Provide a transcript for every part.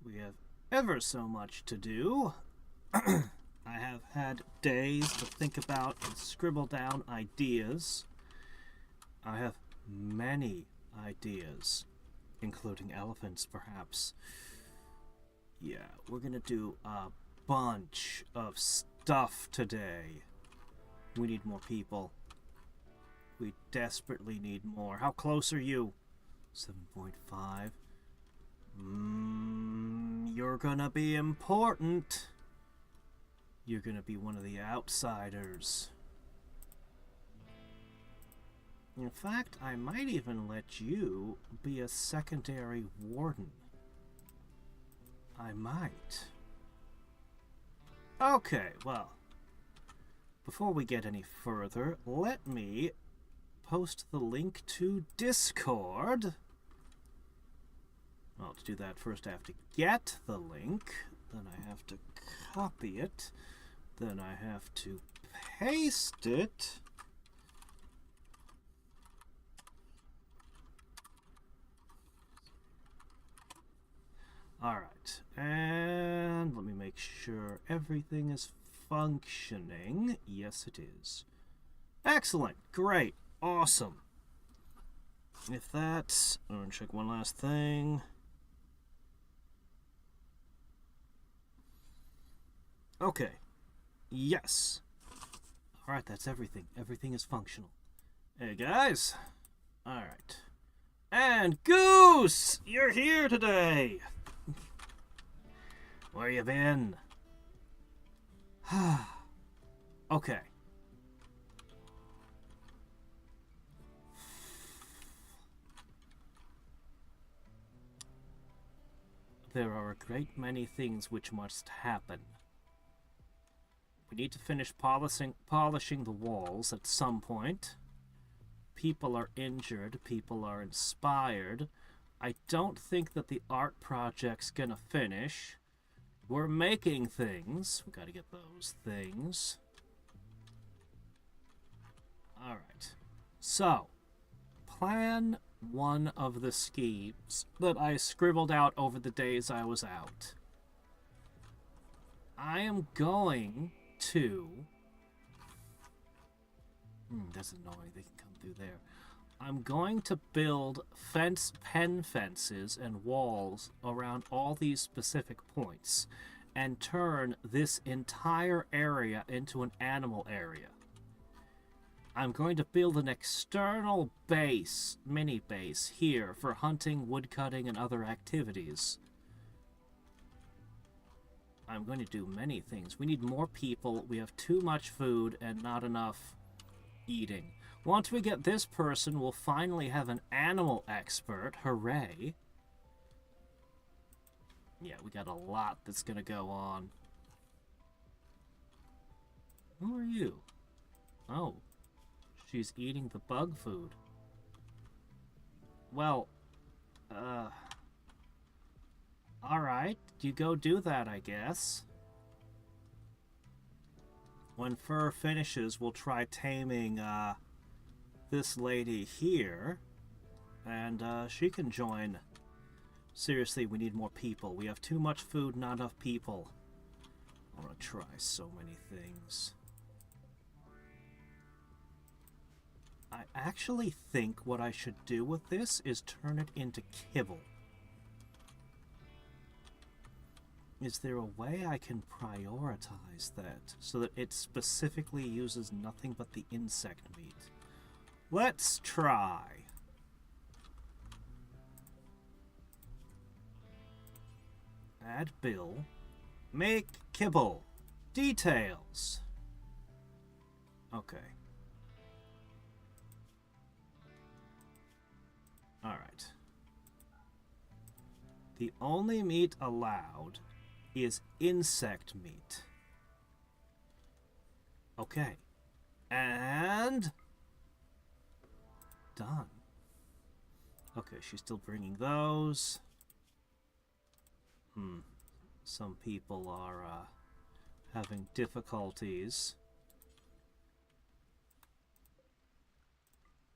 We have ever so much to do. I have had days to think about and scribble down ideas. I have many ideas, including elephants, perhaps. Yeah, we're gonna do a bunch of stuff today. We need more people. We desperately need more. How close are you? 7.5. You're gonna be important. You're gonna be one of the outsiders. In fact, I might even let you be a secondary warden. I might. Okay, well, before we get any further, let me post the link to Discord. Well, to do that, first I have to get the link, then I have to copy it, then I have to paste it. Alright, and let me make sure everything is functioning. Yes, it is. Excellent, great, awesome. If that's... I'm going to check one last thing. Okay, yes. Alright, that's everything. Everything is functional. Hey, guys. Alright. And Goose! You're here today! Where you been? Okay. There are a great many things which must happen. We need to finish polishing the walls at some point. People are injured, people are inspired. I don't think that the art project's gonna finish. We're making things. We gotta get those things. Alright. So, plan one of the schemes that I scribbled out over the days I was out. I am going to... that's annoying. They can come through there. I'm going to build pen fences and walls around all these specific points and turn this entire area into an animal area. I'm going to build an external base, mini base, here for hunting, woodcutting, and other activities. I'm going to do many things. We need more people. We have too much food and not enough eating. Once we get this person, we'll finally have an animal expert. Hooray. Yeah, we got a lot that's gonna go on. Who are you? Oh. She's eating the bug food. Well, alright. You go do that, I guess. When Fur finishes, we'll try taming, this lady here, and she can join. Seriously, we need more people. We have too much food, not enough people. I want to try so many things. I actually think what I should do with this is turn it into kibble. Is there a way I can prioritize that so that it specifically uses nothing but the insect meat? Let's try. Add bill. Make kibble. Details. Okay. Alright. The only meat allowed is insect meat. Okay. And... done. Okay, she's still bringing those. Some people are having difficulties.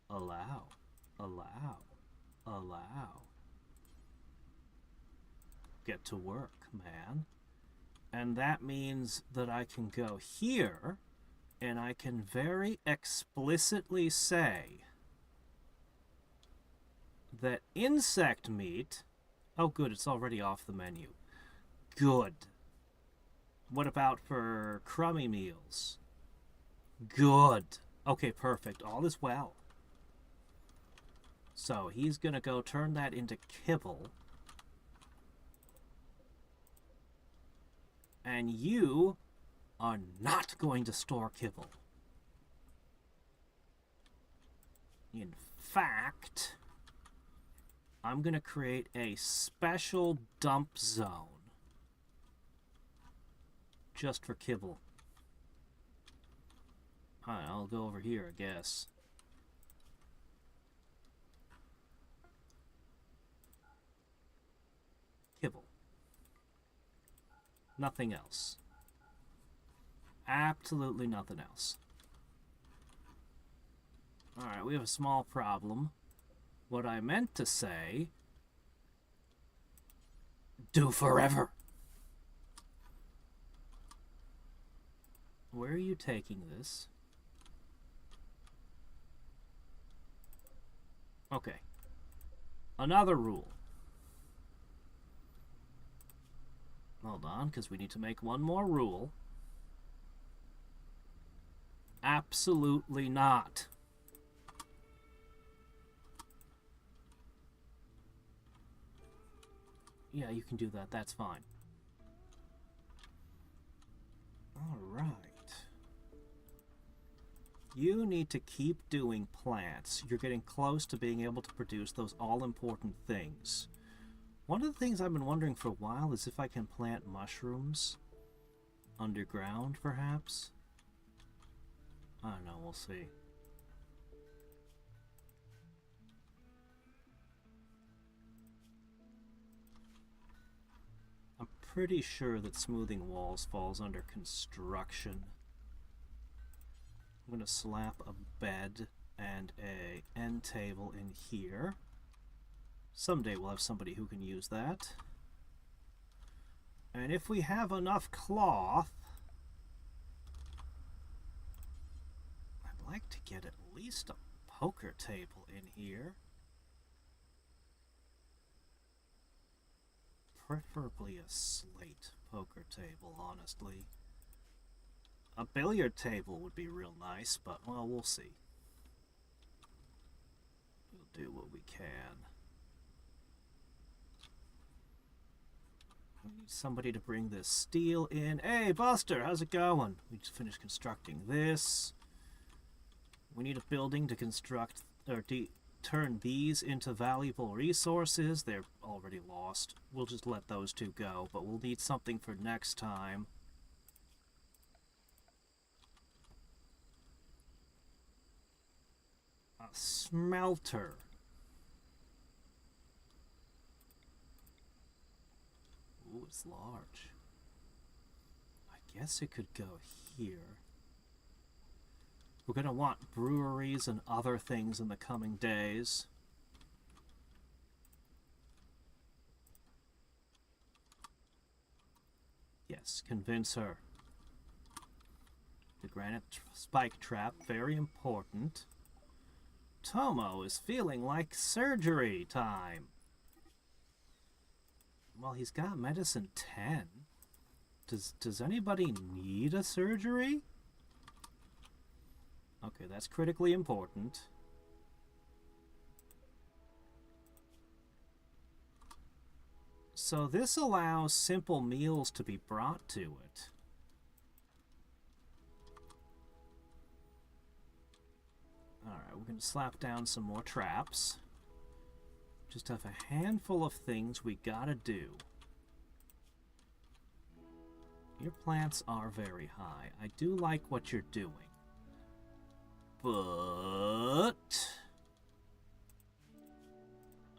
Allow. get to work, man. And that means that I can go here, and I can very explicitly say that insect meat... Oh, good, it's already off the menu. Good. What about for crummy meals? Good. Okay, perfect. All is well. So he's going to go turn that into kibble. And you are not going to store kibble. In fact, I'm going to create a special dump zone just for kibble. Alright, I'll go over here, I guess. Kibble. Nothing else. Absolutely nothing else. Alright, we have a small problem. What I meant to say... Do forever! Where are you taking this? Okay. Another rule. Hold on, because we need to make one more rule. Absolutely not. Yeah, you can do that. That's fine. Alright. You need to keep doing plants. You're getting close to being able to produce those all-important things. One of the things I've been wondering for a while is if I can plant mushrooms underground, perhaps? I don't know, we'll see. I'm pretty sure that smoothing walls falls under construction. I'm going to slap a bed and a end table in here. Someday we'll have somebody who can use that. And if we have enough cloth, I'd like to get at least a poker table in here. Preferably a slate poker table, honestly. A billiard table would be real nice, but, well, we'll see. We'll do what we can. We need somebody to bring this steel in. Hey, Buster, how's it going? We just finished constructing this. We need a building to construct, or turn these into valuable resources. They're already lost. We'll just let those two go, but we'll need something for next time. A smelter. Ooh, it's large. I guess it could go here. We're going to want breweries and other things in the coming days. Yes, convince her. The granite spike trap, very important. Tomo is feeling like surgery time. Well, he's got medicine 10. Does anybody need a surgery? Okay, that's critically important. So this allows simple meals to be brought to it. Alright, we're going to slap down some more traps. Just have a handful of things we gotta do. Your plants are very high. I do like what you're doing. But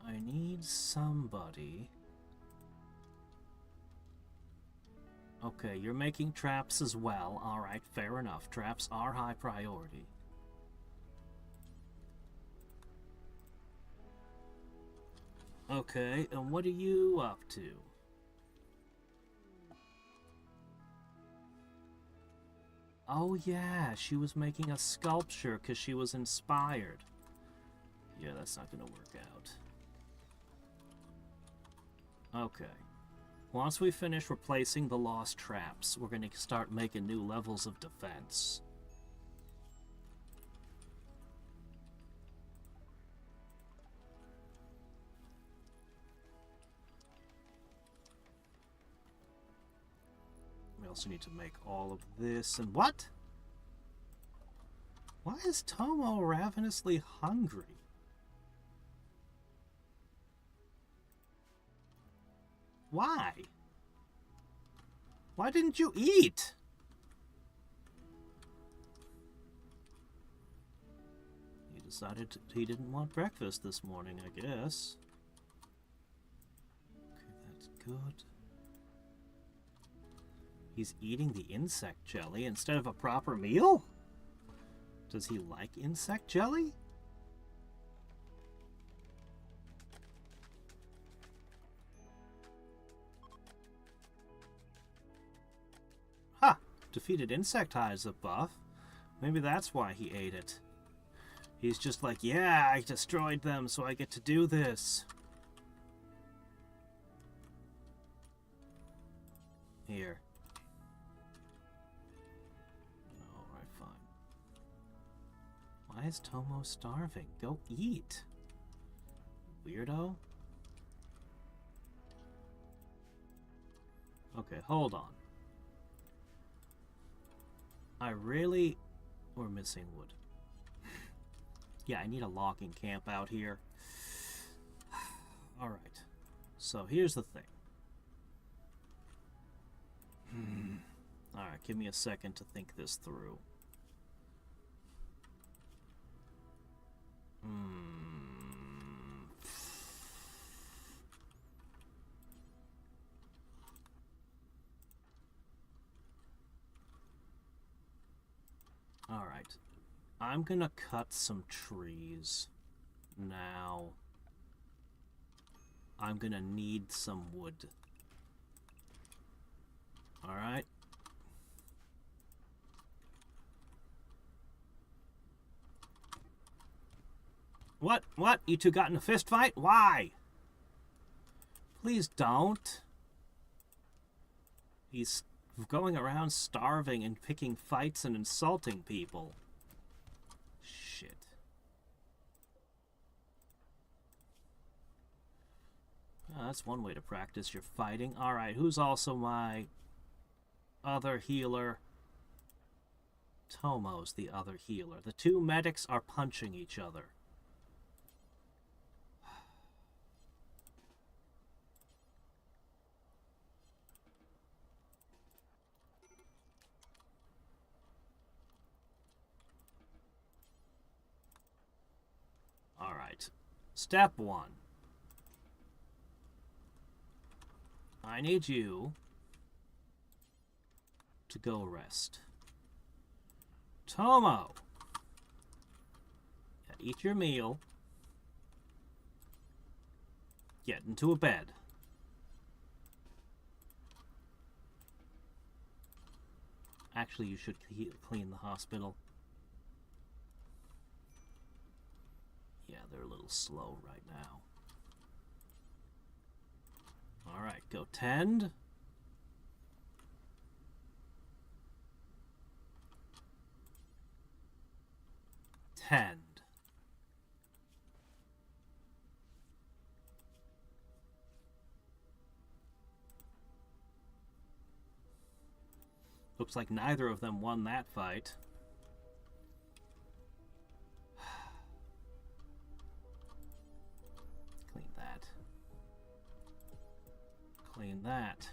I need somebody. Okay, you're making traps as well. Alright, fair enough. Traps are high priority. Okay, and what are you up to? Oh yeah, she was making a sculpture because she was inspired. Yeah, that's not going to work out. Okay. Once we finish replacing the lost traps, we're going to start making new levels of defense. We also need to make all of this. And what? Why is Tomo ravenously hungry? Why? Why didn't you eat? He decided he didn't want breakfast this morning, I guess. Okay, that's good. He's eating the insect jelly instead of a proper meal? Does he like insect jelly? Ha! Defeated insect hives a buff. Maybe that's why he ate it. He's just like, yeah, I destroyed them, so I get to do this. Here. Alright, fine. Why is Tomo starving? Go eat. Weirdo. Okay, hold on. We're missing wood. Yeah, I need a logging camp out here. Alright. So here's the thing. Alright, give me a second to think this through. Alright. I'm gonna cut some trees. Now. I'm gonna need some wood. Alright. What? What? You two got in a fist fight? Why? Please don't. He's going around starving and picking fights and insulting people. Shit. Oh, that's one way to practice your fighting. Alright, who's also my other healer? Tomo's the other healer. The two medics are punching each other. Alright. Step 1. I need you to go rest. Tomo! Eat your meal. Get into a bed. Actually, you should clean the hospital. Yeah, they're a little slow right now. Alright, go tend. Tend. Looks like neither of them won that fight. Clean that. Clean that.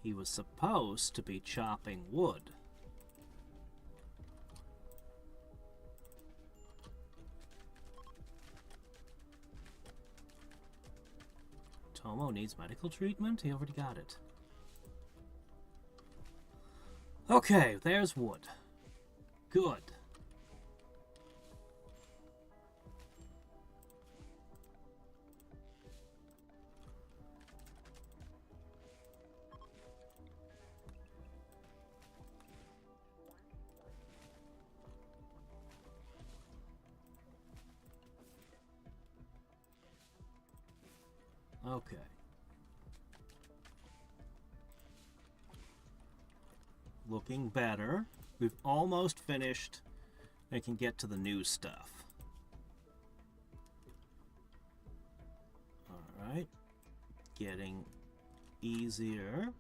He was supposed to be chopping wood. Tomo needs medical treatment? He already got it. Okay, there's wood. Good. Okay. Looking better. We've almost finished. I can get to the new stuff. Alright. Getting easier.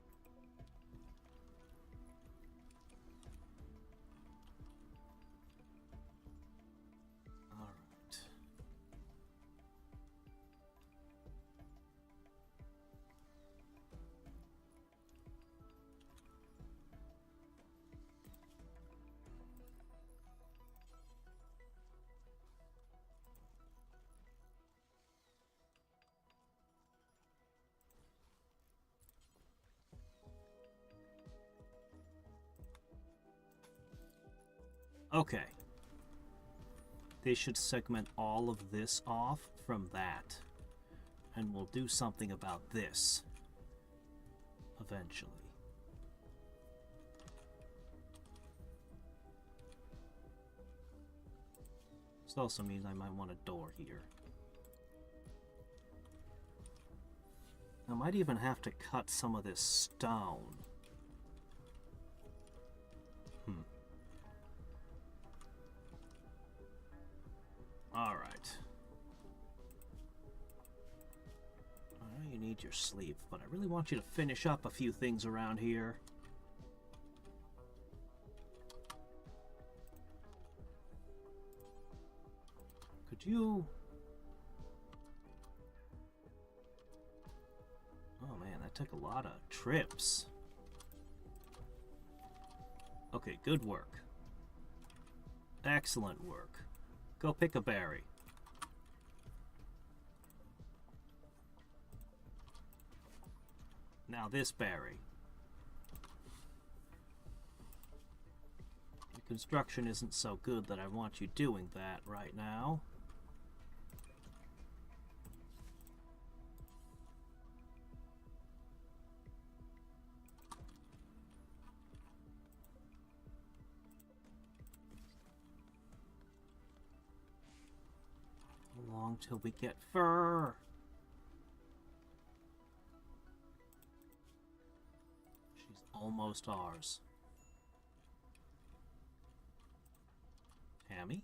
Alright. Okay. They should segment all of this off from that. And we'll do something about this. Eventually. This also means I might want a door here. I might even have to cut some of this stone. Alright. I know you need your sleep, but I really want you to finish up a few things around here. Could you... Oh man, that took a lot of trips. Okay, good work. Excellent work. Go pick a berry. Now this berry. Your construction isn't so good that I want you doing that right now. Long till we get fur. She's almost ours. Tammy?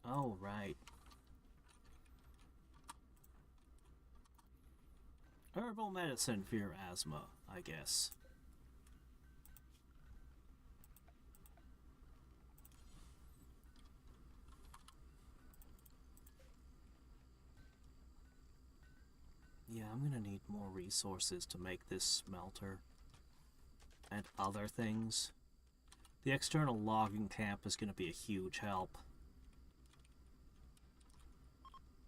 Oh, right. Herbal medicine for your asthma, I guess. Yeah, I'm gonna need more resources to make this smelter. And other things. The external logging camp is gonna be a huge help.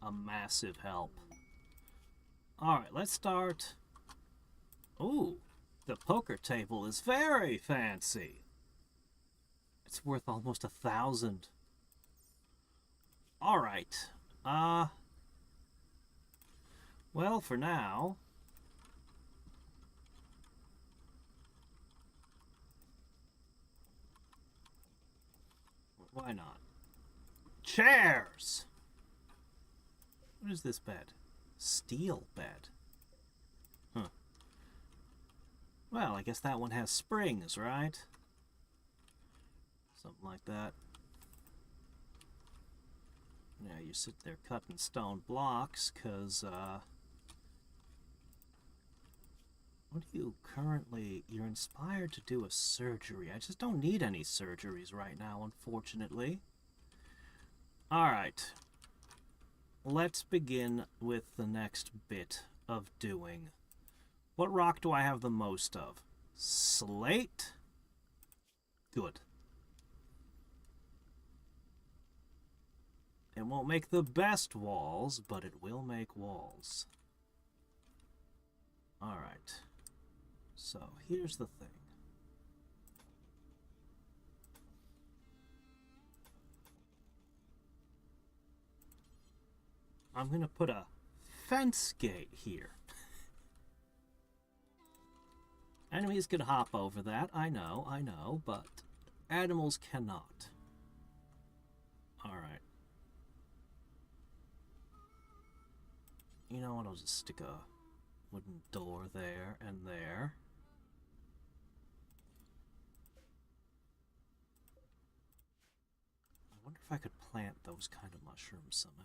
A massive help. Alright, let's start. Ooh, the poker table is very fancy. It's worth almost 1,000. Alright, well, for now... Why not? Chairs! What is this bed? Steel bed. Huh. Well, I guess that one has springs, right? Something like that. Yeah, you sit there cutting stone blocks, because, what do you currently... You're inspired to do a surgery. I just don't need any surgeries right now, unfortunately. Alright. Let's begin with the next bit of doing. What rock do I have the most of? Slate? Good. It won't make the best walls, but it will make walls. Alright. So, here's the thing. I'm gonna put a fence gate here. Enemies can hop over that, I know, but animals cannot. Alright. You know want to just stick a wooden door there and there. I wonder if I could plant those kind of mushrooms somehow.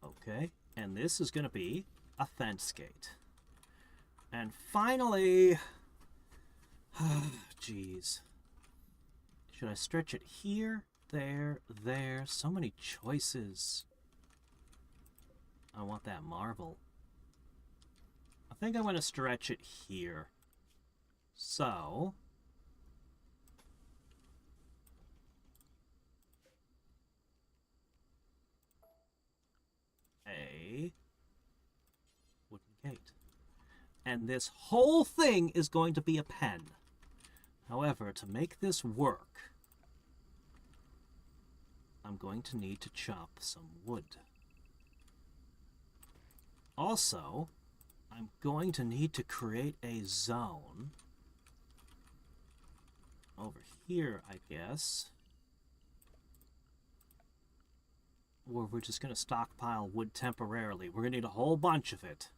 Okay, and this is going to be a fence gate. And finally... Jeez. Should I stretch it here, there, there? So many choices. I want that marble. I think I'm going to stretch it here. So... a wooden gate. And this whole thing is going to be a pen. However, to make this work, I'm going to need to chop some wood. Also, I'm going to need to create a zone over here, I guess, where we're just going to stockpile wood temporarily. We're going to need a whole bunch of it.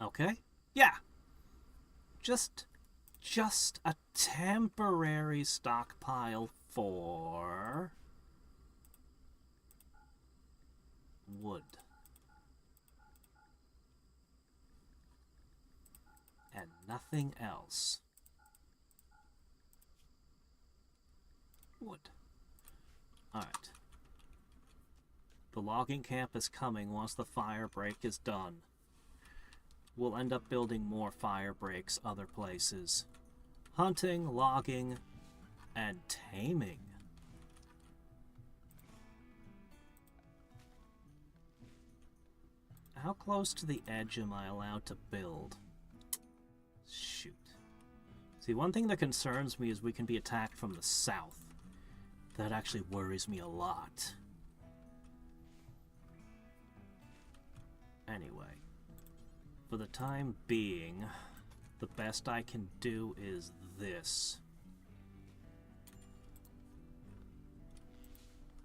Okay? Yeah. Just a temporary stockpile for wood. And nothing else. Wood. Alright. The logging camp is coming once the fire break is done. We'll end up building more fire breaks other places. Hunting, logging, and taming. How close to the edge am I allowed to build? Shoot. See, one thing that concerns me is we can be attacked from the south. That actually worries me a lot. Anyway, for the time being, the best I can do is this.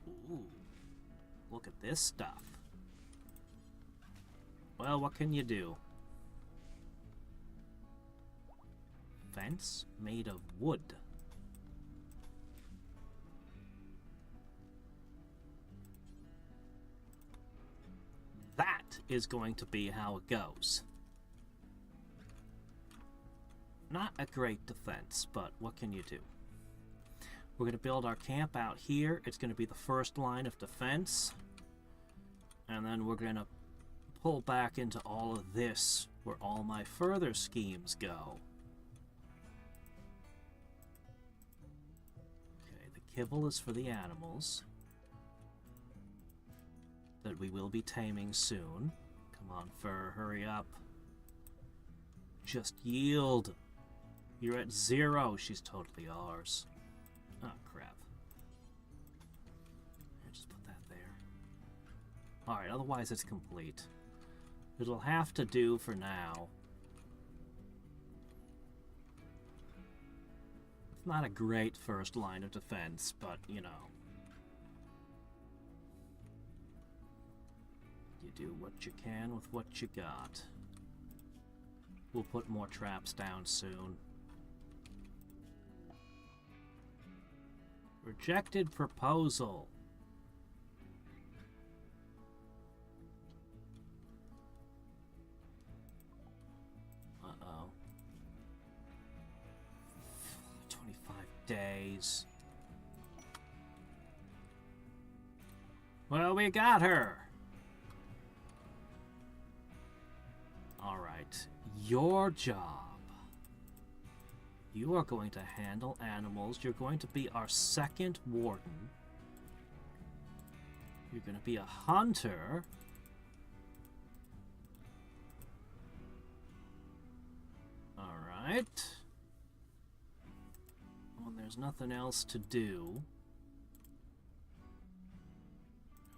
Ooh, look at this stuff. Well, what can you do? Fence made of wood. That is going to be how it goes. Not a great defense, but what can you do? We're going to build our camp out here. It's going to be the first line of defense. And then we're going to pull back into all of this, where all my further schemes go. Okay, the kibble is for the animals that we will be taming soon. Come on, fur, hurry up. Just yield. You're at 0. She's totally ours. Oh, crap. Here, just put that there. Alright, otherwise it's complete. It'll have to do for now. It's not a great first line of defense, but, you know. You do what you can with what you got. We'll put more traps down soon. Rejected proposal. Uh-oh. 25 days. Well, we got her. Alright, your job. You are going to handle animals. You're going to be our second warden. You're going to be a hunter. Alright. Well, there's nothing else to do.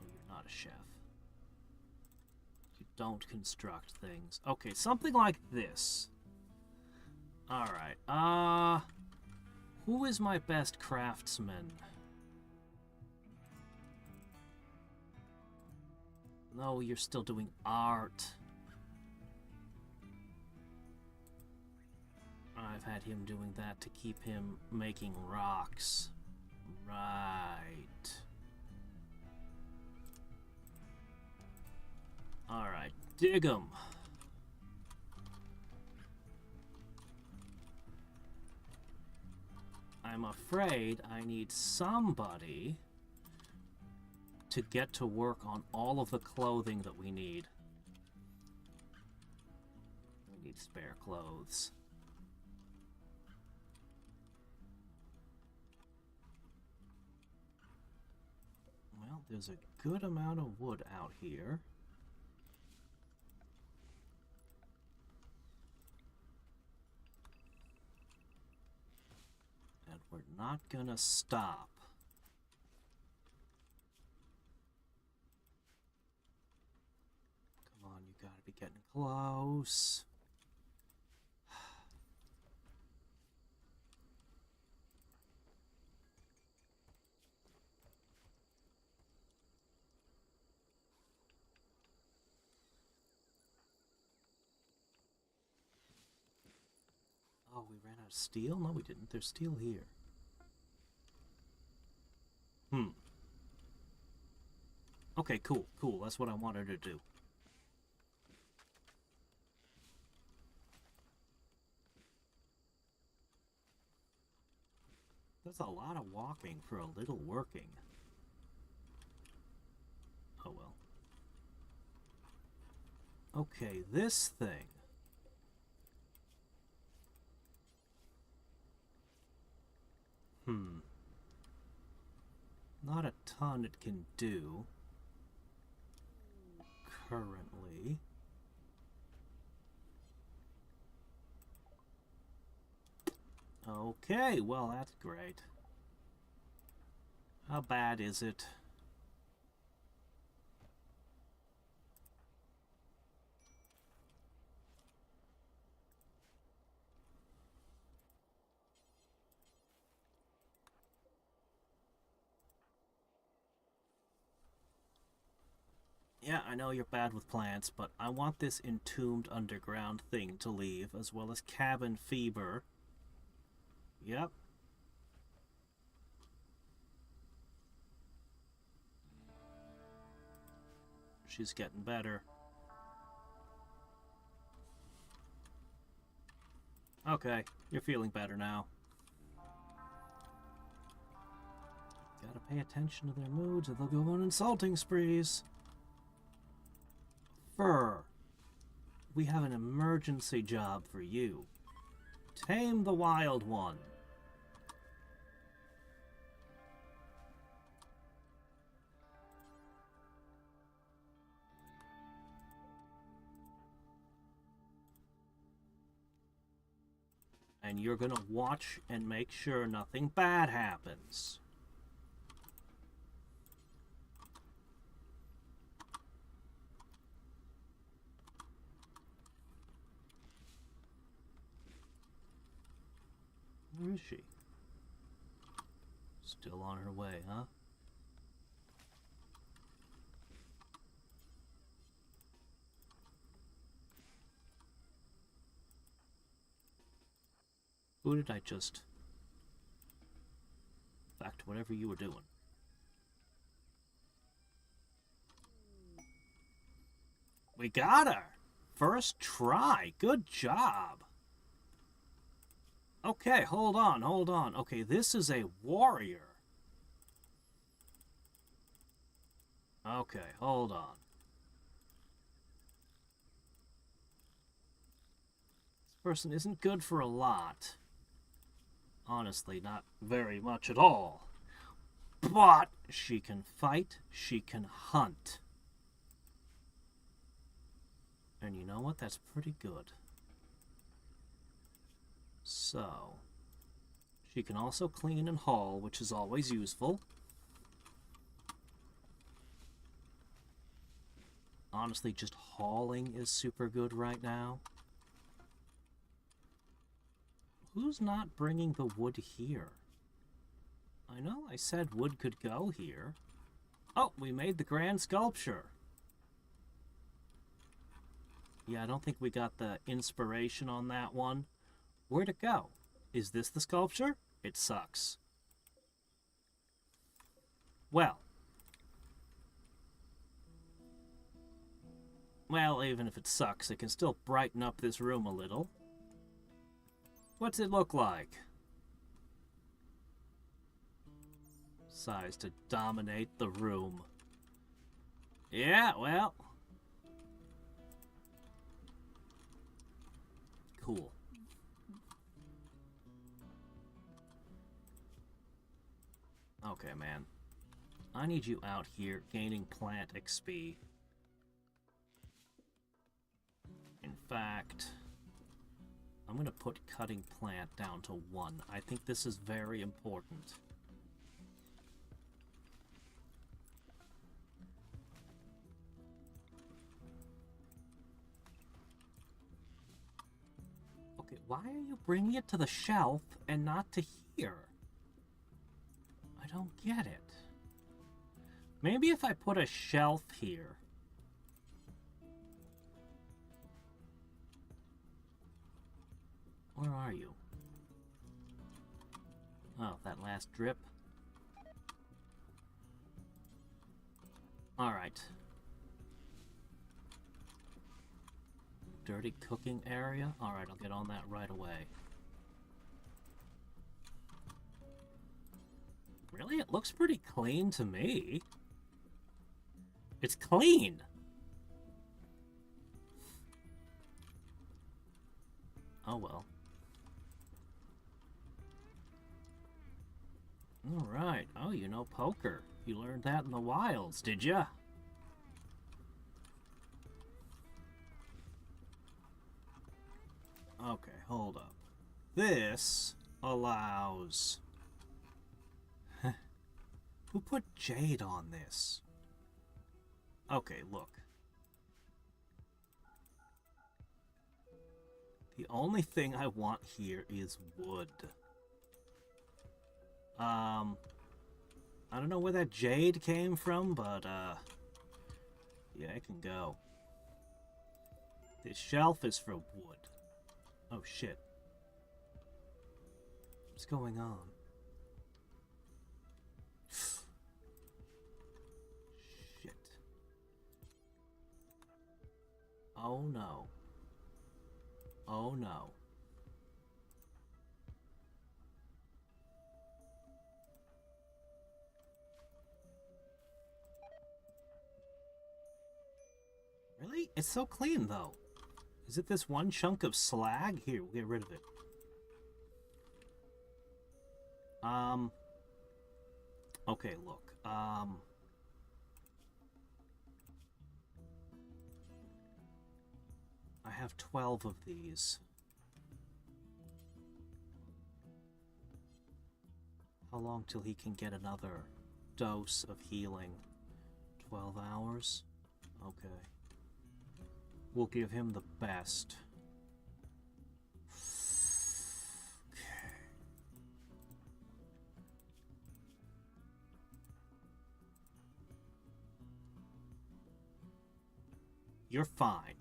Oh, you're not a chef. You don't construct things. Okay, something like this. Alright, who is my best craftsman? No, you're still doing art. I've had him doing that to keep him making rocks. Right. Alright, dig 'em. I'm afraid I need somebody to get to work on all of the clothing that we need. We need spare clothes. Well, there's a good amount of wood out here. And we're not gonna stop. Come on, you gotta be getting close. Oh, we ran out of steel? No, we didn't. There's steel here. Okay, cool, cool. That's what I wanted to do. That's a lot of walking for a little working. Oh well. Okay, this thing. Not a ton it can do currently. Okay, well, that's great. How bad is it? Yeah, I know you're bad with plants, but I want this entombed underground thing to leave, as well as cabin fever. Yep. She's getting better. Okay, you're feeling better now. Gotta pay attention to their moods or they'll go on insulting sprees. Fur, we have an emergency job for you. Tame the wild one. And you're gonna watch and make sure nothing bad happens. Where is she? Still on her way, huh? Who did I just... Back to whatever you were doing. We got her! First try! Good job! Okay, hold on, hold on. Okay, this is a warrior. Okay, hold on. This person isn't good for a lot. Honestly, not very much at all. But she can fight, she can hunt. And you know what? That's pretty good. So, she can also clean and haul, which is always useful. honestly, just hauling is super good right now. Who's not bringing the wood here? I know I said wood could go here. Oh, we made the grand sculpture. Yeah, I don't think we got the inspiration on that one. Where'd it go? Is this the sculpture? It sucks. Well, even if it sucks, it can still brighten up this room a little. What's it look like? Decides to dominate the room. Yeah, well. Cool. Okay, man. I need you out here gaining plant XP. In fact, I'm going to put cutting plant down to 1. I think this is very important. Okay, why are you bringing it to the shelf and not to here? I don't get it. Maybe if I put a shelf here. Where are you? Oh, that last drip. Alright. Dirty cooking area? Alright, I'll get on that right away. Really? It looks pretty clean to me. It's clean! Oh well. Alright. Oh, you know poker. You learned that in the wilds, did ya? Okay, hold up. This allows... Who put jade on this? Okay, look. The only thing I want here is wood. I don't know where that jade came from, but, yeah, it can go. This shelf is for wood. Oh, shit. What's going on? Shit. Oh, no. Oh, no. Really? It's so clean, though. Is it this one chunk of slag? Here, we'll get rid of it. Okay, look. I have 12 of these. How long till he can get another dose of healing? 12 hours? Okay. We'll give him the best. Okay. You're fine.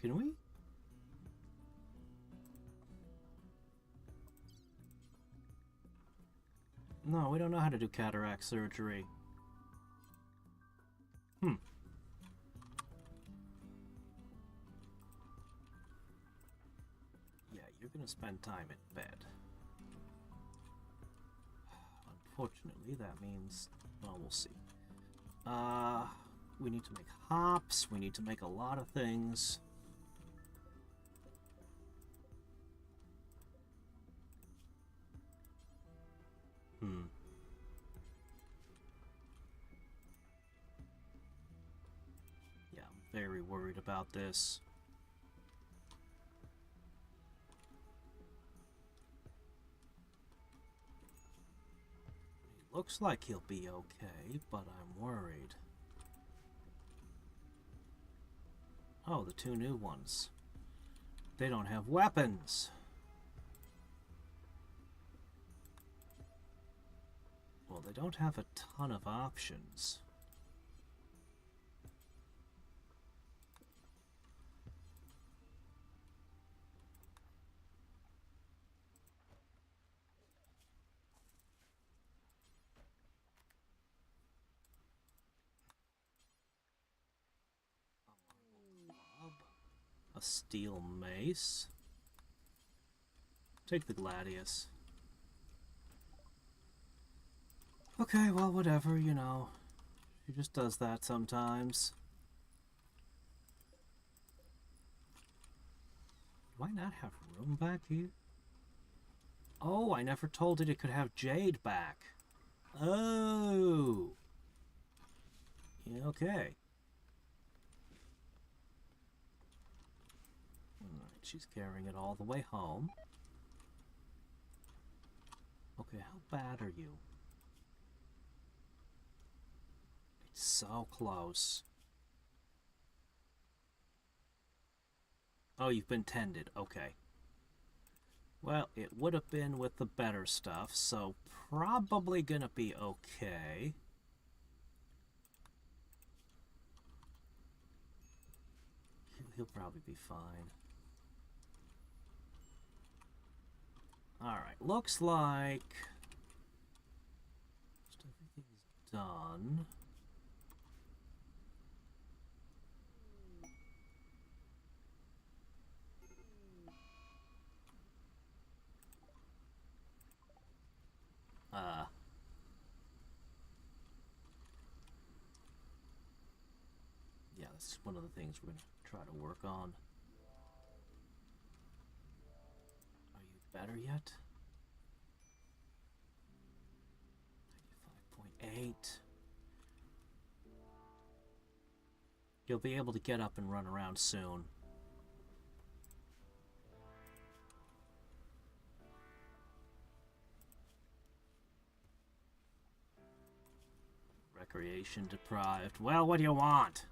Can we? No, we don't know how to do cataract surgery. Yeah, you're gonna spend time in bed. Unfortunately, that means... well, we'll see. We need to make hops. We need to make a lot of things. Yeah, I'm very worried about this. Looks like he'll be okay, but I'm worried. Oh, the two new ones. They don't have weapons. Well, they don't have a ton of options. A steel mace. Take the gladius. Okay, well, whatever, you know. She just does that sometimes. Do I not have room back here? Oh, I never told it could have Jade back. Oh. Yeah, okay. Alright, she's carrying it all the way home. Okay, how bad are you? It's so close. Oh, you've been tended. Okay. Well, it would have been with the better stuff, so probably gonna be okay. He'll probably be fine. Alright, looks like most everything's done. Yeah, that's one of the things we're going to try to work on. Are you better yet? 95.8. You'll be able to get up and run around soon. Recreation deprived. Well, what do you want?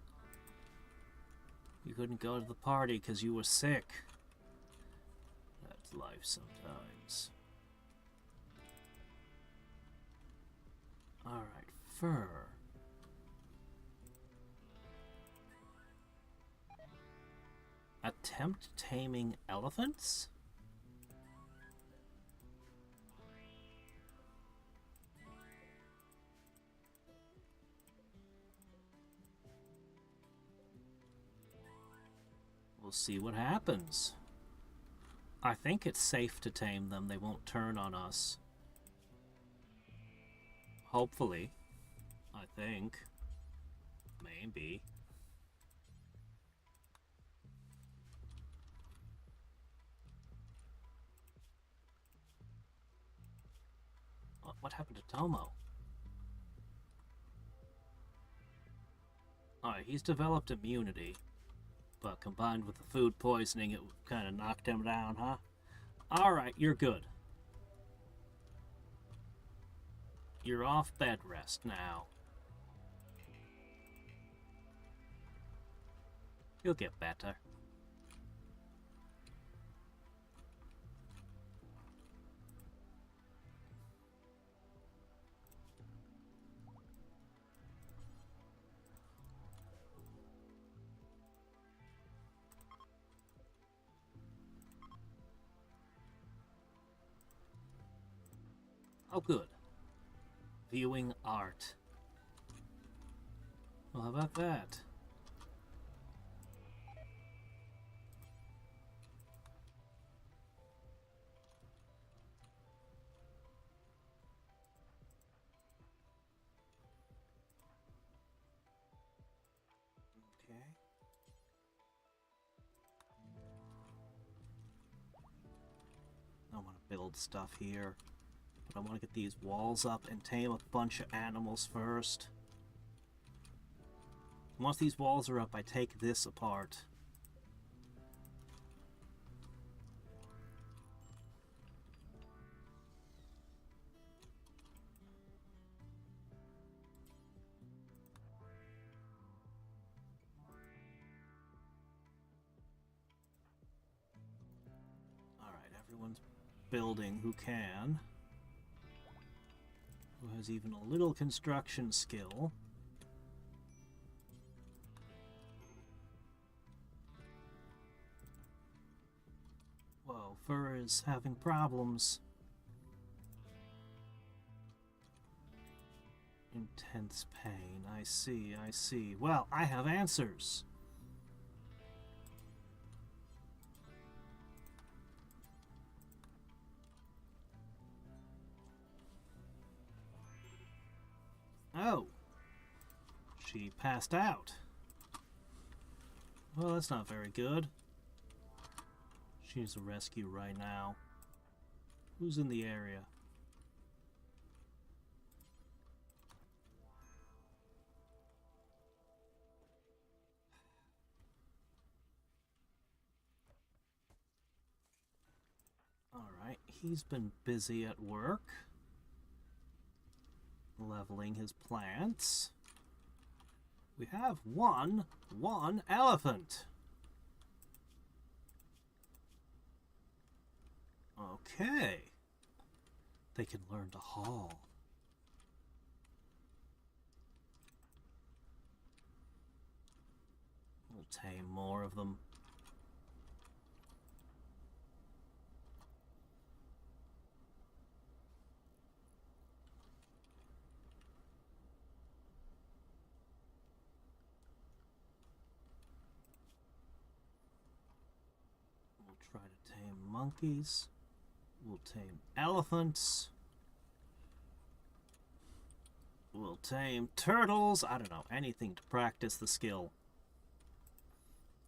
You couldn't go to the party because you were sick. That's life sometimes. Alright, fur. Attempt taming elephants? We'll see what happens. I think it's safe to tame them. They won't turn on us. Hopefully. I think. Maybe. What happened to Tomo? Alright, he's developed immunity. But combined with the food poisoning, it kind of knocked him down, huh? Alright, you're good. You're off bed rest now. You'll get better. Oh, good. Viewing art. Well, how about that? Okay. I want to build stuff here. But I want to get these walls up and tame a bunch of animals first. Once these walls are up, I take this apart. Everyone's building who can. Who has even a little construction skill. Whoa, Fur is having problems. Intense pain. I see, I see. Well, I have answers. Oh. She passed out. Well, that's not very good. She needs a rescue right now. Who's in the area? Alright, he's been busy at work. Leveling his plants. We have one elephant. Okay. They can learn to haul. We'll tame more of them. We'll try to tame monkeys. We'll tame elephants. We'll tame turtles. I don't know, anything to practice the skill.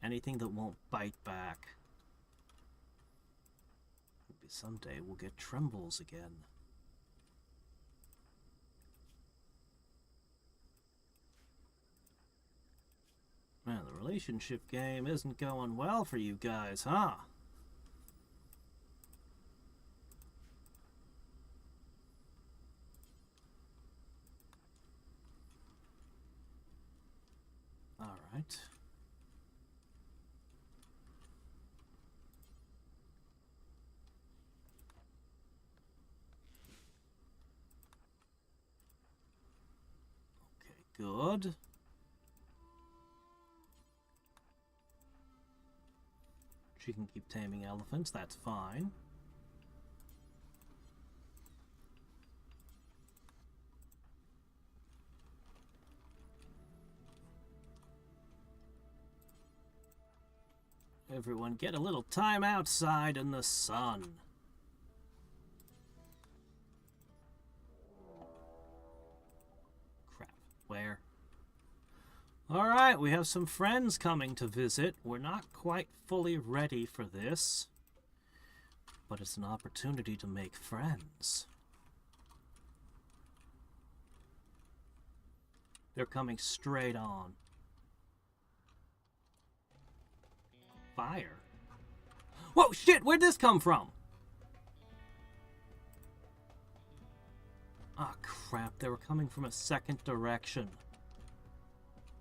Anything that won't bite back. Maybe someday we'll get trembles again. Man, the relationship game isn't going well for you guys, huh? Alright. Okay, good. She can keep taming elephants, that's fine. Everyone get a little time outside in the sun. Crap, where? Alright, we have some friends coming to visit. We're not quite fully ready for this, but it's an opportunity to make friends. They're coming straight on. Fire? Whoa, shit! Where'd this come from? Ah, crap. They were coming from a second direction.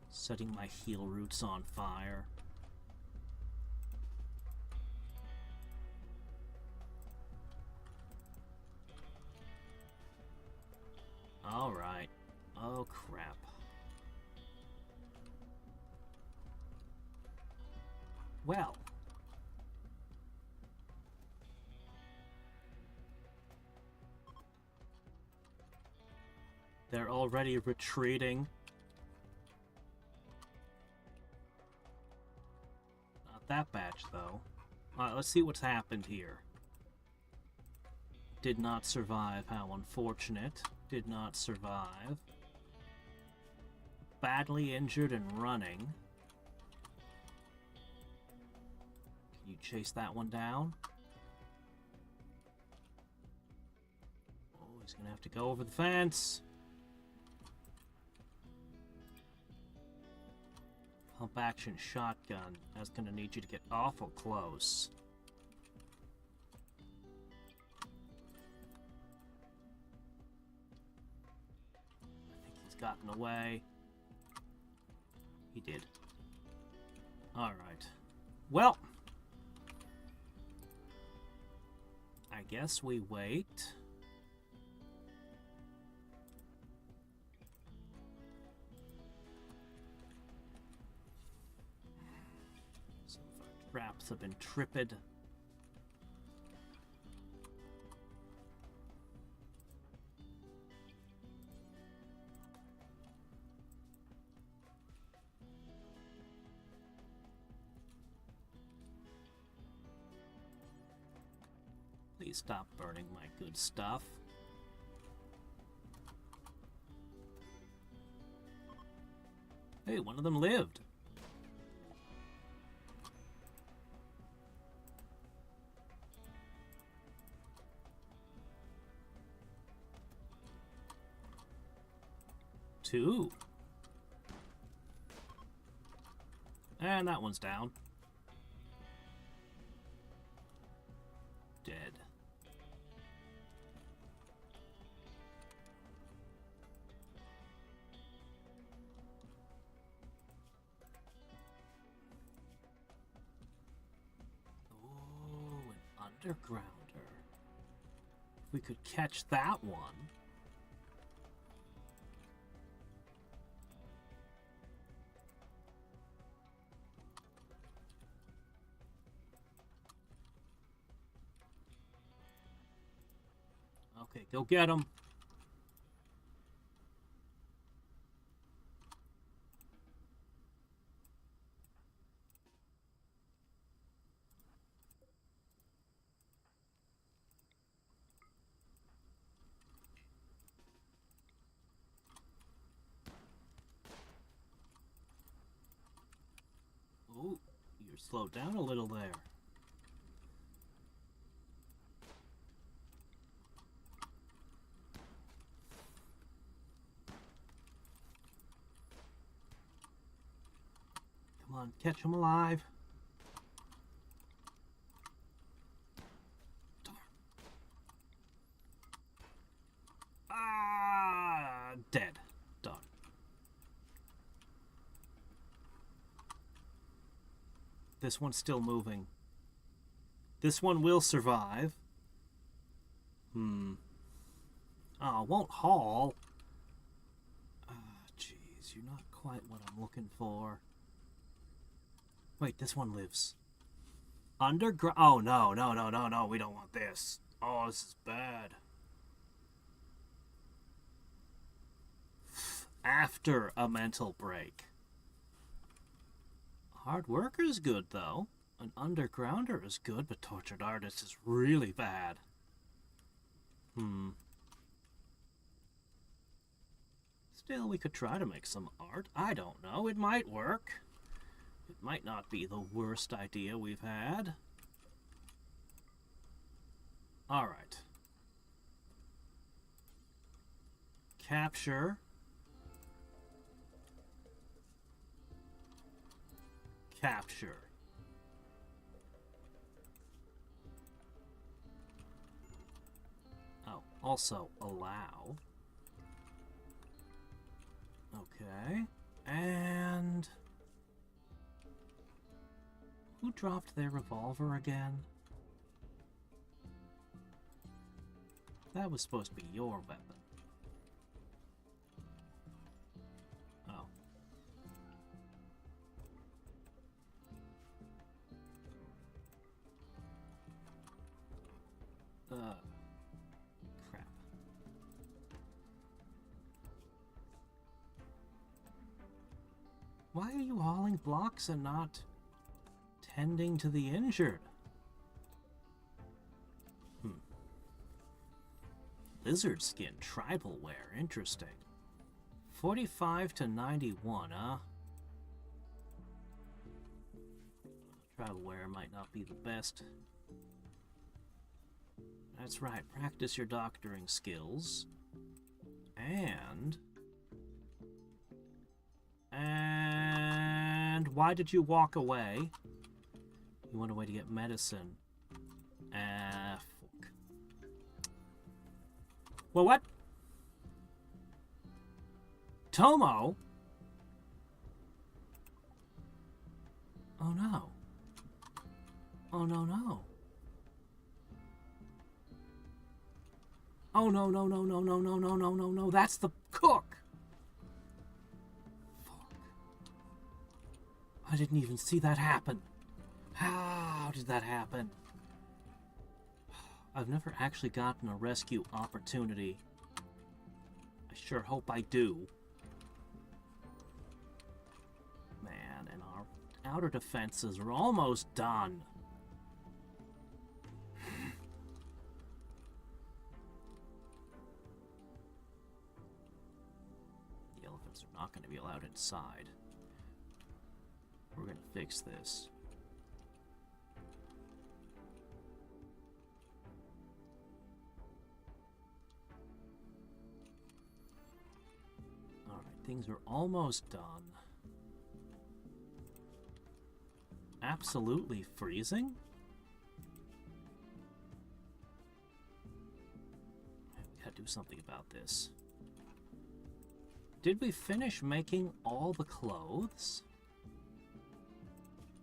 Setting my heel roots on fire. Alright. Oh, crap. Well. They're already retreating. Not that batch, though. Alright, let's see what's happened here. Did not survive, how unfortunate. Did not survive. Badly injured and running. Can you chase that one down? Oh, he's gonna have to go over the fence. Pump action shotgun. That's gonna need you to get awful close. I think he's gotten away. He did. Alright. Well. guess we wait. Some of our traps have been tripped. Please stop burning my good stuff. Hey, one of them lived. Two. And that one's down. Dead. Undergrounder. If we could catch that one. Okay, go get him. Oh, you're slowed down a little there. Come on, catch him alive. Darn. Ah, dead. Done. This one's still moving. This one will survive. Oh, won't haul. Ah, jeez, you're not quite what I'm looking for. Wait, this one lives. Underground. Oh, no, no, no, no, no. We don't want this. Oh, this is bad. After a mental break. Hard worker is good, though. An undergrounder is good, but tortured artist is really bad. Still, we could try to make some art. I don't know. It might work. It might not be the worst idea we've had. Alright. Capture. Capture. Oh, also allow. Okay. And who dropped their revolver again? That was supposed to be your weapon. Oh. Crap. Why are you hauling blocks and not tending to the injured? Lizard skin tribal wear, interesting. 45 to 91, huh? Tribal wear might not be the best. That's right, practice your doctoring skills. And why did you walk away? You went away to get medicine. Fuck. Well, what? Tomo? Oh no. Oh no, no. Oh, no, no, no, no, no, no, no, no, no, no. That's the cook. Fuck. I didn't even see that happen. How did that happen? I've never actually gotten a rescue opportunity. I sure hope I do. Man, and our outer defenses are almost done. The elephants are not going to be allowed inside. We're going to fix this. Alright, things are almost done. Absolutely freezing? We gotta do something about this. Did we finish making all the clothes?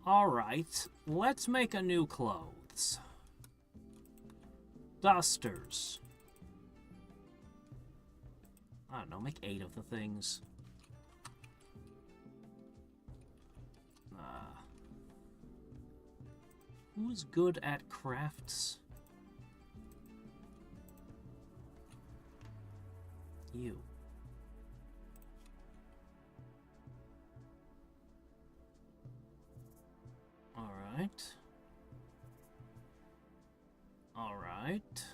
Alright, let's make a new clothes. Dusters. I don't know, make 8 of the things. Who's good at crafts? You. Alright. Alright.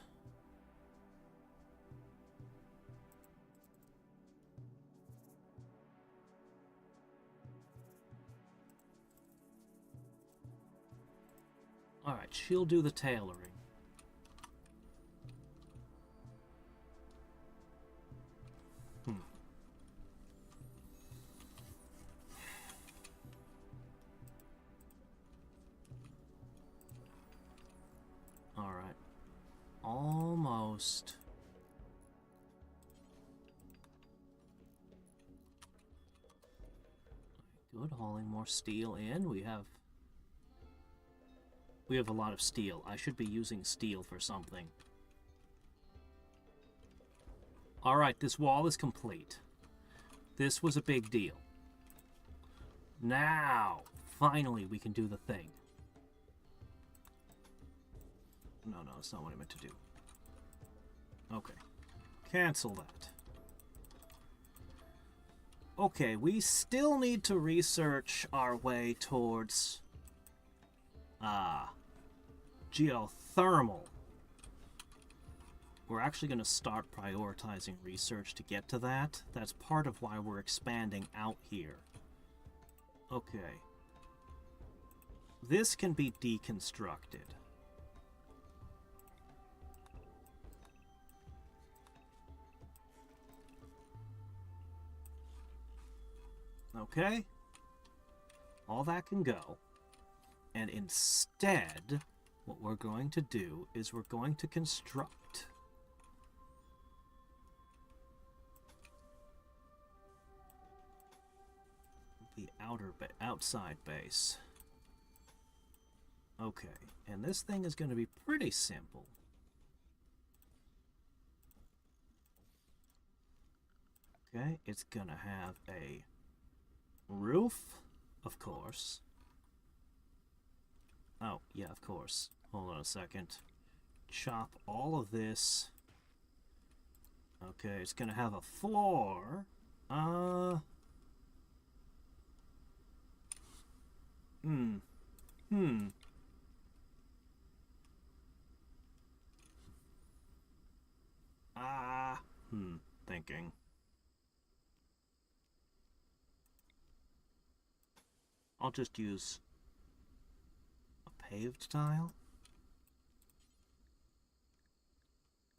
Alright, she'll do the tailoring. Alright. Almost. Good, hauling more steel in. We have a lot of steel. I should be using steel for something. Alright, this wall is complete. This was a big deal. Now, finally, we can do the thing. No, that's not what I meant to do. Okay. Cancel that. Okay, we still need to research our way towards geothermal. We're actually going to start prioritizing research to get to that. That's part of why we're expanding out here. Okay. This can be deconstructed. Okay. All that can go. And instead, what we're going to do is we're going to construct the outside base. Okay, and this thing is going to be pretty simple. Okay, it's going to have a roof, of course. Oh, yeah, of course. Hold on a second. Chop all of this. Okay, it's gonna have a floor. Thinking. I'll just use a paved tile.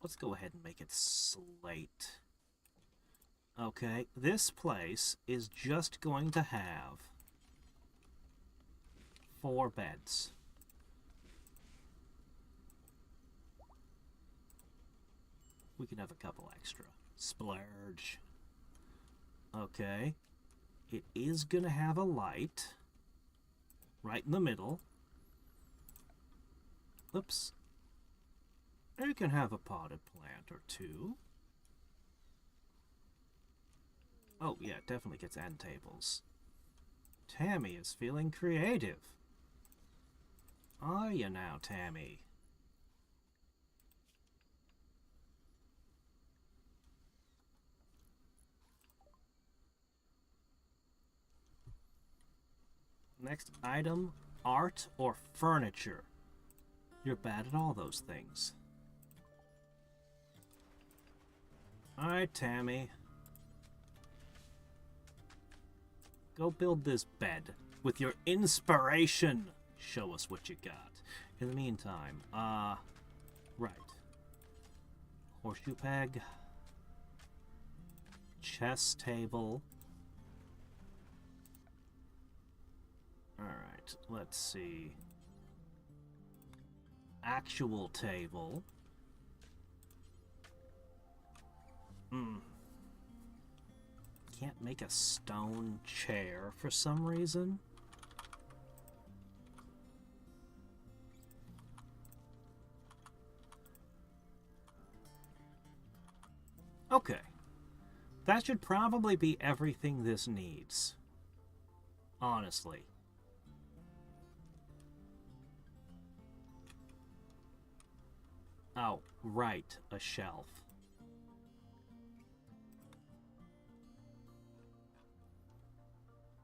Let's go ahead and make it slate. Okay, this place is just going to have 4 beds. We can have a couple extra. Splurge. Okay. It is going to have a light right in the middle. Oops. You can have a potted plant or two. Oh, yeah, it definitely gets end tables. Tammy is feeling creative. Are you now, Tammy? Next item, art or furniture. You're bad at all those things. Alright, Tammy. Go build this bed with your inspiration. Show us what you got. In the meantime, right. Horseshoe peg. Chess table. Alright, let's see. Actual table. Can't make a stone chair for some reason. Okay. That should probably be everything this needs. Honestly. Oh, right, a shelf.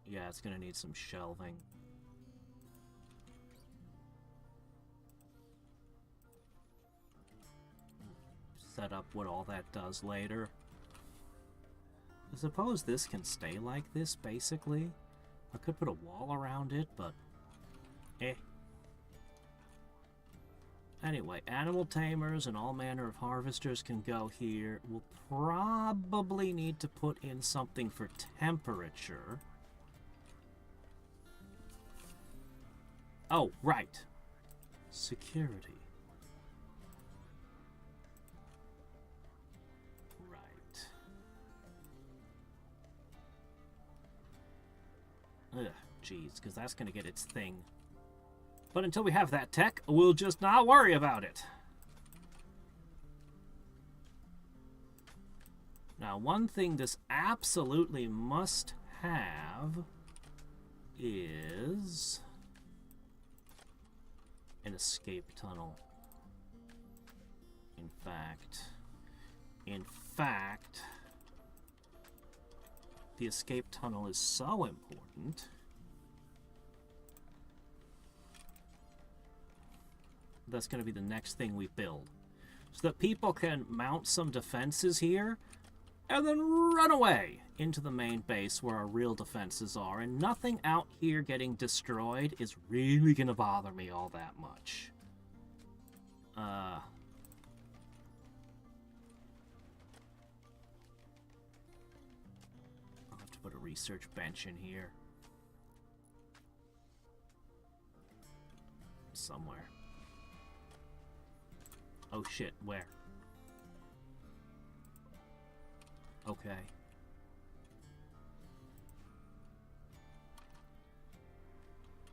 Yeah, it's gonna need some shelving. Set up what all that does later. I suppose this can stay like this, basically. I could put a wall around it, but... Anyway, animal tamers and all manner of harvesters can go here. We'll probably need to put in something for temperature. Oh, right. Security. Right. Ugh, jeez, because that's going to get its thing. But until we have that tech, we'll just not worry about it. Now, one thing this absolutely must have is an escape tunnel. In fact, the escape tunnel is so important that's going to be the next thing we build. So that people can mount some defenses here and then run away into the main base where our real defenses are. And nothing out here getting destroyed is really going to bother me all that much. I'll have to put a research bench in here. Somewhere. Oh shit, where? Okay.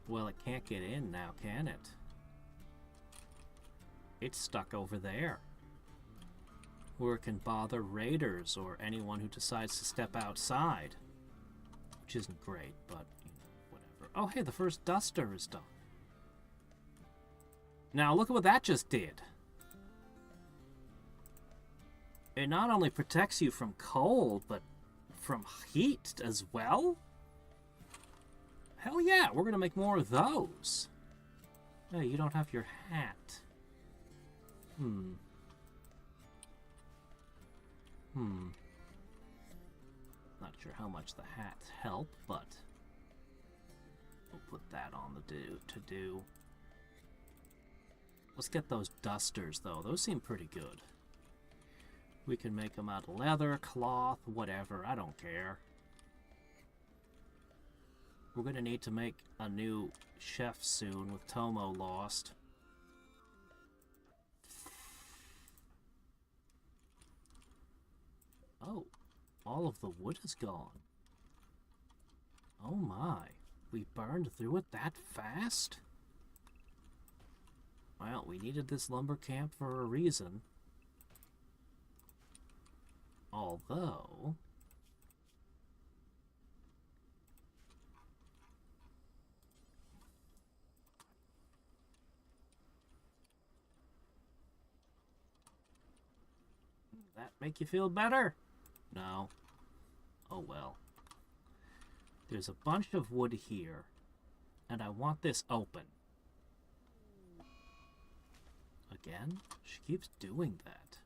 Well, it can't get in now, can it? It's stuck over there. Where it can bother raiders or anyone who decides to step outside. Which isn't great, but you know, whatever. Oh, hey, the first duster is done. Now, look at what that just did. It not only protects you from cold, but from heat as well? Hell yeah, we're going to make more of those. Hey, you don't have your hat. Not sure how much the hats help, but we'll put that on the to-do. Let's get those dusters, though. Those seem pretty good. We can make them out of leather, cloth, whatever. I don't care. We're going to need to make a new chef soon with Tomo lost. Oh, all of the wood is gone. Oh my. We burned through it that fast? Well, we needed this lumber camp for a reason. Although... that make you feel better? No. Oh well. There's a bunch of wood here, and I want this open. Again? She keeps doing that.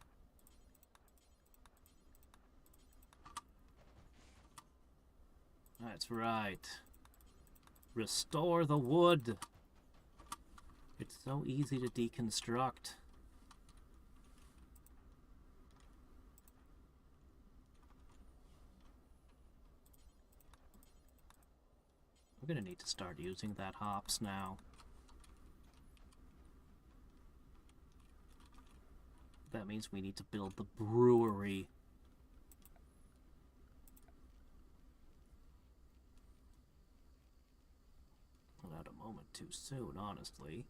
That's right. Restore the wood. It's so easy to deconstruct. We're gonna need to start using that hops now. That means we need to build the brewery. Not a moment too soon, honestly.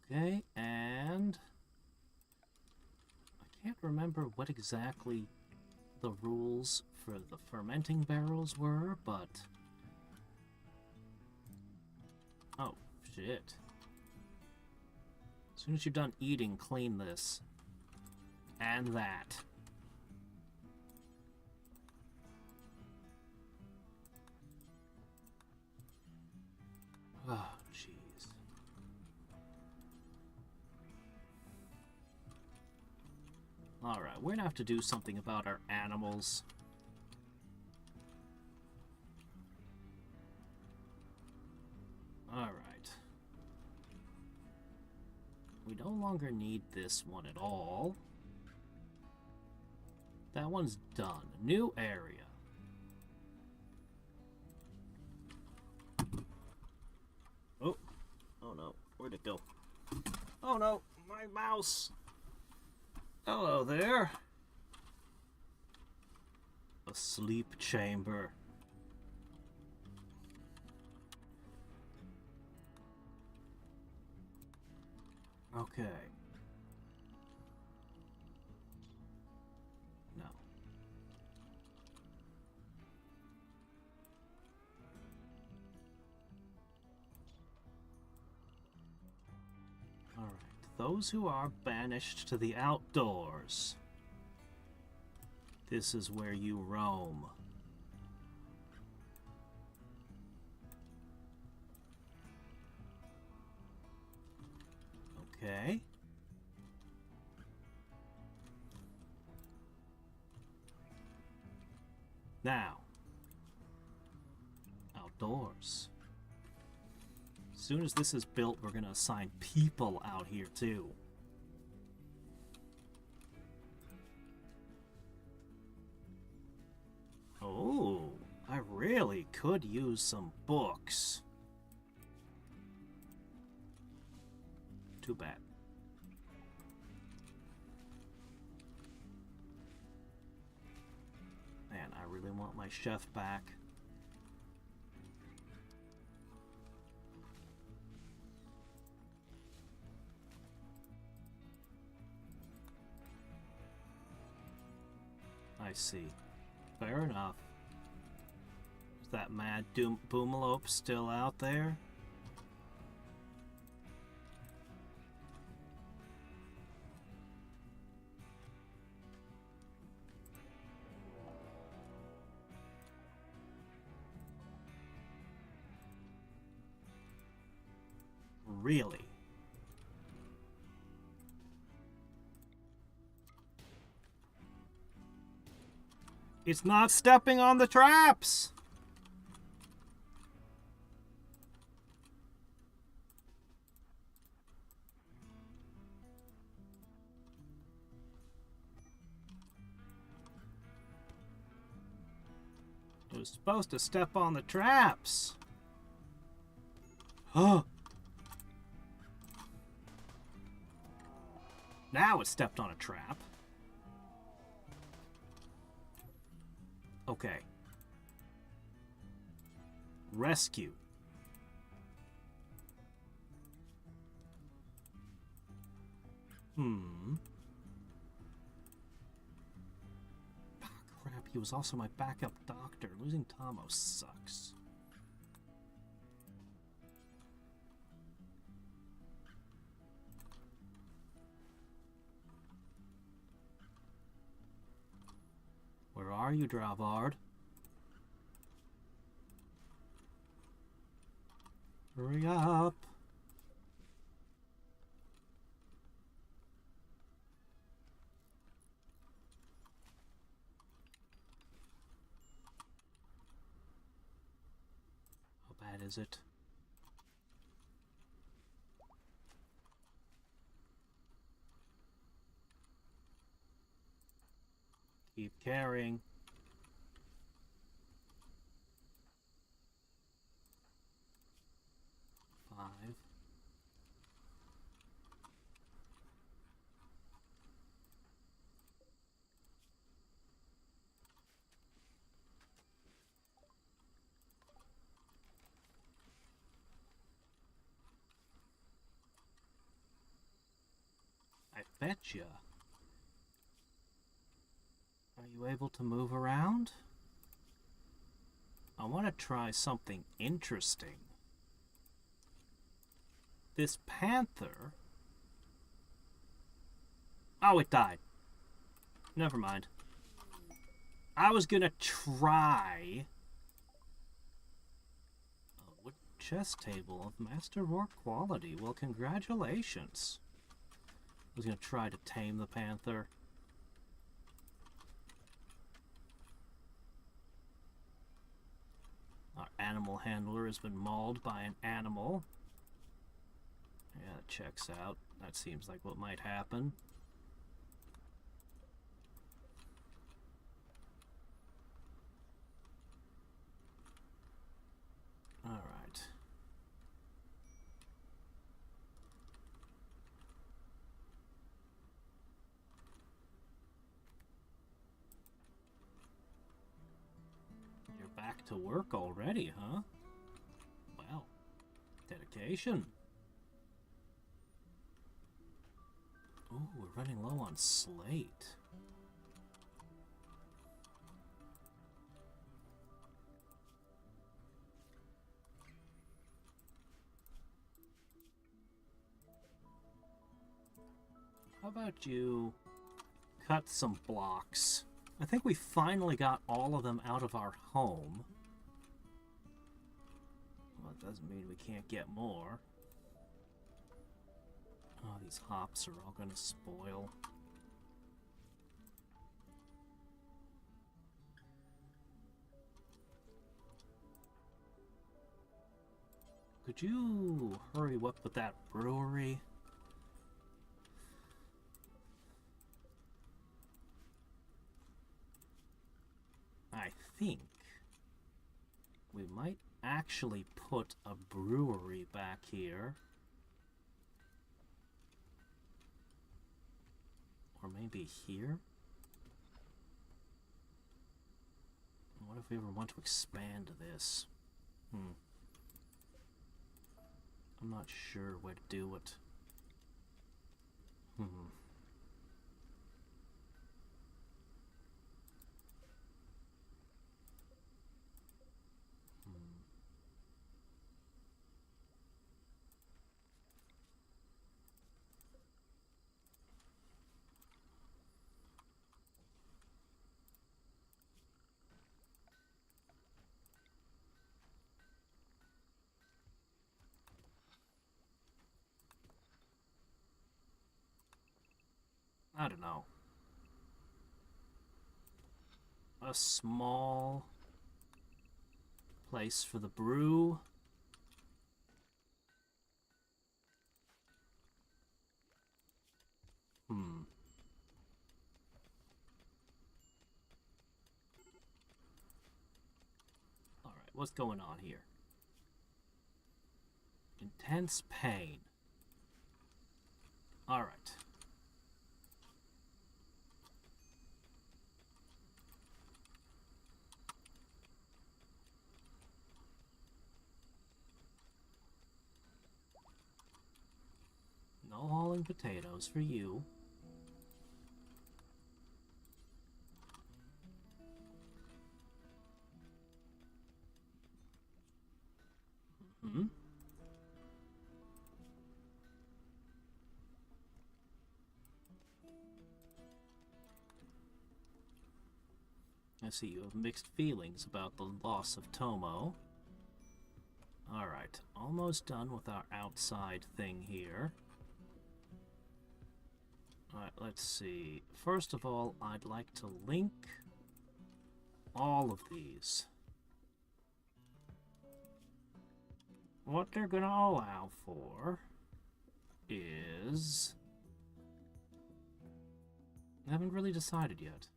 Okay, and I can't remember what exactly the rules for the fermenting barrels were, but... oh, shit. As soon as you're done eating, clean this. And that. Oh, jeez. Alright, we're gonna have to do something about our animals. Alright. We no longer need this one at all. That one's done. New area. Oh. Oh no. Where'd it go? Oh no. My mouse. Hello there. A sleep chamber. Okay. No. Alright. Those who are banished to the outdoors. This is where you roam. Okay. Now, outdoors. As soon as this is built, we're gonna assign people out here too. Oh, I really could use some books. Too bad. Man, I really want my chef back. I see. Fair enough. Is that mad boomalope still out there? Really? It's not stepping on the traps! It was supposed to step on the traps. Huh? Now it stepped on a trap. Okay. Rescue. Ah, crap, he was also my backup doctor. Losing Tomo sucks. Where are you, Dravard? Hurry up. How bad is it? Keep carrying. Five. I betcha. Are you able to move around? I want to try something interesting. This panther... Oh, it died. Never mind. I was gonna try... a wood chess table of masterwork quality. Well, congratulations. I was gonna try to tame the panther. Our animal handler has been mauled by an animal. Yeah, that checks out. That seems like what might happen. Alright. You're back to work already, huh? Well, dedication. Ooh, we're running low on slate. How about you cut some blocks? I think we finally got all of them out of our home. Well, it doesn't mean we can't get more. Oh, these hops are all gonna spoil. Could you hurry up with that brewery? I think we might actually put a brewery back here. Or maybe here? What if we ever want to expand this? I'm not sure where to do it. I don't know. A small place for the brew. Alright, what's going on here? Intense pain. Alright. potatoes for you. Hmm? I see you have mixed feelings about the loss of Tomo. Alright, almost done with our outside thing here. Alright, let's see. First of all, I'd like to link all of these. What they're gonna allow for is... I haven't really decided yet.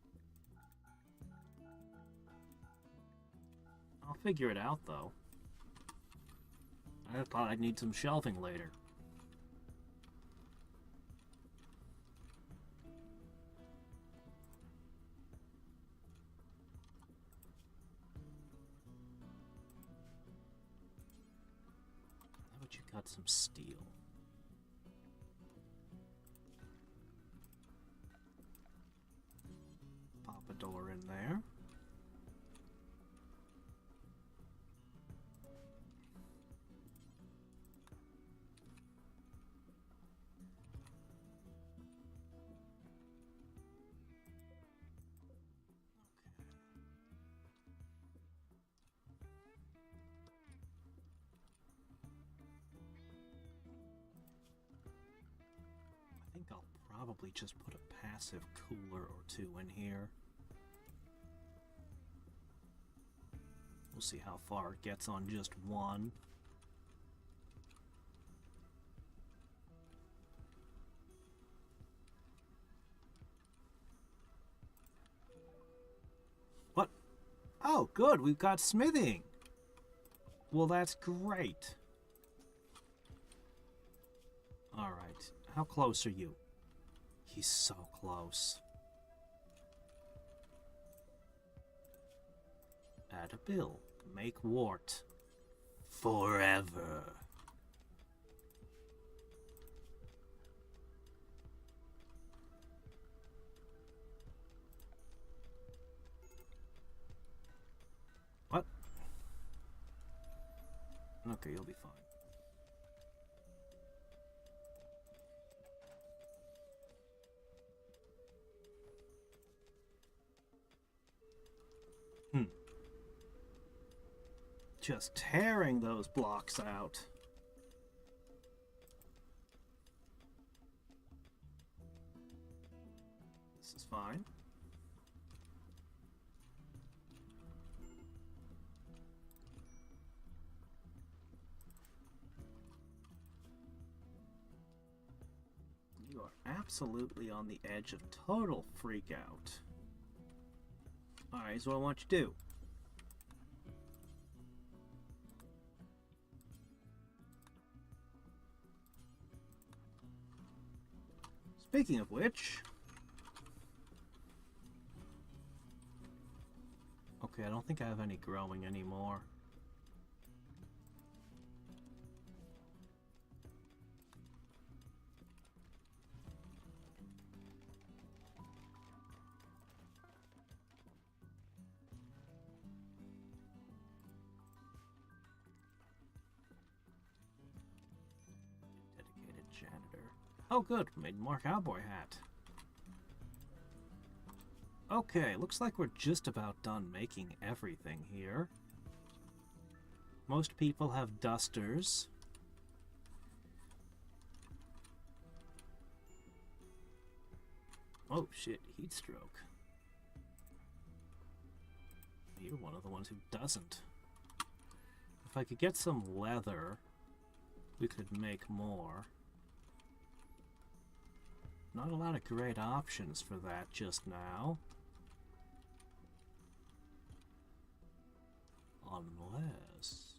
I'll figure it out, though. I thought I'd need some shelving later. How about you cut some steel? Pop a door in there. I think I'll probably just put a passive cooler or two in here. We'll see how far it gets on just one. What? Oh, good, we've got smithing. Well, that's great. Alright, how close are you? He's so close. Add a bill. Make wart. Forever. What? Okay, you'll be fine. Just tearing those blocks out. This is fine. You are absolutely on the edge of total freak out. Alright, so what I want you to do. Speaking of which... Okay, I don't think I have any growing anymore. Dedicated janitor. Oh good, made more cowboy hat. Okay, looks like we're just about done making everything here. Most people have dusters. Oh shit, heat stroke. You're one of the ones who doesn't. If I could get some leather, we could make more. Not a lot of great options for that just now. Unless...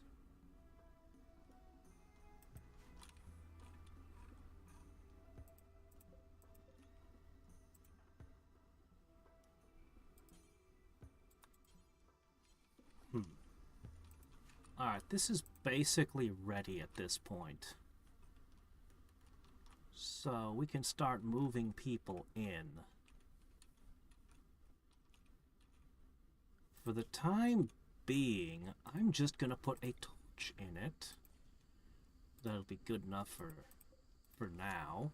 Alright, this is basically ready at this point. So we can start moving people in. For the time being, I'm just gonna put a torch in it. That'll be good enough for now.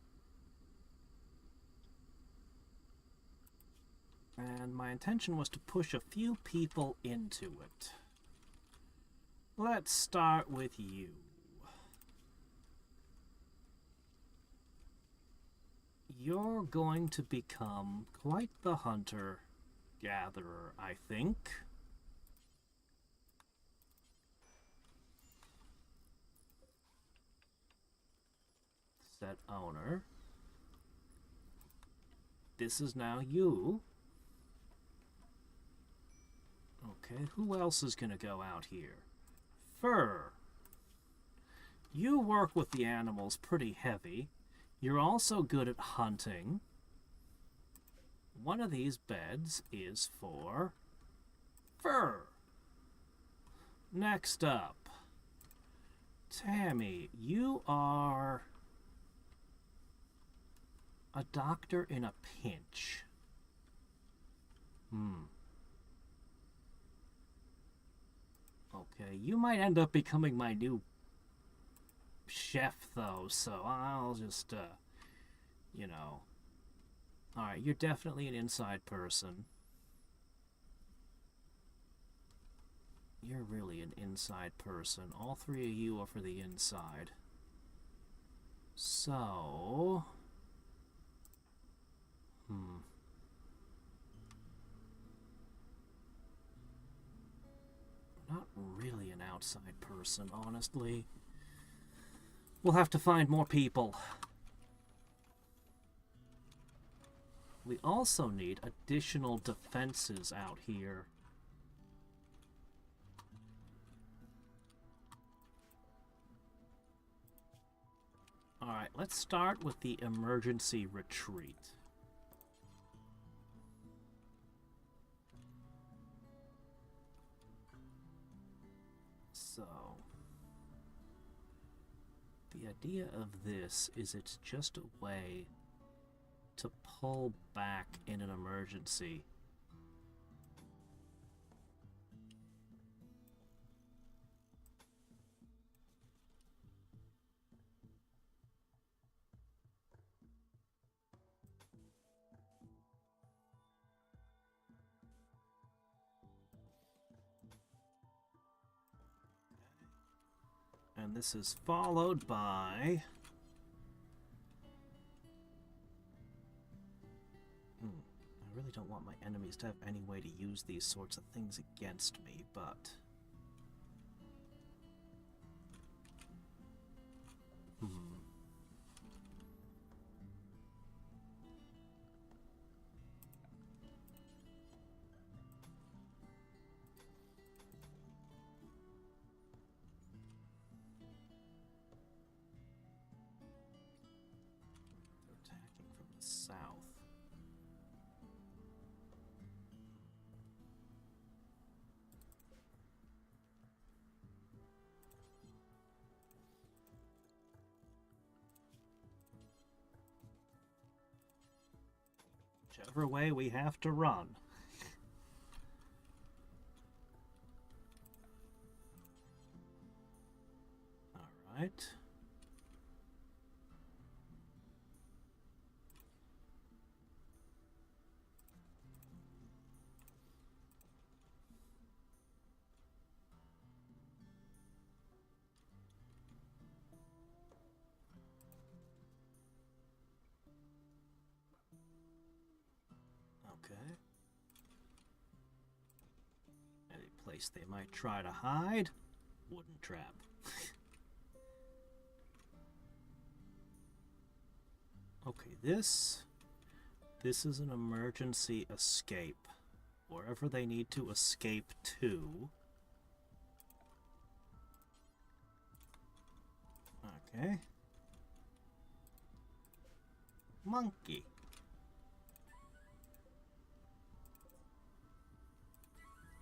And my intention was to push a few people into it. Let's start with you. You're going to become quite the hunter-gatherer, I think. Set owner. This is now you. Okay, who else is going to go out here? Fur. You work with the animals pretty heavy. You're also good at hunting. One of these beds is for Fur. Next up, Tammy, you are a doctor in a pinch. Okay, you might end up becoming my new chef, though, so I'll just, you know. Alright, you're definitely an inside person. You're really an inside person. All three of you are for the inside. So... Not really an outside person, honestly. We'll have to find more people. We also need additional defenses out here. Alright, let's start with the emergency retreat. So, the idea of this is it's just a way to pull back in an emergency. And this is followed by... I really don't want my enemies to have any way to use these sorts of things against me, but... South. Whichever way we have to run. All right. Okay. Any place they might try to hide? Wooden trap. Okay, this is an emergency escape. Wherever they need to escape to. Okay. Monkey.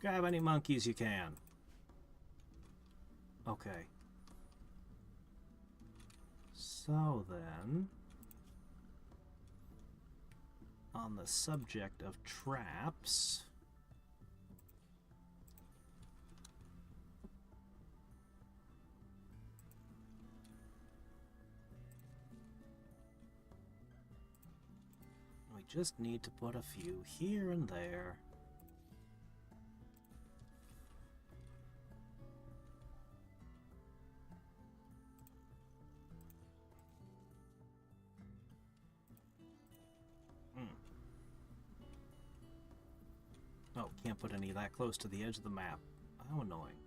Grab any monkeys you can. Okay. So then... on the subject of traps, we just need to put a few here and there. Oh, can't put any that close to the edge of the map. How annoying.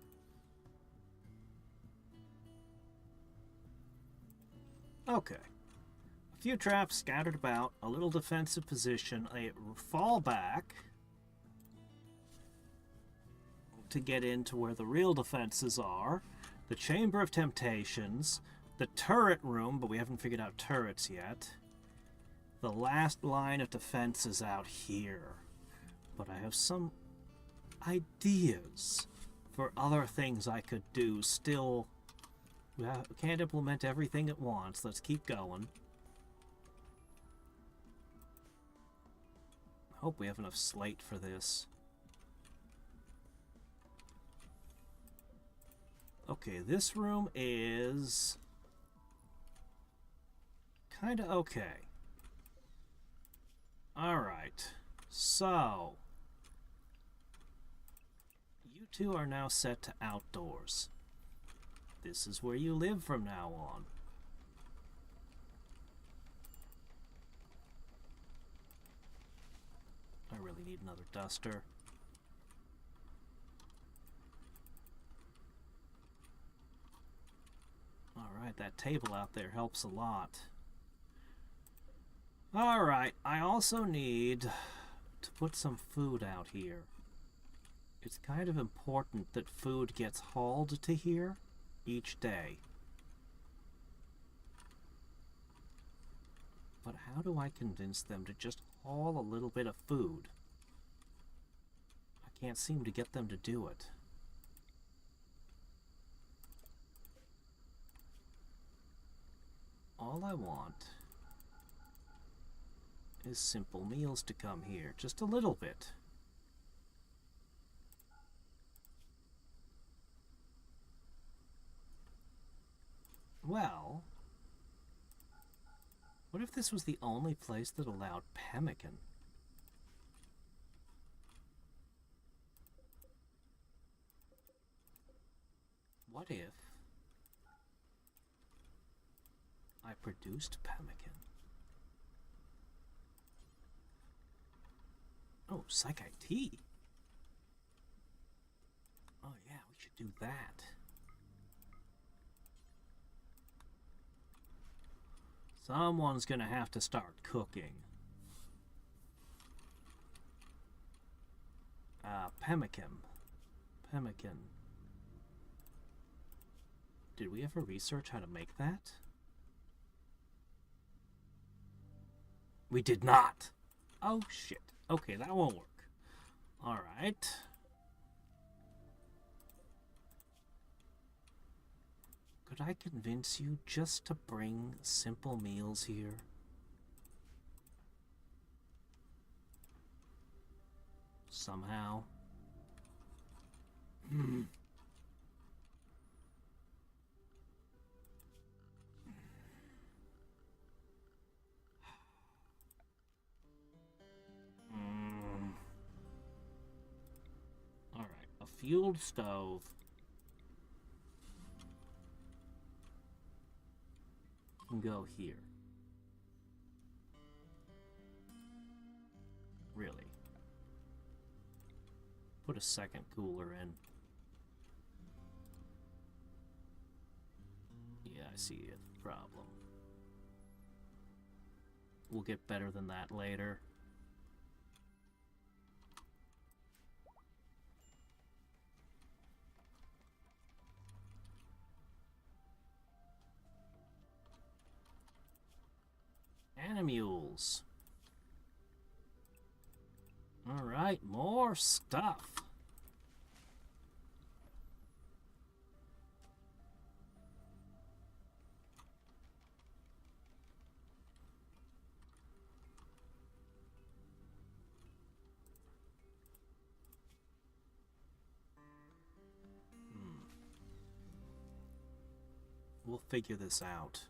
Okay. A few traps scattered about, a little defensive position, a fallback to get into where the real defenses are, the Chamber of Temptations, the turret room, but we haven't figured out turrets yet. The last line of defense is out here. But I have some ideas for other things I could do still. We can't implement everything at once. Let's keep going. I hope we have enough slate for this. Okay, this room is kind of okay. Alright, so you two are now set to outdoors. This is where you live from now on. I really need another duster. Alright, that table out there helps a lot. Alright, I also need to put some food out here. It's kind of important that food gets hauled to here each day. But how do I convince them to just haul a little bit of food? I can't seem to get them to do it. All I want is simple meals to come here, just a little bit. Well, what if this was the only place that allowed pemmican? What if I produced pemmican? Oh, Psychite tea. Oh yeah, we should do that. Someone's gonna have to start cooking. Pemmican. Pemmican. Did we ever research how to make that? We did not. Oh shit. Okay, that won't work. Alright. Could I convince you just to bring simple meals here? Somehow. Alright, a fueled stove. Can go here. Really? Put a second cooler in. Yeah, I see it. Problem. We'll get better than that later. Animules. Alright, more stuff. We'll figure this out.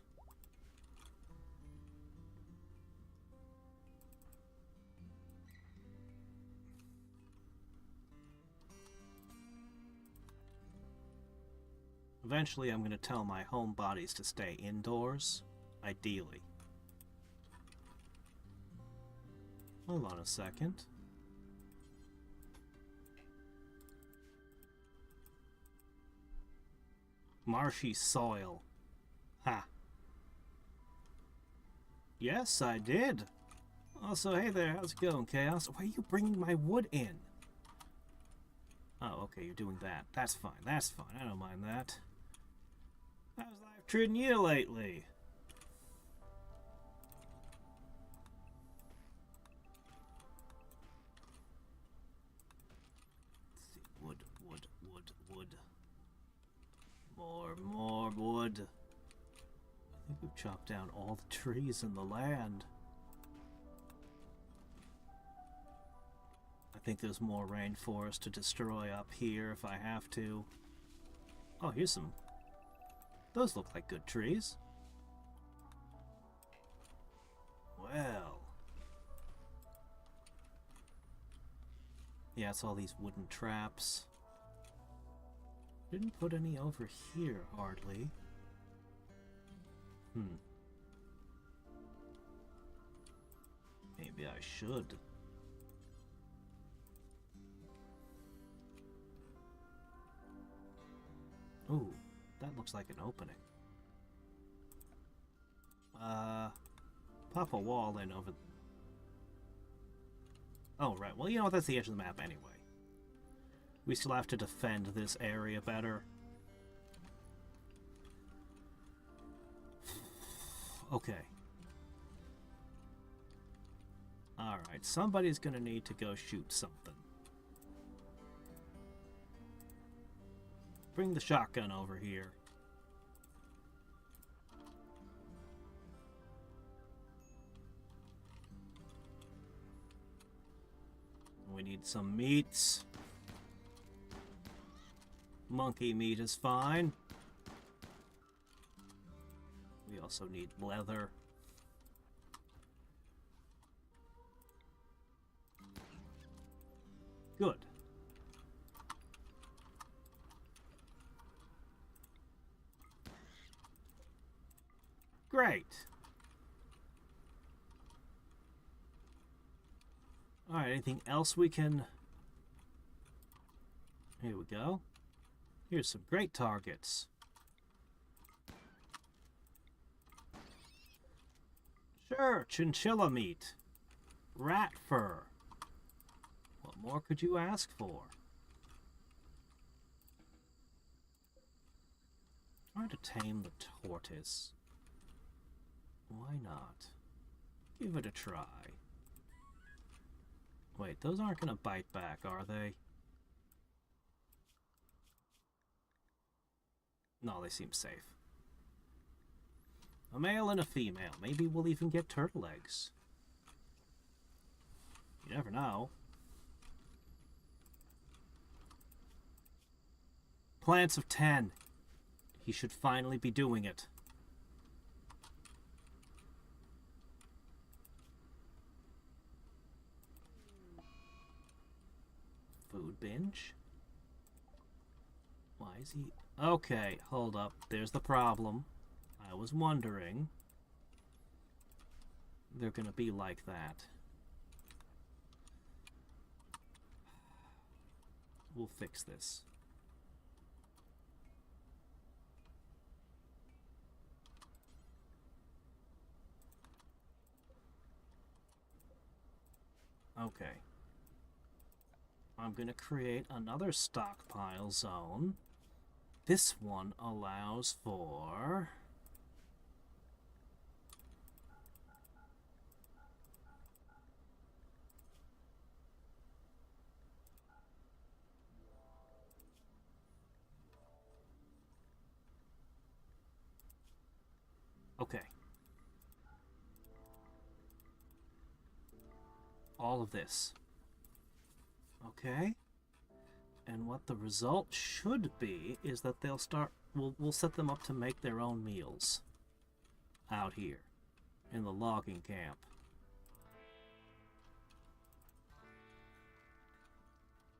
Eventually, I'm going to tell my homebodies to stay indoors, ideally. Hold on a second. Marshy soil. Ha. Yes, I did. Also, hey there, how's it going, Chaos? Why are you bringing my wood in? Oh, okay, you're doing that. That's fine, I don't mind that. How's life treating you lately? Let's see, wood. More wood. I think we've chopped down all the trees in the land. I think there's more rainforest to destroy up here if I have to. Oh, here's some. Those look like good trees. Well. Yeah, it's all these wooden traps. Didn't put any over here, hardly. Maybe I should. Ooh, that looks like an opening. Pop a wall in over... Oh, right. Well, you know what? That's the edge of the map anyway. We still have to defend this area better. Okay. Alright, somebody's gonna need to go shoot something. Bring the shotgun over here. We need some meats. Monkey meat is fine. We also need leather. Good. Great. Alright, anything else we can... Here we go. Here's some great targets. Sure, chinchilla meat. Rat fur. What more could you ask for? Try to tame the tortoise. Why not? Give it a try. Wait, those aren't gonna bite back, are they? No, they seem safe. A male and a female. Maybe we'll even get turtle eggs. You never know. Plants of 10. He should finally be doing it. Food binge? Why is he... Okay, hold up. There's the problem. I was wondering. They're gonna be like that. We'll fix this. Okay. I'm gonna create another stockpile zone. This one allows for... Okay. All of this. Okay. And what the result should be is that they'll start... We'll set them up to make their own meals out here in the logging camp.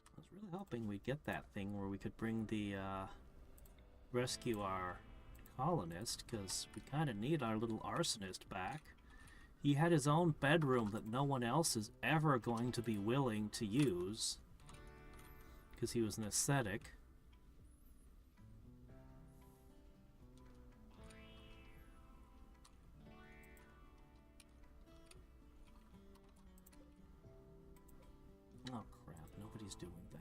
I was really hoping we'd get that thing where we could bring the... rescue our colonist, because we kind of need our little arsonist back. He had his own bedroom that no one else is ever going to be willing to use, because he was an ascetic. Oh crap, nobody's doing that.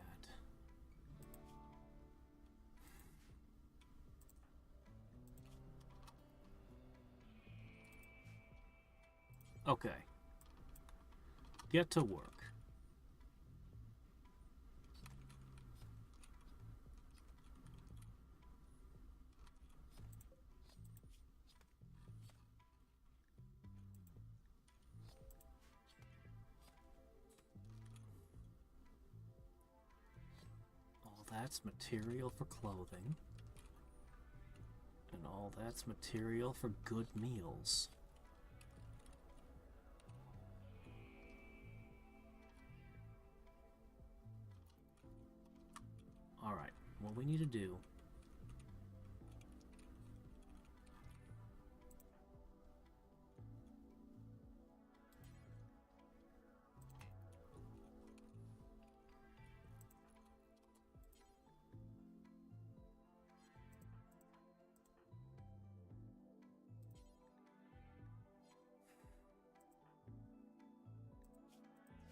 Okay. Get to work. All that's material for clothing. And all that's material for good meals. Alright, what we need to do...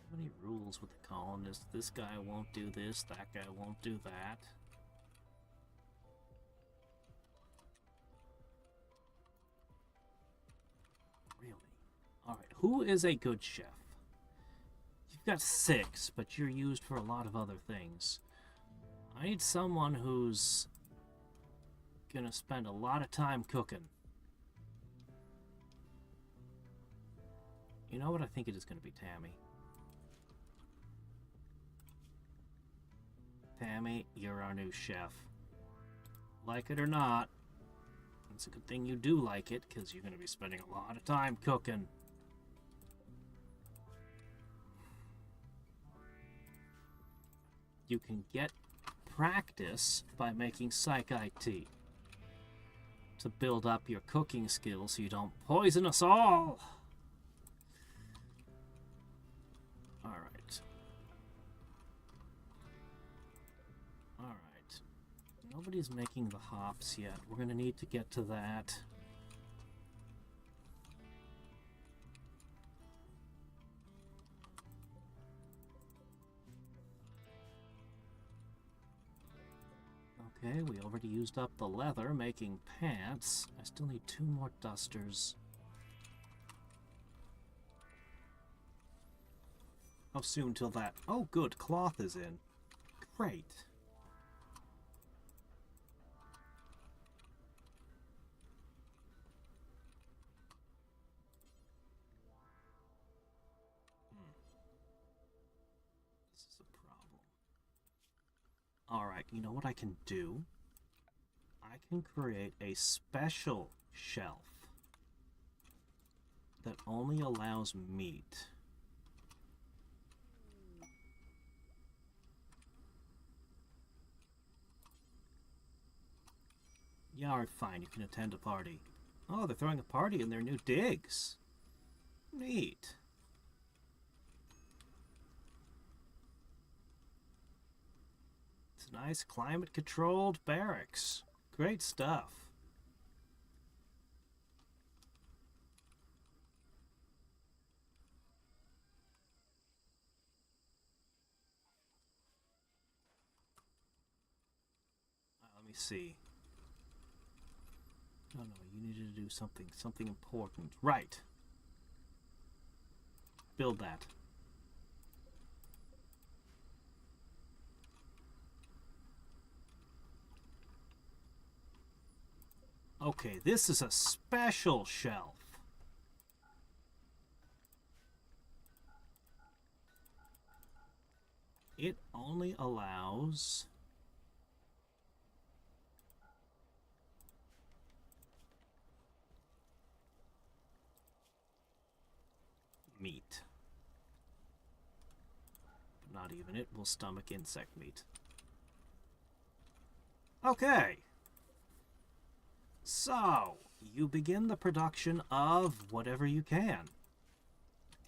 So many rules with the colonists. This guy won't do this, that guy won't do that. Really? Alright, who is a good chef? You've got 6, but you're used for a lot of other things. I need someone who's gonna spend a lot of time cooking. You know what? I think it is gonna be Tammy. Tammy, you're our new chef. Like it or not, it's a good thing you do like it, because you're going to be spending a lot of time cooking. You can get practice by making psychite tea to build up your cooking skills so you don't poison us all. Alright. Alright. Nobody's making the hops yet. We're going to need to get to that. Okay, we already used up the leather making pants. I still need 2 more dusters. How soon till that? Oh, good, cloth is in. Great. This is a problem. Alright, you know what I can do? I can create a special shelf that only allows meat. Yeah, alright, fine, you can attend a party. Oh, they're throwing a party in their new digs. Neat. It's a nice climate-controlled barracks. Great stuff. Let me see. Oh no, you needed to do something important. Right. Build that. Okay, this is a special shelf. It only allows meat. But not even it will stomach insect meat. Okay. So, you begin the production of whatever you can.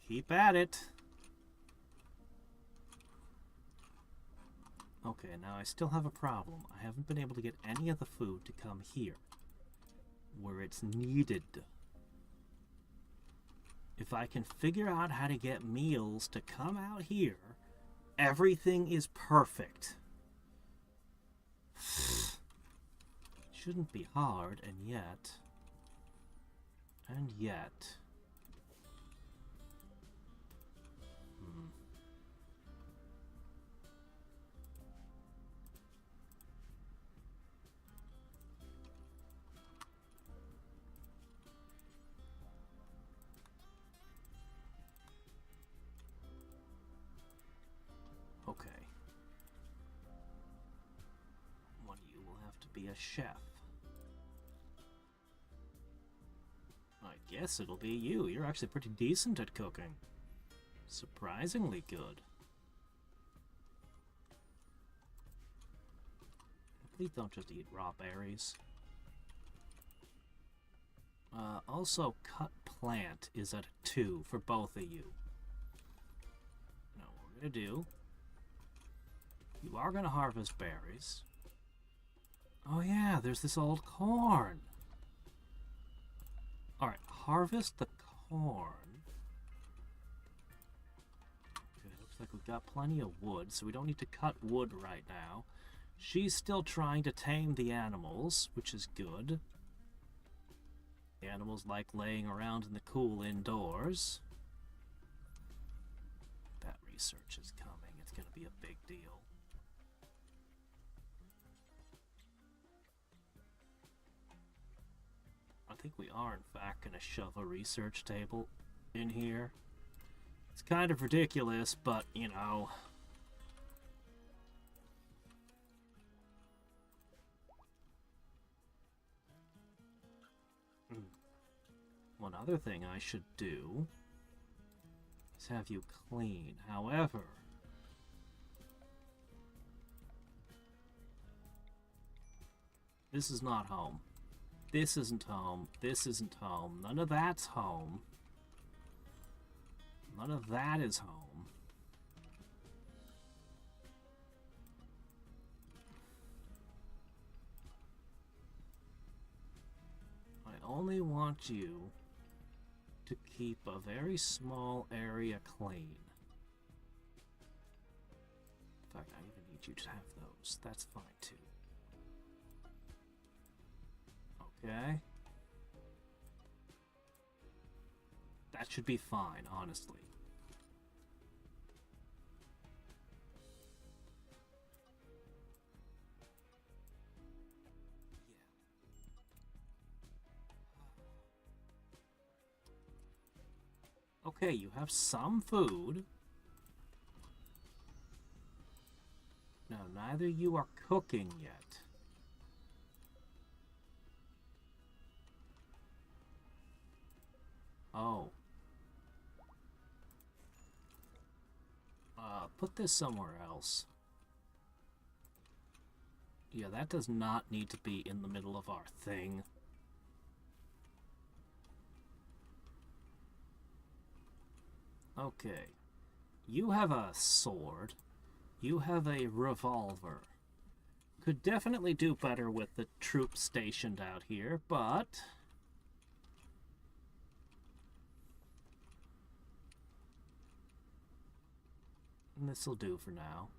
Keep at it. Okay, now I still have a problem. I haven't been able to get any of the food to come here, where it's needed. If I can figure out how to get meals to come out here, everything is perfect. Shouldn't be hard, and yet... Okay. One of you will have to be a chef. I guess it'll be you. You're actually pretty decent at cooking. Surprisingly good. Please don't just eat raw berries. Also, cut plant is at 2 for both of you. Now, what we're gonna do... You are gonna harvest berries. Oh yeah, there's this old corn. Alright, harvest the corn. Okay, looks like we've got plenty of wood, so we don't need to cut wood right now. She's still trying to tame the animals, which is good. The animals like laying around in the cool indoors. That research is coming. It's going to be a big deal. I think we are, in fact, going to shove a research table in here. It's kind of ridiculous, but, you know... One other thing I should do is have you clean. However, this is not home. This isn't home. This isn't home. None of that's home. None of that is home. I only want you to keep a very small area clean. In fact, I even need you to have those. That's fine too. Okay. That should be fine, honestly. Okay, you have some food. Now, neither you are cooking yet. Oh. Put this somewhere else. Yeah, that does not need to be in the middle of our thing. Okay. You have a sword. You have a revolver. Could definitely do better with the troops stationed out here, but... this'll do for now.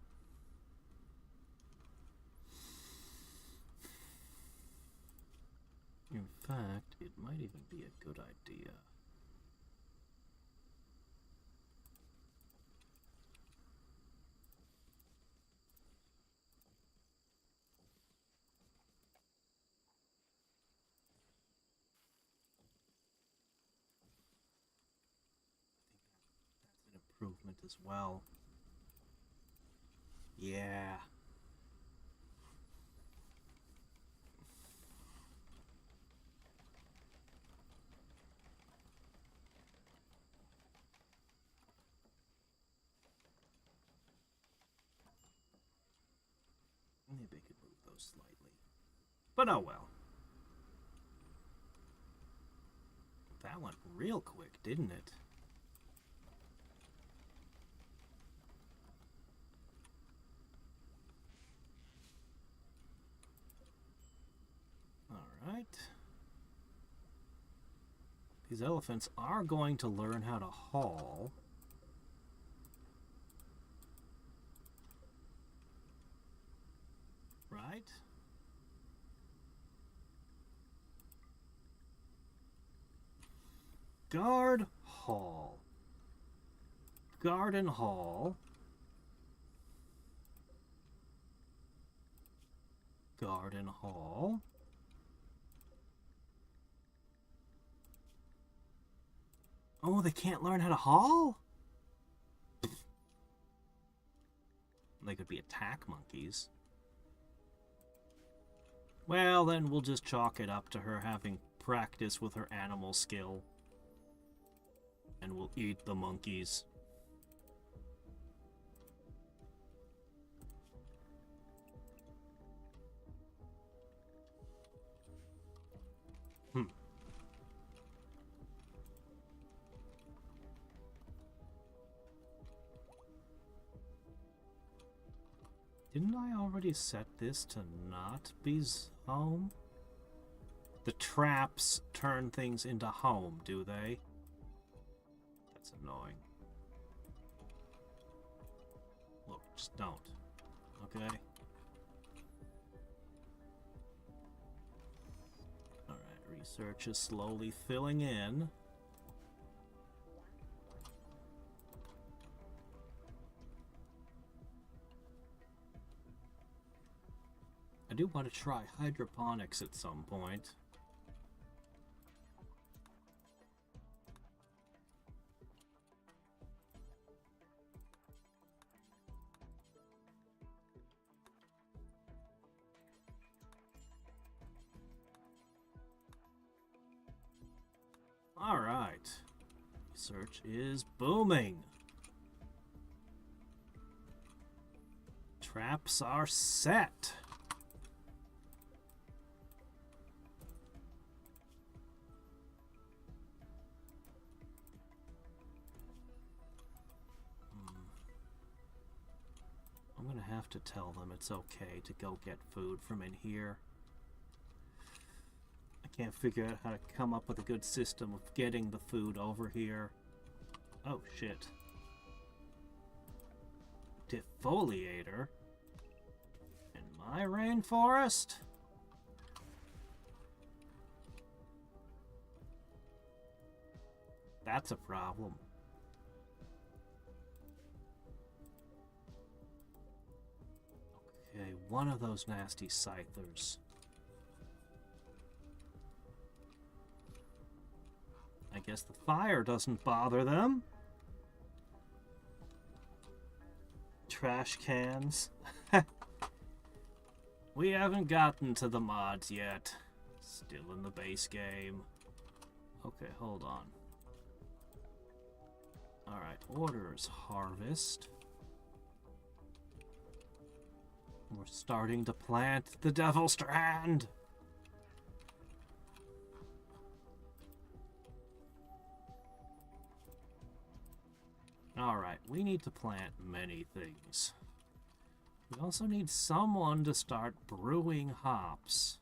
In fact, it might even be a good idea. I think that's an improvement as well. Yeah. Maybe I could move those slightly. But oh well. That went real quick, didn't it? Alright. These elephants are going to learn how to haul. Right? Guard Hall. Garden Hall. Garden Hall. Oh, they can't learn how to haul? They could be attack monkeys. Well, then we'll just chalk it up to her having practice with her animal skill. And we'll eat the monkeys. Didn't I already set this to not be home? The traps turn things into home, do they? That's annoying. Look, just don't. Okay? Alright, research is slowly filling in. I do want to try hydroponics at some point. Alright. Research is booming. Traps are set. I'm gonna have to tell them it's okay to go get food from in here. I can't figure out how to come up with a good system of getting the food over here. Oh, shit. Defoliator? In my rainforest? That's a problem. Okay, one of those nasty scythers. I guess the fire doesn't bother them. Trash cans. We haven't gotten to the mods yet. Still in the base game. Okay, hold on. Alright, orders harvest. We're starting to plant the Devil Strand. Alright, we need to plant many things. We also need someone to start brewing hops.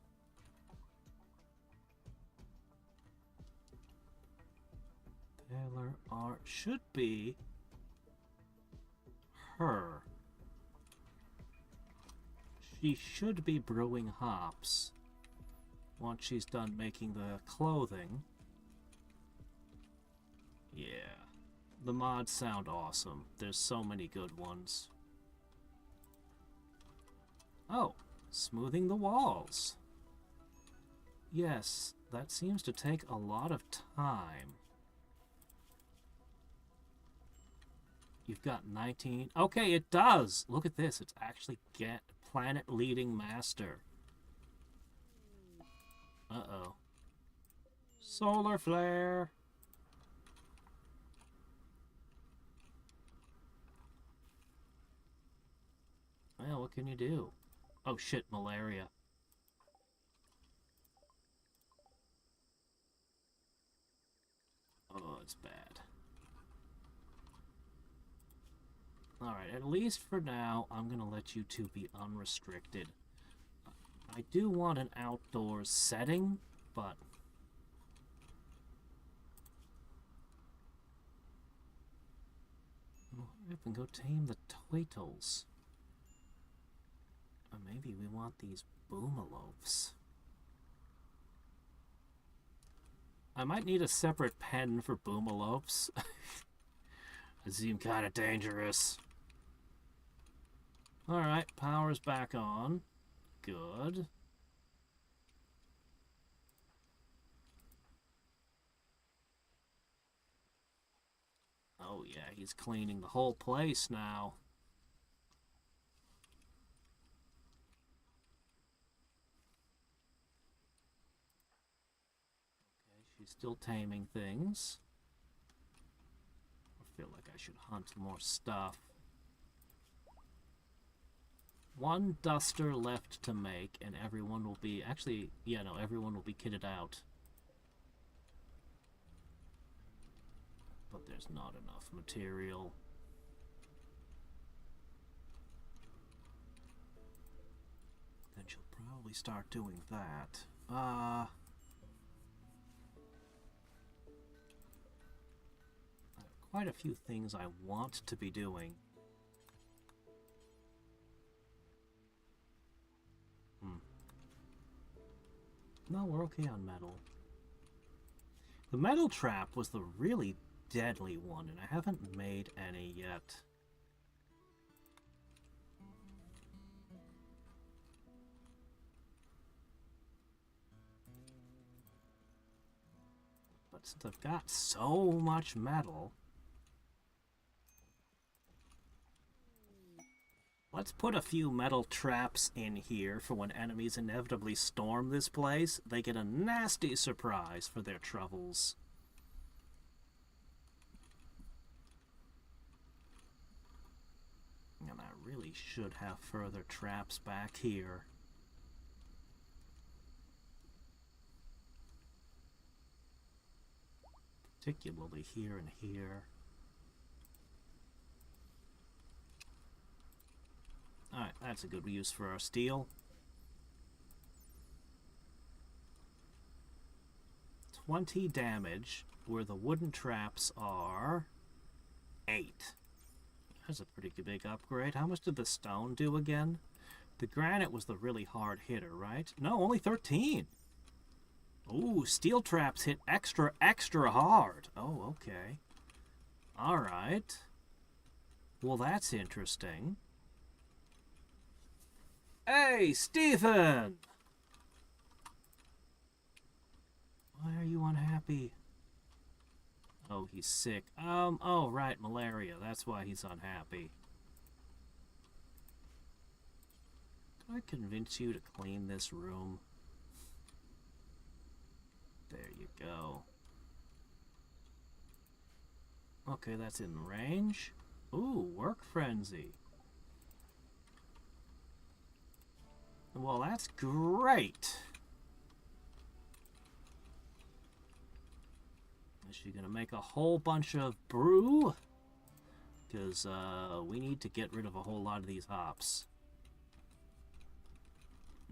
Taylor Art should be her. She should be brewing hops once she's done making the clothing. Yeah. The mods sound awesome. There's so many good ones. Oh, smoothing the walls. Yes, that seems to take a lot of time. You've got 19. Okay, it does. Look at this. It's actually get planet leading master. Uh-oh. Solar flare. Well, what can you do? Oh shit, malaria. Oh, it's bad. Alright, at least for now, I'm gonna let you two be unrestricted. I do want an outdoors setting, but... hurry up and go tame the turtles. Or maybe we want these boomalopes. I might need a separate pen for boomalopes. They seem kind of dangerous. Alright, power's back on. Good. Oh yeah, he's cleaning the whole place now. Okay, she's still taming things. I feel like I should hunt more stuff. One duster left to make, and everyone will be... Actually, yeah, no, everyone will be kitted out. But there's not enough material. Then she'll probably start doing that. I have quite a few things I want to be doing. No, we're okay on metal. The metal trap was the really deadly one, and I haven't made any yet. But since I've got so much metal... Let's put a few metal traps in here for when enemies inevitably storm this place. They get a nasty surprise for their troubles. And I really should have further traps back here. Particularly here and here. Alright, that's a good use for our steel. 20 damage, where the wooden traps are 8. That's a pretty big upgrade. How much did the stone do again? The granite was the really hard hitter, right? No, only 13. Ooh, steel traps hit extra hard. Oh, okay. Alright. Well, that's interesting. Hey, Stephen! Why are you unhappy? Oh, he's sick. Oh, right, malaria. That's why he's unhappy. Can I convince you to clean this room? There you go. Okay, that's in range. Ooh, work frenzy. Well, that's great. Is she gonna make a whole bunch of brew? Because we need to get rid of a whole lot of these hops.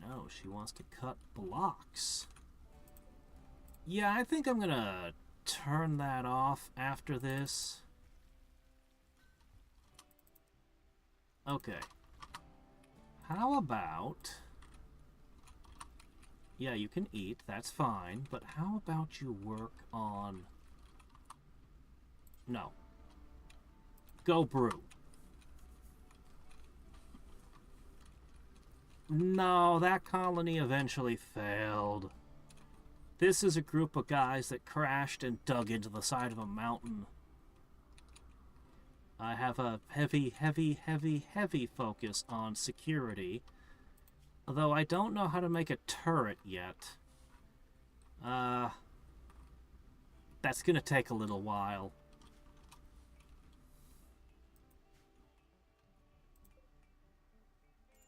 No, she wants to cut blocks. Yeah, I think I'm gonna turn that off after this. Okay. How about... Yeah, you can eat, that's fine, but how about you work on... No. Go brew. No, that colony eventually failed. This is a group of guys that crashed and dug into the side of a mountain. I have a heavy focus on security. Although I don't know how to make a turret yet. That's gonna take a little while.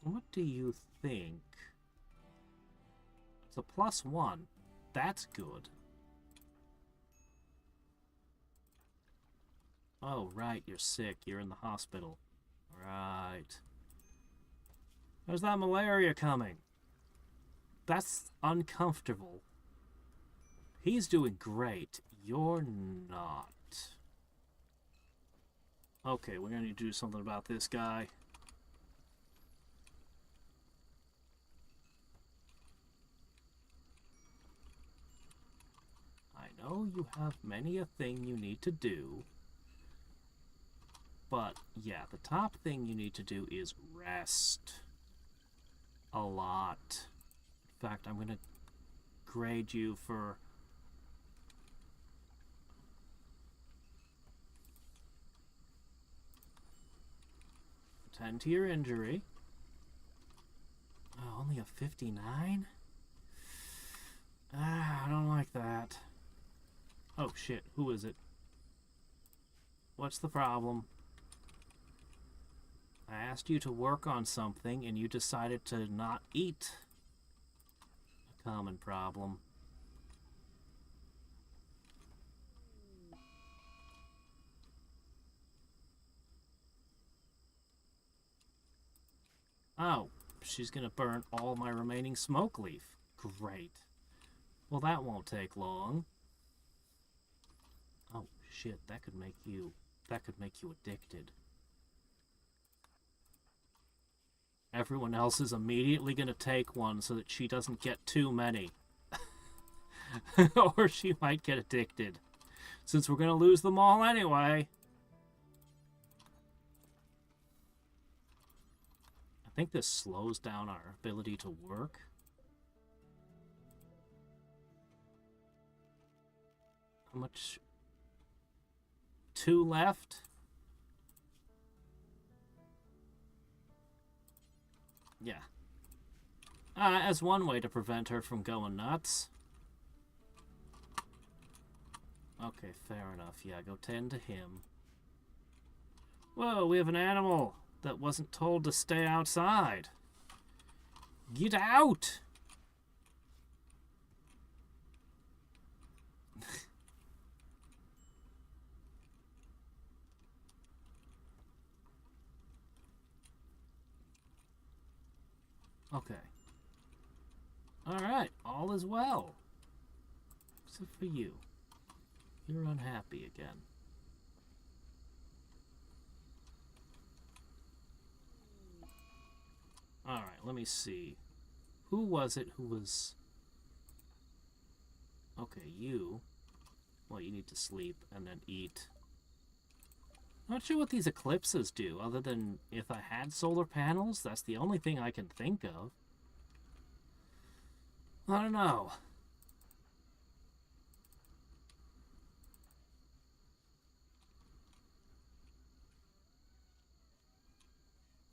What do you think? It's a +1. That's good. Oh, right, you're sick. You're in the hospital. Right. There's that malaria coming. That's uncomfortable. He's doing great. You're not. Okay, we're gonna need to do something about this guy. I know you have many a thing you need to do. But, yeah, the top thing you need to do is rest. A lot. In fact, I'm going to grade you for... Attend to your injury. Oh, only a 59? I don't like that. Oh, shit. Who is it? What's the problem? I asked you to work on something, and you decided to not eat. A common problem. Oh, she's gonna burn all my remaining smoke leaf. Great. Well, that won't take long. Oh, shit, that could make you addicted. Everyone else is immediately going to take one so that she doesn't get too many. Or she might get addicted. Since we're going to lose them all anyway. I think this slows down our ability to work. How much? 2 left? Yeah. As one way to prevent her from going nuts. Okay, fair enough. Yeah, go tend to him. Whoa, we have an animal that wasn't told to stay outside. Get out! Okay. Alright, all is well. Except for you. You're unhappy again. Alright, let me see. Who was it who was... Okay, you. Well, you need to sleep and then eat. Not sure what these eclipses do, other than if I had solar panels, that's the only thing I can think of. I don't know.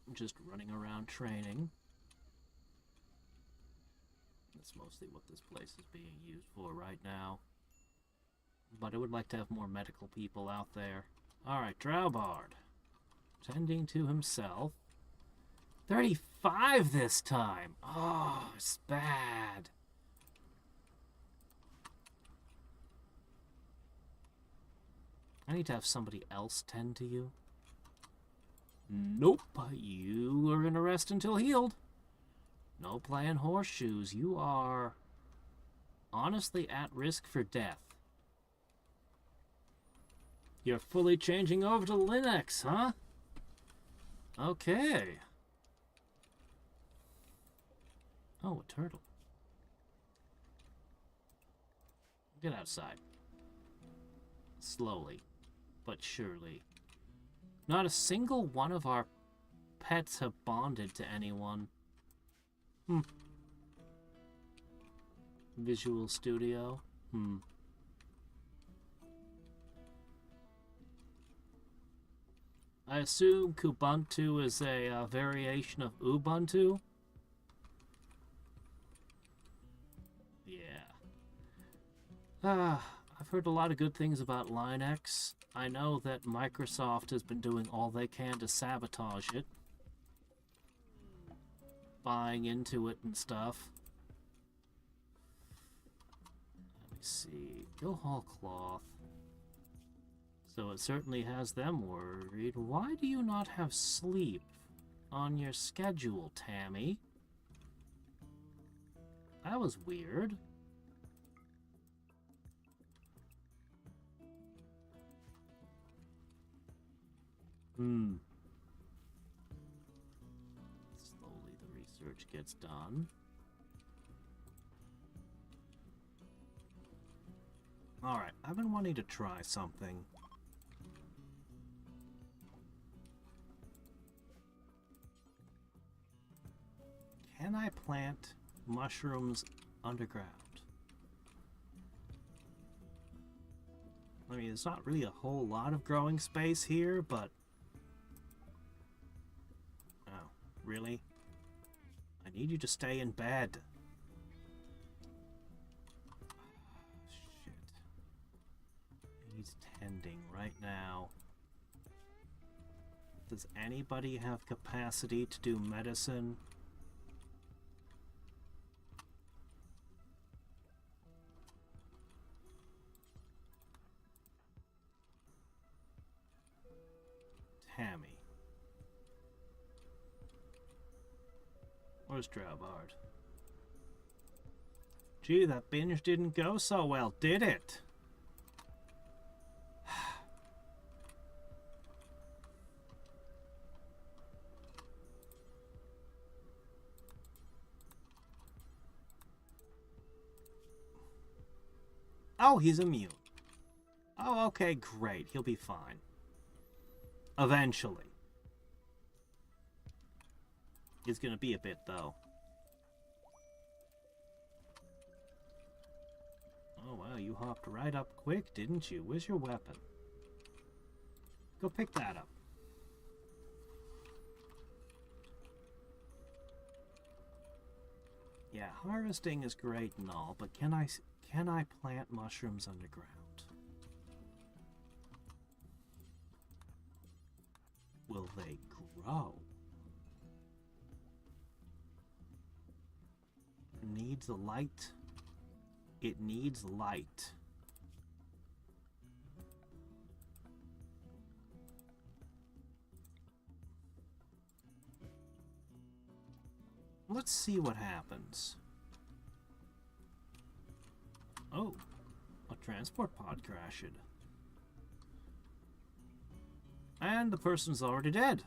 I'm just running around training. That's mostly what this place is being used for right now. But I would like to have more medical people out there. Alright, Drowbard. Tending to himself. 35 this time! Oh, it's bad. I need to have somebody else tend to you. Nope, you are gonna rest until healed. No playing horseshoes. You are honestly at risk for death. You're fully changing over to Linux, huh? Okay. Oh, a turtle. Get outside. Slowly, but surely. Not a single one of our pets have bonded to anyone. Visual Studio. I assume Kubuntu is a variation of Ubuntu? Yeah. I've heard a lot of good things about Linux. I know that Microsoft has been doing all they can to sabotage it. Buying into it and stuff. Let me see. Gilhall Cloth. So it certainly has them worried. Why do you not have sleep on your schedule, Tammy? That was weird. Slowly the research gets done. Alright, I've been wanting to try something. Can I plant mushrooms underground? I mean, there's not really a whole lot of growing space here, but... Oh, really? I need you to stay in bed. Shit. He needs tending right now. Does anybody have capacity to do medicine? Tammy. Where's Drawbard? Gee, that binge didn't go so well, did it? Oh, he's immune. Oh, okay, great. He'll be fine. Eventually. It's gonna be a bit, though. Oh, wow, you hopped right up quick, didn't you? Where's your weapon? Go pick that up. Yeah, harvesting is great and all, but can I plant mushrooms underground? Will they grow? It needs light. It needs light. Let's see what happens. Oh, a transport pod crashed. And the person's already dead.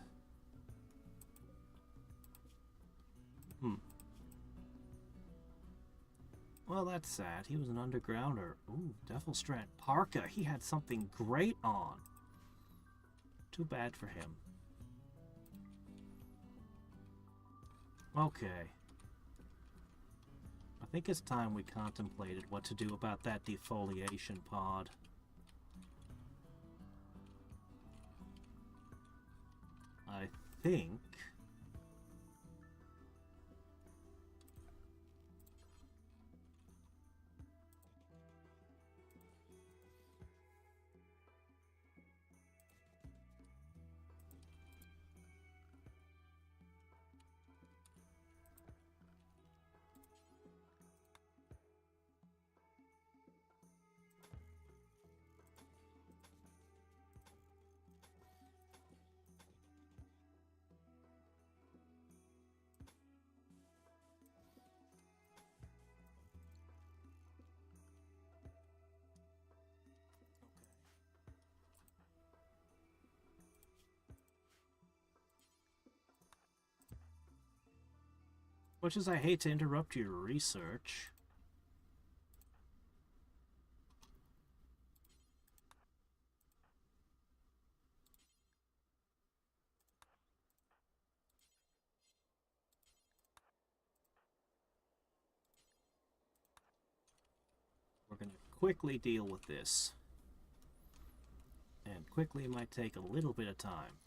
Well, that's sad. He was an undergrounder. Ooh, Devilstrand Parka. He had something great on. Too bad for him. Okay. I think it's time we contemplated what to do about that defoliation pod. I think... Much as I hate to interrupt your research. We're going to quickly deal with this. And quickly might take a little bit of time.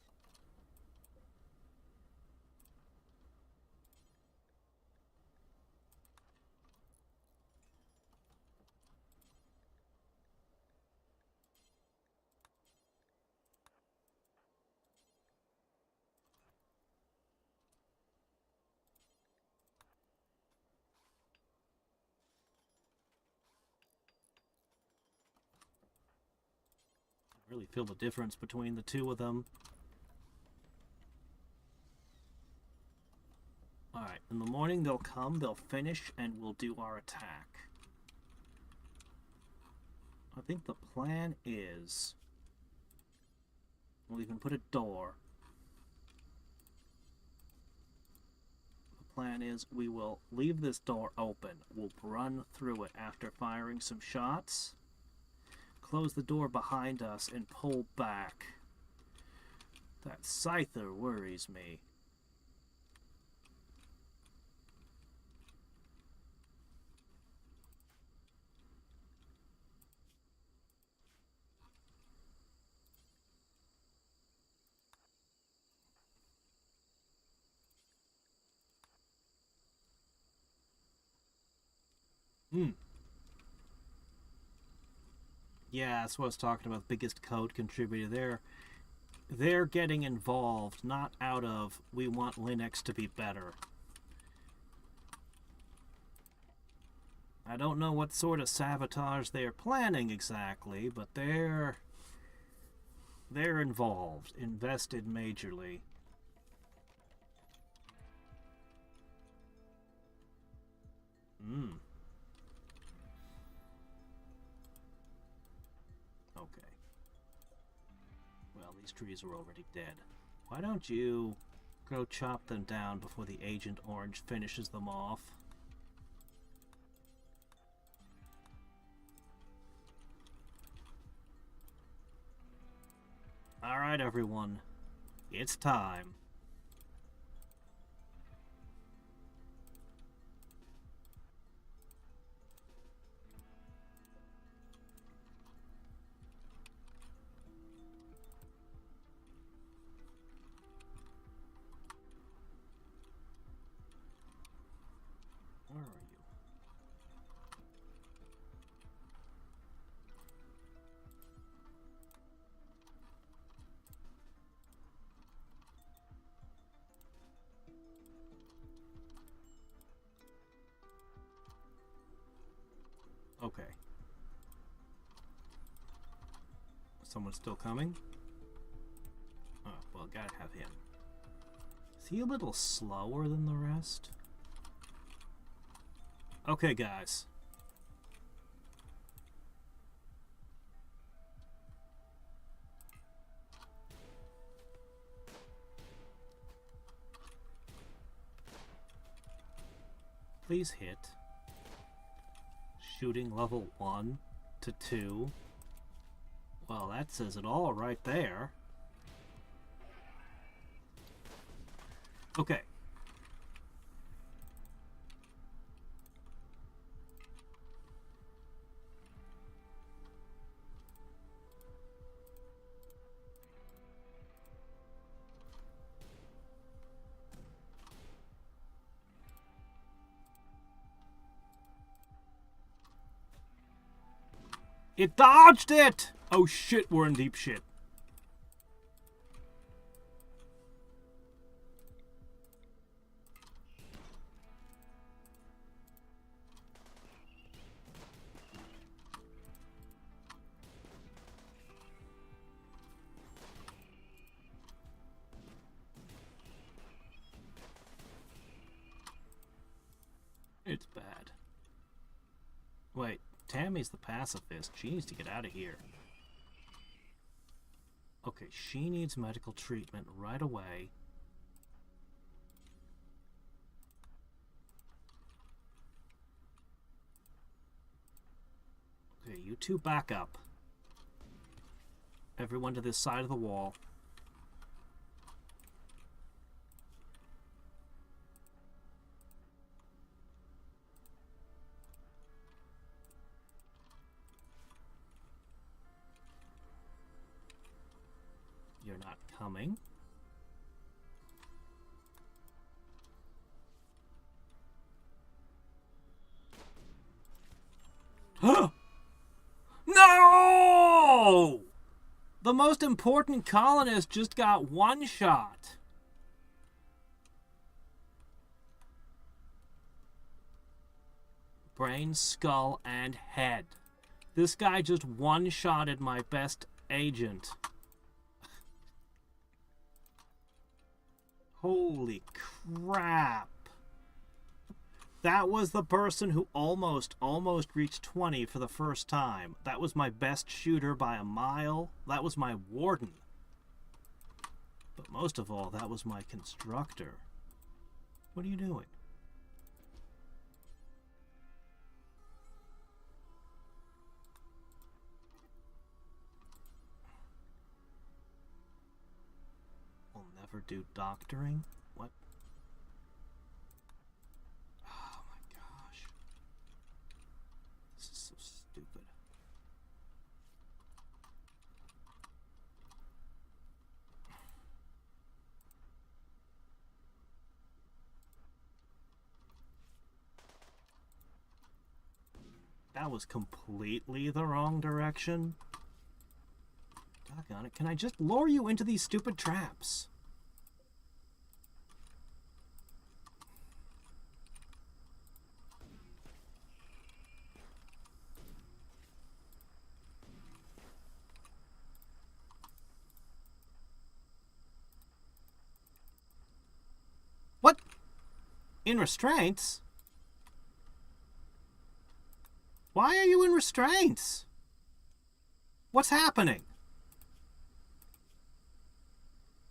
Really feel the difference between the two of them. Alright, in the morning they'll come, they'll finish, and we'll do our attack. I think the plan is... we'll even put a door. The plan is we will leave this door open. We'll run through it after firing some shots. Close the door behind us and pull back. That Scyther worries me. Yeah, that's what I was talking about. Biggest code contributor. They're getting involved, not out of we want Linux to be better. I don't know what sort of sabotage they're planning exactly, but they're involved, invested majorly. Okay. Well, these trees are already dead. Why don't you go chop them down before the Agent Orange finishes them off? Alright, everyone. It's time. Where are you? Okay. Someone's still coming? Oh, well, gotta have him. Is he a little slower than the rest? Okay, guys. Please hit. Shooting level 1 to 2. Well, that says it all right there. Okay. It dodged it! Oh shit, we're in deep shit. It's bad. Wait. Tammy's the pacifist. She needs to get out of here. Okay, she needs medical treatment right away. Okay, you two back up. Everyone to this side of the wall. You're not coming. No! The most important colonist just got one shot. Brain, skull, and head. This guy just one-shotted my best agent. Holy crap. That was the person who almost reached 20 for the first time. That was my best shooter by a mile. That was my warden. But most of all, that was my constructor. What are you doing? We'll never do doctoring? What? Oh my gosh. This is so stupid. That was completely the wrong direction. Doggone it. Can I just lure you into these stupid traps? What? In restraints? Why are you in restraints? What's happening?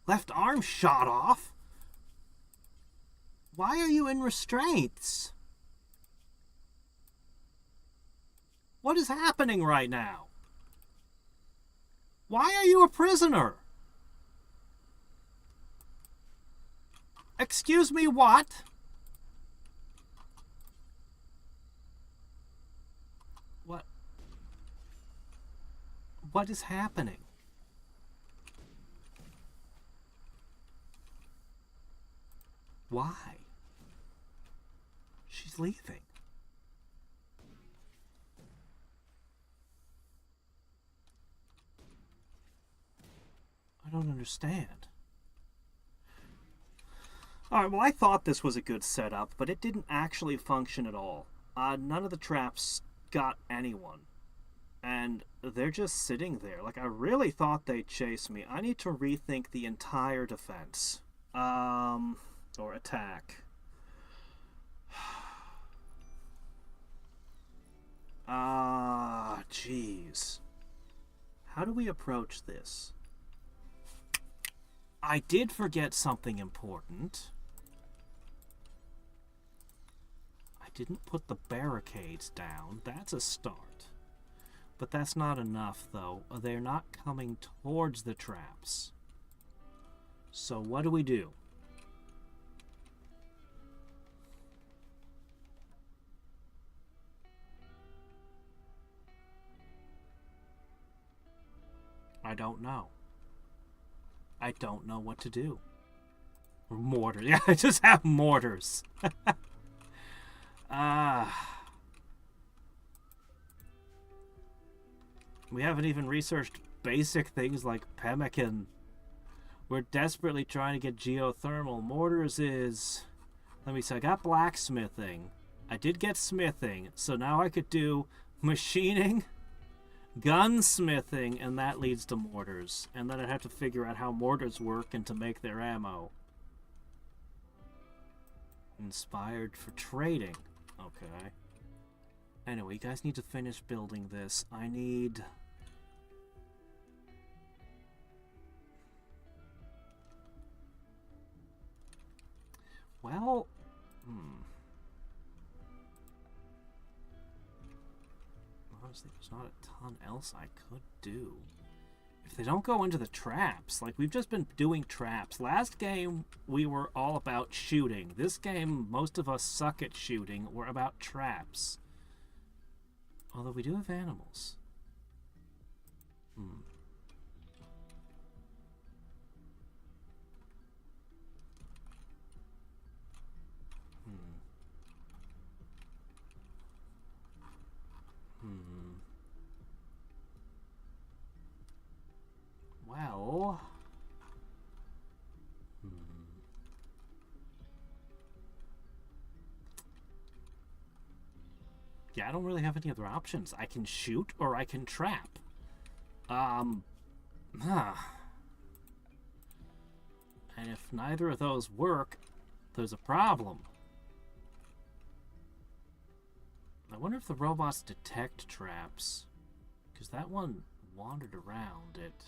Left arm shot off? Why are you in restraints? What is happening right now? Why are you a prisoner? Excuse me, what? What is happening? Why? She's leaving. I don't understand. Alright, well, I thought this was a good setup, but it didn't actually function at all. None of the traps got anyone. And they're just sitting there. Like, I really thought they'd chase me. I need to rethink the entire defense. Or attack. Jeez. How do we approach this? I did forget something important. I didn't put the barricades down. That's a start. But that's not enough, though. They're not coming towards the traps. So what do? I don't know. I don't know what to do. Mortars. Yeah, I just have mortars. We haven't even researched basic things like pemmican. We're desperately trying to get geothermal. Mortars is... Let me see, I got blacksmithing. I did get smithing, so now I could do machining, gunsmithing, and that leads to mortars. And then I'd have to figure out how mortars work and to make their ammo. Inspired for trading. Okay. Anyway, you guys need to finish building this. I need... Well... Honestly, there's not a ton else I could do. If they don't go into the traps, like, we've just been doing traps. Last game, we were all about shooting. This game, most of us suck at shooting. We're about traps. Although we do have animals. Well... Yeah, I don't really have any other options. I can shoot or I can trap. Ah. And if neither of those work, there's a problem. I wonder if the robots detect traps. Because that one wandered around it.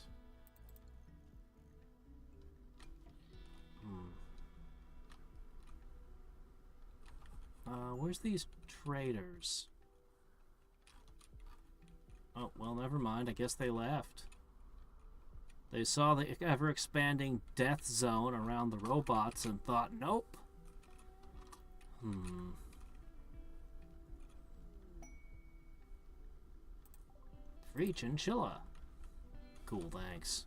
Where's these traders? Oh, well, never mind. I guess they left. They saw the ever-expanding death zone around the robots and thought, nope. Free chinchilla. Cool, thanks.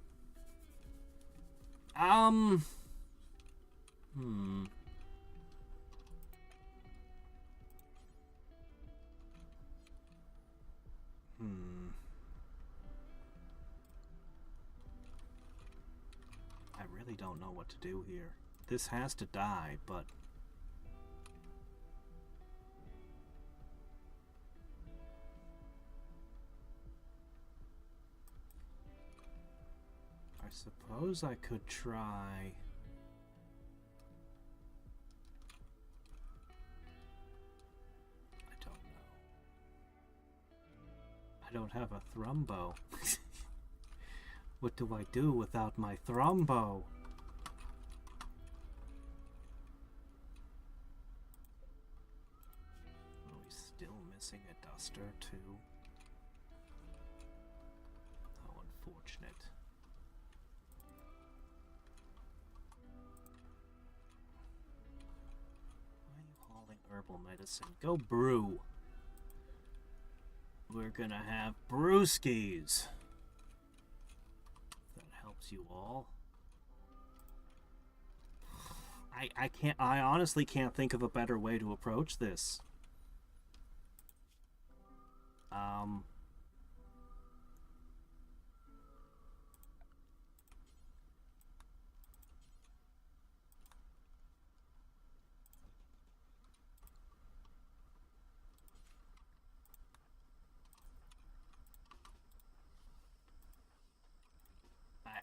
I really don't know what to do here. This has to die, but... I suppose I could try... I don't know. I don't have a thrumbo. What do I do without my thrumbo? Oh, he's still missing a duster, too. How unfortunate. Why are you hauling herbal medicine? Go brew. We're gonna have brewskis. You all. I honestly can't think of a better way to approach this.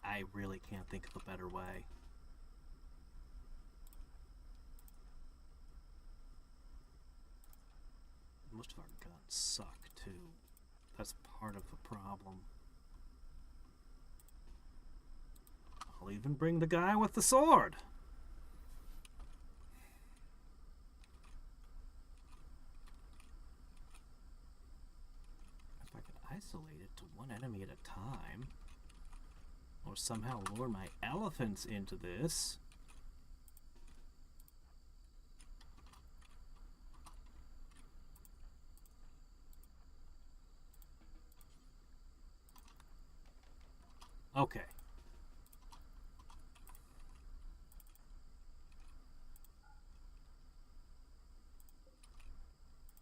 I really can't think of a better way. Most of our guns suck, too. That's part of the problem. I'll even bring the guy with the sword. If I could isolate it to one enemy at a time, or somehow lure my elephants into this. Okay.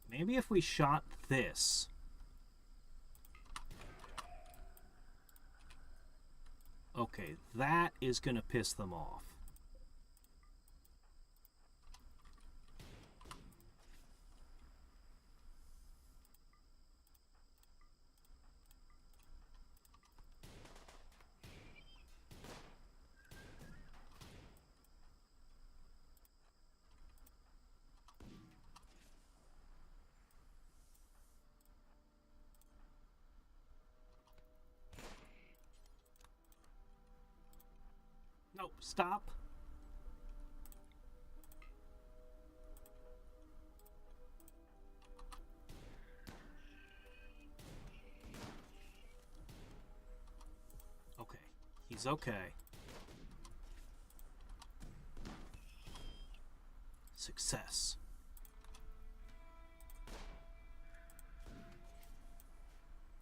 Maybe if we shot this. Okay, that is gonna piss them off. Nope, stop. Okay, he's okay. Success.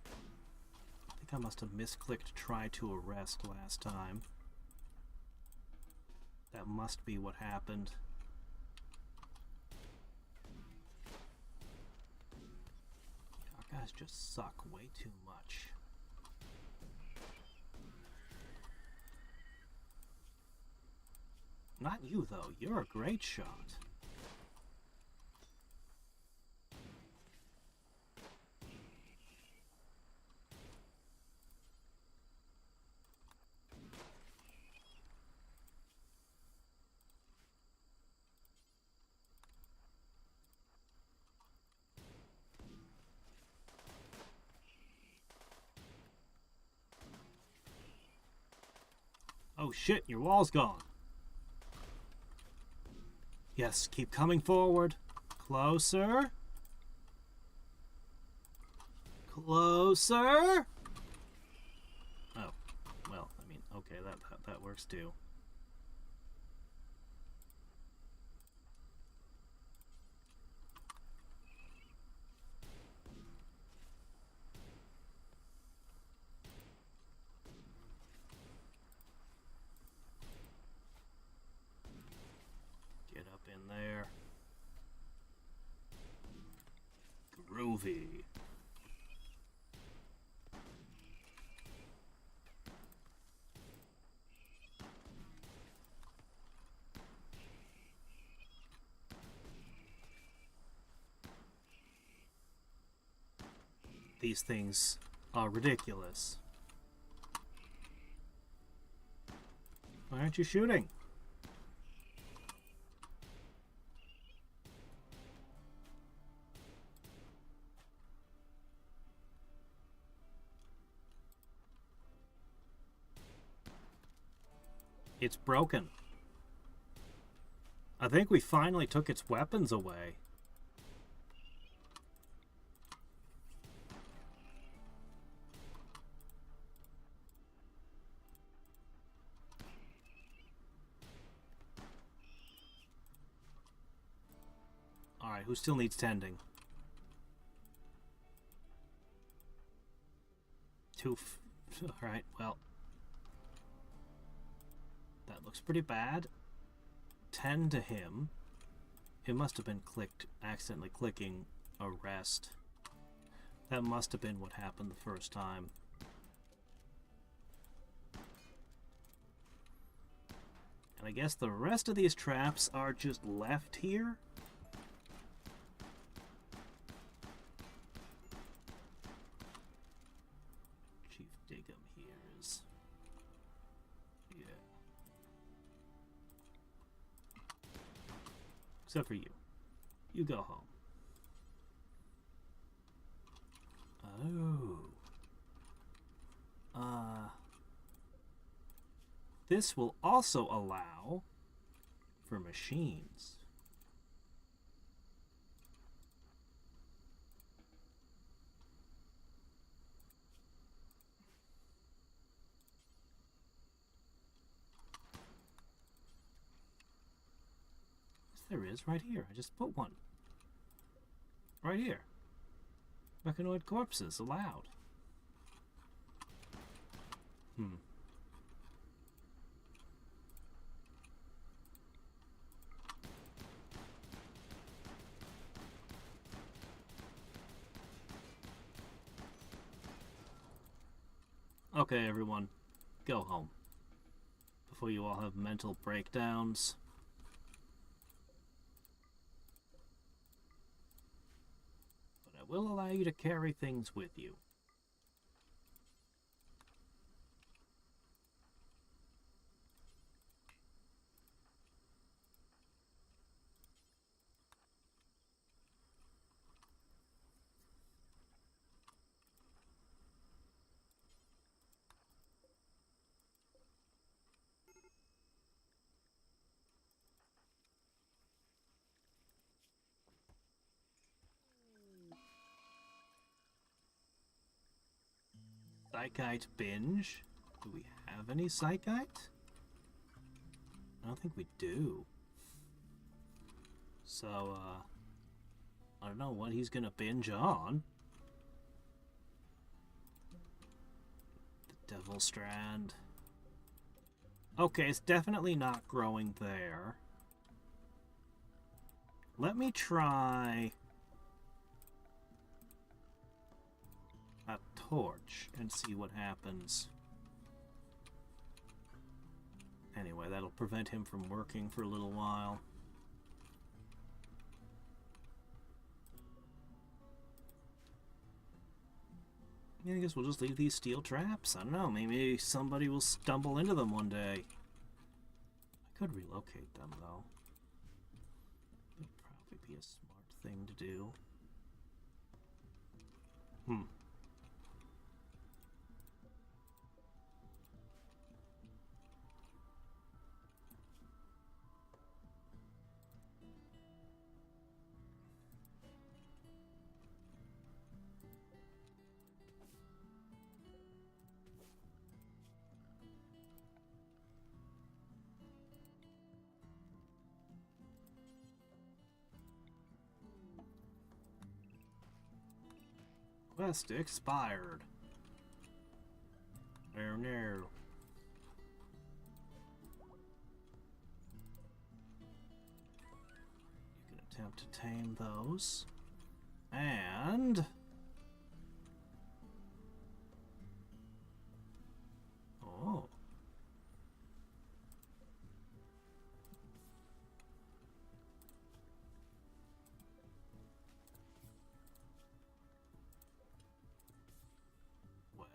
I think I must have misclicked try to arrest last time. That must be what happened. Our guys just suck way too much. Not you, though. You're a great shot. Oh shit, your wall's gone. Yes, keep coming forward. Closer. Closer. Oh, well, I mean, okay, that works too. Get up in there. Groovy. These things are ridiculous. Why aren't you shooting? It's broken. I think we finally took its weapons away. Alright, who still needs tending? Alright, well. That looks pretty bad. Tend to him. It must have been accidentally clicking arrest. That must have been what happened the first time. And I guess the rest of these traps are just left here. Chief Diggum here is... yeah. Except for you. You go home. Oh. This will also allow for machines. Yes, there is, right here. I just put one. Right here. Mechanoid corpses allowed. Okay, everyone, go home before you all have mental breakdowns. But I will allow you to carry things with you. Psychite binge? Do we have any psychite? I don't think we do. So, I don't know what he's gonna binge on. The Devil Strand. Okay, it's definitely not growing there. Let me try a torch and see what happens. Anyway, that'll prevent him from working for a little while. Yeah, I guess we'll just leave these steel traps. I don't know, maybe somebody will stumble into them one day. I could relocate them, though. It would probably be a smart thing to do. Quest expired. Oh no. You can attempt to tame those. And... oh. Well.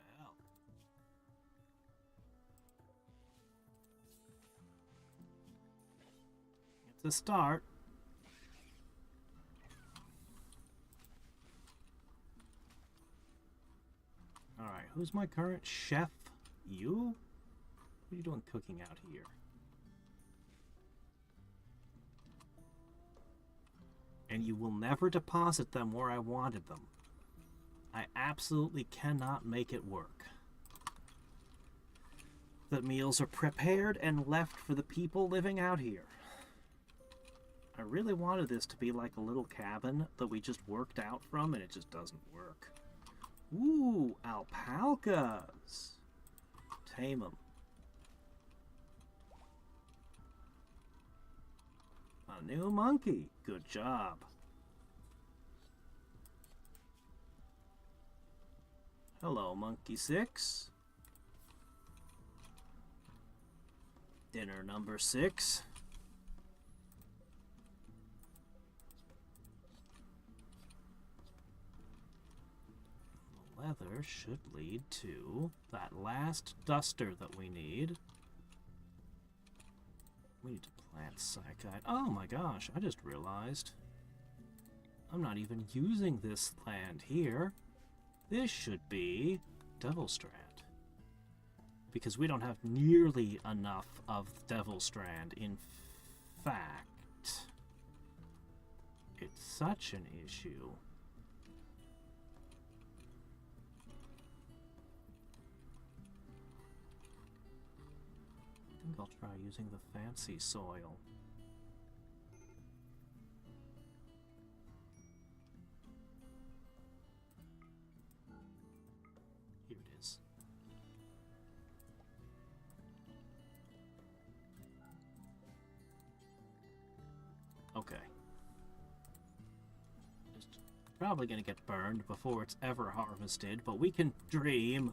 It's a start. Alright, who's my current chef? You? What are you doing cooking out here? And you will never deposit them where I wanted them. I absolutely cannot make it work. The meals are prepared and left for the people living out here. I really wanted this to be like a little cabin that we just worked out from, and it just doesn't work. Ooh, alpacas. Tame them. A new monkey. Good job. Hello, Monkey 6. Dinner number 6. The leather should lead to that last duster that we need. We need to plant psychite. Oh my gosh, I just realized I'm not even using this land here. This should be Devilstrand. Because we don't have nearly enough of Devilstrand. In fact, it's such an issue. I think I'll try using the fancy soil. Here it is. Okay. It's probably gonna get burned before it's ever harvested, but we can dream.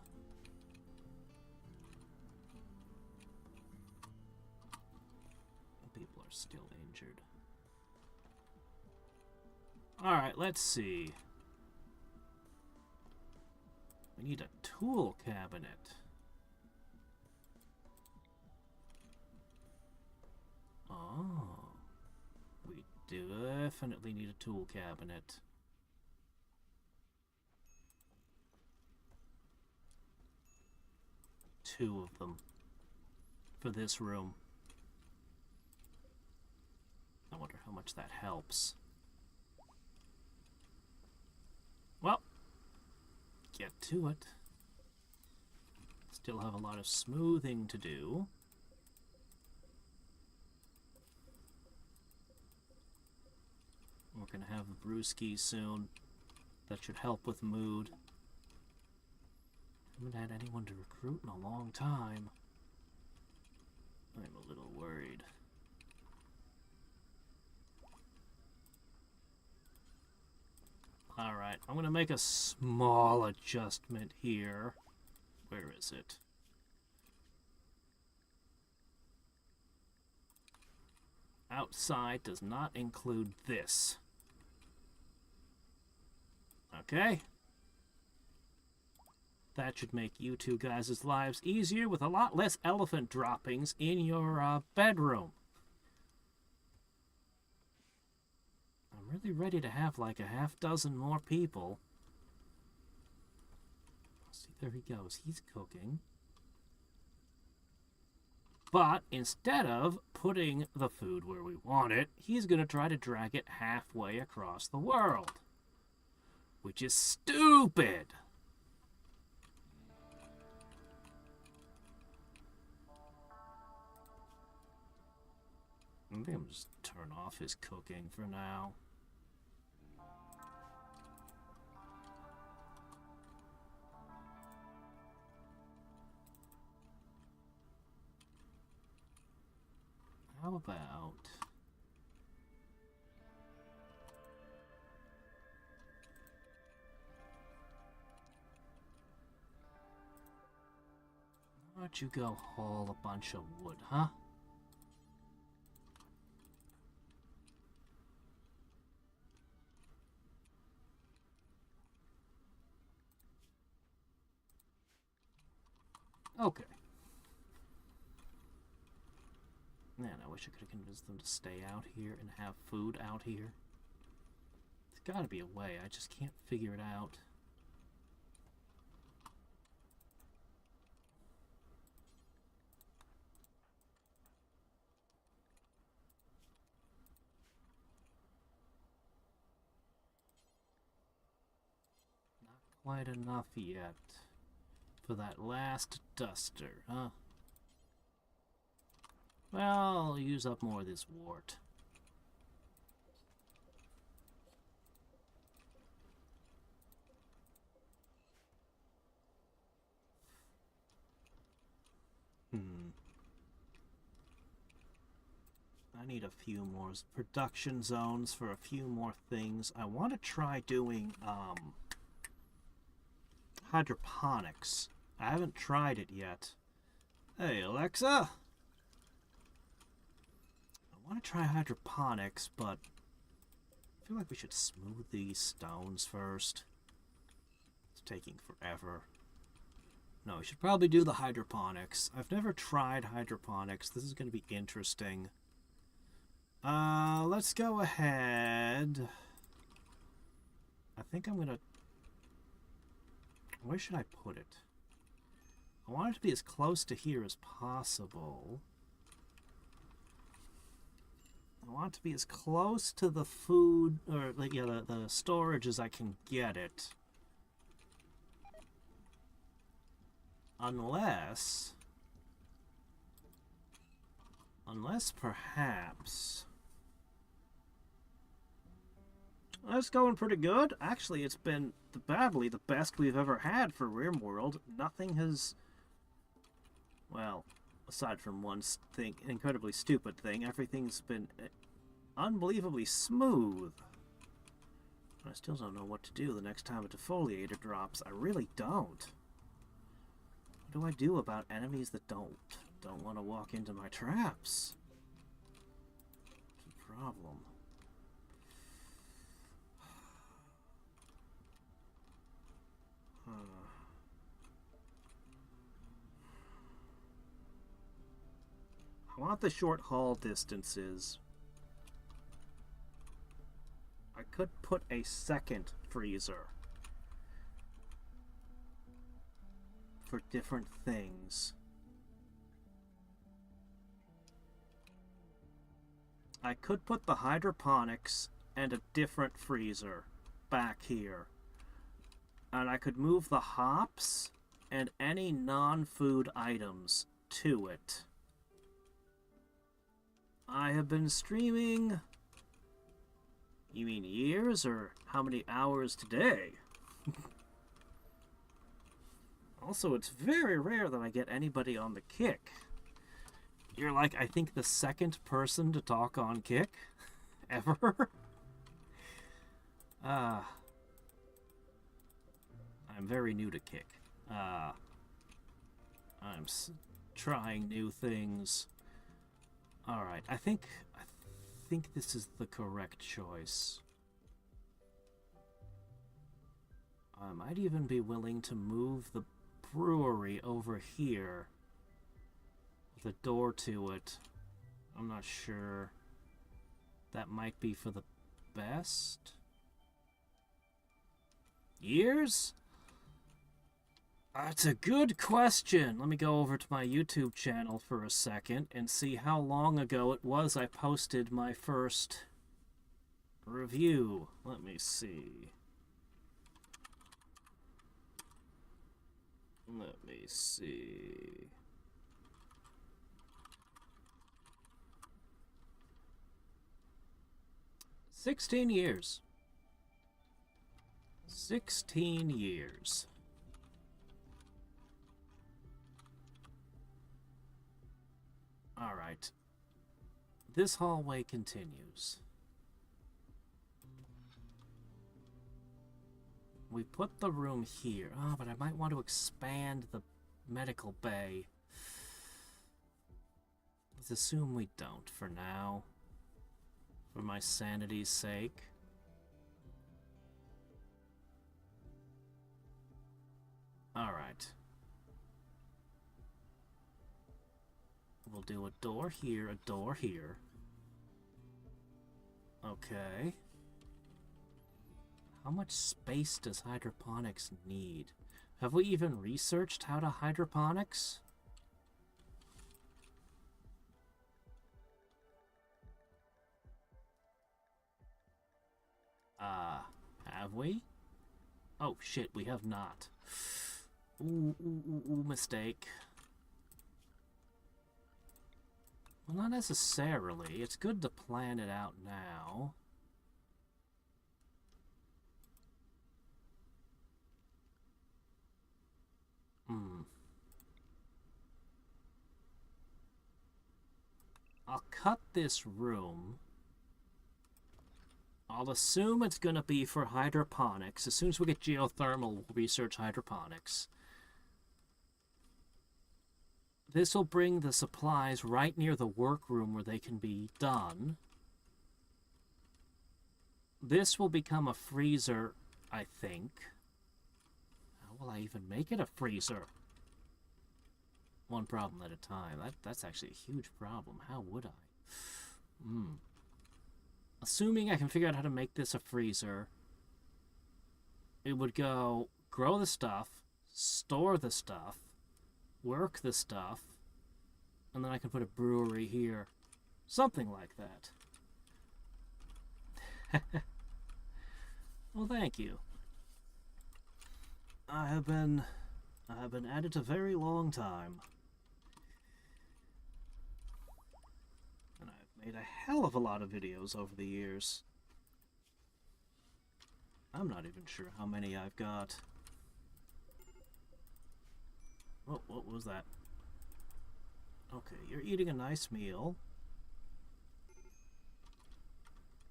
People are still injured. Alright, let's see. We need a tool cabinet. Oh. We definitely need a tool cabinet. Two of them. For this room. I wonder how much that helps. Well, get to it. Still have a lot of smoothing to do. We're gonna have a brewski soon. That should help with mood. Haven't had anyone to recruit in a long time. I'm a little worried. Alright, I'm gonna make a small adjustment here. Where is it? Outside does not include this. Okay. That should make you two guys' lives easier with a lot less elephant droppings in your bedroom. I'm really ready to have like a half dozen more people. See, there he goes. He's cooking. But instead of putting the food where we want it, he's going to try to drag it halfway across the world. Which is stupid. I think I'm just turn off his cooking for now. how about... Why don't you go haul a bunch of wood, huh? Okay. Man, I wish I could have convinced them to stay out here and have food out here. There's gotta be a way, I just can't figure it out. Not quite enough yet for that last duster, huh? Well, I'll use up more of this wart. I need a few more production zones for a few more things. I want to try doing hydroponics. I haven't tried it yet. Hey, Alexa! I want to try hydroponics, but I feel like we should smooth these stones first. It's taking forever. No, we should probably do the hydroponics. I've never tried hydroponics. This is going to be interesting. Let's go ahead. I think I'm gonna... Where should I put it? I want it to be as close to here as possible. I want it to be as close to the food, or like, yeah, the storage as I can get it. Unless perhaps... That's going pretty good. Actually, it's been badly the best we've ever had for Rimworld. Nothing has... Well, aside from one thing, incredibly stupid thing, everything's been unbelievably smooth. I still don't know what to do the next time a defoliator drops. I really don't. What do I do about enemies that don't want to walk into my traps? It's a problem. I want the short haul distances. I could put a second freezer for different things. I could put the hydroponics and a different freezer back here. And I could move the hops and any non-food items to it. I have been streaming... You mean years, or how many hours today? Also, it's very rare that I get anybody on the Kick. You're like, I think, the second person to talk on Kick ever. I'm very new to Kick. I'm trying new things. Alright, I think this is the correct choice. I might even be willing to move the brewery over here with a door to it. I'm not sure. That might be for the best. Years? That's a good question. Let me go over to my YouTube channel for a second and see how long ago it was I posted my first review. Let me see. Let me see. "16 years. 16 years. Alright. this hallway continues. We put the room here. Oh, but I might want to expand the medical bay. Let's assume we don't for now. For my sanity's sake. Alright. We'll do a door here, a door here. Okay. How much space does hydroponics need? Have we even researched how to hydroponics? Have we? Oh, shit, we have not. Ooh, mistake. Well, not necessarily. It's good to plan it out now. I'll cut this room. I'll assume it's going to be for hydroponics. As soon as we get geothermal, we'll research hydroponics. This will bring the supplies right near the workroom where they can be done. This will become a freezer, I think. How will I even make it a freezer? One problem at a time. That's actually a huge problem. How would I? Assuming I can figure out how to make this a freezer, it would go grow the stuff, store the stuff, work the stuff, and then I can put a brewery here. Something like that. Well, thank you. I have been at it a very long time. And I've made a hell of a lot of videos over the years. I'm not even sure how many I've got. Oh, what was that? Okay, you're eating a nice meal.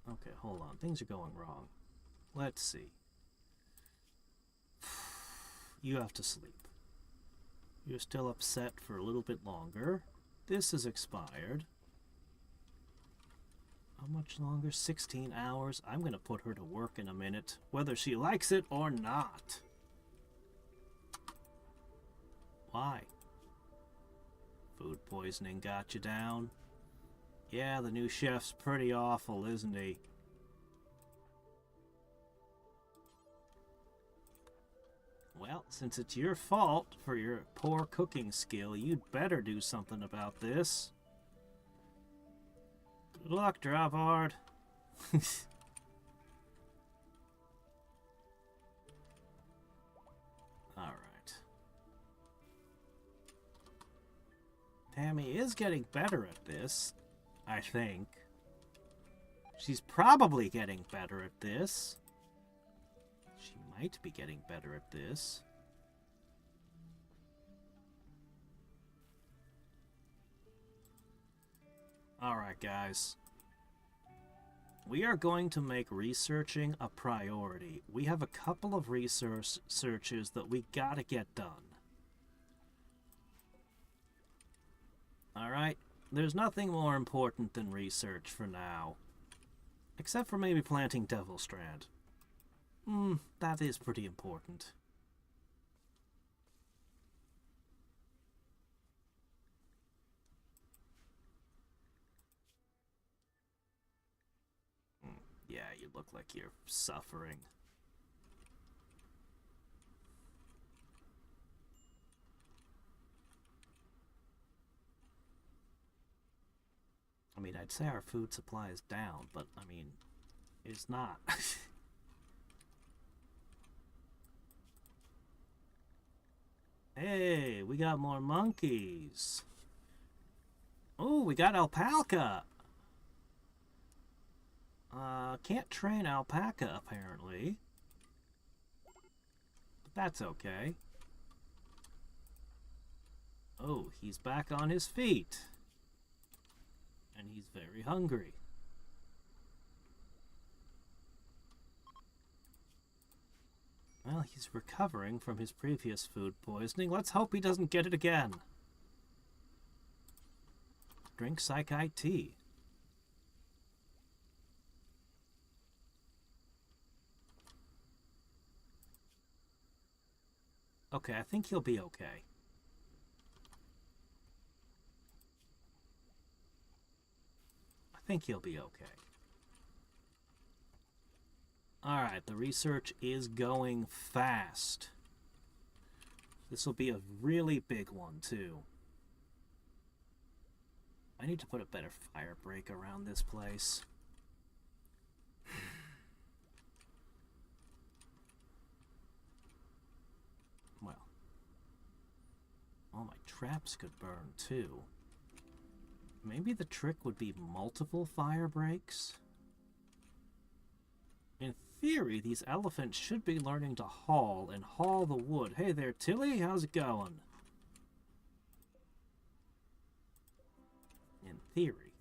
Okay, hold on. Things are going wrong. Let's see. You have to sleep. You're still upset for a little bit longer. This is expired. How much longer? 16 hours. I'm going to put her to work in a minute, whether she likes it or not. Why? Food poisoning got you down? Yeah, the new chef's pretty awful, isn't he? Well, since it's your fault for your poor cooking skill, you'd better do something about this. Good luck, Dravard. Alright. Tammy is getting better at this, I think. She's probably getting better at this. She might be getting better at this. Alright, guys. We are going to make researching a priority. We have a couple of research searches that we gotta get done. Alright? There's nothing more important than research for now. Except for maybe planting Devil Strand. That is pretty important. Yeah, you look like you're suffering. I mean, I'd say our food supply is down, but, I mean, it's not. Hey, we got more monkeys. Oh, we got alpaca. Can't train alpaca, apparently. But that's okay. Oh, he's back on his feet. And he's very hungry. Well, he's recovering from his previous food poisoning. Let's hope he doesn't get it again. Drink Psychite tea. Okay, I think he'll be okay. I think he'll be okay. Alright, the research is going fast. This will be a really big one, too. I need to put a better fire break around this place. Well, all my traps could burn, too. Maybe the trick would be multiple fire breaks? In theory, these elephants should be learning to haul and haul the wood. Hey there, Tilly, how's it going? In theory.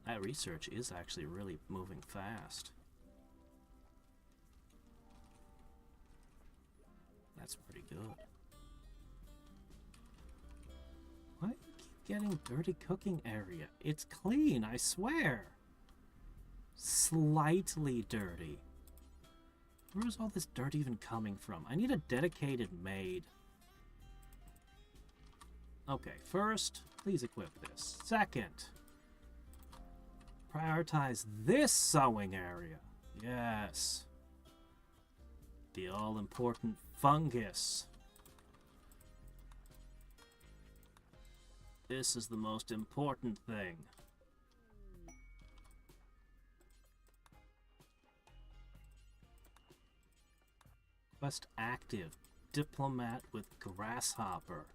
That research is actually really moving fast. That's pretty good. Why do you keep getting dirty cooking area? It's clean, I swear. Slightly dirty. Where is all this dirt even coming from? I need a dedicated maid. Okay, first, please equip this. Second, prioritize this sewing area. Yes. The all-important fungus. This is the most important thing. Quest active. Diplomat with Grasshopper.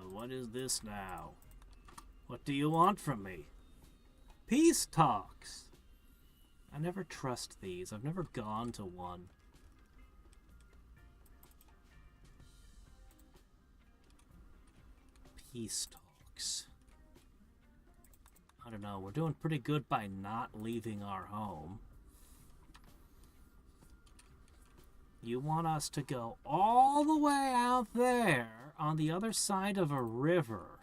What is this now? What do you want from me? Peace talks. I never trust these. I've never gone to one. Peace talks. I don't know. We're doing pretty good by not leaving our home. You want us to go all the way out there on the other side of a river.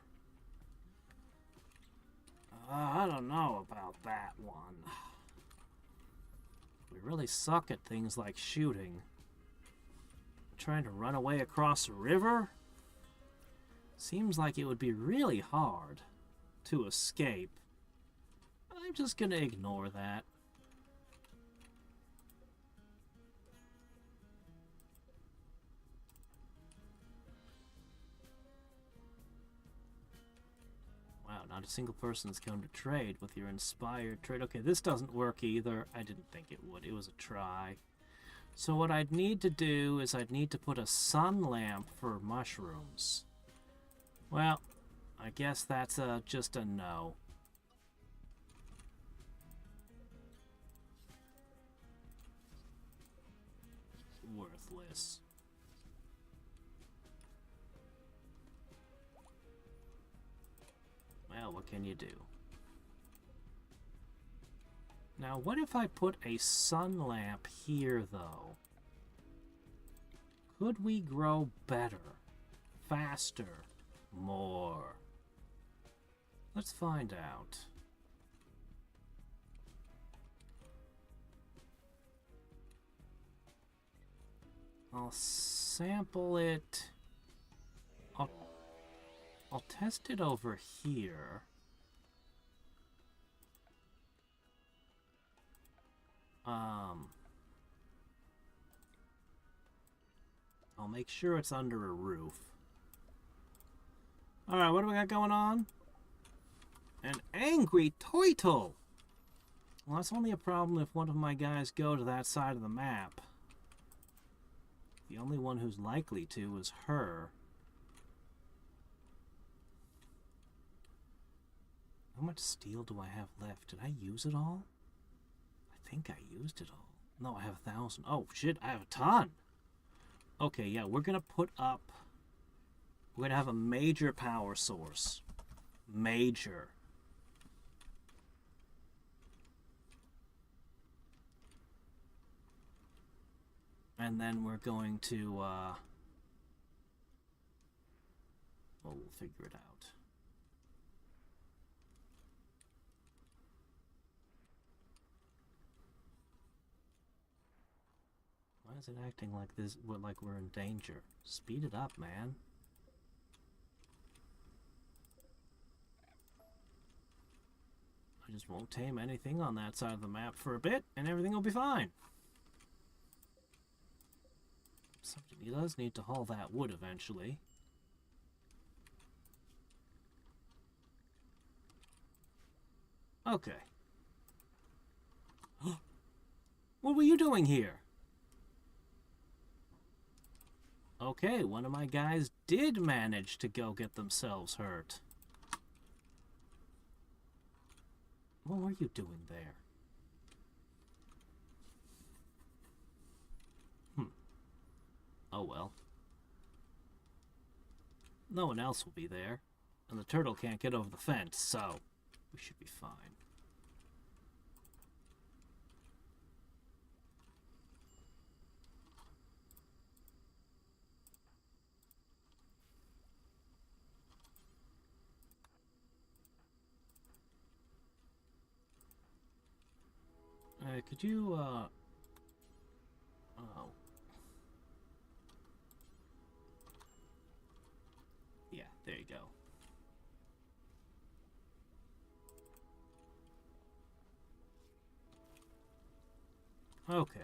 I don't know about that one. We really suck at things like shooting. Trying to run away across a river? Seems like it would be really hard to escape. I'm just gonna ignore that. Wow, not a single person's come to trade with your inspired trade. Okay, this doesn't work either. I didn't think it would. It was a try. So what I'd need to do is I'd need to put a sun lamp for mushrooms. Well, I guess that's just a no. Worthless. Well, what can you do? Now, what if I put a sun lamp here, though? Could we grow better, faster, more? Let's find out. I'll sample it. I'll test it over here. I'll make sure it's under a roof. Alright, what do we got going on? An angry turtle! Well, that's only a problem if one of my guys go to that side of the map. The only one who's likely to is her. How much steel do I have left? Did I use it all? I think I used it all. No, I have 1,000. Oh, shit, I have a ton! Okay, yeah, we're gonna put up... We're gonna have a major power source. Major. And then we're going to, well, we'll figure it out. Why is it acting like this, like we're in danger? Speed it up, man. I just won't tame anything on that side of the map for a bit, and everything will be fine. Somebody does need to haul that wood eventually. Okay. What were you doing here? Okay, one of my guys did manage to go get themselves hurt. What were you doing there? Oh well. No one else will be there. And the turtle can't get over the fence, so we should be fine. Could you, oh. Yeah, there you go. Okay.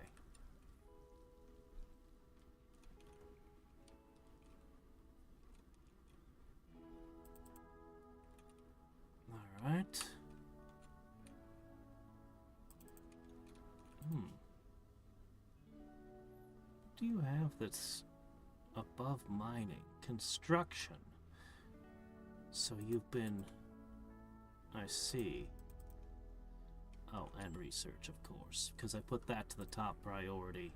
All right. What do you have that's above mining? Construction. So you've been... I see. Oh, and research, of course, because I put that to the top priority.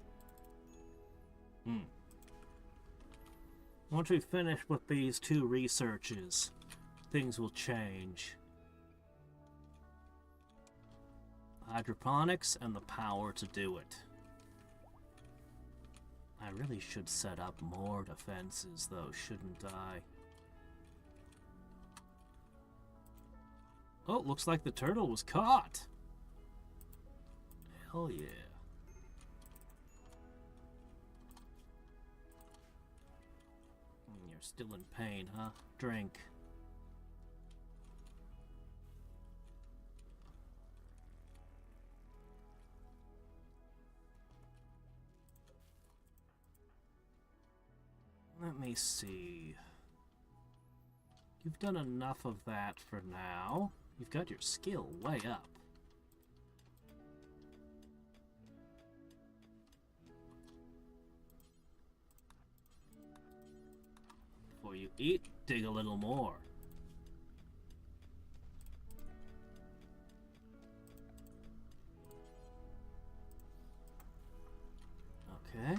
Once we finish with these two researches, things will change. Hydroponics and the power to do it. I really should set up more defenses, though, shouldn't I? Oh, looks like the turtle was caught. Hell yeah. You're still in pain, huh? Drink. Let me see. You've done enough of that for now. You've got your skill way up. Before you eat, dig a little more. Okay.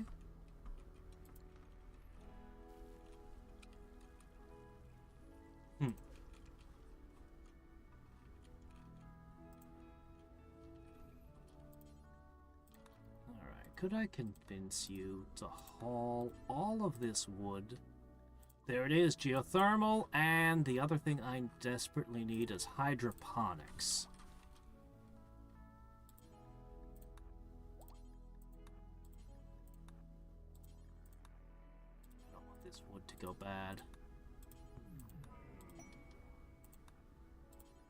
Could I convince you to haul all of this wood? There it is, geothermal, and the other thing I desperately need is hydroponics. I don't want this wood to go bad.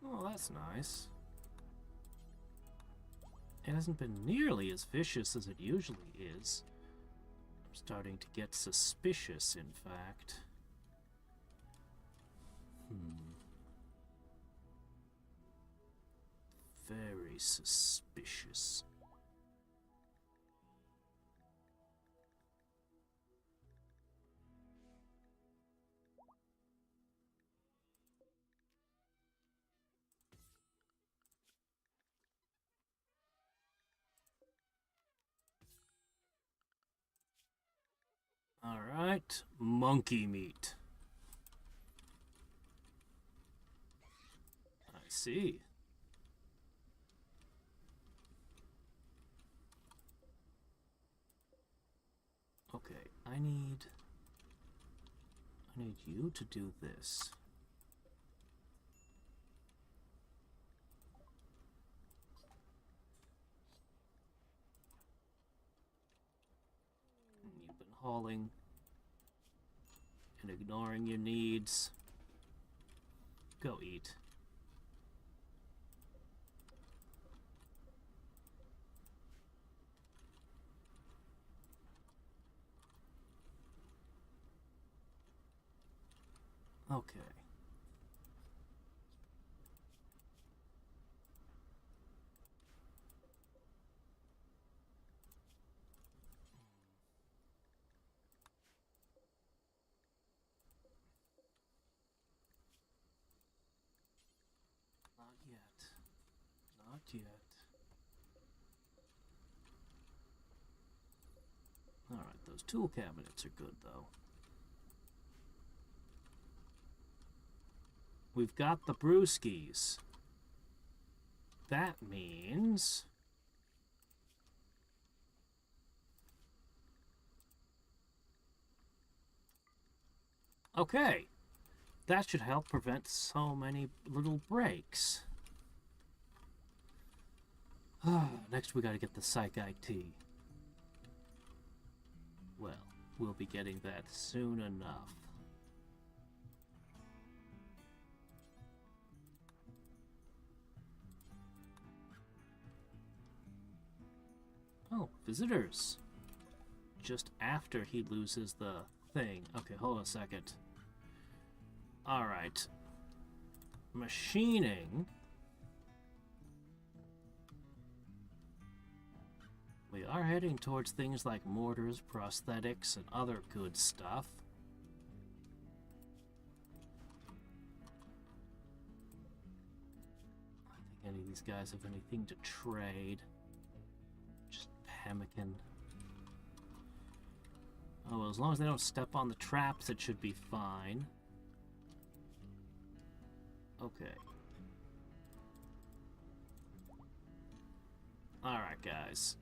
Oh, that's nice. It hasn't been nearly as vicious as it usually is. I'm starting to get suspicious, in fact. Very suspicious. Alright, monkey meat. I see. Okay, I need you to do this. You've been hauling and ignoring your needs. Go eat. Okay. Not yet. Not yet. Alright, those tool cabinets are good, though. We've got the brewskis. That means... Okay. That should help prevent so many little breaks. Next we gotta get the Psych IT. Well, we'll be getting that soon enough. Oh, visitors. Just after he loses the thing. Okay, hold on a second. Alright. Machining. We are heading towards things like mortars, prosthetics, and other good stuff. I don't think any of these guys have anything to trade. Just pemmican. Oh, well, as long as they don't step on the traps, it should be fine. Okay. Alright, guys.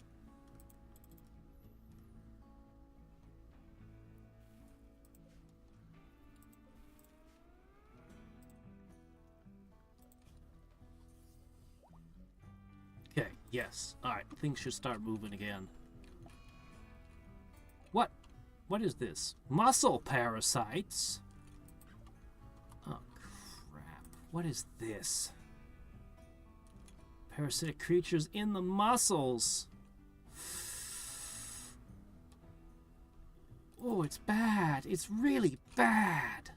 Okay, yes. Alright, things should start moving again. What? What is this? Muscle parasites? Oh, crap. What is this? Parasitic creatures in the muscles. Oh, it's bad. It's really bad.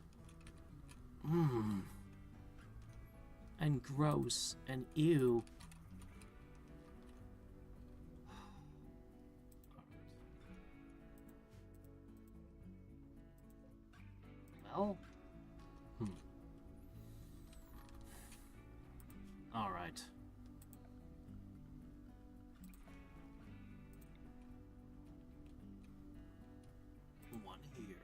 Mmm. And gross. And ew. Well. All right. One here.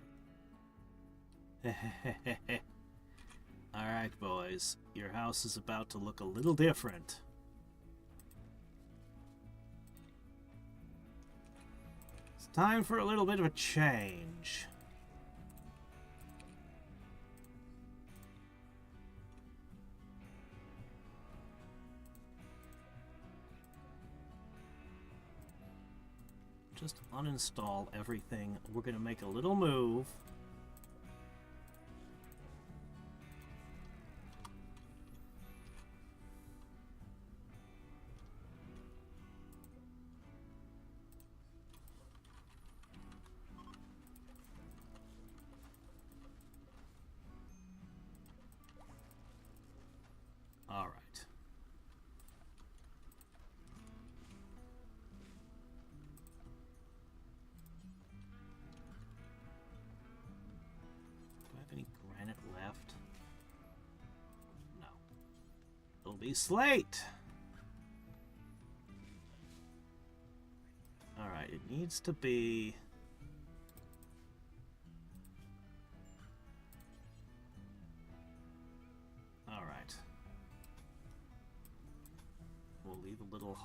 All right, boys. Your house is about to look a little different. It's time for a little bit of a change. Just uninstall everything. We're going to make a little move. All right. It'll be slate. Alright, it needs to be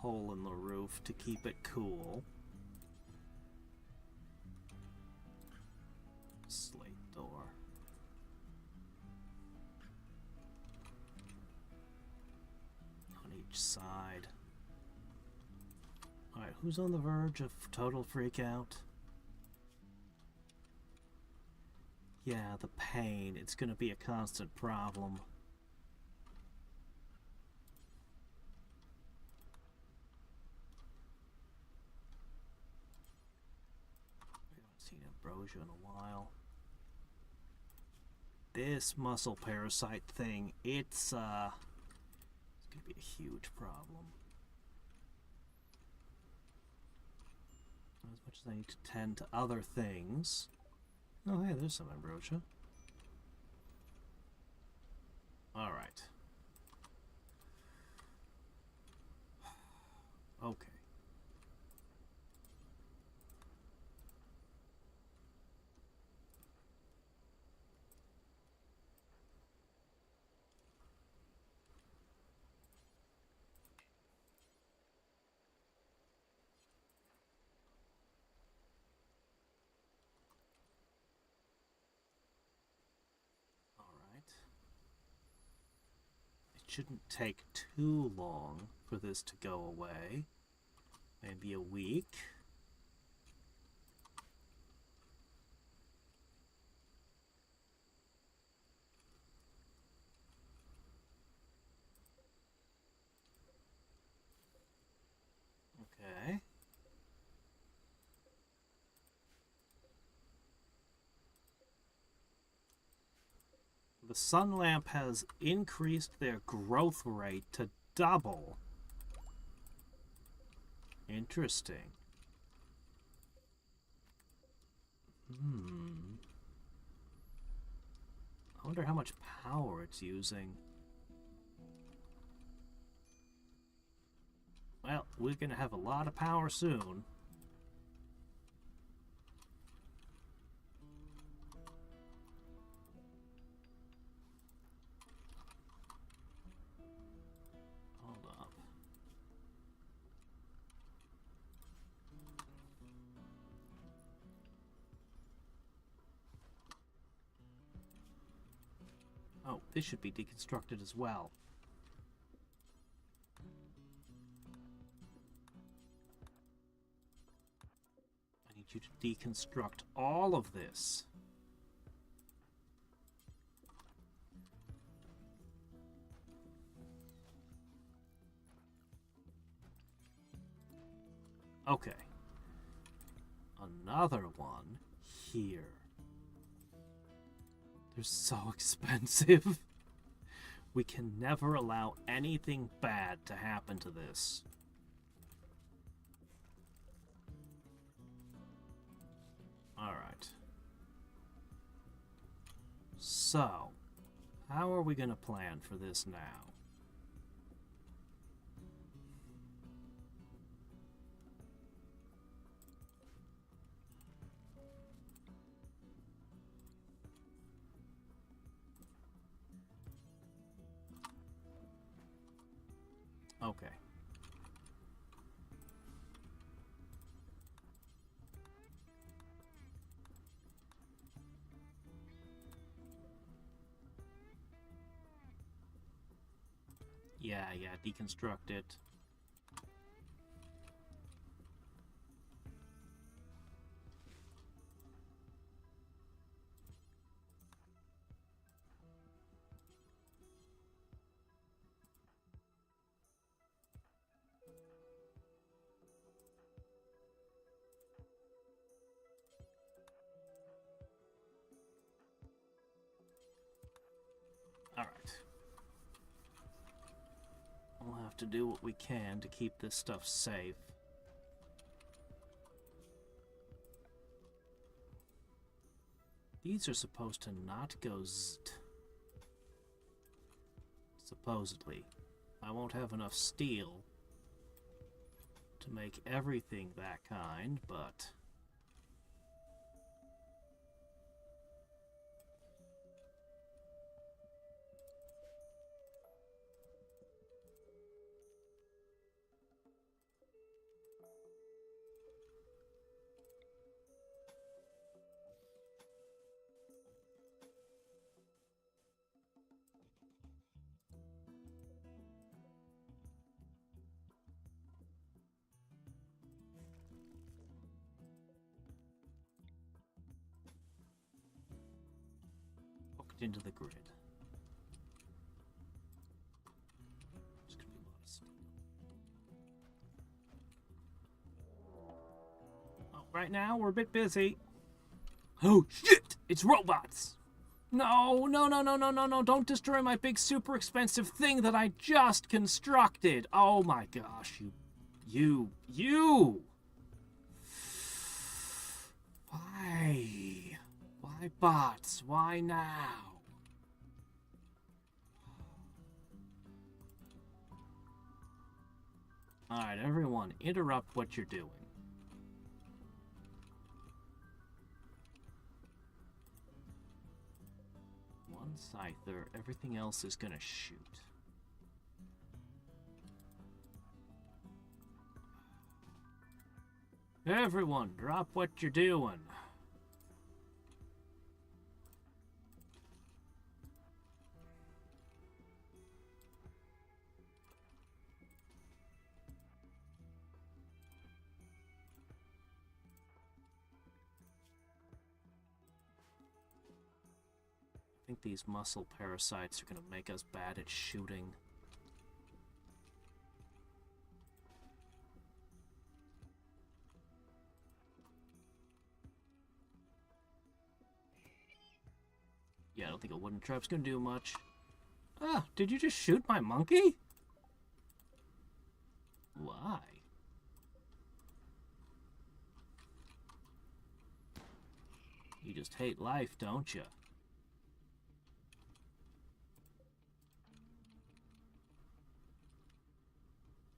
hole in the roof to keep it cool. Slate door. On each side. Alright, who's on the verge of total freakout? Yeah, the pain. It's gonna be a constant problem. We haven't seen ambrosia in a while. This muscle parasite thing, it's gonna be a huge problem. As much as I need to tend to other things. Oh, hey, there's some ambrosia. Alright. Okay. Shouldn't take too long for this to go away. Maybe a week. Okay. The sun lamp has increased their growth rate to double. Interesting. I wonder how much power it's using. Well, we're gonna have a lot of power soon. Oh, this should be deconstructed as well. I need you to deconstruct all of this. Okay. Another one here. They're so expensive. We can never allow anything bad to happen to this. Alright. So, how are we going to plan for this now? Okay. Yeah, deconstruct it. Alright. We'll have to do what we can to keep this stuff safe. These are supposed to not go supposedly. I won't have enough steel to make everything that kind, but... into the grid. There's gonna be a lot of steel. Oh, right now, we're a bit busy. Oh, shit! It's robots! No, no, no, no, no, no, no, don't destroy my big super expensive thing that I just constructed. Oh my gosh, you. Why? Why bots? Why now? Alright, everyone, interrupt what you're doing. One scyther, everything else is gonna shoot. Everyone, drop what you're doing. I think these muscle parasites are going to make us bad at shooting. Yeah, I don't think a wooden trap's going to do much. Ah, did you just shoot my monkey? Why? You just hate life, don't you?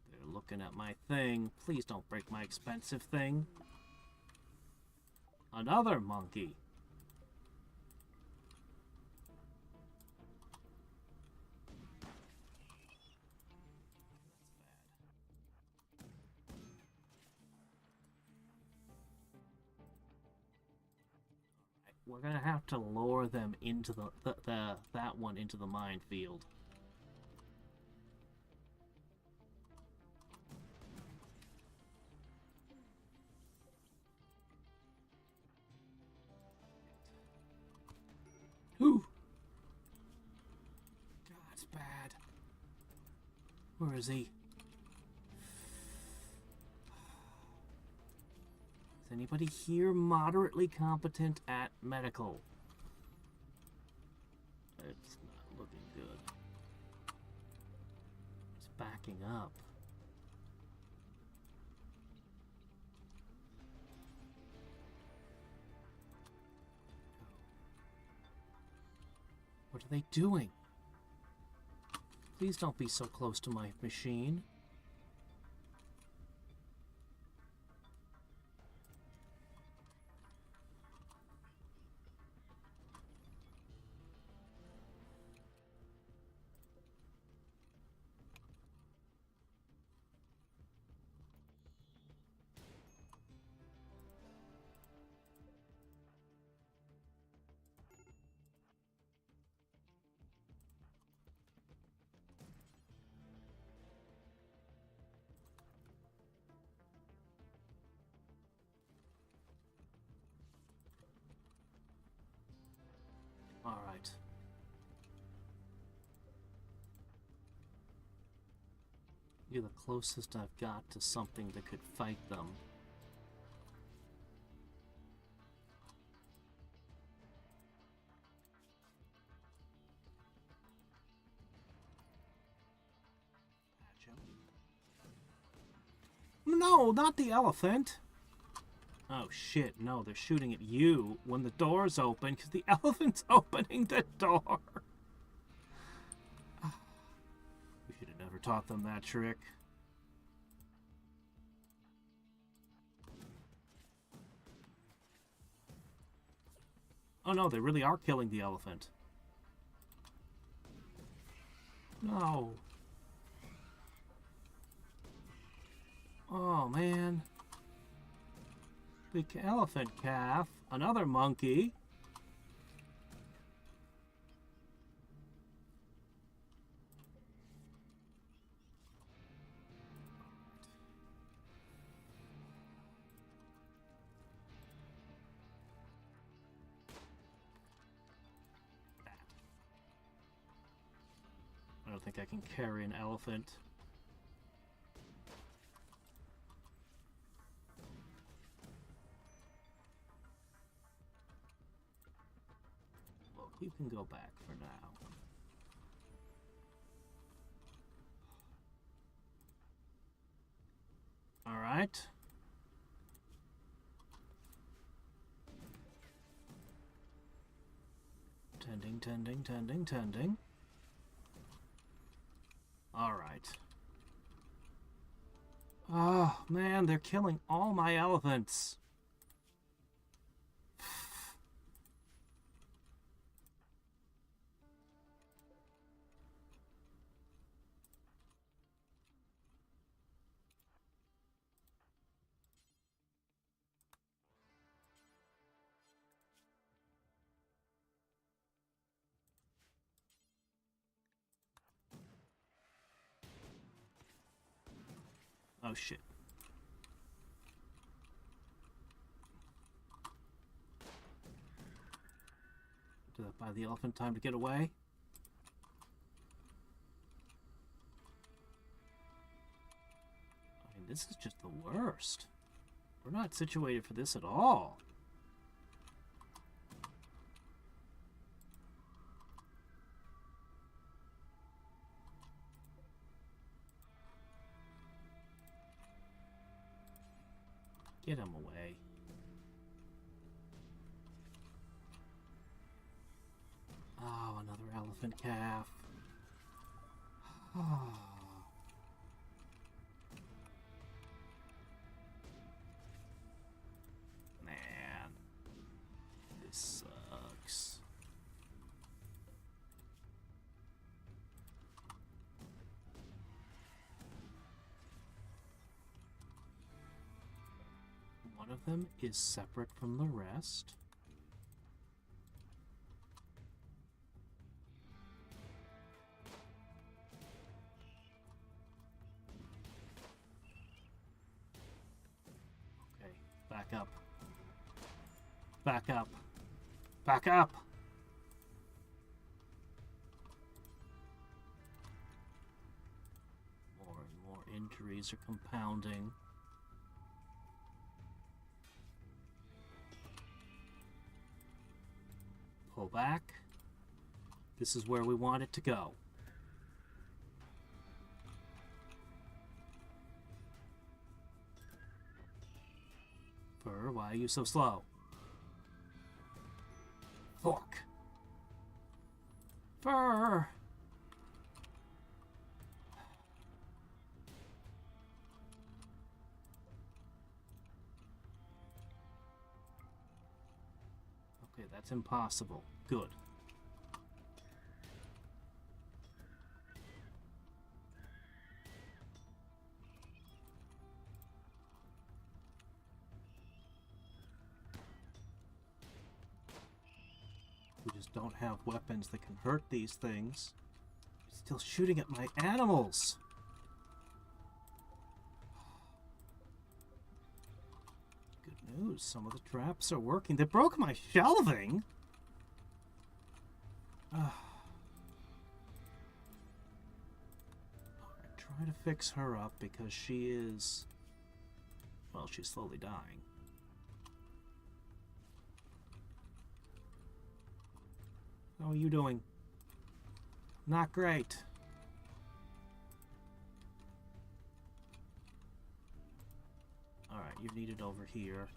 They're looking at my thing. Please don't break my expensive thing. Another monkey. We're gonna have to lure them into that one into the minefield. Ooh. God, it's bad. Where is he? Is anybody here moderately competent at medical? It's not looking good. It's backing up. What are they doing? Please don't be so close to my machine. All right. You're the closest I've got to something that could fight them. No, not the elephant. Oh shit, no, they're shooting at you when the door's open because the elephant's opening the door. We should have never taught them that trick. Oh no, they really are killing the elephant. No. Oh man. Big elephant calf. Another monkey. think I can carry an elephant. Well, you can go back for now. All right. Tending, tending, tending, tending. All right. Oh, man, they're killing all my elephants. Oh, shit. Did that buy the elephant time to get away? I mean, this is just the worst. We're not situated for this at all. Get him away. Oh, another elephant calf. Oh. Man. This sucks. One of them is separate from the rest. Okay, back up. Back up. Back up! More and more injuries are compounding. Pull back. This is where we want it to go. Fur, why are you so slow? Fuck. Fur! Okay, that's impossible. Good. We just don't have weapons that can hurt these things. He's still shooting at my animals! Good news, some of the traps are working. They broke my shelving! Alright, try to fix her up because she is... well, she's slowly dying. How are you doing? Not great. Alright, you're needed over here.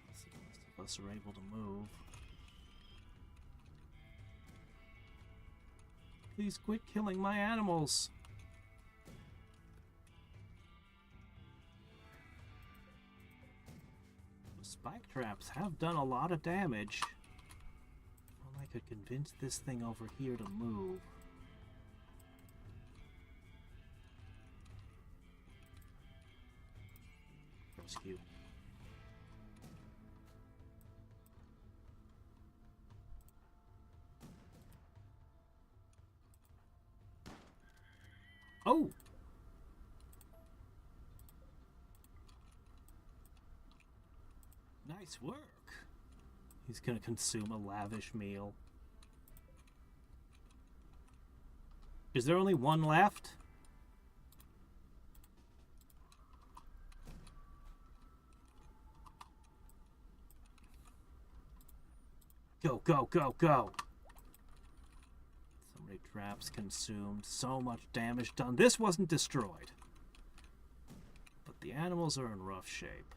Most of us are able to move. Please quit killing my animals. The spike traps have done a lot of damage. Well, I could convince this thing over here to move. Rescue. Oh! Nice work. He's gonna consume a lavish meal. Is there only one left? Go, go, go, go! So many traps consumed, so much damage done. This wasn't destroyed. But the animals are in rough shape.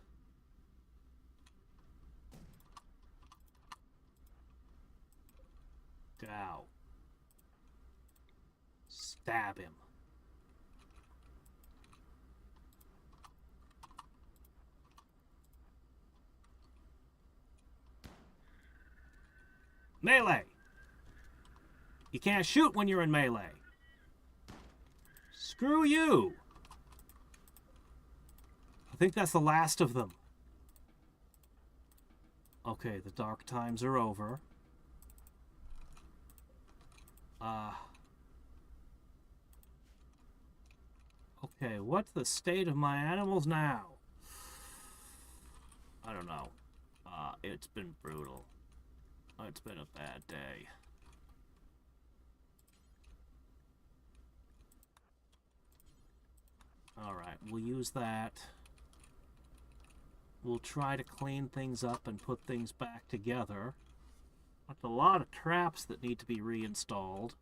Ow. Stab him. Melee! You can't shoot when you're in melee. Screw you! I think that's the last of them. Okay, the dark times are over. Okay, what's the state of my animals now? I don't know. It's been brutal. It's been a bad day. Alright, we'll use that. We'll try to clean things up and put things back together. That's a lot of traps that need to be reinstalled.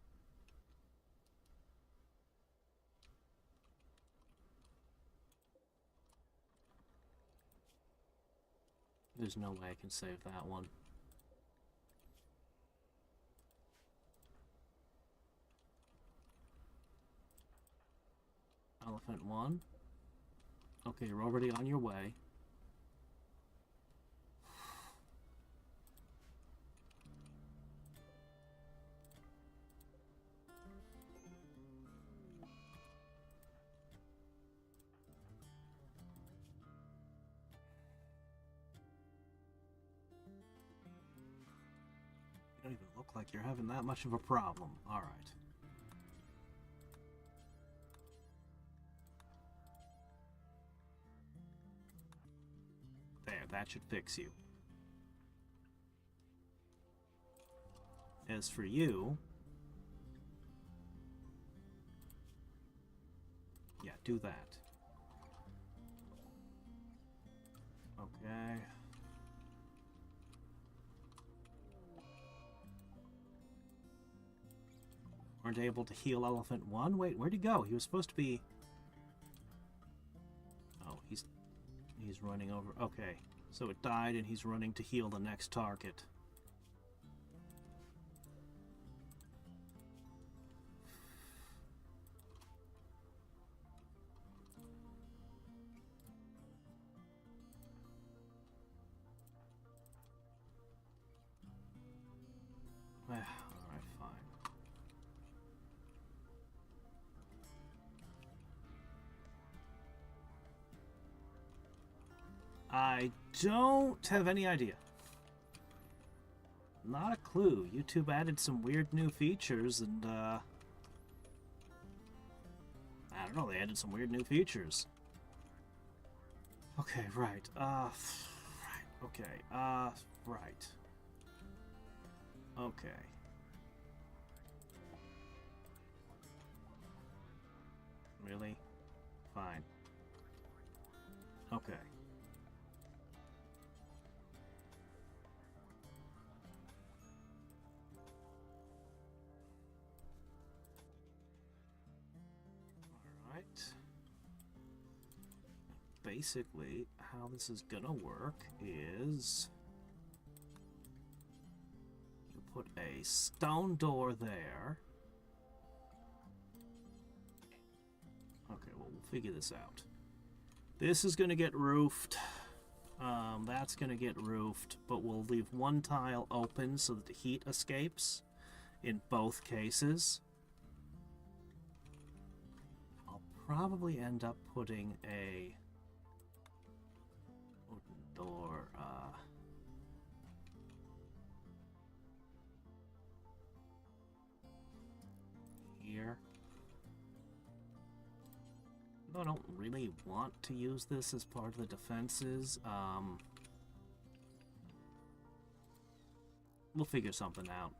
There's no way I can save that one. Elephant 1. Okay, you're already on your way. You don't even look like you're having that much of a problem. All right. There, that should fix you. As for you... Yeah, do that. Okay. Weren't able to heal Elephant 1? Wait, where'd he go? He was supposed to be... Oh, he's running over. Okay, so it died and he's running to heal the next target. Alright, fine. I don't have any idea. Not a clue. YouTube added some weird new features and, I don't know, they added some weird new features. Okay, right. Right. Okay, right. Okay. Really? Fine. Okay. Alright. Basically, how this is gonna work is... you put a stone door there. Okay, well, we'll figure this out. This is gonna get roofed. That's gonna get roofed, but we'll leave one tile open so that the heat escapes in both cases. I'll probably end up putting a wooden door, here. I don't really want to use this as part of the defenses. We'll figure something out.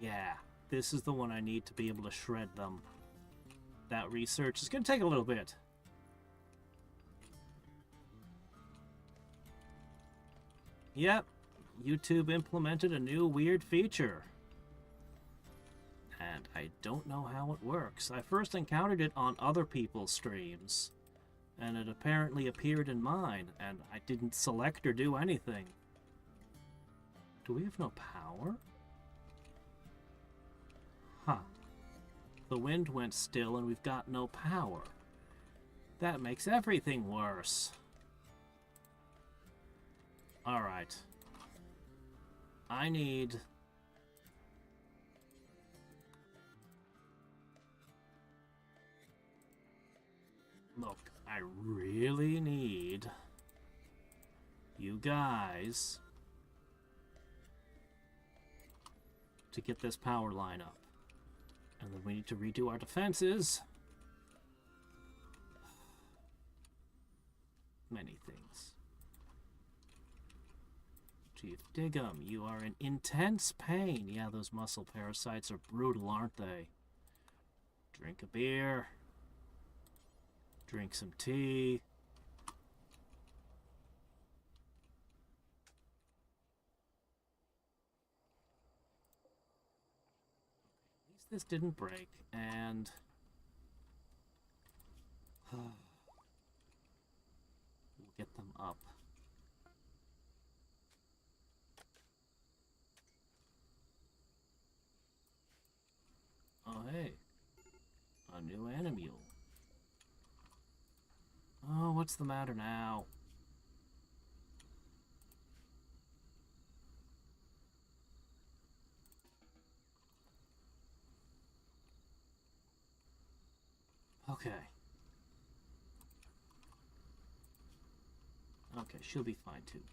Yeah, this is the one I need to be able to shred them. That research is going to take a little bit. Yep, YouTube implemented a new weird feature. And I don't know how it works. I first encountered it on other people's streams, and it apparently appeared in mine, and I didn't select or do anything. Do we have no power? Huh. The wind went still and we've got no power. That makes everything worse. Alright. I need... Look, I really need you guys to get this power line up. And then we need to redo our defenses. Many things. Chief Diggum, you are in intense pain. Yeah, those muscle parasites are brutal, aren't they? Drink a beer. Drink some tea. At least this didn't break, and... we'll get them up. Oh, hey. A new animal. Oh, what's the matter now? Okay. Okay, she'll be fine too.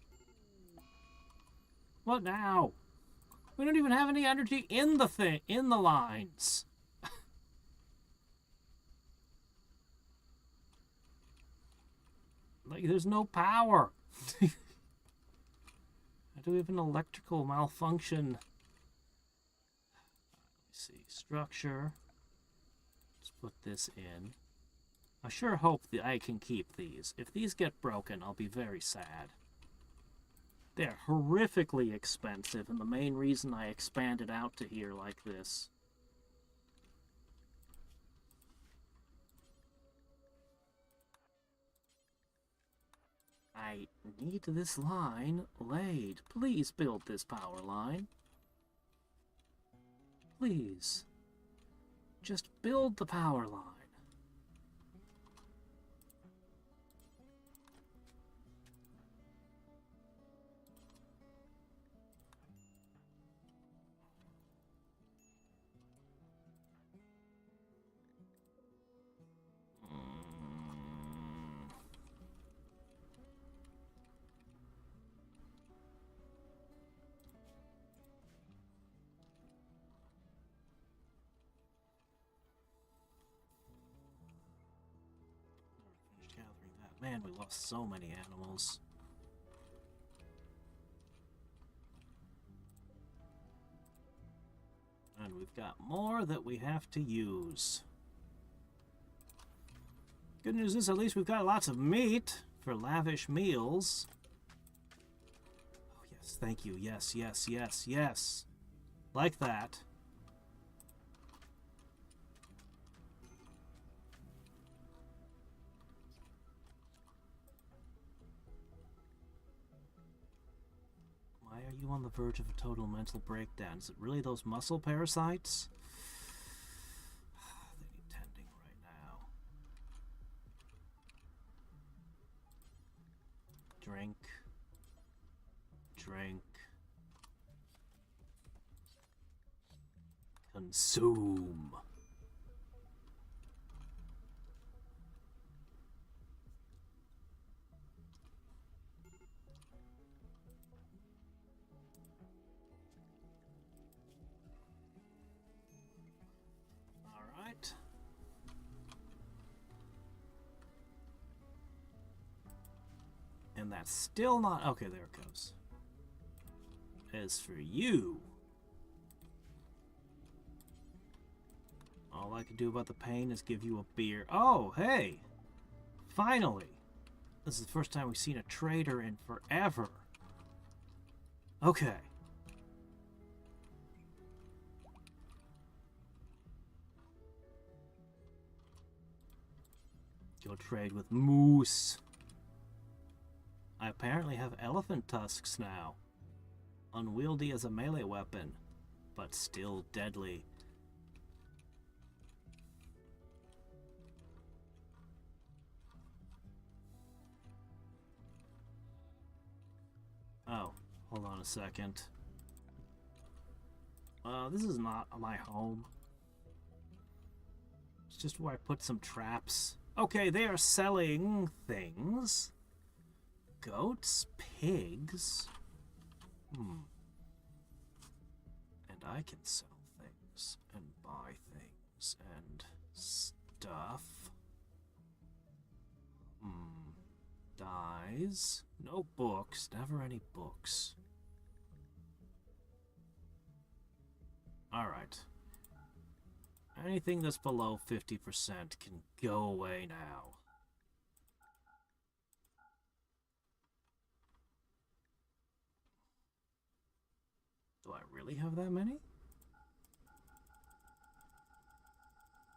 What now? We don't even have any energy in the thing, in the lines. Like, there's no power. I do have an electrical malfunction. Let me see. Structure. Let's put this in. I sure hope that I can keep these. If these get broken, I'll be very sad. They're horrifically expensive, and the main reason I expanded out to here like this. I need this line laid. Please build this power line. Please. Just build the power line. Man, we lost so many animals. And we've got more that we have to use. Good news is at least we've got lots of meat for lavish meals. Oh yes, thank you. Yes, yes, yes, yes. Like that. Why are you on the verge of a total mental breakdown? Is it really those muscle parasites? They need tending right now. Drink. Drink. Consume. And that's still not... Okay, there it goes. As for you... All I can do about the pain is give you a beer. Oh, hey! Finally! This is the first time we've seen a trader in forever. Okay. Go trade with moose. I apparently have elephant tusks now. Unwieldy as a melee weapon, but still deadly. Oh, hold on a second. This is not my home. It's just where I put some traps. Okay, they are selling things. Goats, pigs. And I can sell things and buy things and stuff. Dyes. No books. Never any books. Alright. Anything that's below 50% can go away now. Do I really have that many?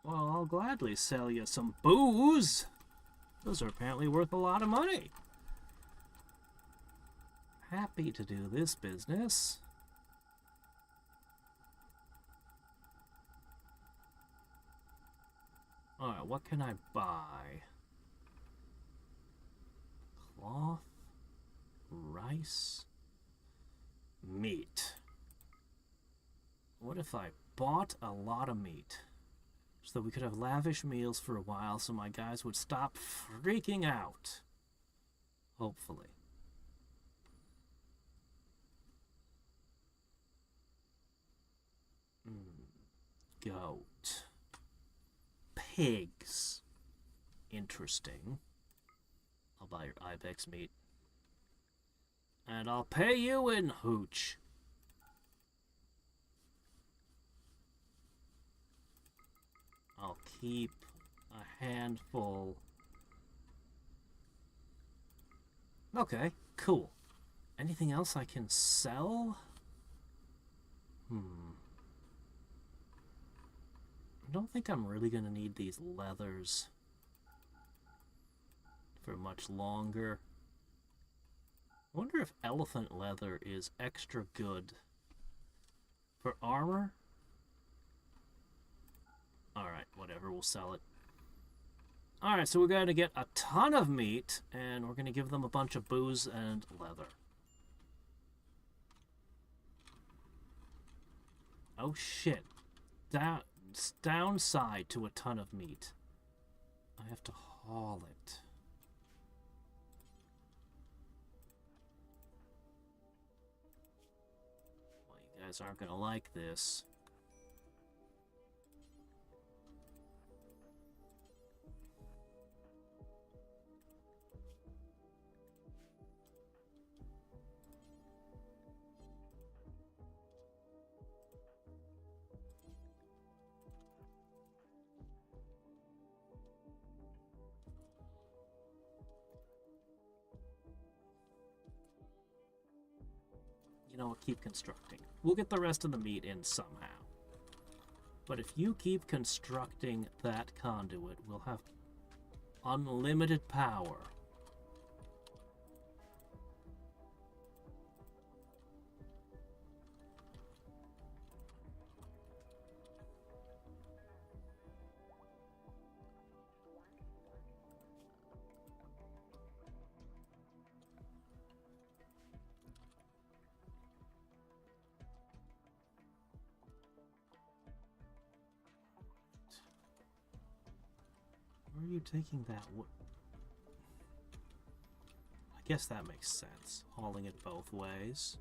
Well, I'll gladly sell you some booze. Those are apparently worth a lot of money. Happy to do this business. Alright, what can I buy? Cloth, rice, meat. What if I bought a lot of meat? So that we could have lavish meals for a while so my guys would stop freaking out. Hopefully. Goat. Pigs. Interesting. I'll buy your ibex meat. And I'll pay you in hooch. I'll keep a handful. Okay, cool. Anything else I can sell? I don't think I'm really gonna need these leathers for much longer. I wonder if elephant leather is extra good for armor. Alright, whatever, we'll sell it. Alright, so we're going to get a ton of meat, and we're going to give them a bunch of booze and leather. Oh shit. Downside to a ton of meat. I have to haul it. Well, you guys aren't going to like this. You know what, keep constructing. We'll get the rest of the meat in somehow. But if you keep constructing that conduit, we'll have unlimited power. Where are you taking that wood? I guess that makes sense. Hauling it both ways.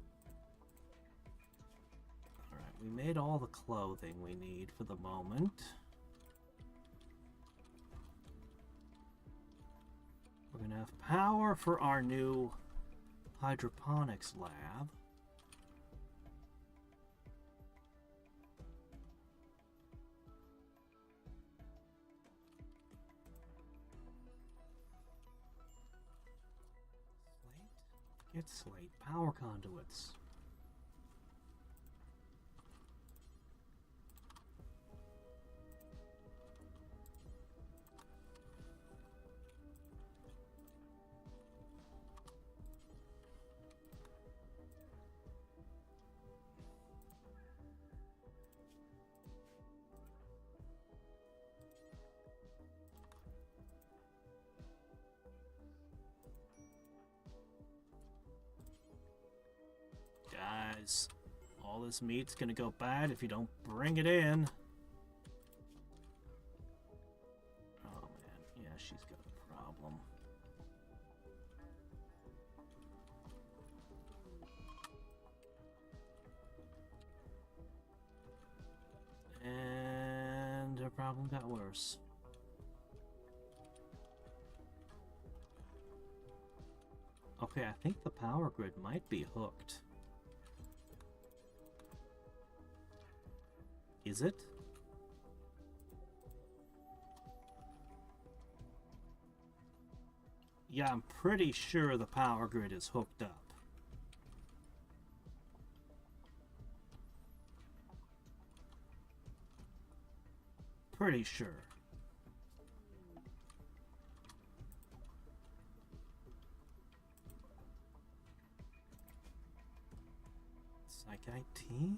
Alright, we made all the clothing we need for the moment. We're gonna have power for our new hydroponics lab. Get slate power conduits. Guys, all this meat's gonna go bad if you don't bring it in. Oh man, yeah, she's got a problem. And her problem got worse. Okay, I think the power grid might be hooked. Is it? Yeah, I'm pretty sure the power grid is hooked up. Pretty sure. Psych IT?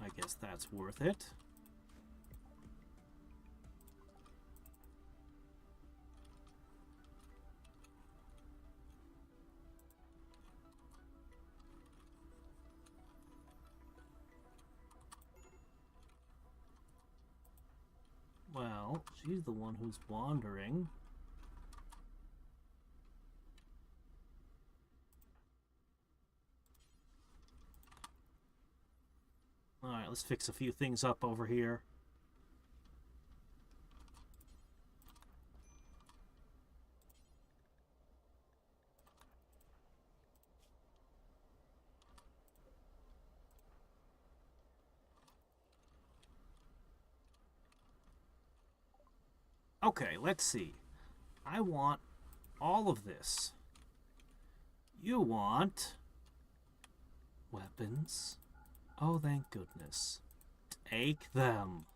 I guess that's worth it. Well, she's the one who's wandering. Alright, let's fix a few things up over here. Okay, let's see. I want all of this. You want weapons. Oh, thank goodness. Take them.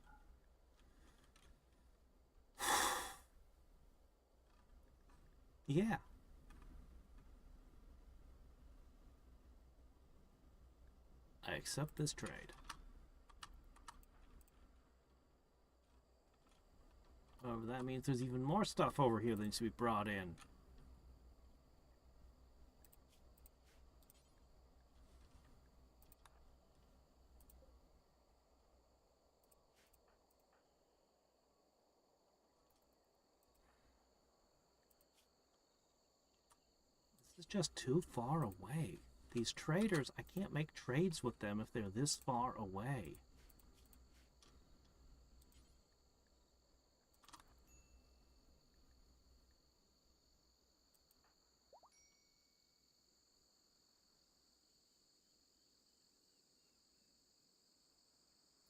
Yeah. I accept this trade. However, that means there's even more stuff over here that needs to be brought in. This is just too far away. These traders, I can't make trades with them if they're this far away.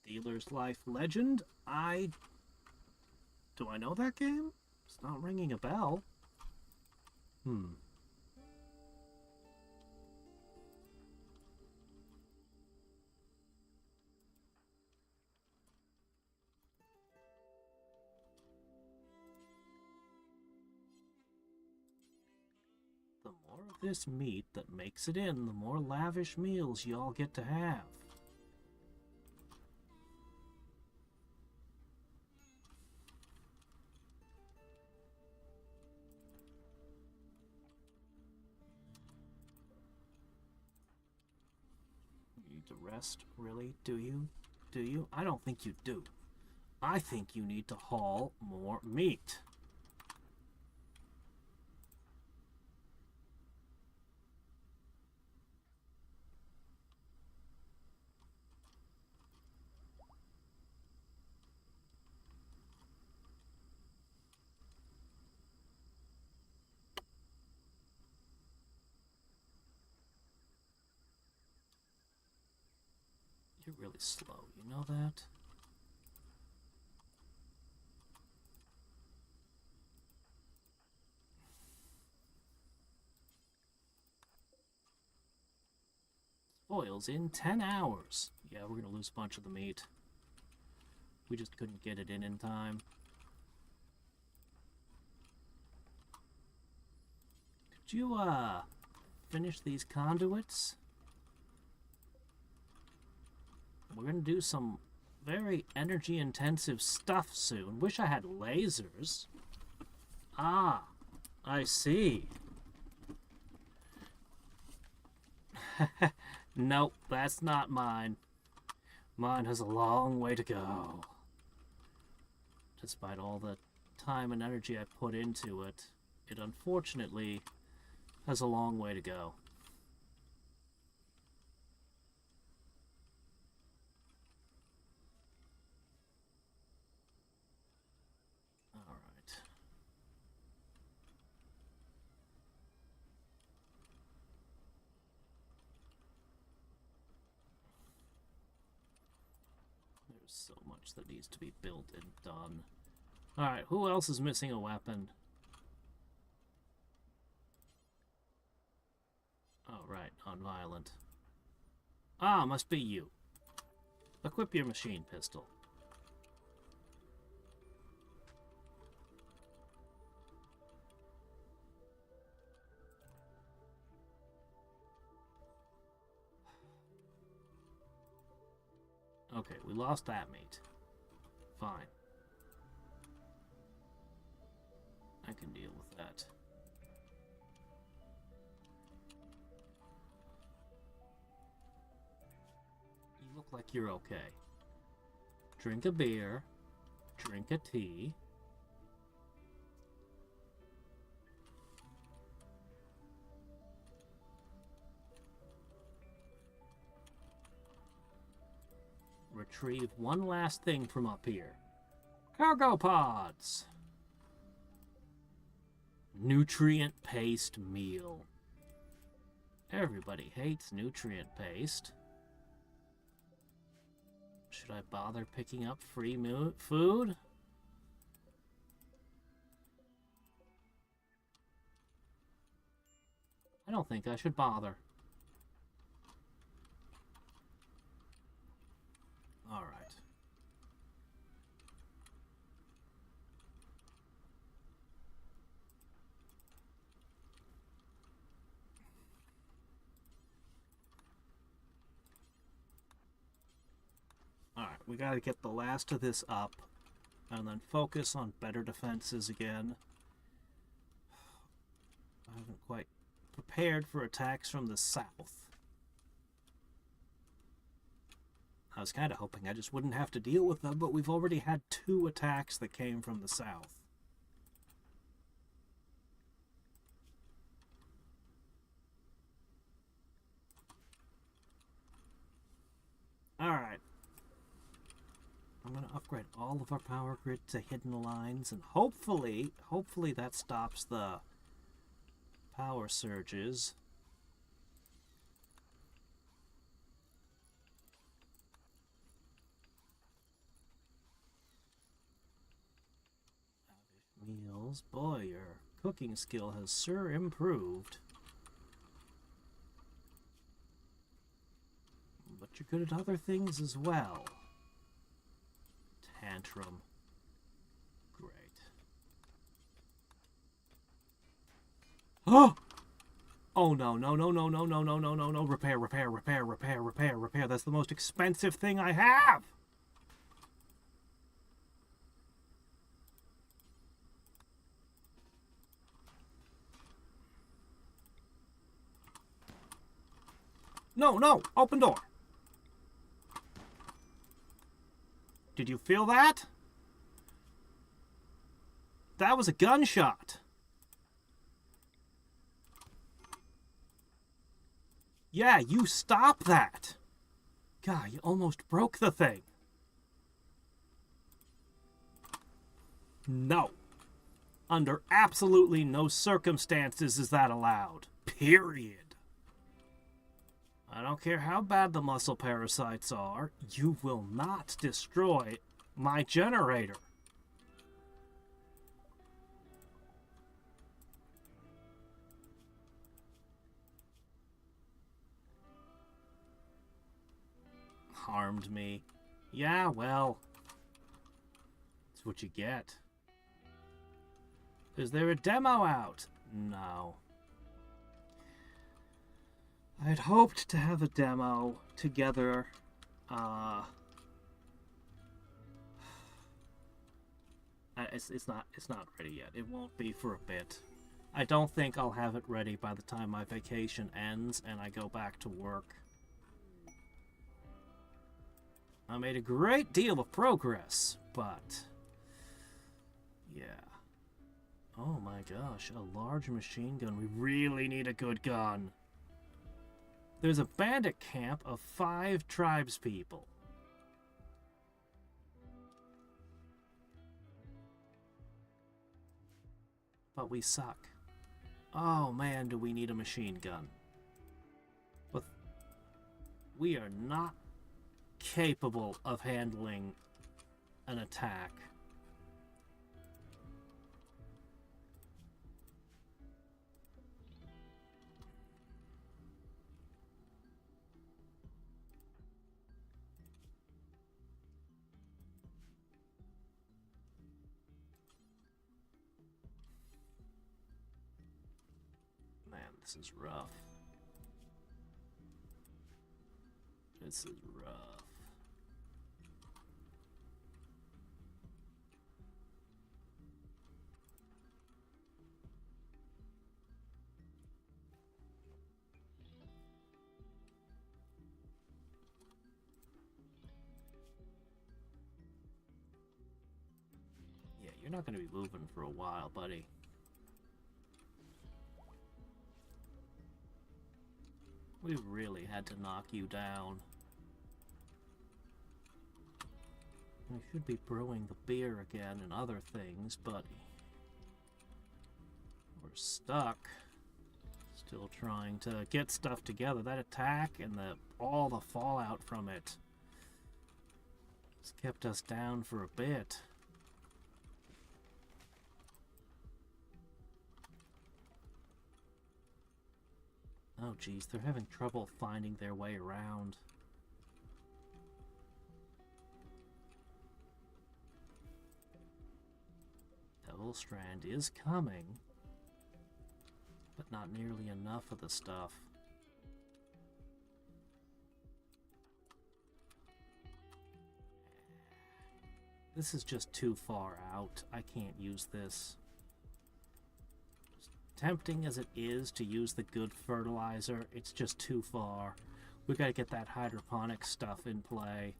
Dealer's Life Legend? Do I know that game? It's not ringing a bell. The more of this meat that makes it in, the more lavish meals y'all get to have. To rest, really? Do you? Do you? I don't think you do. I think you need to haul more meat. You're really slow, you know that? Spoils in 10 hours. Yeah, we're gonna lose a bunch of the meat. We just couldn't get it in time. Could you, finish these conduits? We're gonna do some very energy-intensive stuff soon. Wish I had lasers. Ah, I see. Nope, that's not mine. Mine has a long way to go. Despite all the time and energy I put into it, it unfortunately has a long way to go. Alright. There's so much that needs to be built and done. Alright, who else is missing a weapon? Oh, right, non-violent. Ah, must be you. Equip your machine pistol. Okay, we lost that meat. Fine. I can deal with that. You look like you're okay. Drink a beer. Drink a tea. Retrieve one last thing from up here. Cargo pods! Nutrient paste meal. Everybody hates nutrient paste. Should I bother picking up free food? I don't think I should bother. Alright. Alright, we gotta get the last of this up, and then focus on better defenses again. I haven't quite prepared for attacks from the south. I was kind of hoping I just wouldn't have to deal with them, but we've already had 2 attacks that came from the south. Alright. I'm going to upgrade all of our power grid to hidden lines, and hopefully that stops the power surges. Meals. Boy, your cooking skill has sure improved. But you're good at other things as well. Tantrum. Great. Oh! Oh no, no, no, no, no, no, no, no, no, no. Repair, repair, repair, repair, repair, repair. That's the most expensive thing I have! No, no! Open door! Did you feel that? That was a gunshot! Yeah, you stop that! God, you almost broke the thing. No. Under absolutely no circumstances is that allowed. Period. I don't care how bad the muscle parasites are, you will not destroy my generator. Harmed me. Yeah, well, that's what you get. Is there a demo out? No. I'd hoped to have a demo together. It's not ready yet. It won't be for a bit. I don't think I'll have it ready by the time my vacation ends and I go back to work. I made a great deal of progress, but yeah. Oh my gosh, a large machine gun. We really need a good gun. There's a bandit camp of 5 tribespeople. But we suck. Oh man, do we need a machine gun. But we are not capable of handling an attack. Man, this is rough. This is rough. Yeah, you're not going to be moving for a while, buddy. We really had to knock you down. I should be brewing the beer again and other things, but we're stuck. Still trying to get stuff together. That attack and all the fallout from it has kept us down for a bit. Oh geez, they're having trouble finding their way around. Devil Strand is coming, but not nearly enough of the stuff. This is just too far out. I can't use this. Tempting as it is to use the good fertilizer, it's just too far. We gotta get that hydroponic stuff in play.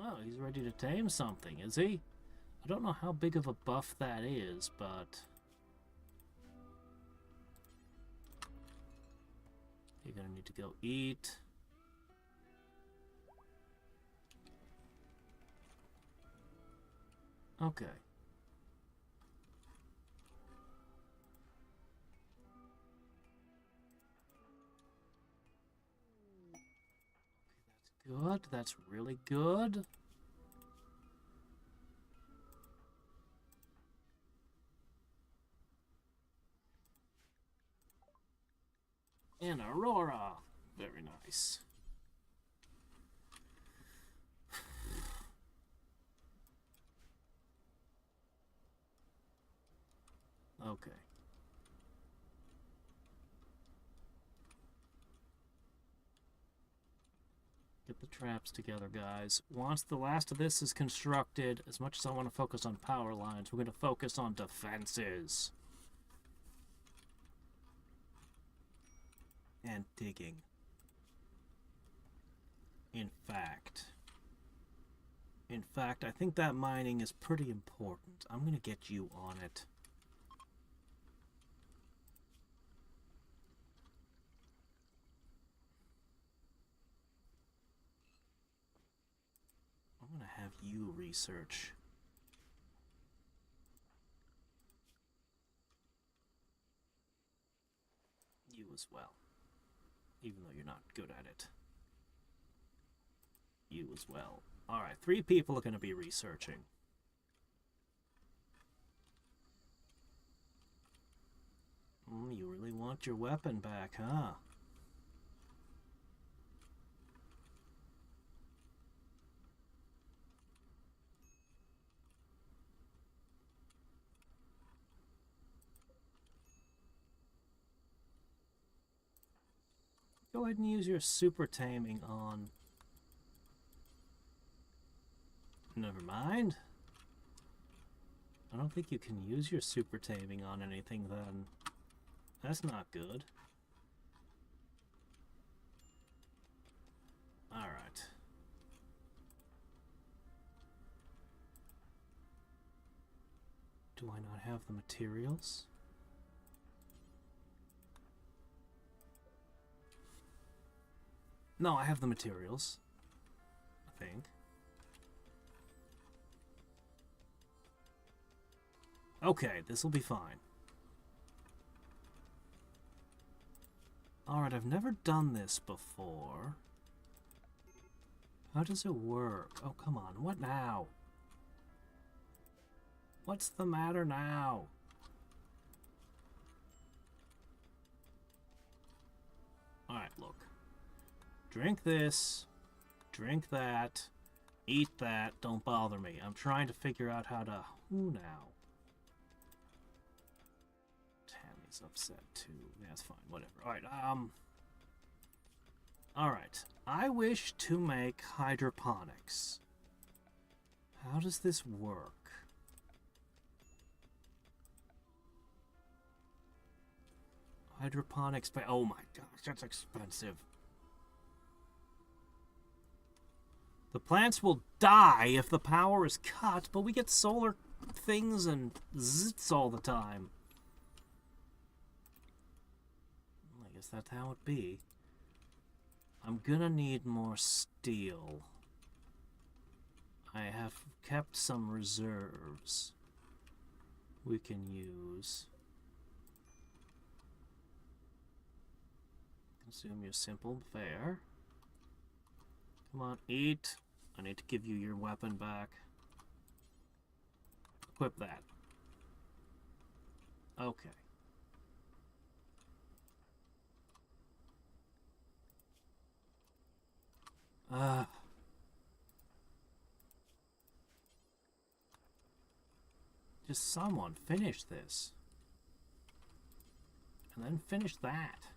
Oh, he's ready to tame something, is he? I don't know how big of a buff that is, but you're gonna need to go eat. Okay. Good, that's really good. And Aurora. Very nice. Okay. Get the traps together, guys. Once the last of this is constructed, as much as I want to focus on power lines, we're going to focus on defenses. and digging. In fact, I think that mining is pretty important. I'm gonna get you on it. I'm gonna have you research. You as well. Even though you're not good at it. You as well. Alright, 3 people are gonna be researching. You really want your weapon back, huh? Go ahead and use your super taming on... Never mind. I don't think you can use your super taming on anything then. That's not good. Alright. Do I not have the materials? No, I have the materials. I think. Okay, this will be fine. Alright, I've never done this before. How does it work? Oh, come on. What now? What's the matter now? Alright, look. Drink this. Drink that. Eat that. Don't bother me. I'm trying to figure out how to... Who now? Tammy's upset too. Yeah, that's fine. Whatever. Alright, Alright. I wish to make hydroponics. How does this work? Hydroponics... Oh my gosh, that's expensive. The plants will die if the power is cut, but we get solar things and zits all the time. I guess that's how it be. I'm gonna need more steel. I have kept some reserves we can use. Consume your simple fare. Come on, eat. I need to give you your weapon back. Equip that. Okay. Just someone finish this. And then finish that.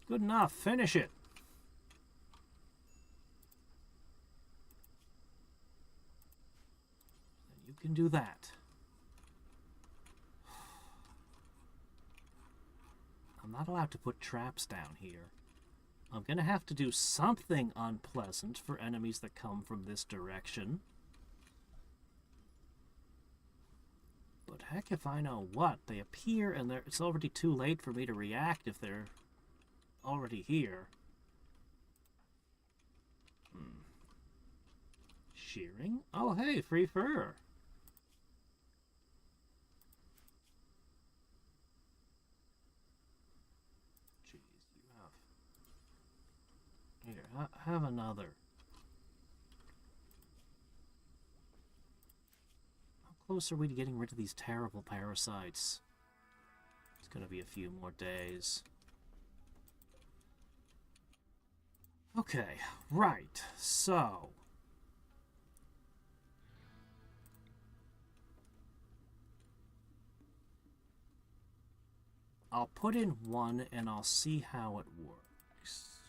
Good enough. Finish it. You can do that. I'm not allowed to put traps down here. I'm gonna have to do something unpleasant for enemies that come from this direction. But heck if I know what. They appear and it's already too late for me to react if they're already here. Shearing? Oh hey, free fur. Jeez, you have... Here, have another. How close are we to getting rid of these terrible parasites? It's gonna be a few more days. Okay, right, so... I'll put in one and I'll see how it works.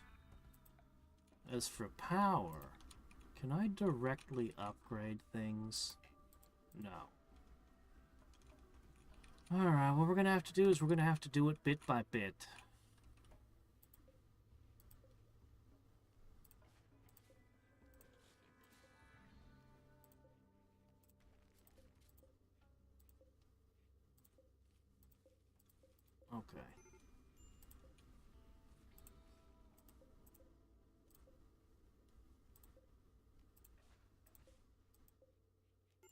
As for power, can I directly upgrade things? No. Alright, what we're gonna have to do is we're gonna have to do it bit by bit. Okay.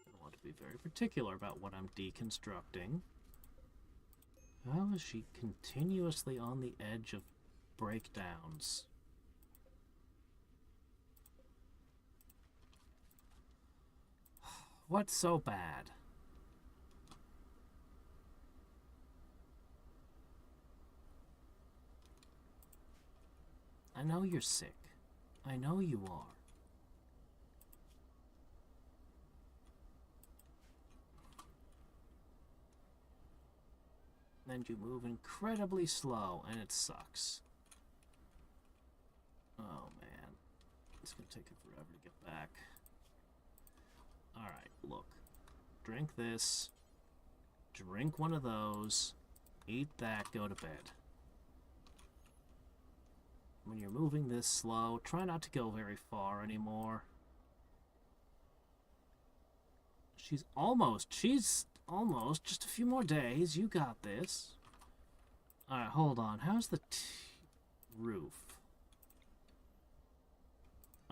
I want to be very particular about what I'm deconstructing. How is she continuously on the edge of breakdowns? What's so bad? I know you're sick. I know you are. And you move incredibly slow, and it sucks. Oh, man. It's gonna take it forever to get back. Alright, look. Drink this. Drink one of those. Eat that, go to bed. When you're moving this slow, try not to go very far anymore. She's almost, just a few more days. You got this. Alright, hold on. How's the roof?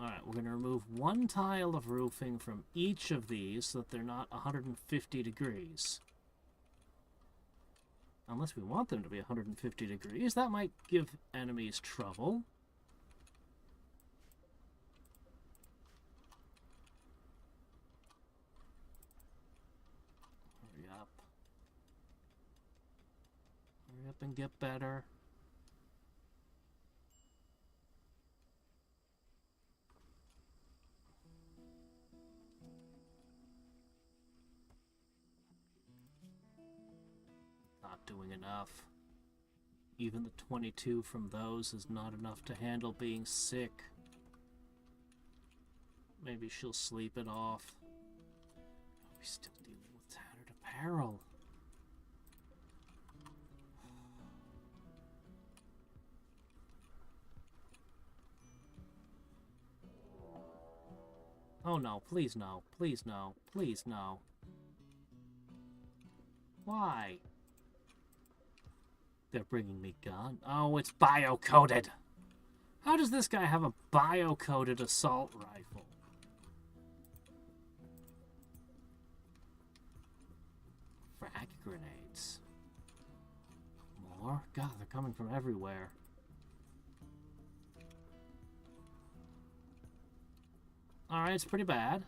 Alright, we're going to remove one tile of roofing from each of these so that they're not 150 degrees. Unless we want them to be 150 degrees. That might give enemies trouble. Hurry up. Hurry up and get better. Not doing enough. Even the 22 from those is not enough to handle being sick. Maybe she'll sleep it off. Are we still dealing with tattered apparel? Oh no, please no, please no, please no. Why? They're bringing me gun. Oh, it's bio-coded. How does this guy have a bio-coded assault rifle? Frag grenades. More? God, they're coming from everywhere. Alright, it's pretty bad.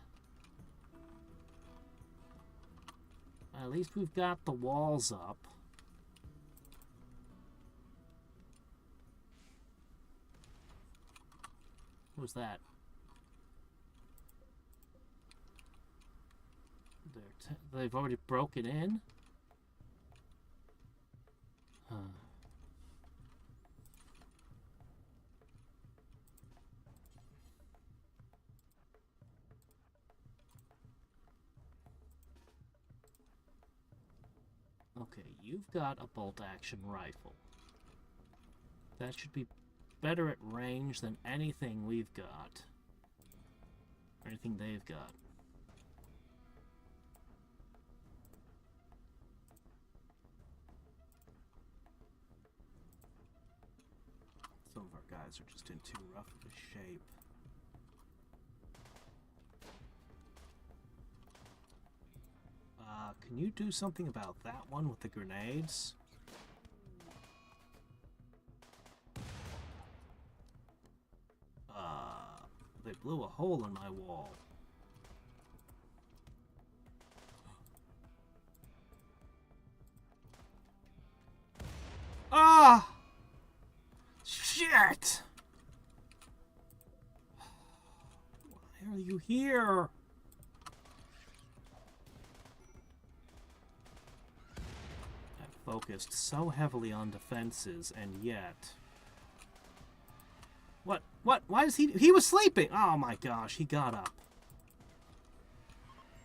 At least we've got the walls up. Who's that? They've already broken in? Huh. Okay, you've got a bolt-action rifle. That should be better at range than anything we've got. Or anything they've got. Some of our guys are just in too rough of a shape. Can you do something about that one with the grenades? They blew a hole in my wall. Ah! Shit! Why are you here? Focused so heavily on defenses, and yet... What? What? Why is he was sleeping! Oh my gosh, he got up.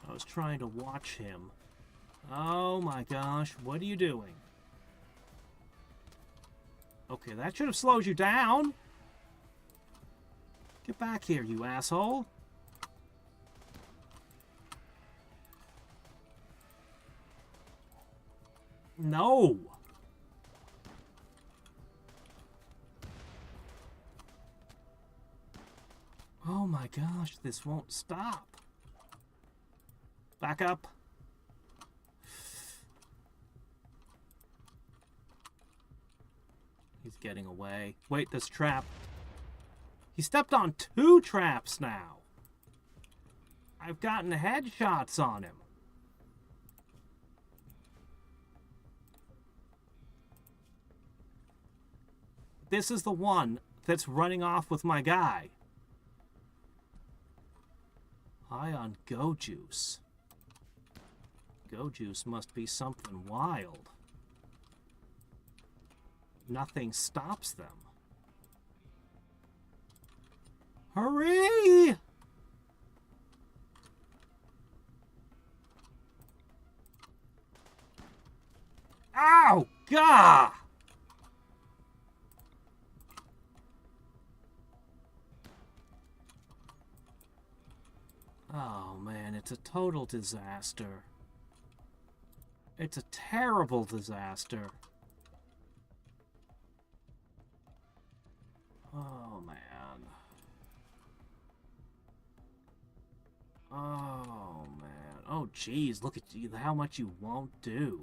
I was trying to watch him. Oh my gosh, what are you doing? Okay, that should have slowed you down. Get back here, you asshole. No. Oh my gosh, this won't stop. Back up. He's getting away. Wait, this trap. He stepped on 2 traps now. I've gotten headshots on him. This is the one that's running off with my guy. High on Go Juice. Go Juice must be something wild. Nothing stops them. Hurry! Ow! Gah! Oh man, it's a total disaster. It's a terrible disaster. Oh man. Oh man. Oh geez, look at you, how much you won't do.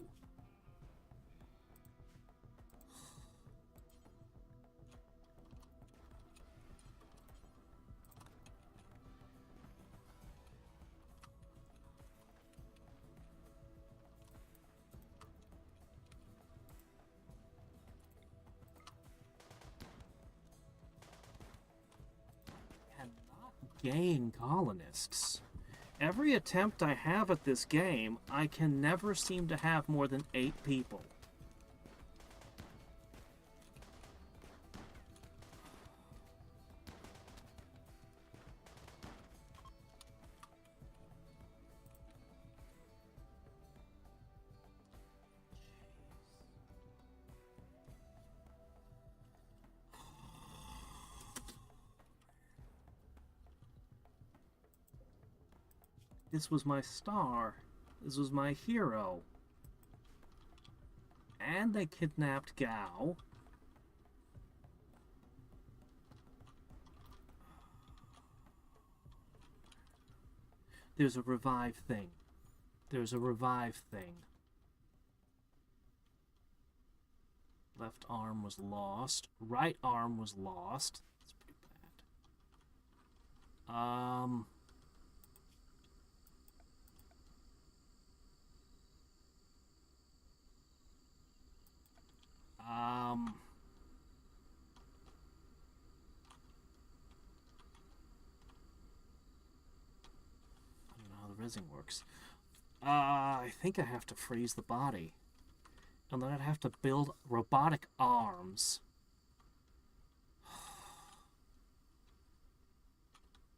Gain colonists. Every attempt I have at this game, I can never seem to have more than 8 people. This was my star. This was my hero. And they kidnapped Gao. There's a revive thing. There's a revive thing. Left arm was lost. Right arm was lost. That's pretty bad. I don't know how the resin works. I think I have to freeze the body. And then I'd have to build robotic arms.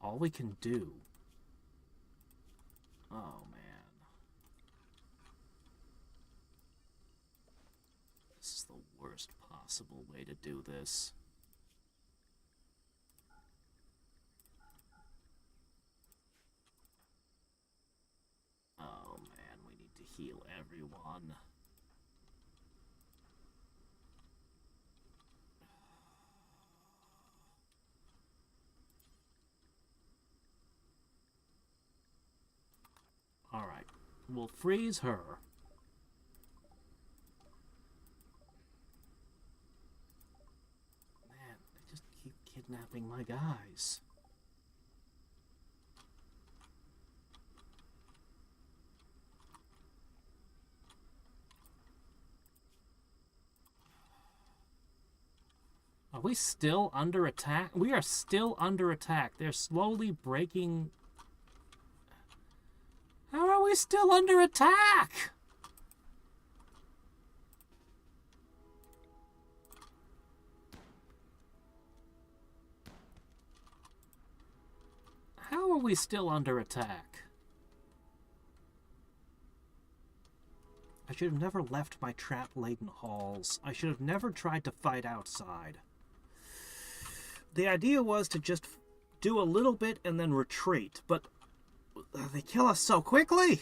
All we can do. Oh, man. This is the worst possible way to do this. Oh, man, we need to heal everyone. Alright, we'll freeze her. Man, they just keep kidnapping my guys. Are we still under attack? We are still under attack. They're slowly breaking... How are we still under attack? we still under attack? I should have never left my trap-laden halls. I should have never tried to fight outside. The idea was to just do a little bit and then retreat, but they kill us so quickly!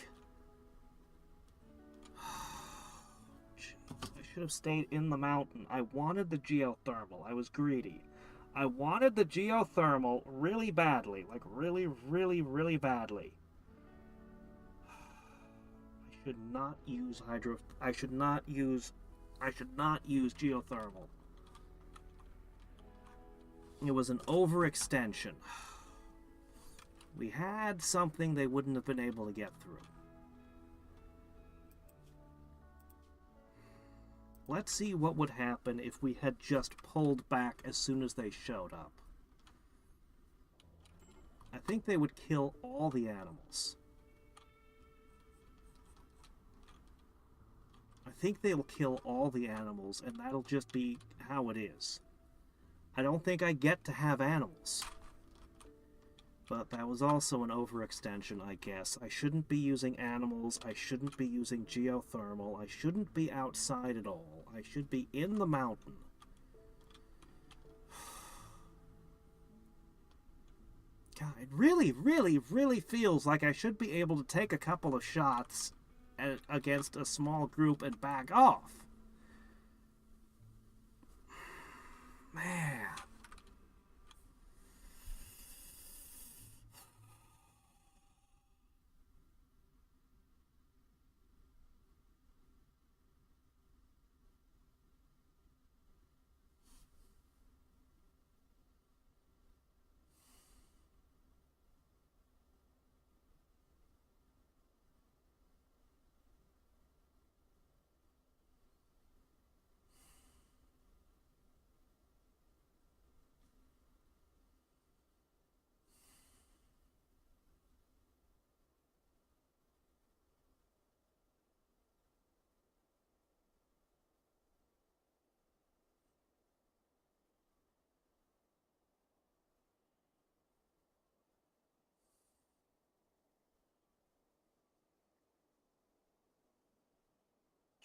Jeez, I should have stayed in the mountain. I wanted the geothermal. I was greedy. I wanted the geothermal really badly. Like, really, really, really badly. I should not use I should not use geothermal. It was an overextension. We had something they wouldn't have been able to get through. Let's see what would happen if we had just pulled back as soon as they showed up. I think they would kill all the animals. I think they'll kill all the animals, and that'll just be how it is. I don't think I get to have animals. But that was also an overextension, I guess. I shouldn't be using animals. I shouldn't be using geothermal. I shouldn't be outside at all. I should be in the mountain. God, it really, really, really feels like I should be able to take a couple of shots against a small group and back off. Man.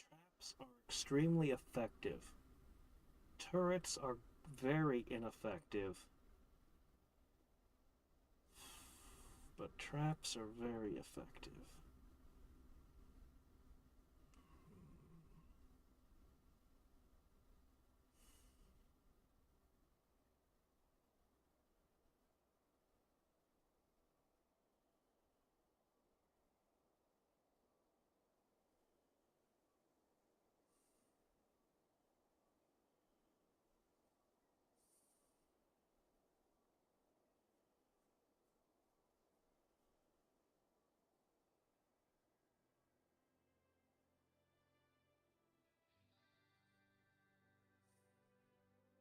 Traps are extremely effective. Turrets are very ineffective. But traps are very effective.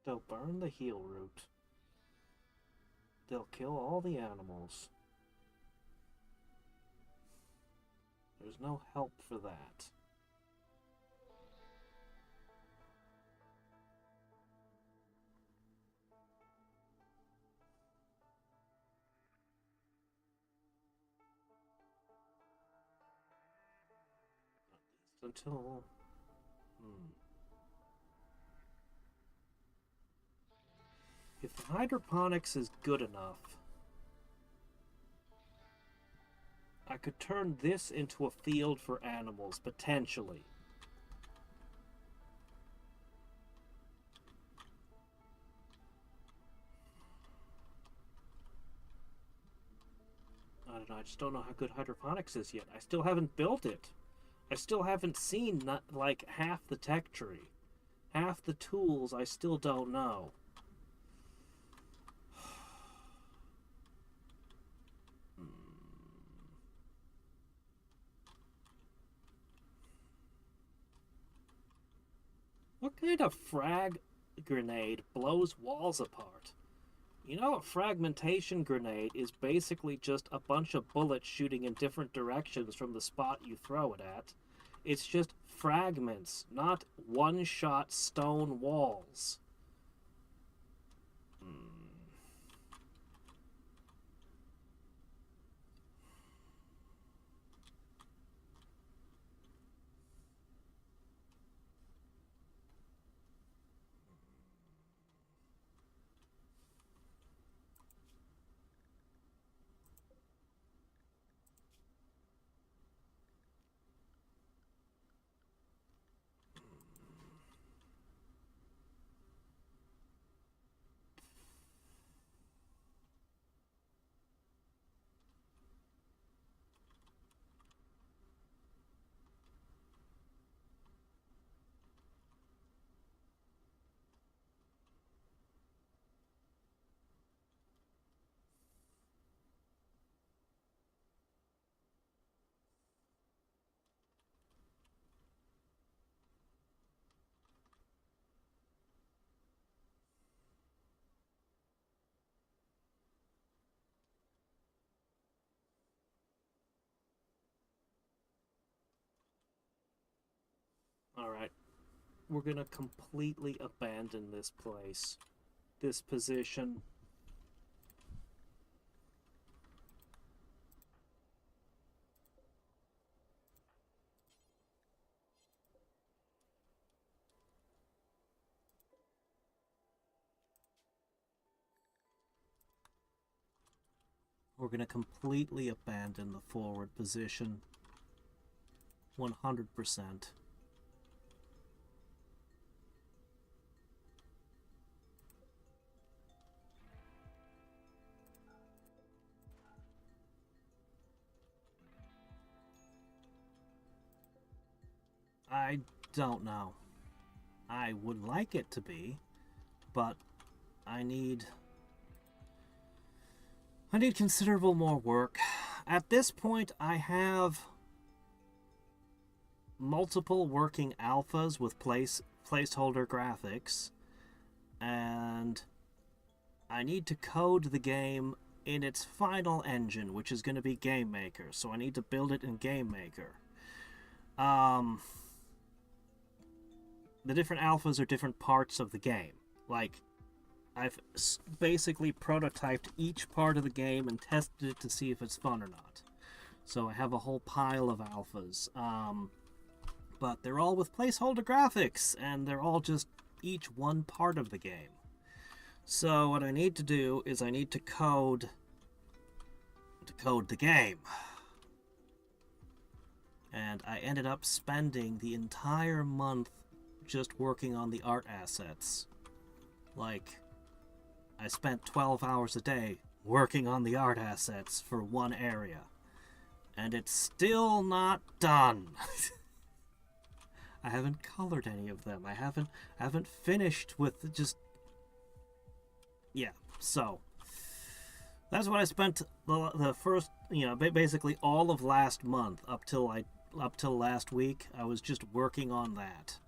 They'll burn the heal root. They'll kill all the animals. There's no help for that. At least until... If the hydroponics is good enough, I could turn this into a field for animals, potentially. I don't know, I just don't know how good hydroponics is yet. I still haven't built it. I still haven't seen, like, half the tech tree. Half the tools I still don't know. What kind of frag grenade blows walls apart? You know, a fragmentation grenade is basically just a bunch of bullets shooting in different directions from the spot you throw it at. It's just fragments, not one-shot stone walls. Alright. We're gonna completely abandon this place. This position. We're gonna completely abandon the forward position. 100%. I don't know. I would like it to be, but I need considerable more work. At this point, I have multiple working alphas with placeholder graphics, and I need to code the game in its final engine, which is going to be Game Maker. So I need to build it in Game Maker. The different alphas are different parts of the game. Like, I've basically prototyped each part of the game and tested it to see if it's fun or not. So I have a whole pile of alphas. But they're all with placeholder graphics, and they're all just each one part of the game. So what I need to do is I need to code the game. And I ended up spending the entire month just working on the art assets. Like, I spent 12 hours a day working on the art assets for one area. And it's still not done. I haven't colored any of them. I haven't finished with just... Yeah, so... That's what I spent the first, basically all of last month up till last week. I was just working on that.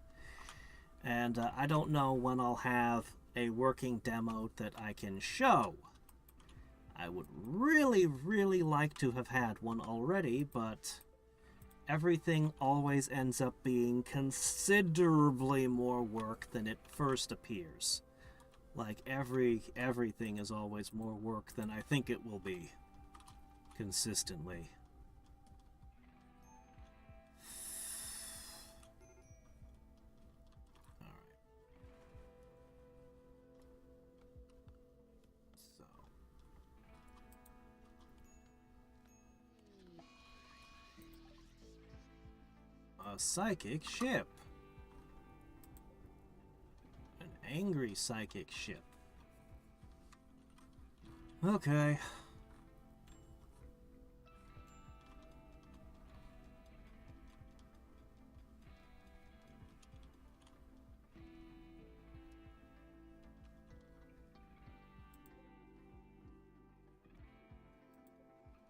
And I don't know when I'll have a working demo that I can show. I would really, really like to have had one already, but everything always ends up being considerably more work than it first appears. Like, everything is always more work than I think it will be. Consistently. Alright. So. A psychic ship. Angry psychic ship. Okay.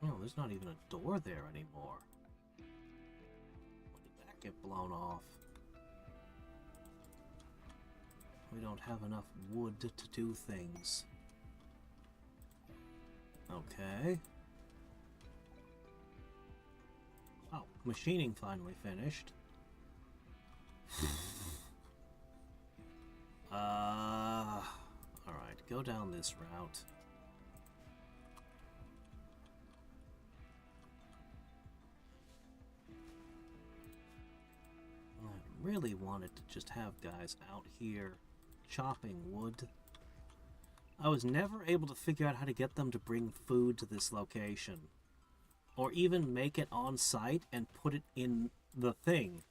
Oh, there's not even a door there anymore. When did that get blown off? We don't have enough wood to do things. Okay. Oh, machining finally finished. Alright, go down this route. I really wanted to just have guys out here chopping wood. I was never able to figure out how to get them to bring food to this location. Or even make it on site and put it in the thing.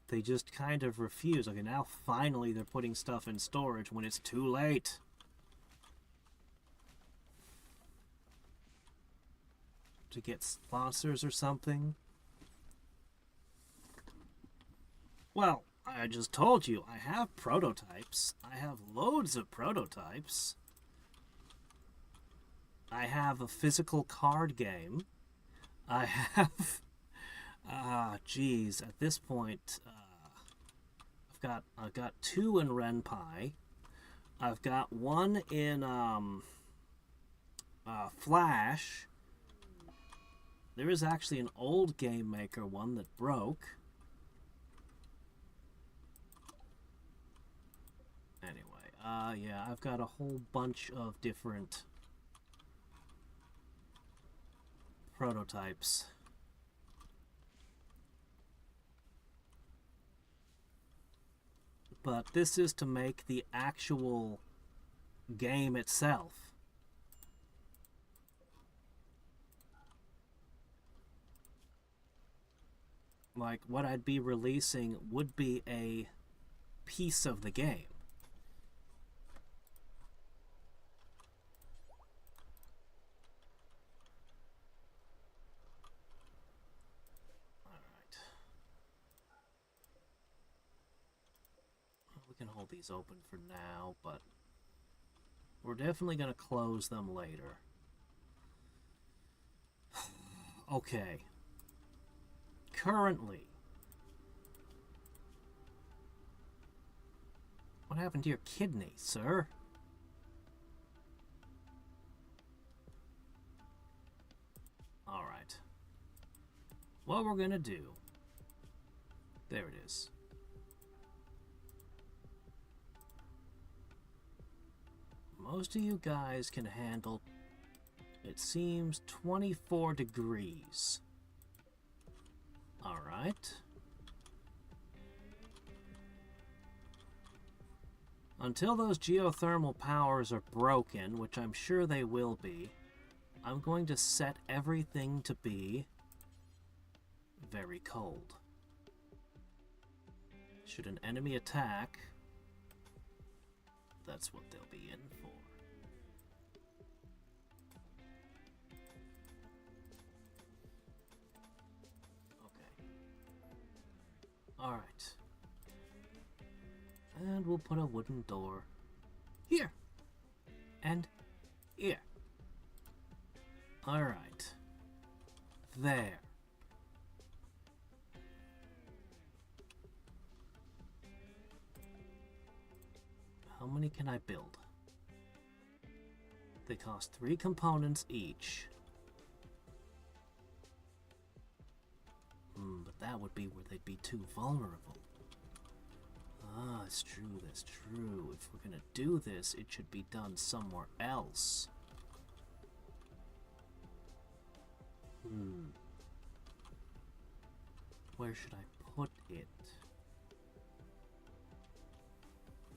They just kind of refuse. Okay, now finally they're putting stuff in storage when it's too late. To get sponsors or something? Well, I just told you, I have prototypes. I have loads of prototypes. I have a physical card game. I have... geez, at this point, I've got 2 in Ren'Py. I've got 1 in, Flash. There is actually an old Game Maker one that broke. Yeah, I've got a whole bunch of different prototypes. But this is to make the actual game itself. Like, what I'd be releasing would be a piece of the game. Alright. We can hold these open for now, but we're definitely going to close them later. Okay. Currently, what happened to your kidney, sir? Alright. What we're gonna do... There it is. Most of you guys can handle, it seems, 24 degrees. Alright. Until those geothermal powers are broken, which I'm sure they will be, I'm going to set everything to be very cold. Should an enemy attack, that's what they'll be in for. Alright. And we'll put a wooden door here. And here. Alright. There. How many can I build? They cost 3 components each. But that would be where they'd be too vulnerable. Ah, that's true, that's true. If we're gonna do this, it should be done somewhere else. Where should I put it?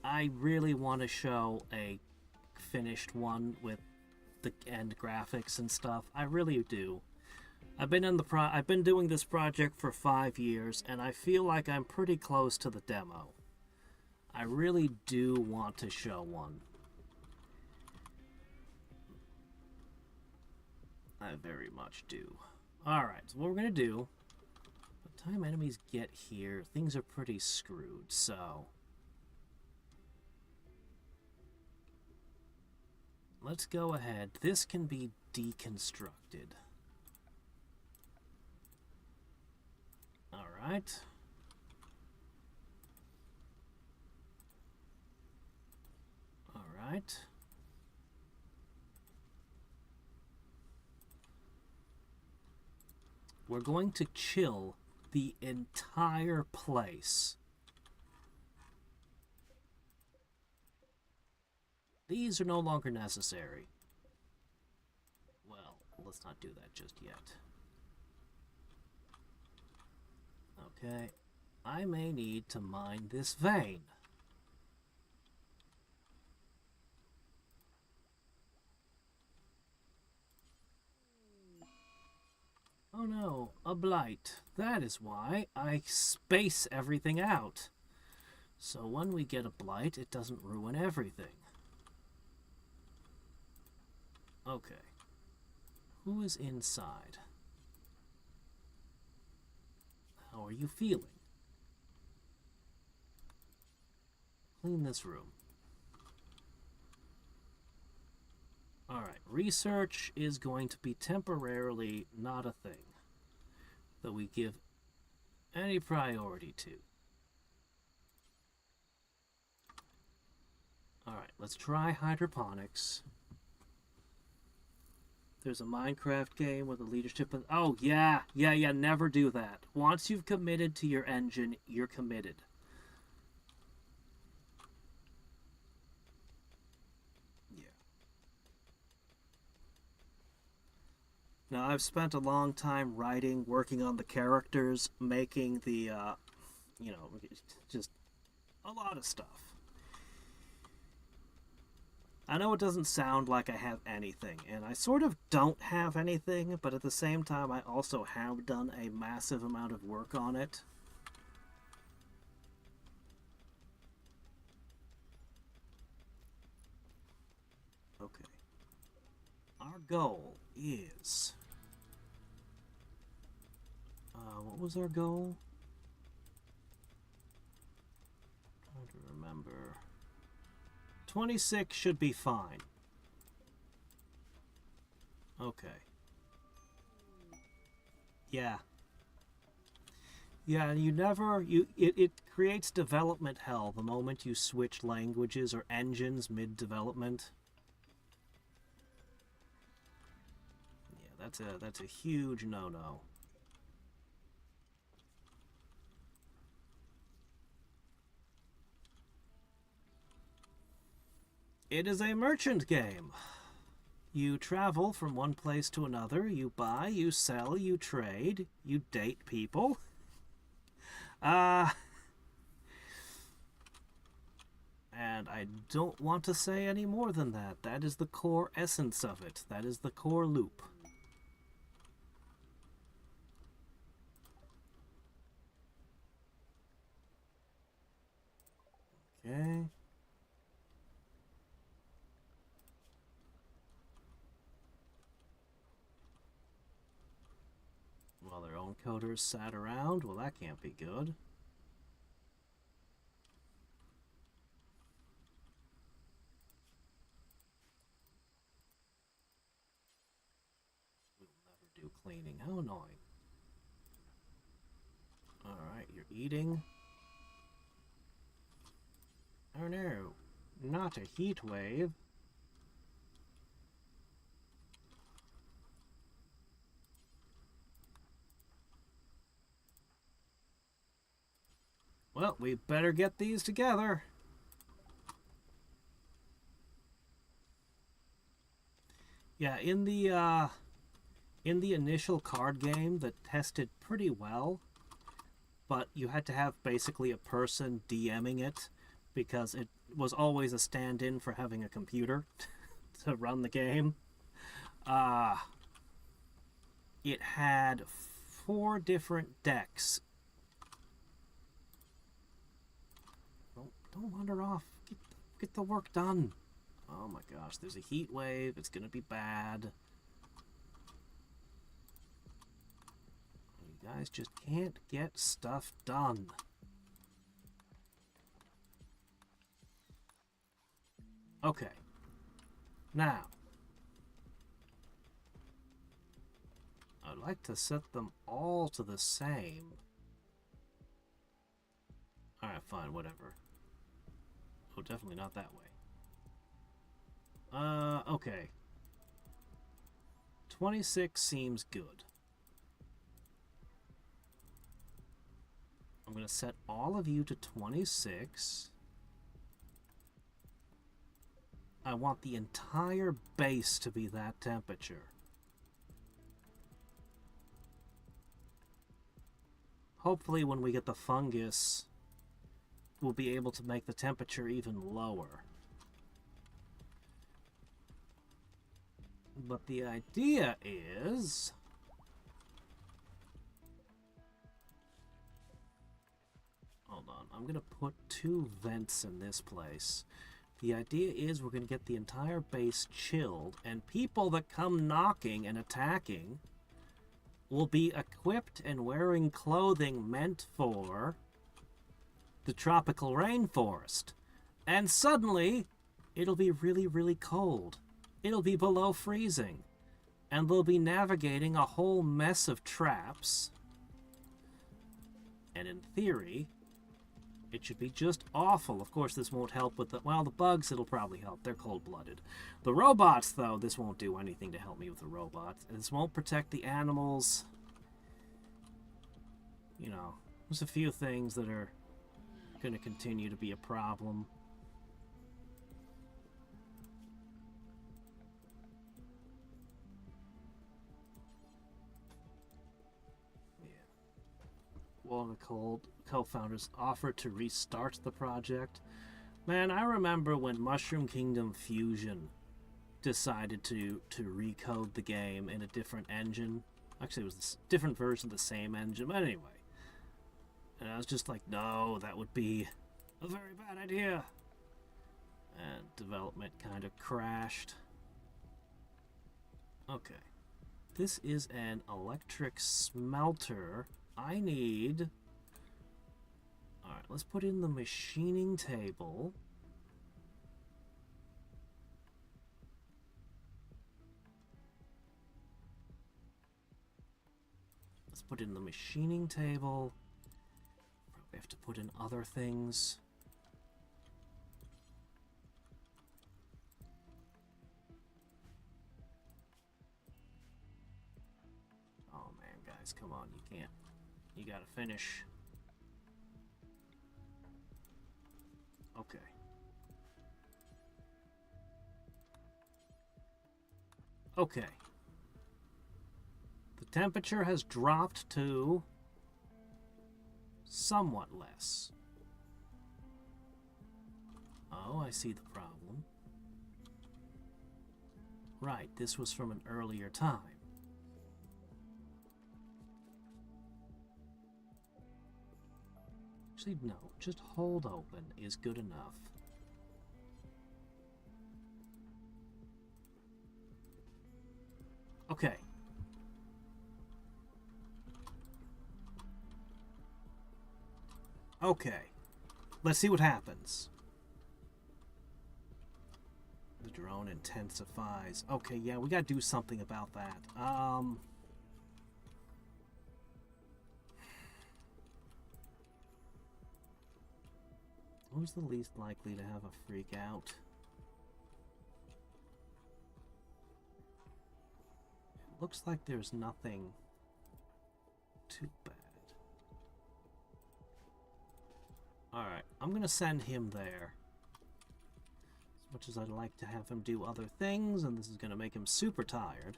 I really want to show a finished one with the end graphics and stuff. I really do. I've been doing this project for 5 years, and I feel like I'm pretty close to the demo. I really do want to show one. I very much do. Alright, so what we're gonna do, by the time enemies get here, things are pretty screwed, so... let's go ahead. This can be deconstructed. Alright. Alright. We're going to chill the entire place. These are no longer necessary. Well, let's not do that just yet. Okay, I may need to mine this vein. Oh no, a blight. That is why I space everything out. So when we get a blight, it doesn't ruin everything. Okay. Who is inside? How are you feeling? Clean this room. Alright, research is going to be temporarily not a thing that we give any priority to. Alright, let's try hydroponics. There's a Minecraft game with a leadership... Oh, yeah, never do that. Once you've committed to your engine, you're committed. Now, I've spent a long time writing, working on the characters, making the, you know, just a lot of stuff. I know it doesn't sound like I have anything, and I sort of don't have anything, but at the same time, I also have done a massive amount of work on it. Okay. Our goal is... what was our goal? Trying to remember. 26 should be fine. Okay. Yeah. Yeah, it creates development hell the moment you switch languages or engines mid-development. Yeah, that's a huge no-no. It is a merchant game. You travel from one place to another, you buy, you sell, you trade, you date people. And I don't want to say any more than that. That is the core essence of it. That is the core loop. Okay. While their own coders sat around, well, that can't be good. We'll never do cleaning. How annoying. Alright, you're eating. Oh no, not a heat wave. Well, we better get these together. Yeah, in the initial card game that tested pretty well, but you had to have basically a person DMing it because it was always a stand-in for having a computer to run the game. It had 4 different decks. Don't wander off. Get the work done. Oh my gosh, there's a heat wave. It's gonna be bad. You guys just can't get stuff done. Okay. Now, I'd like to set them all to the same. Alright, fine, whatever. Oh, definitely not that way. Okay. 26 seems good. I'm gonna set all of you to 26. I want the entire base to be that temperature. Hopefully when we get the fungus, we'll be able to make the temperature even lower. But the idea is... Hold on, I'm gonna put 2 vents in this place. The idea is we're gonna get the entire base chilled, and people that come knocking and attacking will be equipped and wearing clothing meant for the tropical rainforest. And suddenly, it'll be really, really cold. It'll be below freezing. And they'll be navigating a whole mess of traps. And in theory, it should be just awful. Of course, this won't help with the... Well, the bugs, it'll probably help. They're cold-blooded. The robots, though, this won't do anything to help me with the robots. This won't protect the animals. You know, there's a few things that are going to continue to be a problem. one of the co-founders offered to restart the project. Man, I remember when Mushroom Kingdom Fusion decided to recode the game in a different engine. Actually, it was a different version of the same engine, but anyway. And I was just like, no, that would be a very bad idea. And development kind of crashed. Okay. This is an electric smelter. I need... Alright, let's put in the machining table. Let's put in the machining table. Probably have to put in other things. Oh man, guys, come on, you can't. You gotta finish. Okay. Okay. The temperature has dropped to somewhat less. Oh, I see the problem. Right, this was from an earlier time. Actually, no, just hold open is good enough. Okay. Okay. Let's see what happens. The drone intensifies. Okay, yeah, we gotta do something about that. Who's the least likely to have a freak out? It looks like there's nothing too bad. Alright, I'm gonna send him there. As much as I'd like to have him do other things, and this is gonna make him super tired.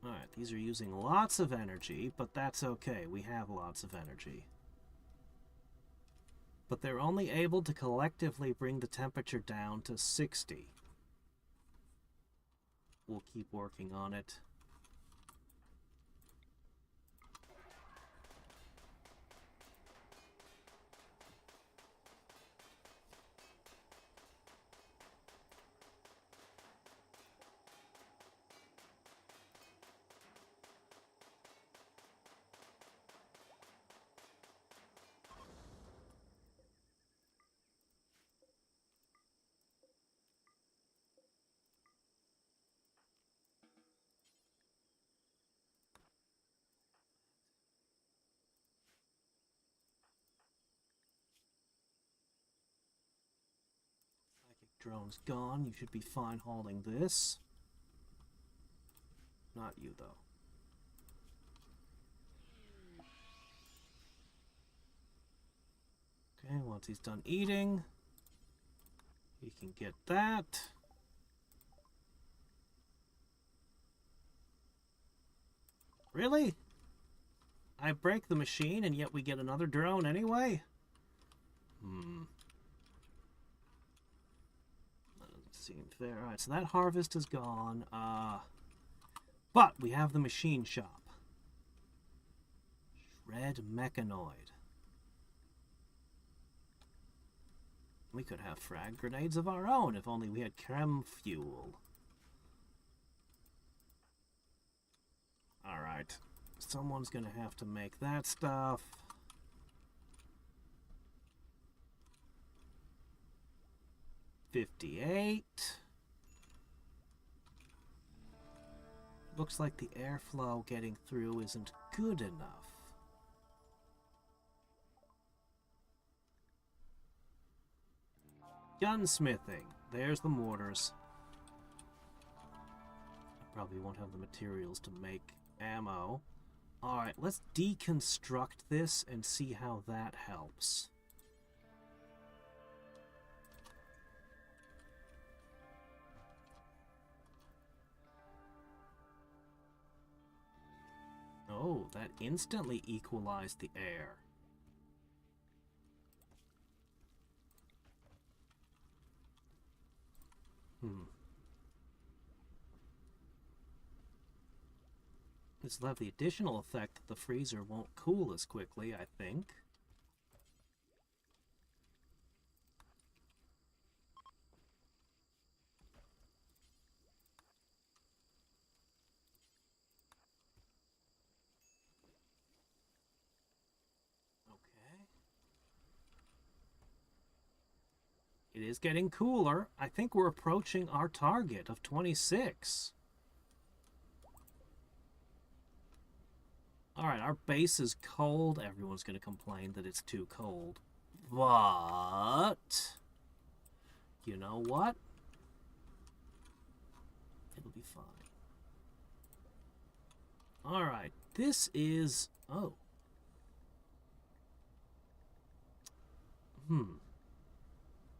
Alright, these are using lots of energy, but that's okay. We have lots of energy. But they're only able to collectively bring the temperature down to 60. We'll keep working on it. Drone's gone. You should be fine hauling this. Not you, though. Okay, once he's done eating, he can get that. Really? I break the machine and yet we get another drone anyway? Seems fair. Alright, so that harvest is gone. But we have the machine shop. Shred Mechanoid. We could have frag grenades of our own if only we had chem fuel. Alright. Someone's gonna have to make that stuff. $58. Looks like the airflow getting through isn't good enough. Gunsmithing. There's the mortars. I probably won't have the materials to make ammo. Alright, let's deconstruct this and see how that helps. that instantly equalized the air. This will have the additional effect that the freezer won't cool as quickly, I think. Okay. It is getting cooler. I think we're approaching our target of 26. Alright, our base is cold. Everyone's going to complain that it's too cold. But... you know what? It'll be fine. Alright, this is... oh.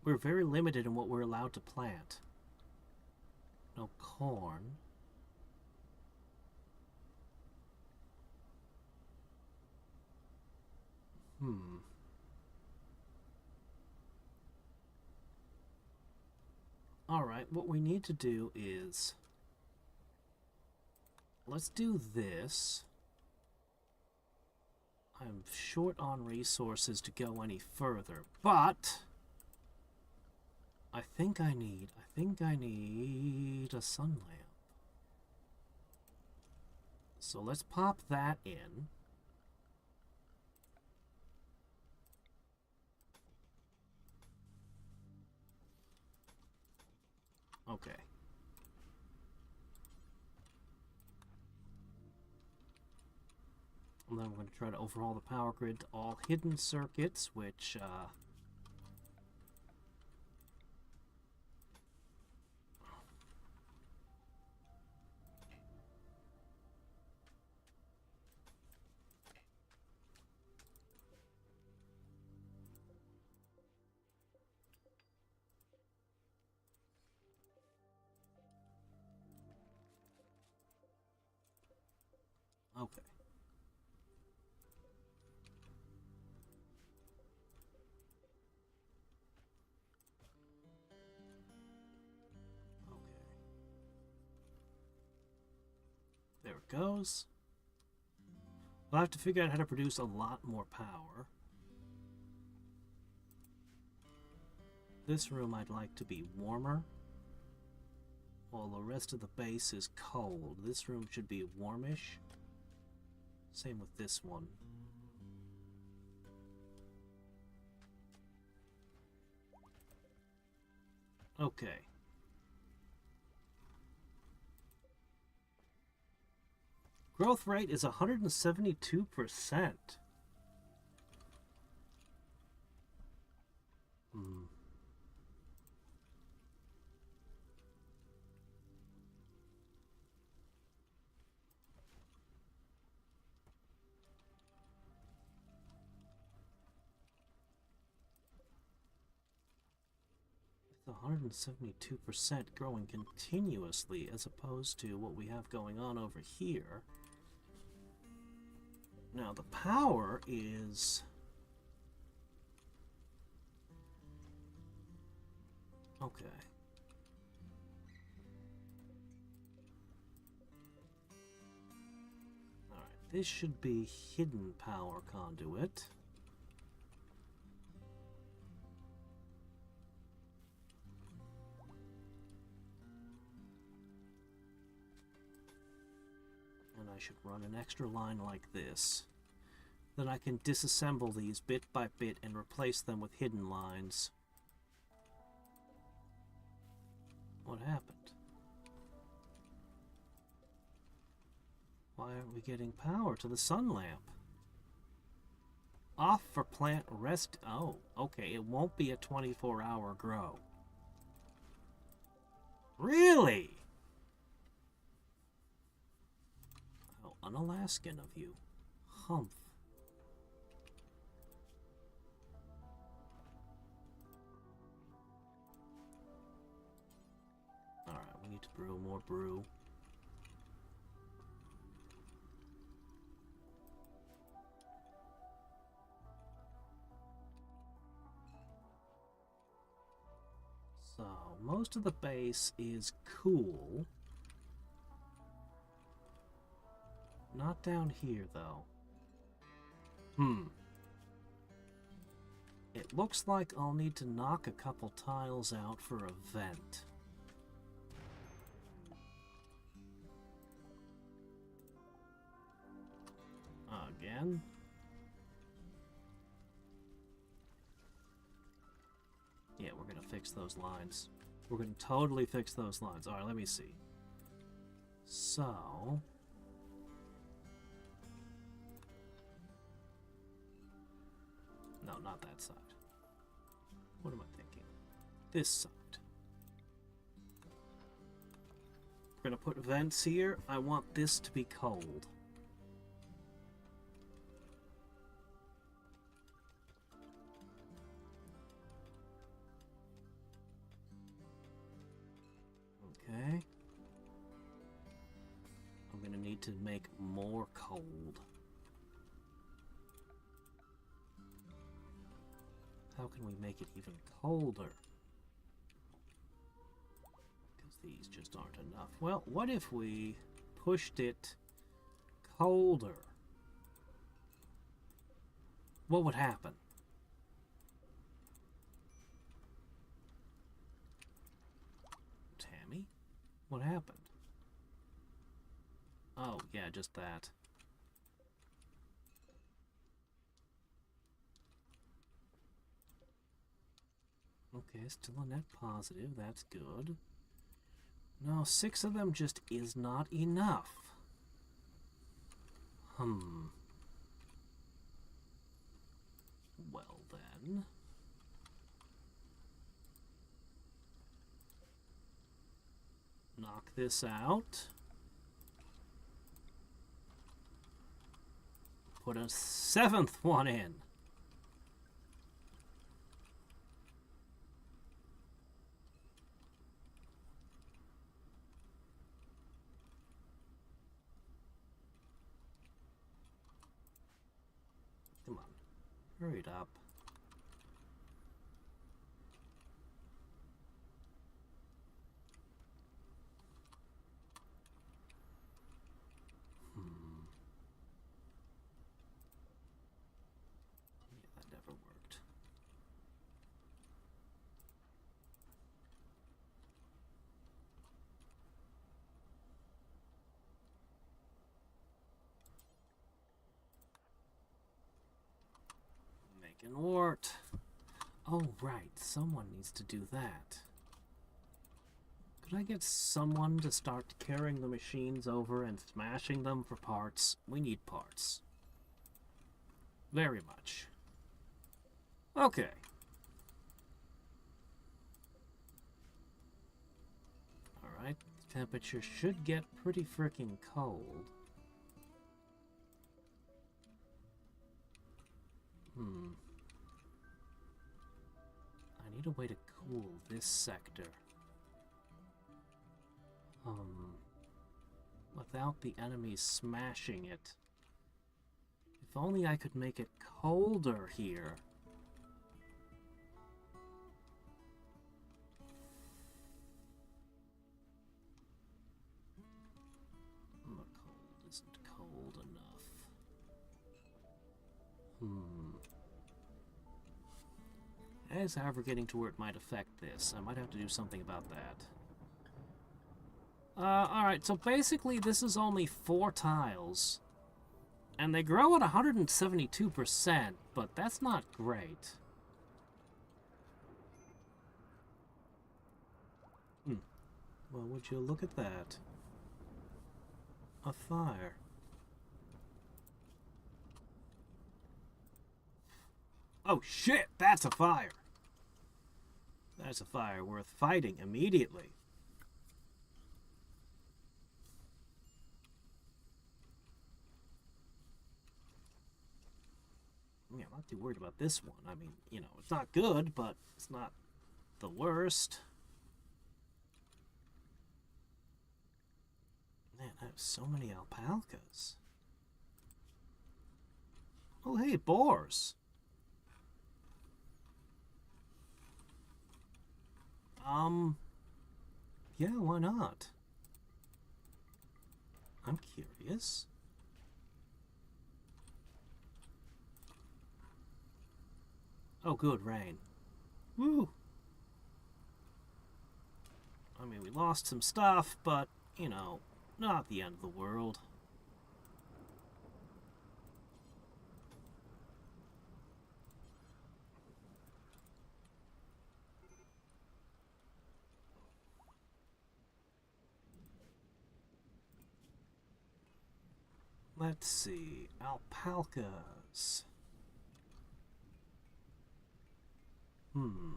We're very limited in what we're allowed to plant. No corn. Alright, what we need to do is... let's do this. I'm short on resources to go any further, but... I think I need a sun lamp. So let's pop that in. Okay. And then we're going to try to overhaul the power grid to all hidden circuits, which, okay. There it goes. We'll have to figure out how to produce a lot more power. This room I'd like to be warmer, while the rest of the base is cold. This room should be warmish. Same with this one. Okay. Growth rate is 172%. It's 172% growing continuously as opposed to what we have going on over here. Now the power is... okay. Alright, this should be hidden power conduit. And I should run an extra line like this. Then I can disassemble these bit by bit and replace them with hidden lines. What happened? Why aren't we getting power to the sun lamp? Off for plant rest. Oh, okay. It won't be a 24-hour grow. Really? How un-Alaskan of you. Humph. Alright, we need to brew more brew. most of the base is cool. Not down here, though. It looks like I'll need to knock a couple tiles out for a vent. Again. Yeah, we're gonna fix those lines. We're gonna totally fix those lines. Alright, let me see. So... no, not that side. What am I thinking? This side. We're gonna put vents here. I want this to be cold. Okay. I'm gonna need to make more cold. How can we make it even colder? Because these just aren't enough. Well, what if we pushed it colder? What would happen? Tammy? What happened? Oh, yeah, just that. Okay, still a net positive. That's good. No, 6 of them just is not enough. Well, then... knock this out. Put a 7th one in. Come on. Hurry it up. Yeah, that never worked. Making wart. Oh, right. Someone needs to do that. Could I get someone to start carrying the machines over and smashing them for parts? We need parts. Very much. Okay. Alright, the temperature should get pretty freaking cold. I need a way to cool this sector. Without the enemies smashing it. If only I could make it colder here. The cold isn't cold enough. As, however, getting to where it might affect this. I might have to do something about that. Alright, so basically this is only 4 tiles. And they grow at 172%, but that's not great. Well, would you look at that? A fire. Oh shit, that's a fire! That's a fire worth fighting immediately. Yeah, I'm not too worried about this one. I mean, you know, it's not good, but it's not the worst. Man, I have so many alpacas. Oh, hey, boars. Yeah, why not? I'm curious. Oh, good, rain. Woo! I mean, we lost some stuff, but, you know, not the end of the world. Let's see. Alpacas. Hmm.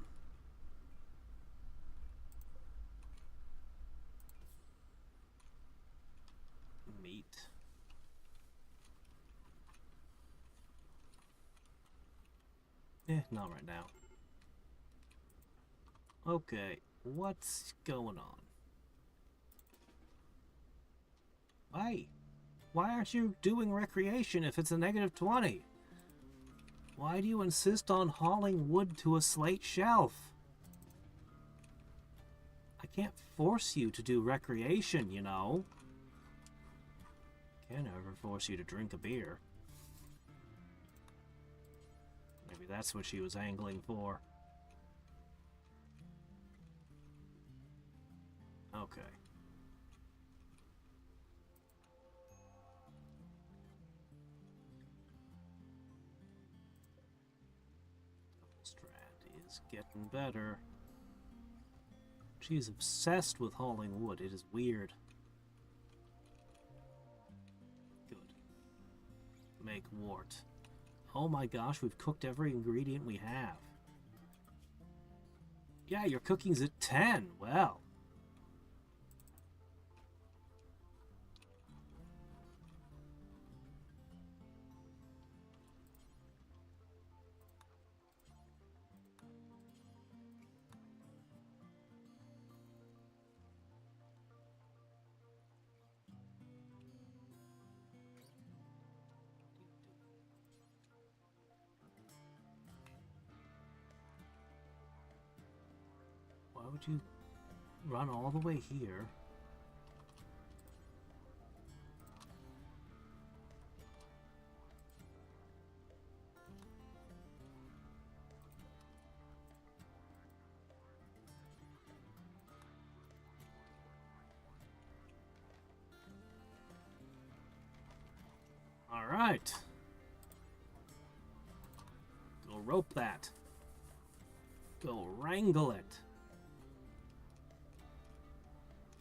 Meat. Not right now. Okay, what's going on? Why aren't you doing recreation if it's a -20? Why do you insist on hauling wood to a slate shelf? I can't force you to do recreation, you know. Can't ever force you to drink a beer. Maybe that's what she was angling for. Okay. Strand is getting better. She is obsessed with hauling wood. It is weird. Good. Make wart. Oh my gosh, we've cooked every ingredient we have. Yeah, your cooking's at 10. Well. Why would you run all the way here? Alright. Go rope that. Go wrangle it.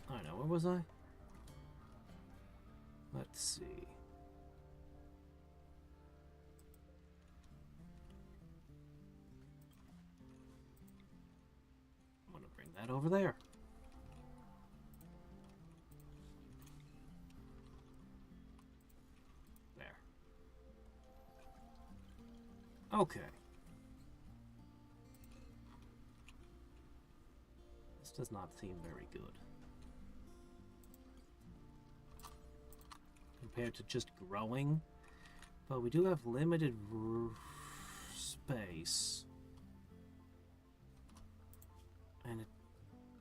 I know, where was I? Let's see. I'm gonna bring that over there. There. Okay. This does not seem very good. Compared to just growing. But we do have limited space. And it,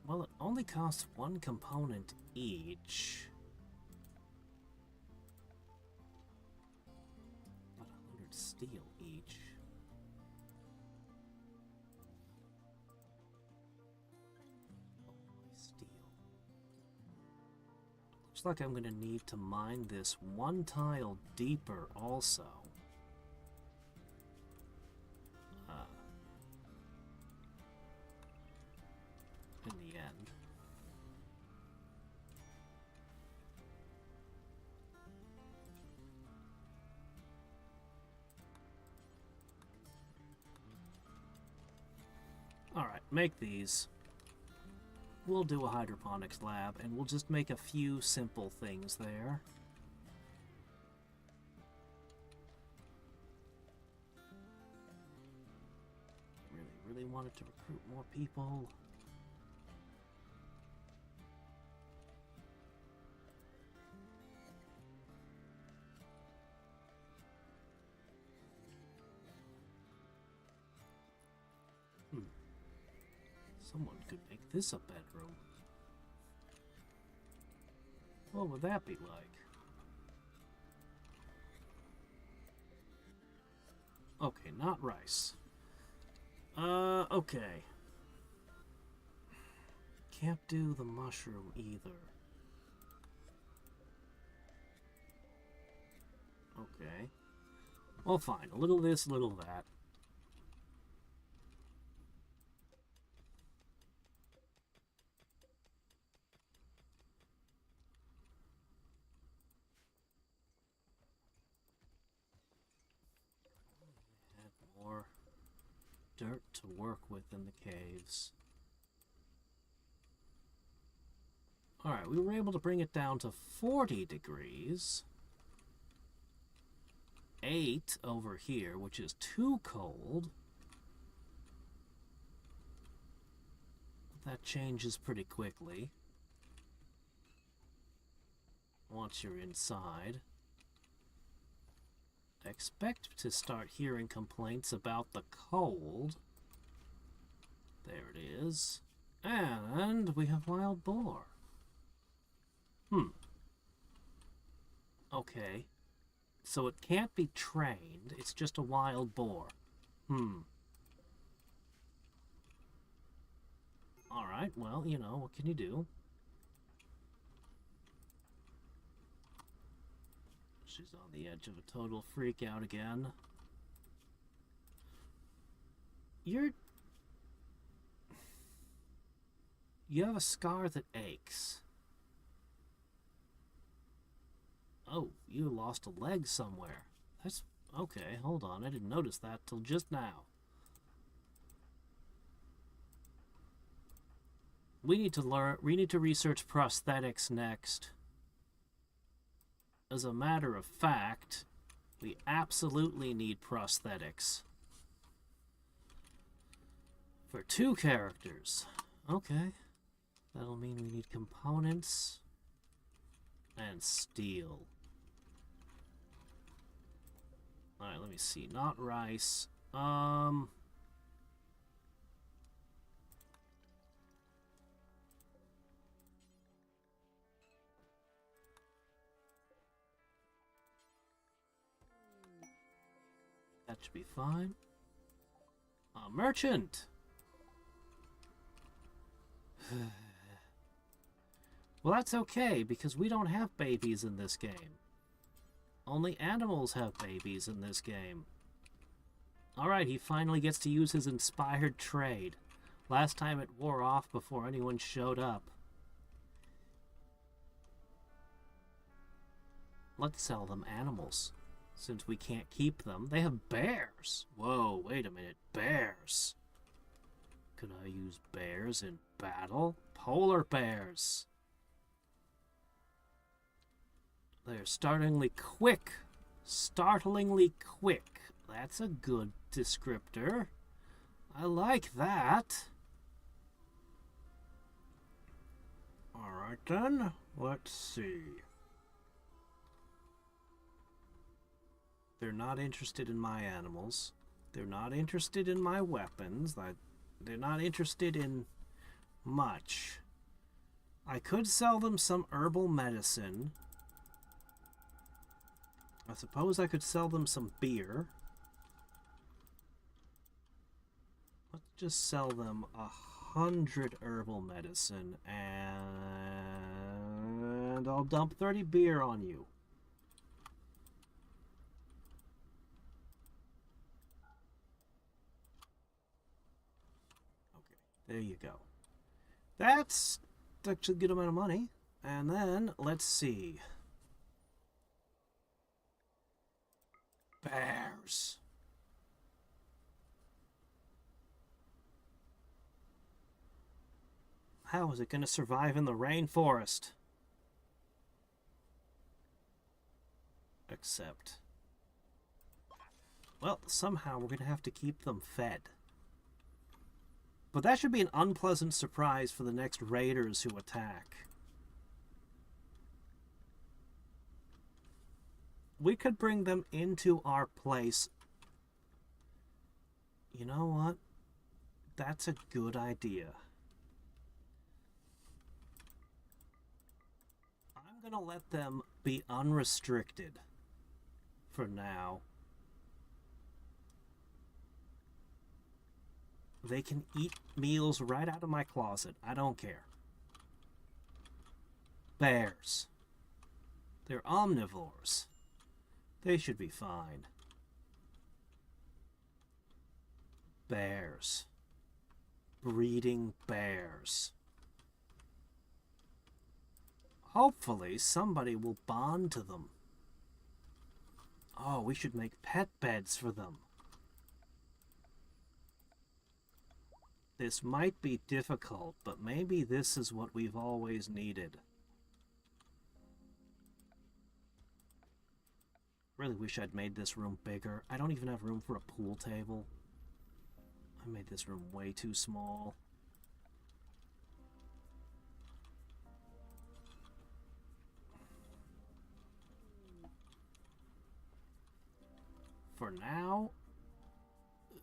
well, it only costs one component each. About 100 steel each. Steel. Looks like I'm gonna need to mine this one tile deeper also. In the end. Alright, make these. We'll do a hydroponics lab, and we'll just make a few simple things there. Really wanted to recruit more people. Someone could make this a bedroom. What would that be like? Okay, not rice. Okay. Can't do the mushroom either. Okay. Well, fine. A little this, little that. Add more dirt to work with in the caves. Alright, we were able to bring it down to 40 degrees. 8 over here, which is too cold. That changes pretty quickly once you're inside. I expect to start hearing complaints about the cold. There it is. And we have wild boar. Okay. So it can't be trained, it's just a wild boar. Alright, well, you know, what can you do? She's on the edge of a total freak out again. You have a scar that aches. Oh, you lost a leg somewhere. That's... okay, hold on. I didn't notice that till just now. We need to research prosthetics next. As a matter of fact, we absolutely need prosthetics. For 2 characters. Okay. That'll mean we need components and steel. Alright, let me see. Not rice. That should be fine. A merchant! Well, that's okay, because we don't have babies in this game. Only animals have babies in this game. Alright, he finally gets to use his inspired trade. Last time it wore off before anyone showed up. Let's sell them animals. Since we can't keep them. They have bears. Whoa, wait a minute. Bears. Could I use bears in battle? Polar bears. They're startlingly quick. Startlingly quick. That's a good descriptor. I like that. Alright then. Let's see. They're not interested in my animals. They're not interested in my weapons. They're not interested in much. I could sell them some herbal medicine. I suppose I could sell them some beer. Let's just sell them 100 herbal medicine, and I'll dump 30 beer on you. There you go. That's actually a good amount of money. And then, let's see. Bears. How is it going to survive in the rainforest? Except... well, somehow we're going to have to keep them fed. But that should be an unpleasant surprise for the next raiders who attack. We could bring them into our place. You know what? That's a good idea. I'm gonna let them be unrestricted for now. They can eat meals right out of my closet. I don't care. Bears. They're omnivores. They should be fine. Bears. Breeding bears. Hopefully somebody will bond to them. Oh, we should make pet beds for them. This might be difficult, but maybe this is what we've always needed. Really wish I'd made this room bigger. I don't even have room for a pool table. I made this room way too small. For now,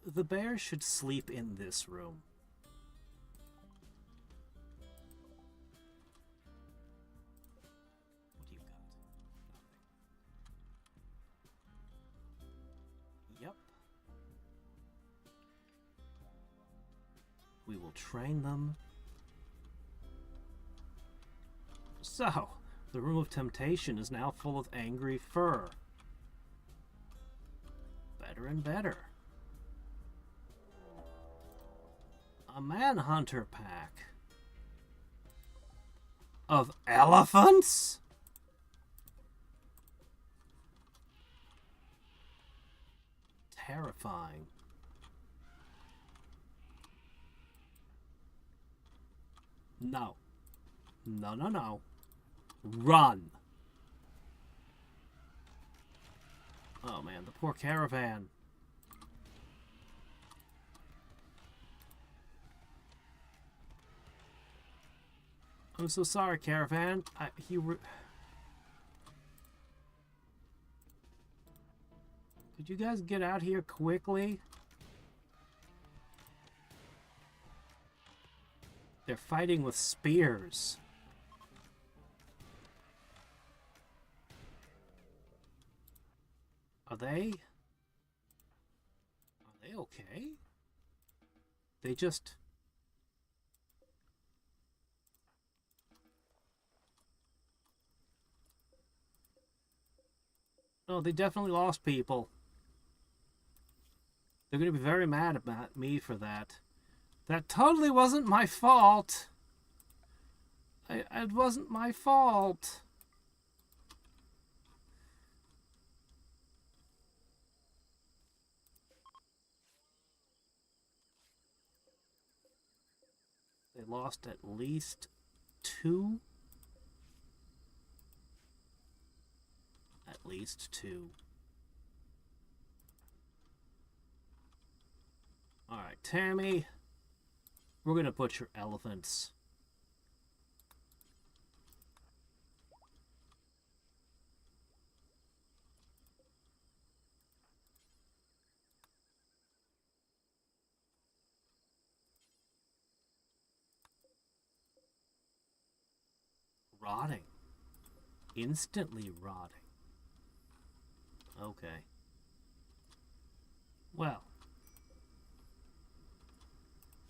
the bears should sleep in this room. What do you got? Nothing. Yep. We will train them. So, the Room of Temptation is now full of angry fur. Better and better. A manhunter pack of elephants? Terrifying. No. No, no, no. Run. Oh man, the poor caravan. I'm so sorry, caravan. Could you guys get out here quickly? They're fighting with spears. Are they okay? They just... No, they definitely lost people. They're going to be very mad about me for that. That totally wasn't my fault. It wasn't my fault. They lost at least 2. At least 2. Alright, Tammy. We're gonna butcher elephants. Rotting. Instantly rotting. Okay. Well,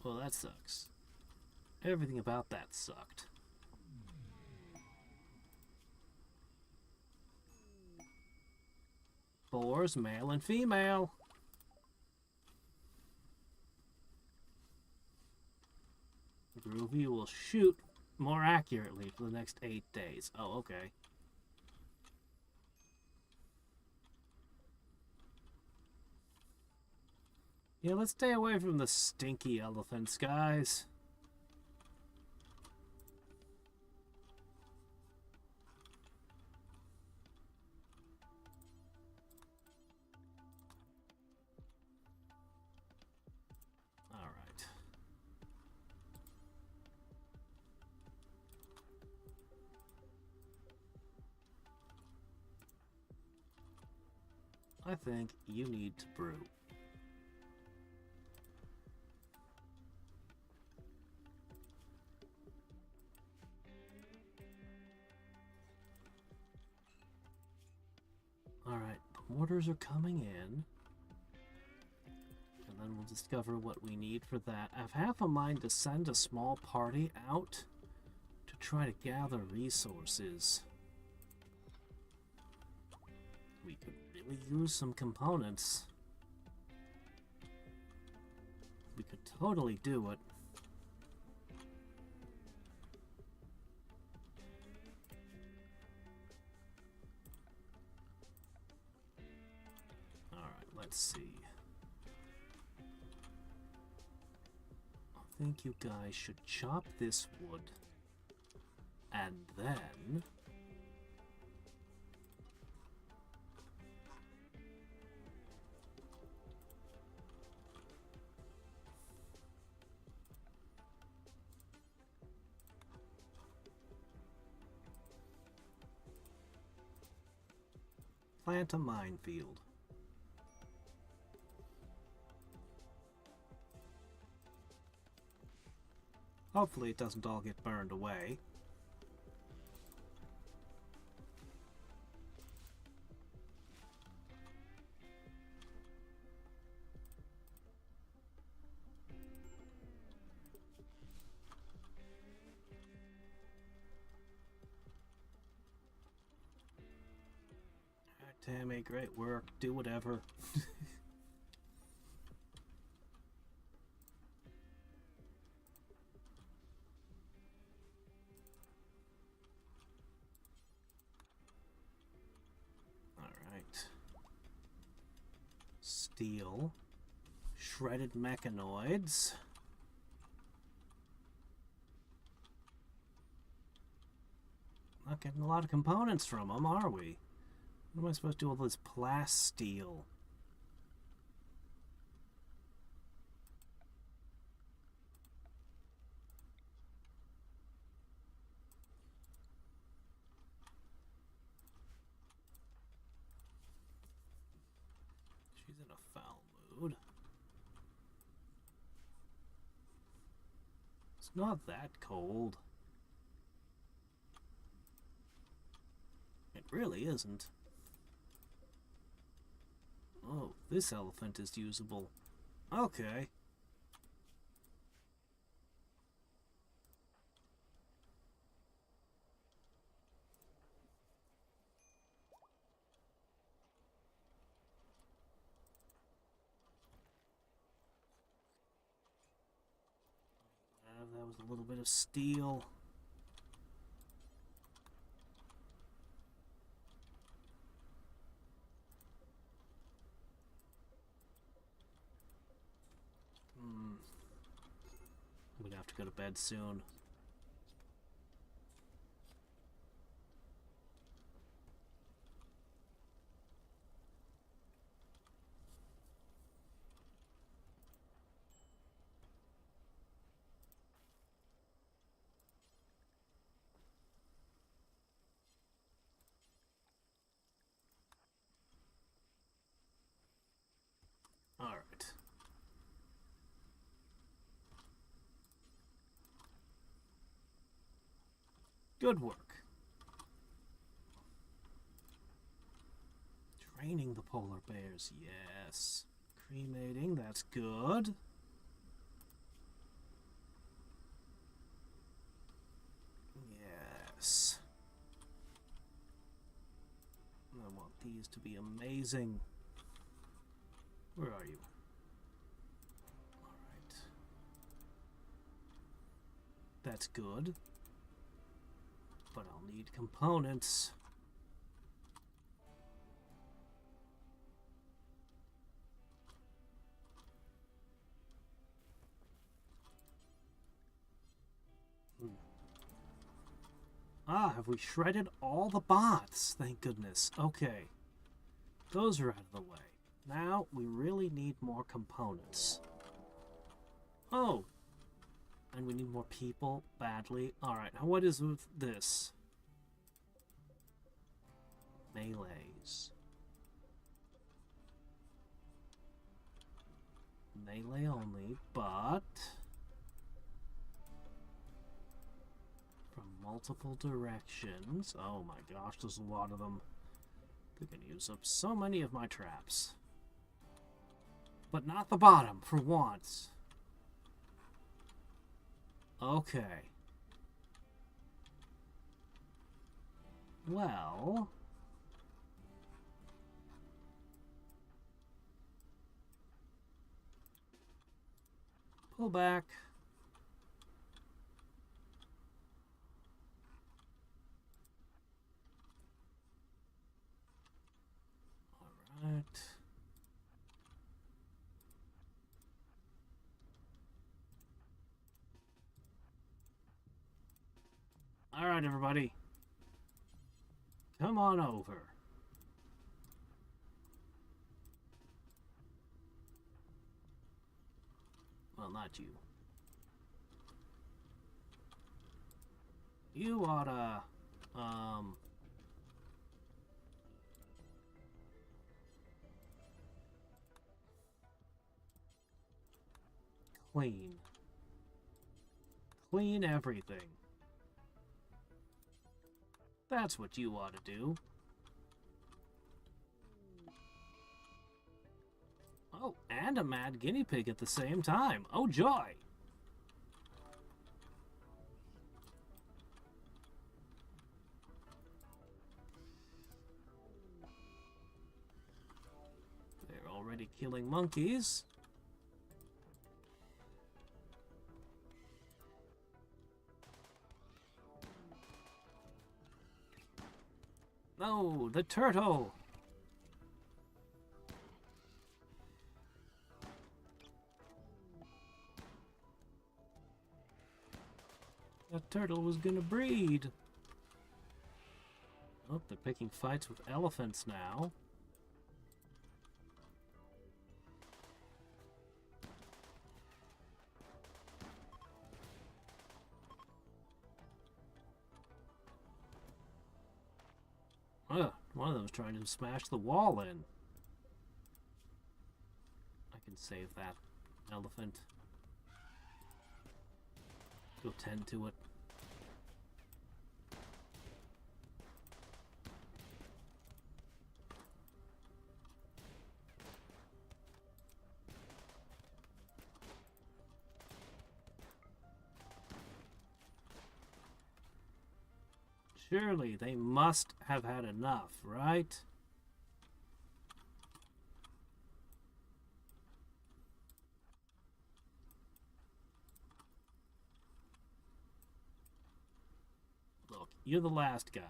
that sucks. Everything about that sucked. Boars, male and female. Groovy will shoot more accurately for the next 8 days. Oh, okay. Yeah, let's stay away from the stinky elephants, guys. All right. I think you need to brew. orders are coming in. And then we'll discover what we need for that. I have half a mind to send a small party out to try to gather resources. We could really use some components. We could totally do it. Alright, let's see. I think you guys should chop this wood. And then... plant a minefield. Hopefully it doesn't all get burned away. Tammy, great work. Do whatever. Alright. Steel. Shredded mechanoids. Not getting a lot of components from them, are we? What am I supposed to do with all this plasteel? She's in a foul mood. It's not that cold. It really isn't. Oh, this elephant is usable. Okay. That was a little bit of steel. I'm gonna have to go to bed soon. All right. Good work. Training the polar bears, yes. Cremating, that's good. Yes. I want these to be amazing. Where are you? Alright. That's good. But I'll need components. Ah, have we shredded all the bots? Thank goodness. Okay. Those are out of the way. Now, we really need more components. Oh! And we need more people badly. Alright, now what is with this? Melees. Melee only, but... from multiple directions. Oh my gosh, there's a lot of them. We're gonna use up so many of my traps. But not the bottom, for once. Okay. Well... pull back. All right. All right, everybody. Come on over. Well, not you. You oughta, clean. Clean everything. That's what you ought to do. Oh, and a mad guinea pig at the same time. Oh, joy! They're already killing monkeys. No, the turtle! That turtle was gonna breed. Oh, they're picking fights with elephants now. One of them's trying to smash the wall in. I can save that elephant. Go tend to it. Surely they must have had enough, right? Look, you're the last guy.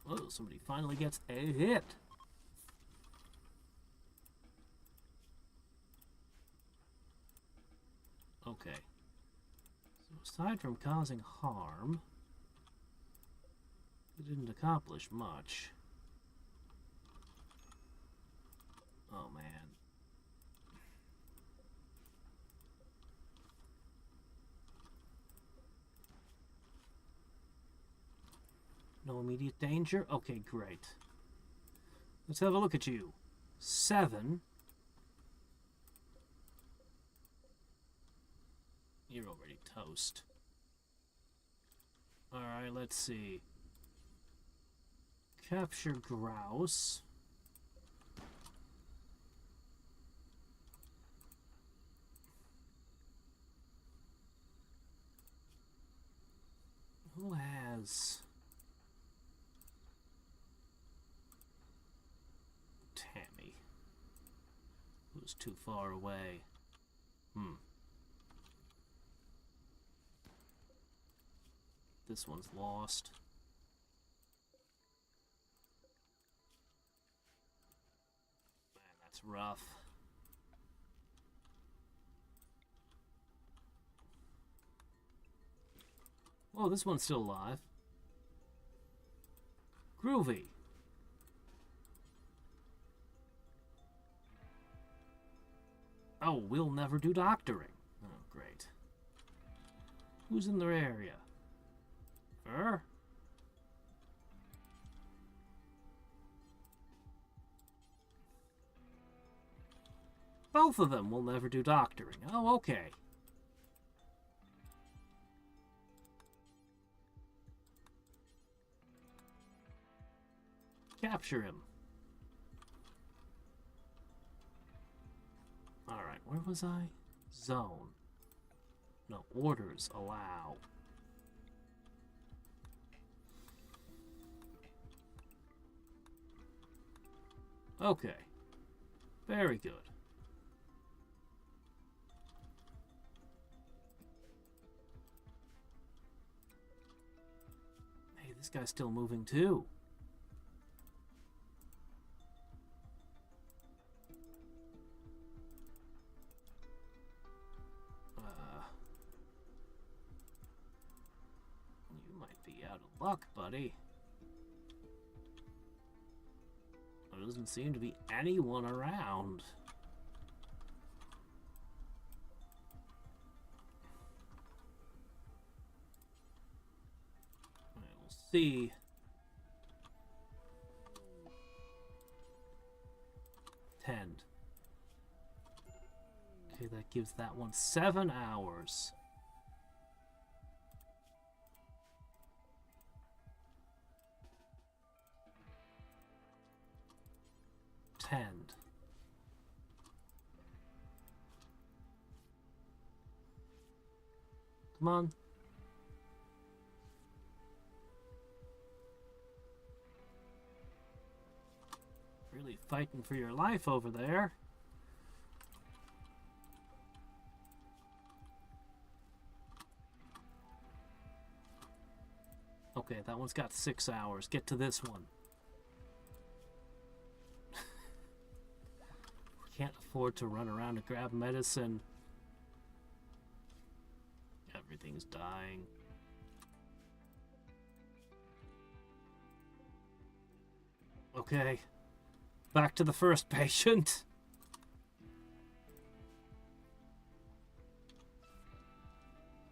Oh, somebody finally gets a hit. Okay. So aside from causing harm, it didn't accomplish much. Oh, man. No immediate danger? Okay, great. Let's have a look at you. 7. You're already toast. Alright, let's see. Capture grouse. Who has... Tammy. Who's too far away? This one's lost. Man, that's rough. Oh, this one's still alive. Groovy. Oh, we'll never do doctoring. Oh, great. Who's in their area? Fur? Both of them will never do doctoring. Oh, okay. Capture him. Alright, where was I? Zone. No, orders allow. Okay. Very good. Hey, this guy's still moving too. You might be out of luck, buddy. There doesn't seem to be anyone around. We'll see. Tend. Okay, that gives that one 7 hours. Tend. Come on. Really fighting for your life over there. Okay, that one's got 6 hours. Get to this one. Can't afford to run around to grab medicine. Everything's dying. Okay. Back to the first patient.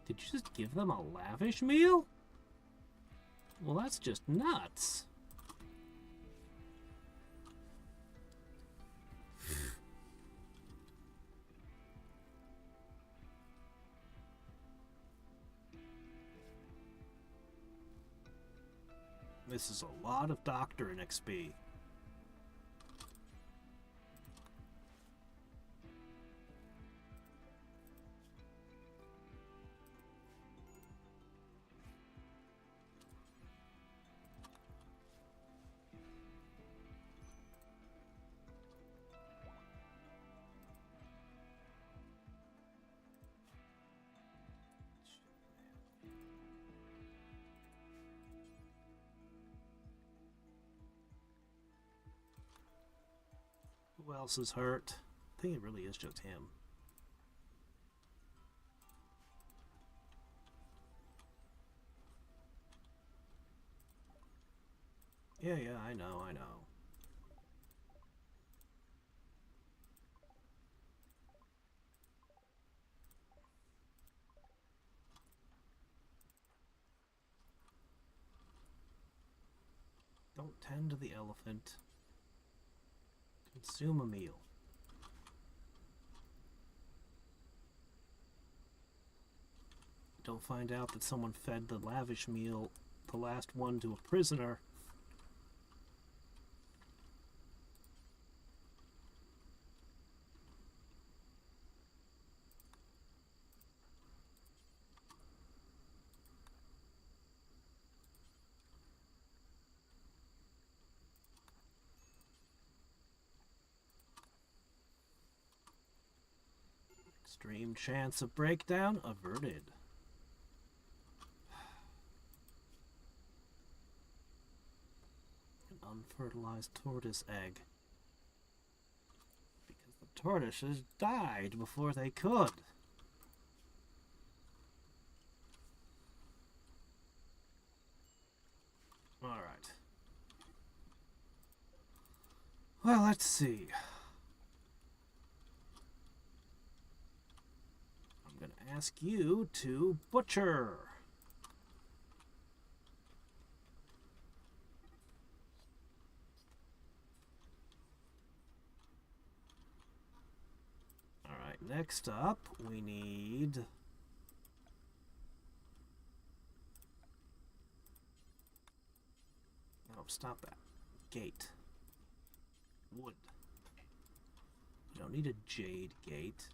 Did you just give them a lavish meal? Well, that's just nuts. This is a lot of doctoring XP. Who else is hurt? I think it really is just him. Yeah, I know. Don't tend to the elephant. Consume a meal. Don't find out that someone fed the lavish meal, the last one, to a prisoner. Extreme chance of breakdown averted. An unfertilized tortoise egg. Because the tortoises died before they could. Alright. Well, let's see. Ask you to butcher. Next up, we need... Oh, stop that. Gate. Wood. We don't need a jade gate.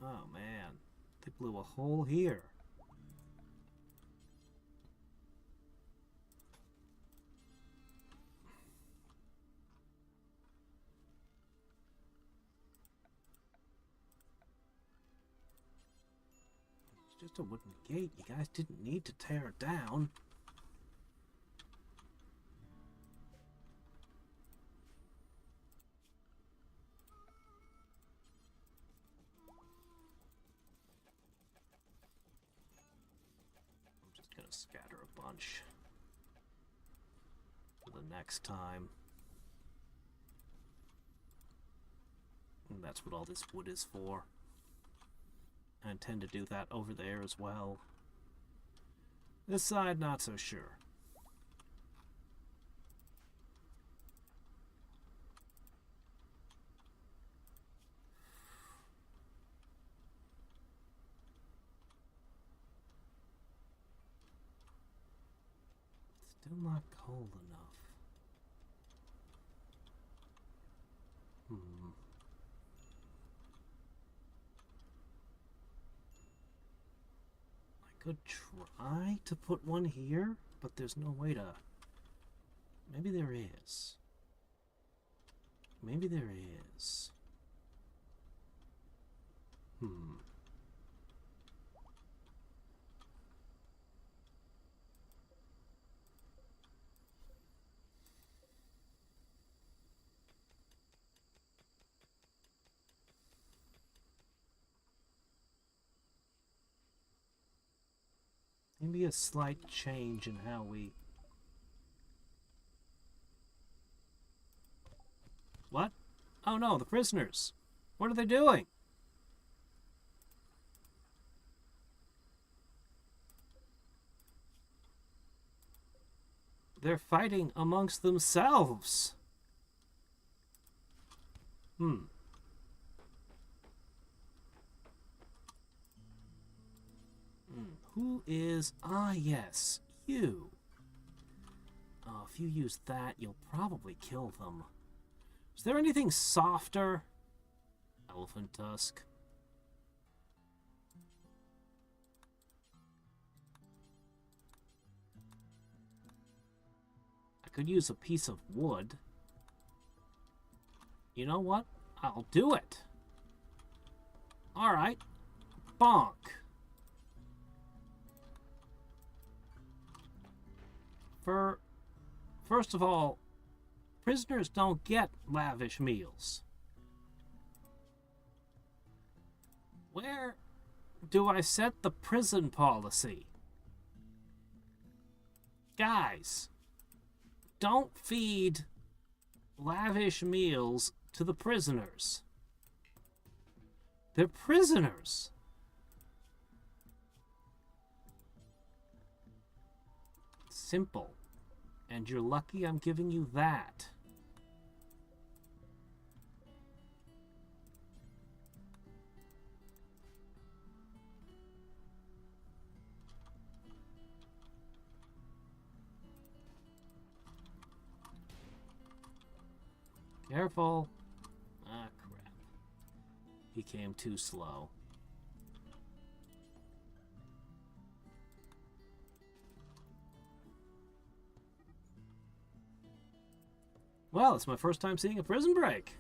Oh, man. They blew a hole here. Just a wooden gate. You guys didn't need to tear it down. I'm just gonna scatter a bunch for the next time. And that's what all this wood is for. I intend to do that over there as well. This side, not so sure. Still not cold enough. Could try to put one here, but there's no way to... Maybe there is. Maybe there is. Maybe a slight change in how we... What? Oh no, the prisoners. What are they doing? They're fighting amongst themselves. Who is... Ah, yes, you. Oh, if you use that, you'll probably kill them. Is there anything softer? Elephant tusk. I could use a piece of wood. You know what? I'll do it. Alright. Bonk. First of all, prisoners don't get lavish meals. Where do I set the prison policy? Guys, don't feed lavish meals to the prisoners. They're prisoners. Simple. And you're lucky I'm giving you that. Careful. Ah, crap. He came too slow. Well, it's my first time seeing a prison break.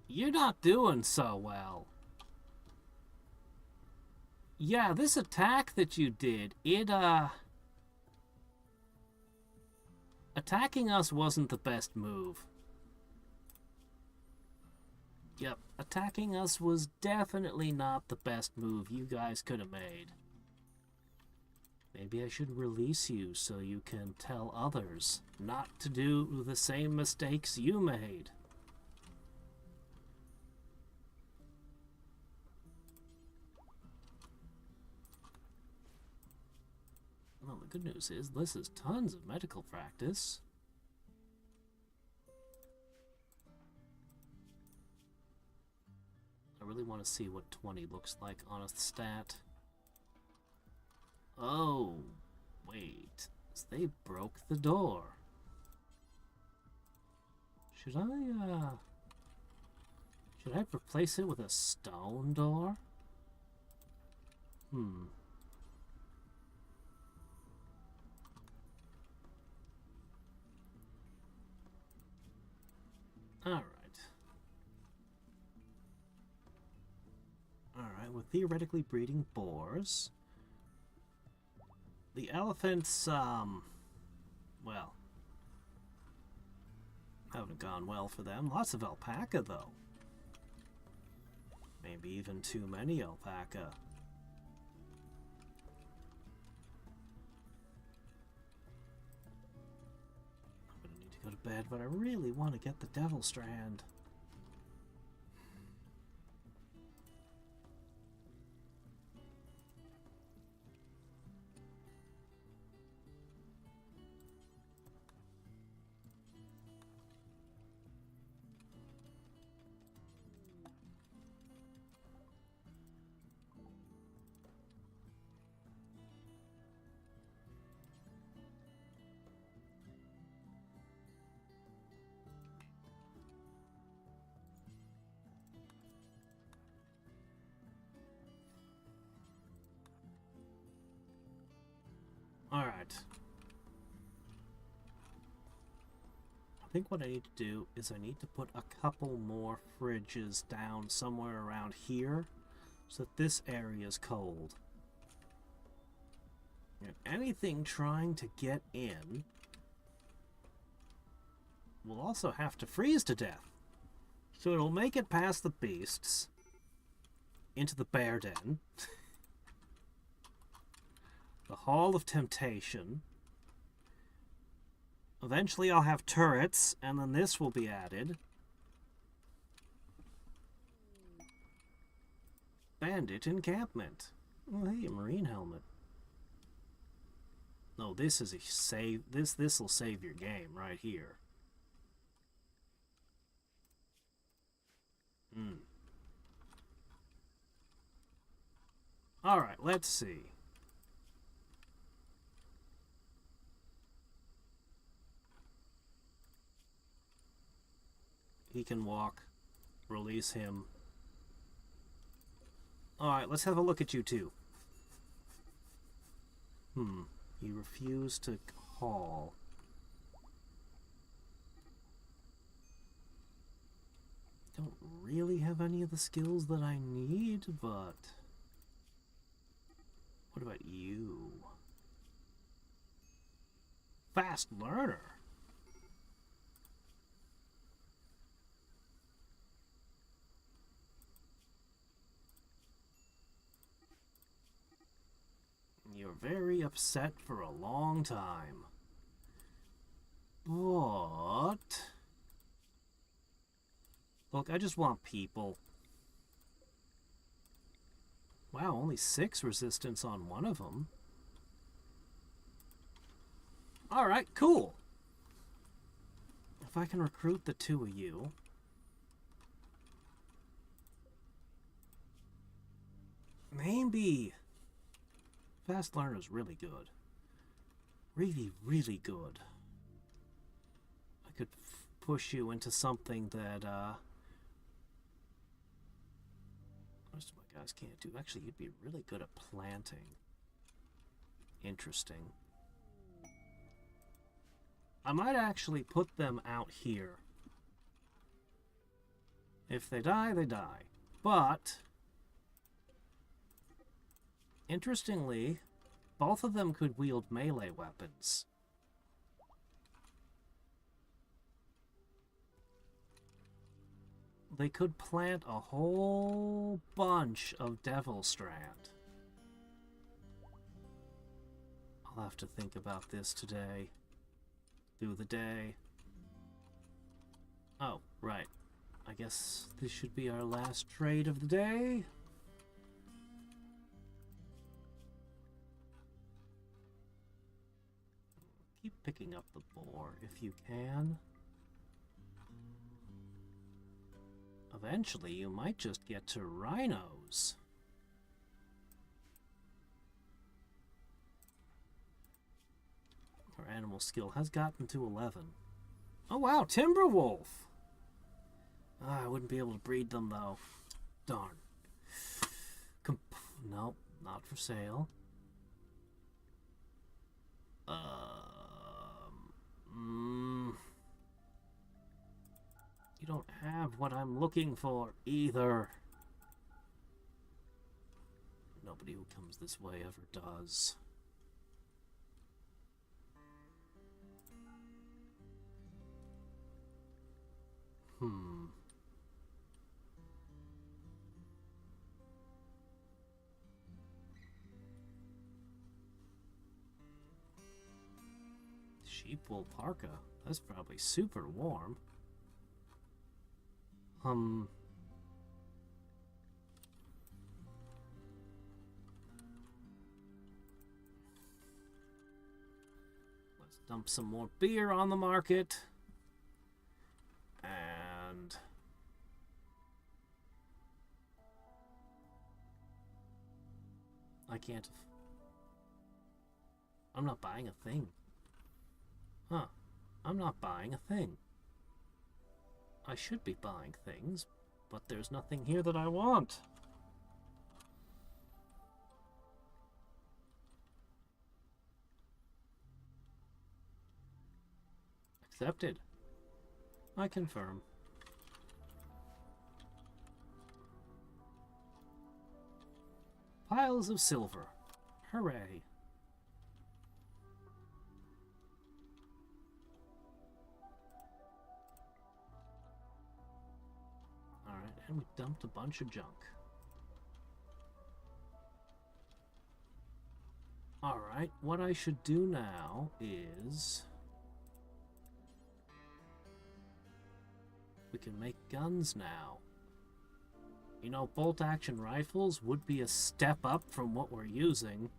You're not doing so well. Yeah, this attack that you did, attacking us wasn't the best move. Yep, attacking us was definitely not the best move you guys could have made. Maybe I should release you so you can tell others not to do the same mistakes you made. good news is this is tons of medical practice. I really want to see what 20 looks like on a stat. Oh, wait. They broke the door. Should I replace it with a stone door? Alright. Alright, we're theoretically breeding boars. The elephants, well, haven't gone well for them. Lots of alpaca, though. Maybe even too many alpaca. I'm gonna need to go to bed, but I really want to get the devil strand. Alright. I think what I need to do is I need to put a couple more fridges down somewhere around here so that this area is cold. And anything trying to get in will also have to freeze to death. So it'll make it past the beasts into the bear den. The Hall of Temptation. Eventually I'll have turrets, and then this will be added. Bandit encampment. Oh, hey, a marine helmet. No, this is a save. This will save your game right here. All right, let's see. He can walk. Release him. Alright, let's have a look at you two. You refuse to haul. Don't really have any of the skills that I need, but... What about you? Fast learner. You're very upset for a long time. But... Look, I just want people. Wow, only 6 resistance on one of them. Alright, cool. If I can recruit the 2 of you... Maybe... Fast learner's really good. Really, really good. I could push you into something that, most of my guys can't do. Actually, you'd be really good at planting. Interesting. I might actually put them out here. If they die, they die. But... Interestingly, both of them could wield melee weapons. They could plant a whole bunch of Devil Strand. I'll have to think about this today. Through the day. Oh, right. I guess this should be our last trade of the day. picking up the boar if you can. Eventually, you might just get to rhinos. Our animal skill has gotten to 11. Oh wow, Timberwolf! I wouldn't be able to breed them though. Darn. Nope, not for sale. You don't have what I'm looking for either. Nobody who comes this way ever does. Sheep wool parka. That's probably super warm. Let's dump some more beer on the market. And I can't. I'm not buying a thing. Huh. I'm not buying a thing. I should be buying things, but there's nothing here that I want. Accepted. I confirm. Piles of silver. Hooray. Alright, and we dumped a bunch of junk. Alright, what I should do now is... we can make guns now. You know, bolt-action rifles would be a step up from what we're using.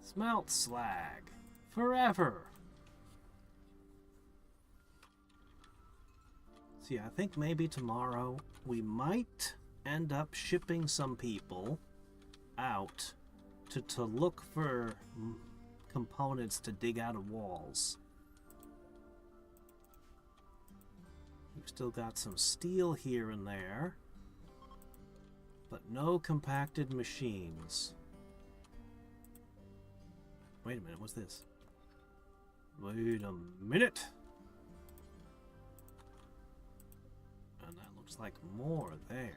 Smelt slag. Forever. See, I think maybe tomorrow we might end up shipping some people out to look for components to dig out of walls. We've still got some steel here and there, but no compacted machines. Wait a minute, what's this? Wait a minute! And that looks like more there.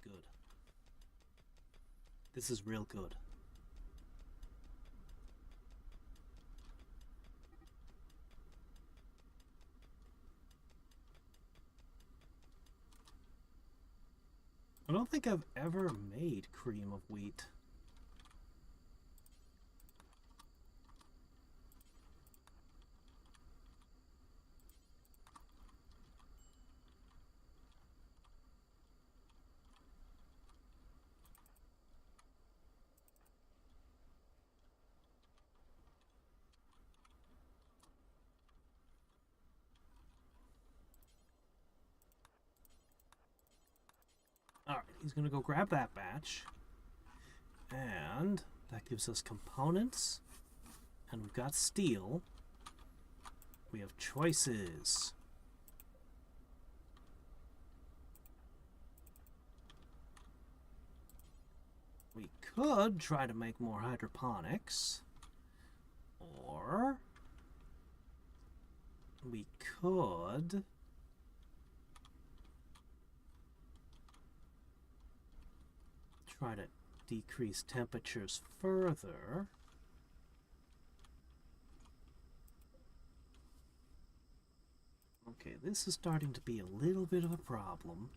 Good. This is real good. I don't think I've ever made cream of wheat. Alright, he's going to go grab that batch. And that gives us components. And we've got steel. We have choices. We could try to make more hydroponics. Or we could... try to decrease temperatures further. Okay, this is starting to be a little bit of a problem.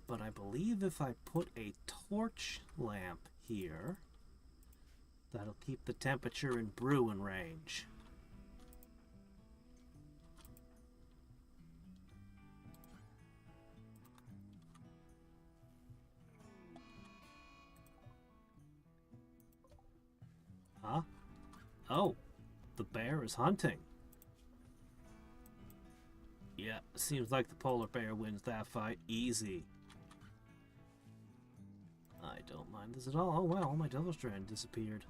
But I believe if I put a torch lamp here, that'll keep the temperature in brewing range. Huh? Oh, the bear is hunting. Yeah, seems like the polar bear wins that fight easy. I don't mind this at all. Oh wow, all my devil strand disappeared.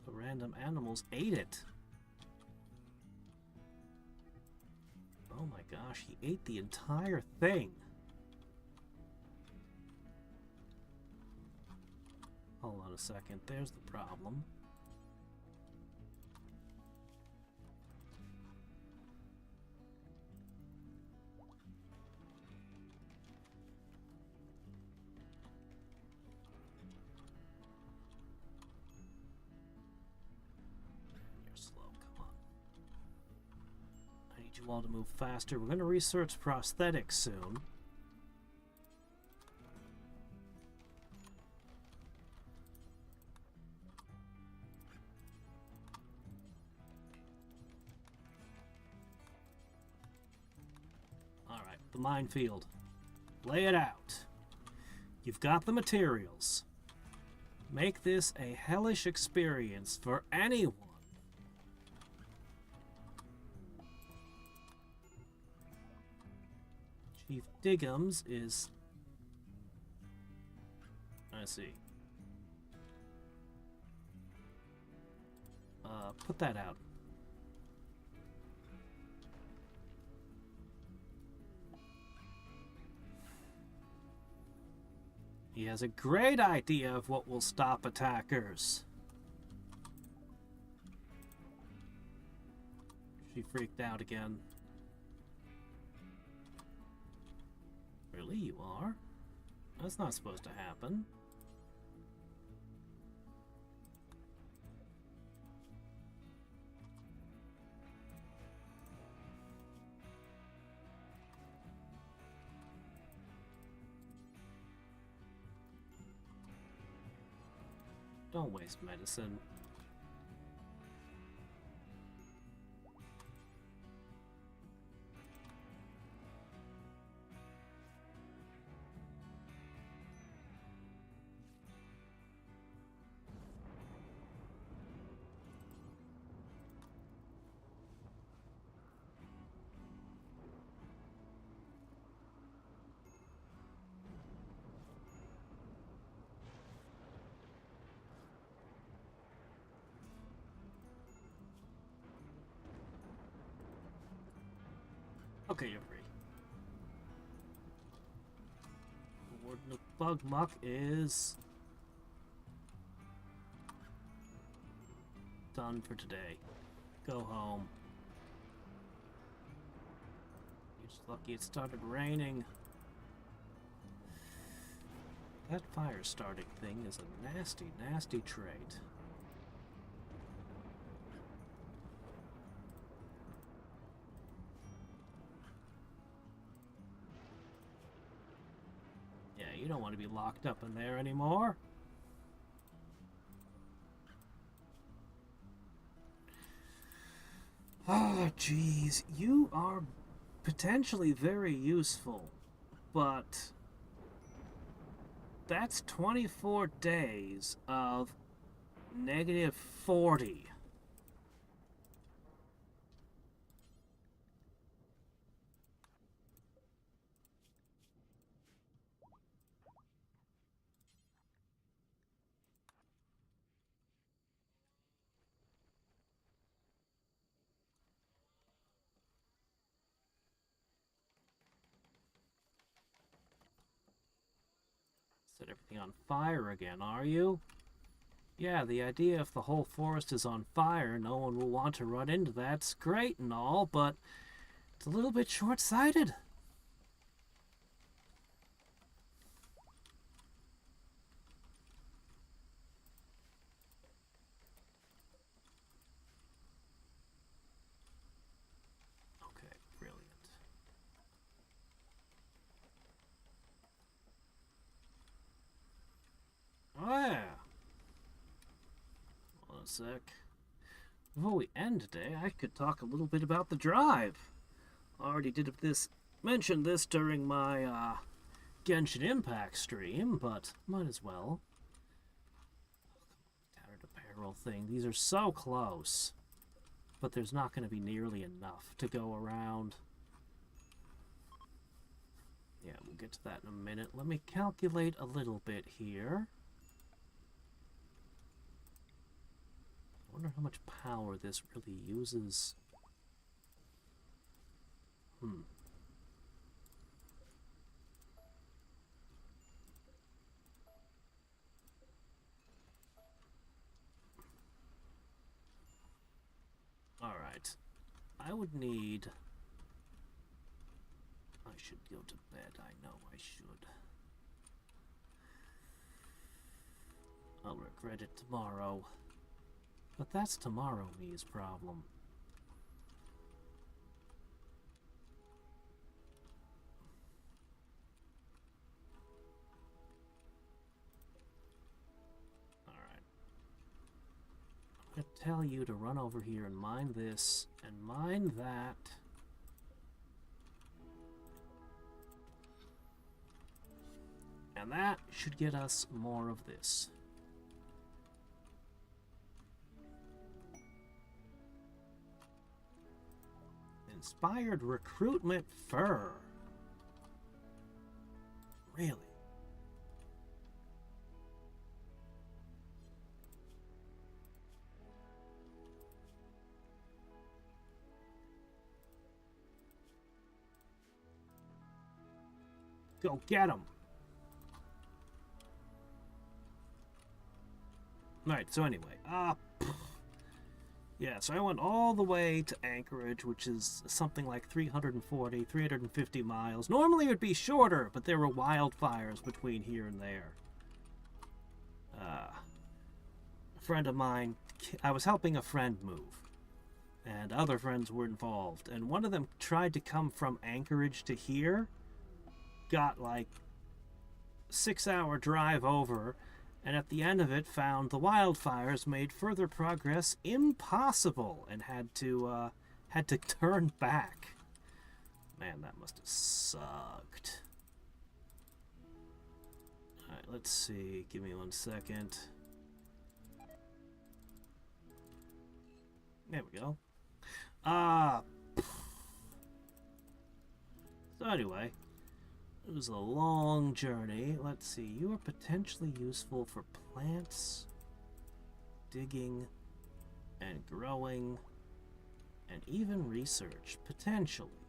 The random animals ate it. Oh my gosh, he ate the entire thing. Hold on a second, there's the problem. You're slow, come on. I need you all to move faster. We're going to research prosthetics soon. The minefield. Lay it out. You've got the materials. Make this a hellish experience for anyone. Chief Diggums is... I see. Put that out. He has a great idea of what will stop attackers. She freaked out again. Really, you are? That's not supposed to happen. Don't waste medicine. Okay, you're free. The Warden of Bugmuck is done for today. Go home. You're just lucky it started raining. That fire starting thing is a nasty, nasty trait. You don't want to be locked up in there anymore. Oh, geez. You are potentially very useful, but that's 24 days of -40. Set everything on fire again, are you? Yeah, the idea if the whole forest is on fire, no one will want to run into that's great and all, but it's a little bit short-sighted. on a sec. Before we end today, I could talk a little bit about the drive. I already mentioned this during my Genshin Impact stream, but might as well. Tattered apparel thing. These are so close, but there's not going to be nearly enough to go around. Yeah, we'll get to that in a minute. Let me calculate a little bit here. I wonder how much power this really uses. Alright. I would need... I should go to bed. I know I should. I'll regret it tomorrow. But that's tomorrow me's problem. Alright. I'm gonna tell you to run over here and mine this and mine that. And that should get us more of this. Inspired recruitment fur. Really? Go get him. Right, so anyway, yeah, so I went all the way to Anchorage, which is something like 350 miles. Normally it would be shorter, but there were wildfires between here and there. A friend of mine, I was helping a friend move, and other friends were involved, and one of them tried to come from Anchorage to here, got like 6-hour drive over, and at the end of it found the wildfires made further progress impossible and had to turn back. Man, that must have sucked. Alright, let's see. Give me 1 second. There we go. So anyway, it was a long journey. Let's see. You are potentially useful for plants, digging, and growing, and even research, potentially.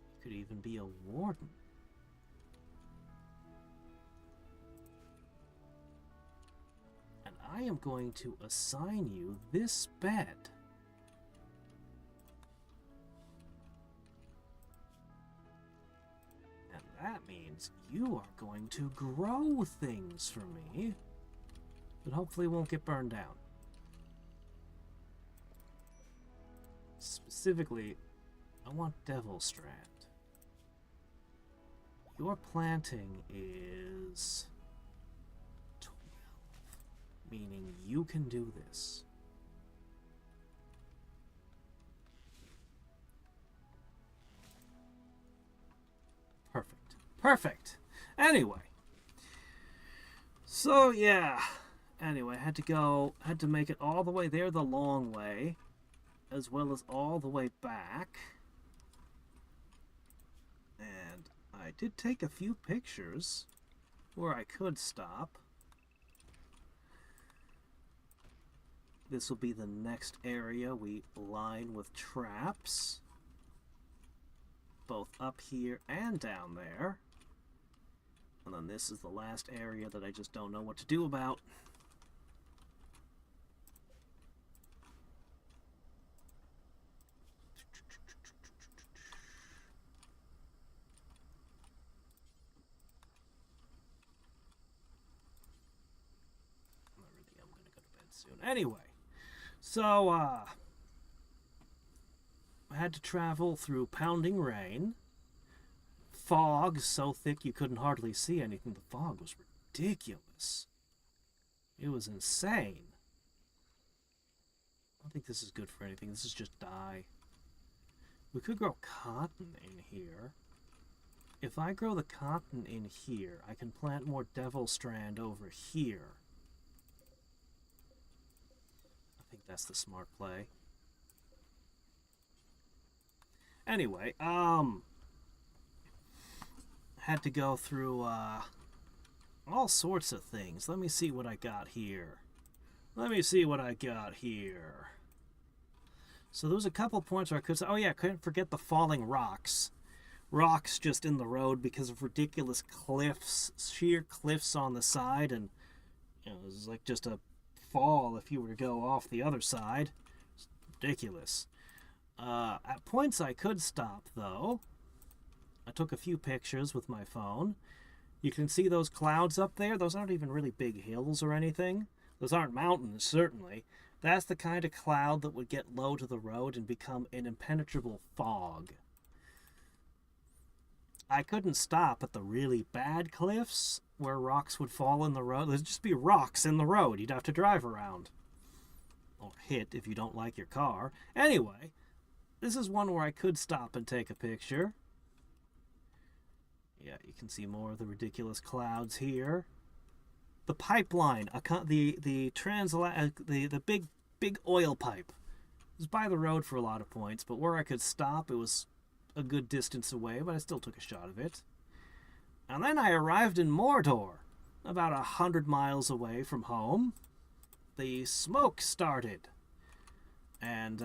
You could even be a warden. And I am going to assign you this bed. That means you are going to grow things for me that hopefully won't get burned down. Specifically, I want Devil Strand. Your planting is 12, meaning you can do this. Perfect. Anyway. So, yeah. Anyway, had to make it all the way there the long way, as well as all the way back. And I did take a few pictures where I could stop. This will be the next area we line with traps, both up here and down there. And then this is the last area that I just don't know what to do about. I really am going to go to bed soon. Anyway, so, I had to travel through pounding rain. Fog so thick you couldn't hardly see anything. The fog was ridiculous. It was insane. think this is good for anything. This is just dye. We could grow cotton in here. If I grow the cotton in here, I can plant more devil strand over here. I think that's the smart play. Anyway, had to go through all sorts of things. Let me see what I got here. So there was a couple points where I could say, oh yeah, I couldn't forget the falling rocks. Rocks just in the road because of ridiculous cliffs, sheer cliffs on the side, and you know, it was like just a fall if you were to go off the other side. It's ridiculous. At points I could stop, though. I took a few pictures with my phone. You can see those clouds up there. Those aren't even really big hills or anything. Those aren't mountains, certainly. That's the kind of cloud that would get low to the road and become an impenetrable fog. I couldn't stop at the really bad cliffs where rocks would fall in the road. There'd just be rocks in the road you'd have to drive around. Or hit if you don't like your car. Anyway, this is one where I could stop and take a picture. Yeah, you can see more of the ridiculous clouds here. The pipeline, the big oil pipe. It was by the road for a lot of points, but where I could stop, it was a good distance away, but I still took a shot of it. And then I arrived in Mordor, about 100 miles away from home. The smoke started. And,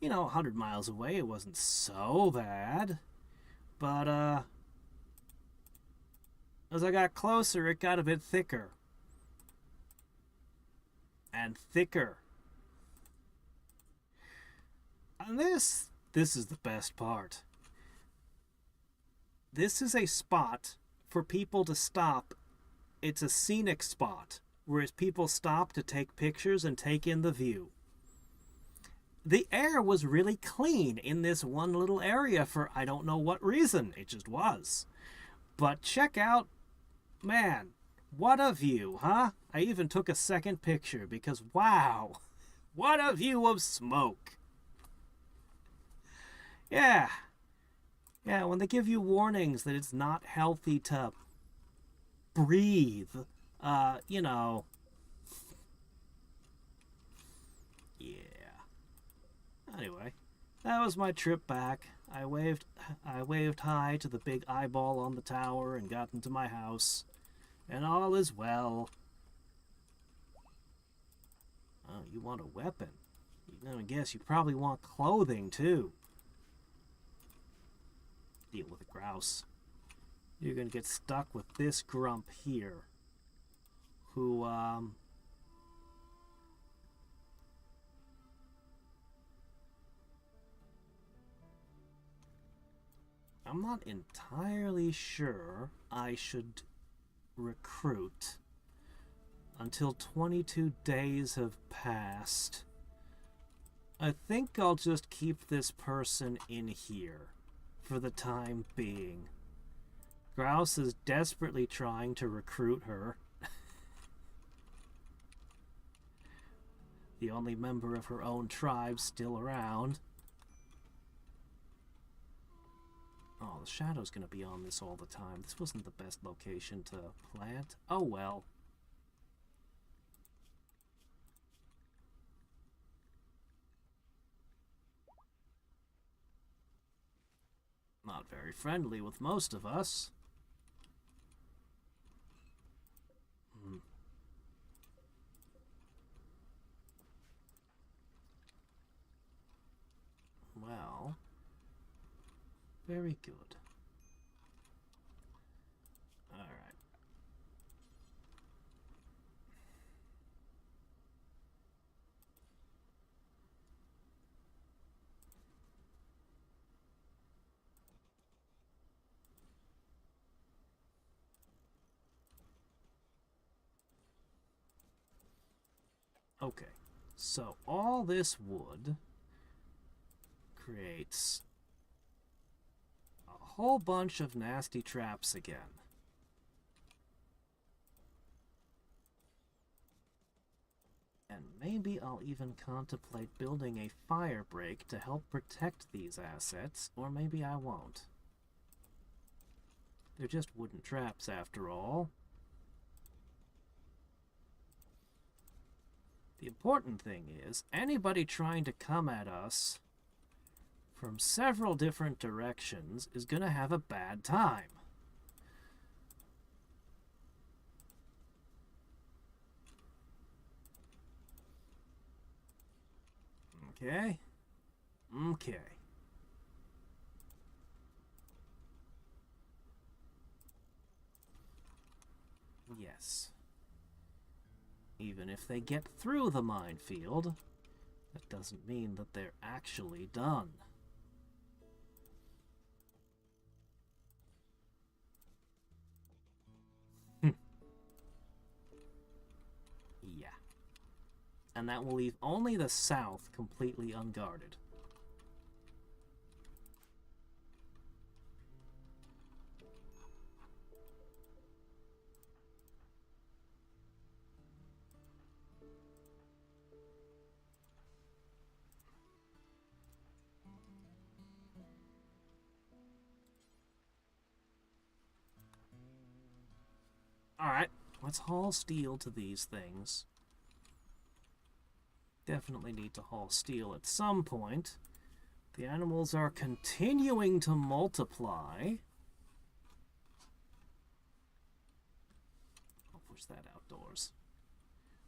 100 miles away, it wasn't so bad. But, as I got closer, it got a bit thicker. And thicker. And this is the best part. This is a spot for people to stop. It's a scenic spot, whereas people stop to take pictures and take in the view. The air was really clean in this one little area for I don't know what reason. It just was. But check out, man, what a view, huh? I even took a second picture because, wow, what a view of smoke. Yeah, when they give you warnings that it's not healthy to breathe, Yeah. Anyway, that was my trip back. I waved hi to the big eyeball on the tower and got into my house. And all is well. Oh, you want a weapon? I guess you probably want clothing, too. Deal with a grouse. You're gonna get stuck with this grump here. Who, I'm not entirely sure I should recruit until 22 days have passed. I think I'll just keep this person in here for the time being. Grouse is desperately trying to recruit her. The only member of her own tribe still around. Oh, the shadow's gonna be on this all the time. This wasn't the best location to plant. Oh well. Not very friendly with most of us. Well, very good. All right. Okay, so all this wood creates a whole bunch of nasty traps again. And maybe I'll even contemplate building a fire break to help protect these assets, or maybe I won't. They're just wooden traps after all. The important thing is, anybody trying to come at us from several different directions is going to have a bad time. Okay. Okay. Yes. Even if they get through the minefield, that doesn't mean that they're actually done. Yeah. And that will leave only the south completely unguarded. Alright, let's haul steel to these things. Definitely need to haul steel at some point. The animals are continuing to multiply. I'll push that outdoors.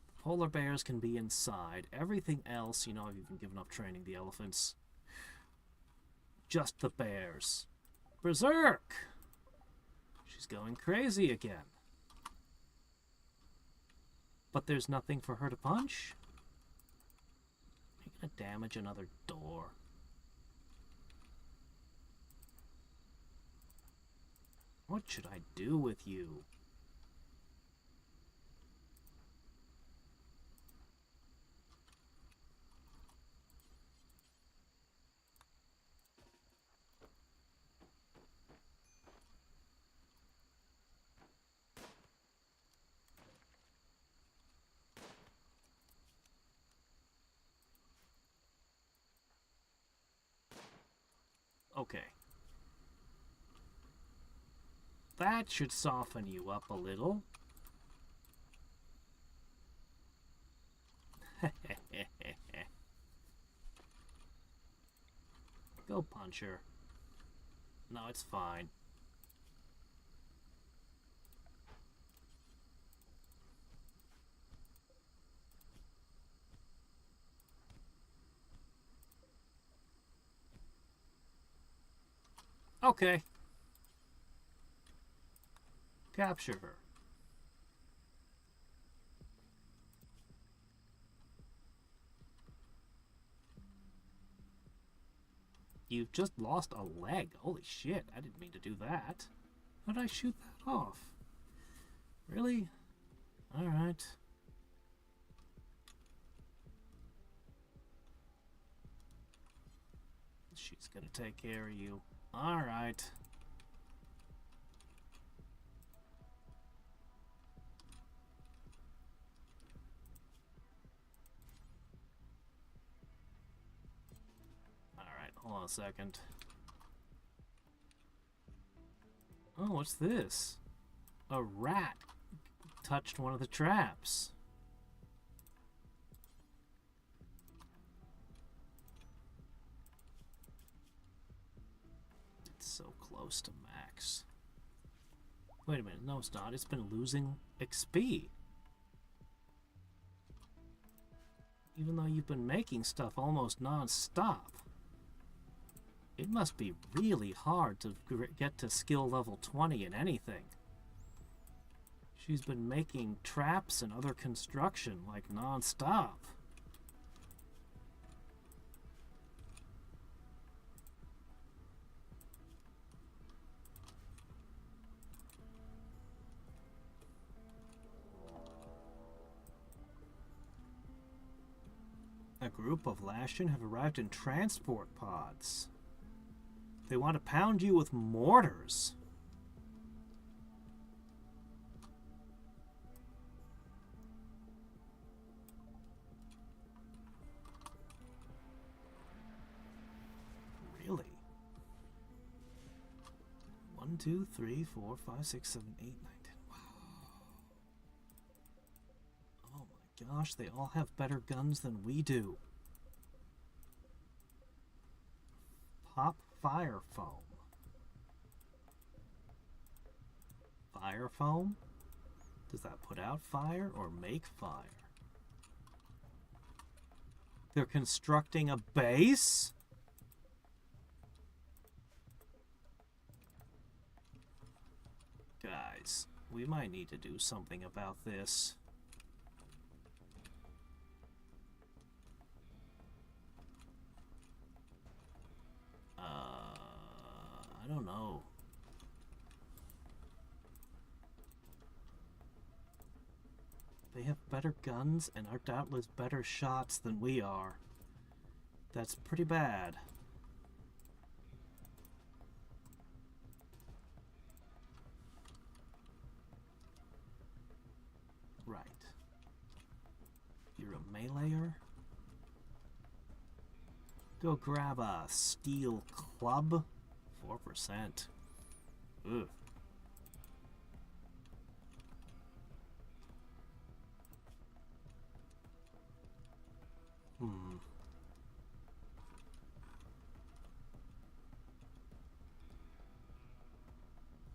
The polar bears can be inside. Everything else, you know, I've even given up training the elephants. Just the bears. Berserk! She's going crazy again. But there's nothing for her to punch? Are you gonna damage another door? What should I do with you? Okay. That should soften you up a little. Go punch her. No, it's fine. Okay. Capture her. You've just lost a leg. Holy shit, I didn't mean to do that. How did I shoot that off? Really? Alright. She's gonna take care of you. Alright. Alright, hold on a second. Oh, what's this? A rat touched one of the traps. So close to max. Wait a minute, no it's not. It's been losing XP. Even though you've been making stuff almost non-stop. It must be really hard to get to skill level 20 in anything. She's been making traps and other construction like non-stop. A group of Lashin have arrived in transport pods. They want to pound you with mortars. 2, 3, 4, 5, 6, 7, 8, 9, 10. Wow. Oh my gosh, they all have better guns than we do. Pop fire foam. Fire foam? Does that put out fire or make fire? They're constructing a base? Guys, we might need to do something about this. I don't know. They have better guns and are doubtless better shots than we are. That's pretty bad. Right. You're a meleeer? Go grab a steel club. 4%. Ugh.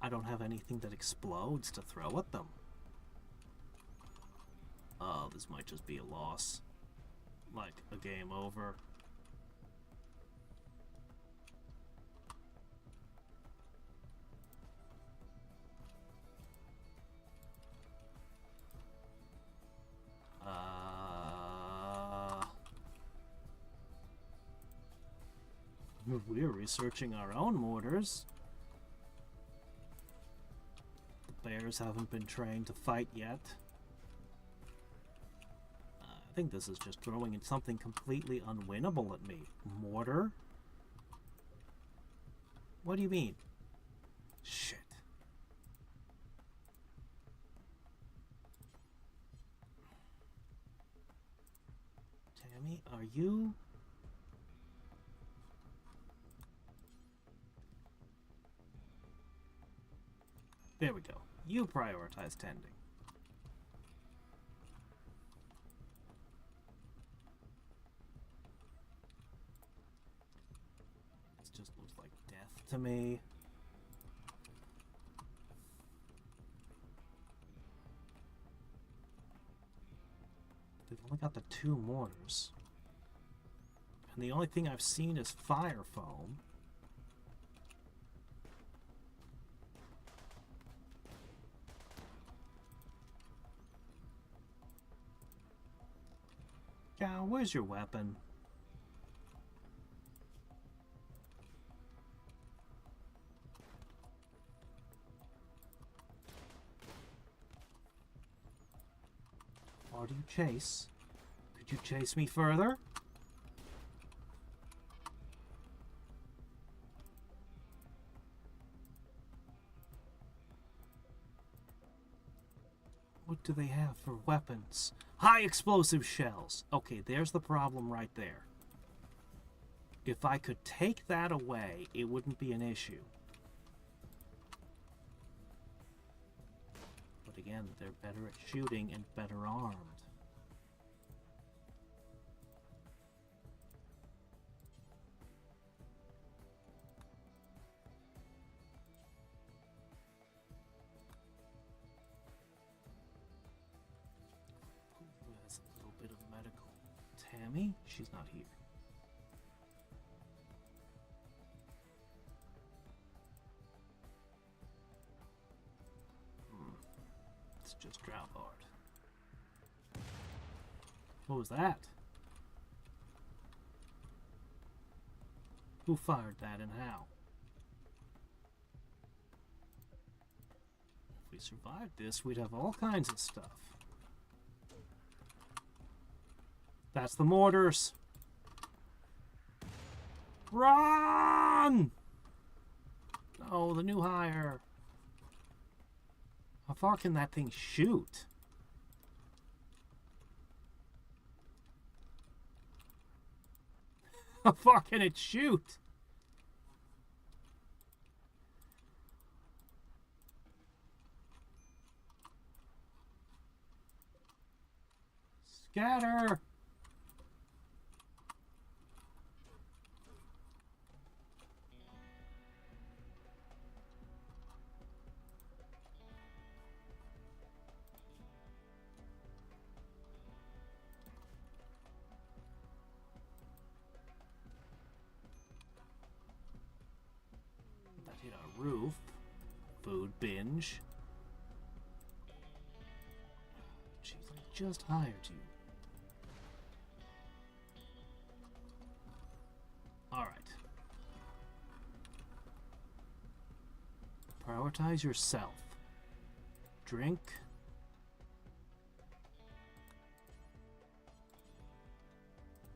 I don't have anything that explodes to throw at them. Oh, this might just be a loss. Like a game over. We're researching our own mortars. The bears haven't been trained to fight yet. I think this is just throwing in something completely unwinnable at me. Mortar? What do you mean? Shit. Tammy, are you... There we go. You prioritize tending. This just looks like death to me. They've only got the 2 mortars. And the only thing I've seen is fire foam. Yeah, where's your weapon? Or do you chase? Could you chase me further? What do they have for weapons? High explosive shells. Okay, there's the problem right there. If I could take that away, it wouldn't be an issue. But again, they're better at shooting and better armed. That's a little bit of medical. Tammy? She's not here. It's just Drownbard. What was that? Who fired that and how? If we survived this, we'd have all kinds of stuff. That's the mortars. Run! Oh, the new hire. How far can that thing shoot? How far can it shoot? Get her! That hit our roof. Food binge. Jeez, I just hired you. Alright. Prioritize yourself. Drink.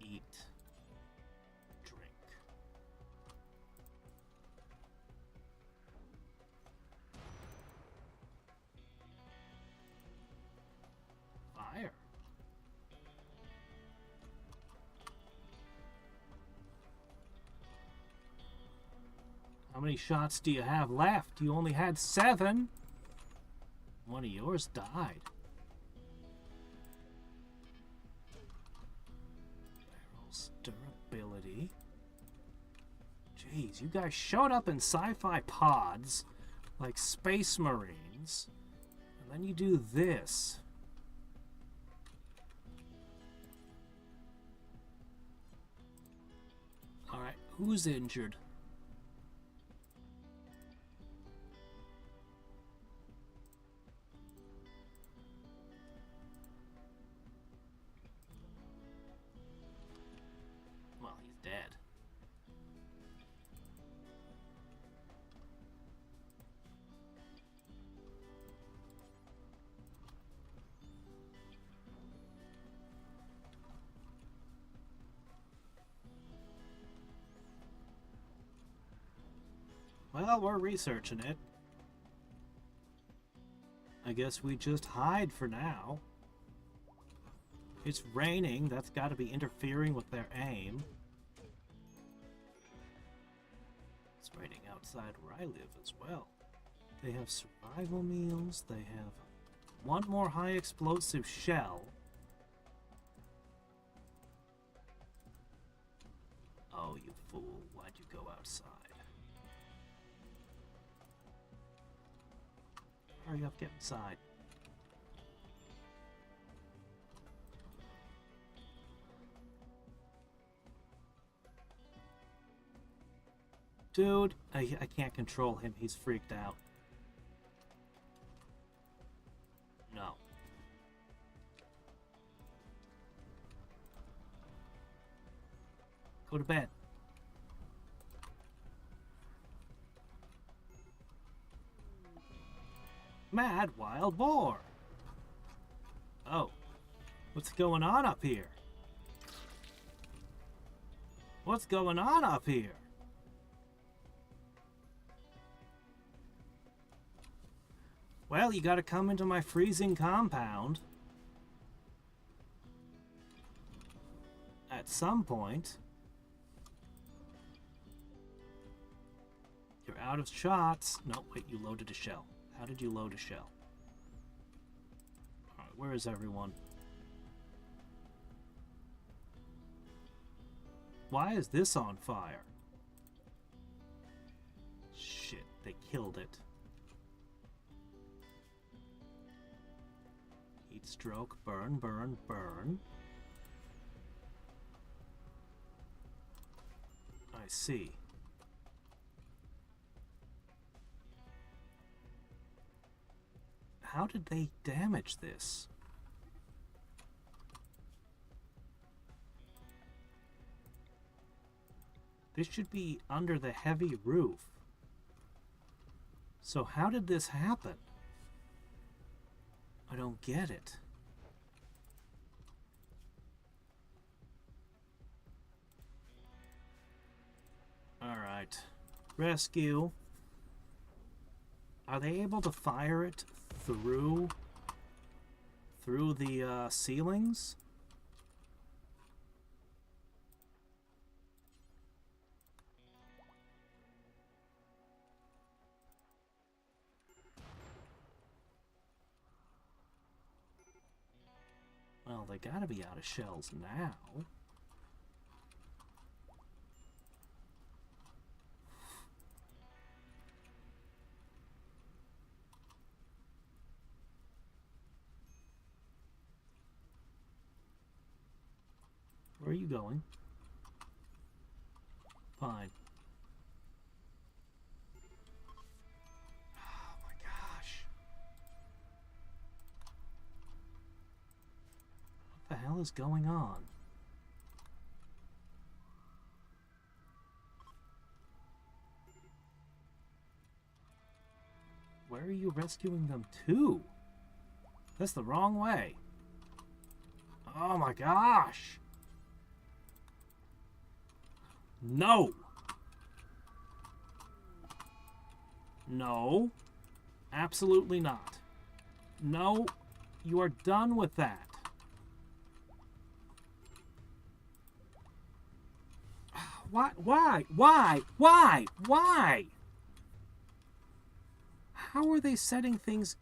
Eat. Drink. Fire. How many shots do you have left? You only had 7. One of yours died. Barrel's durability. Jeez, you guys showed up in sci-fi pods like Space Marines, and then you do this. Alright, who's injured? Well, he's dead. Well, we're researching it. I guess we just hide for now. It's raining. That's got to be interfering with their aim. It's raining outside where I live as well. They have survival meals. They have one more high explosive shell. Oh, you fool. Why'd you go outside? Hurry up, get inside. Dude, I can't control him. He's freaked out. No. Go to bed. Mad wild boar. Oh. What's going on up here? What's going on up here? Well, you gotta come into my freezing compound. At some point. You're out of shots. No, wait, you loaded a shell. How did you load a shell? Alright, where is everyone? Why is this on fire? Shit, they killed it. Heat stroke, burn, burn, burn. I see. How did they damage this? This should be under the heavy roof. So how did this happen? I don't get it. Alright. Rescue. Are they able to fire it through the ceilings? Well, Well, they gotta be out of shells now. Where are you going? Fine. Oh my gosh. What the hell is going on? Where are you rescuing them to? That's the wrong way. Oh my gosh. No. No. Absolutely not. No. You are done with that. Why? Why? Why? Why? Why? How are they setting things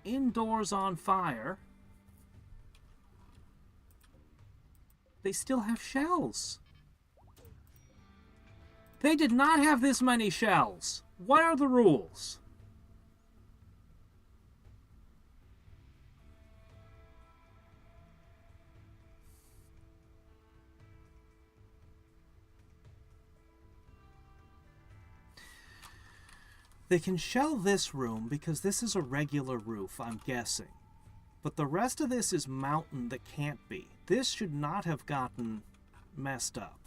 indoors on fire? They still have shells. They did not have this many shells. What are the rules? They can shell this room because this is a regular roof, I'm guessing. But the rest of this is mountain that can't be. This should not have gotten messed up.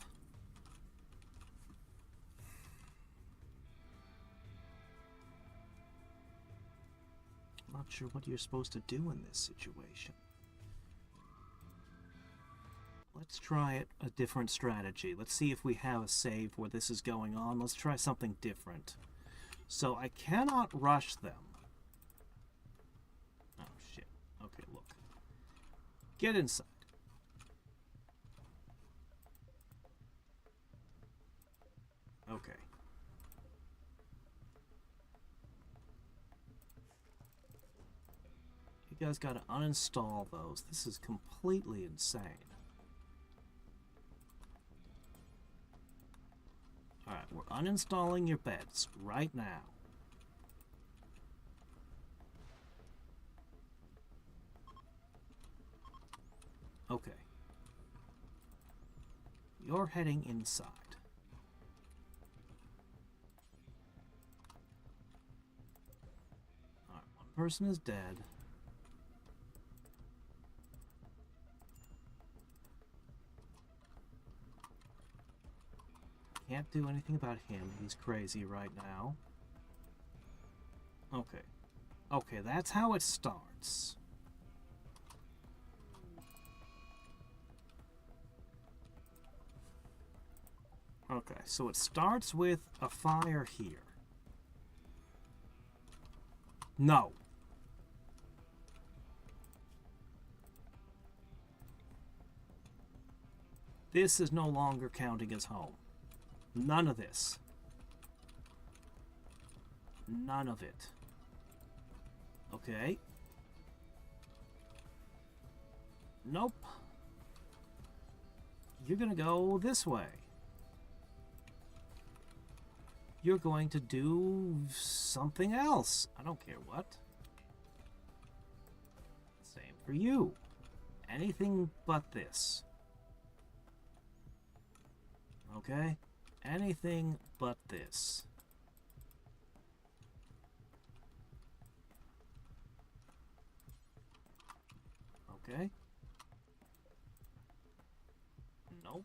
I'm not sure what you're supposed to do in this situation. Let's try a different strategy. Let's see if we have a save where this is going on. Let's try something different. So I cannot rush them. Oh, shit. Okay, look. Get inside. Okay. You guys gotta uninstall those. This is completely insane. Alright, we're uninstalling your beds right now. Okay. You're heading inside. Alright, one person is dead. Can't do anything about him. He's crazy right now. Okay. Okay, that's how it starts. Okay, so it starts with a fire here. No. This is no longer counting as home. None of this. None of it. Okay. Nope. You're gonna go this way. You're going to do something else. I don't care what. Same for you. Anything but this. Okay? Anything but this. Okay. Nope.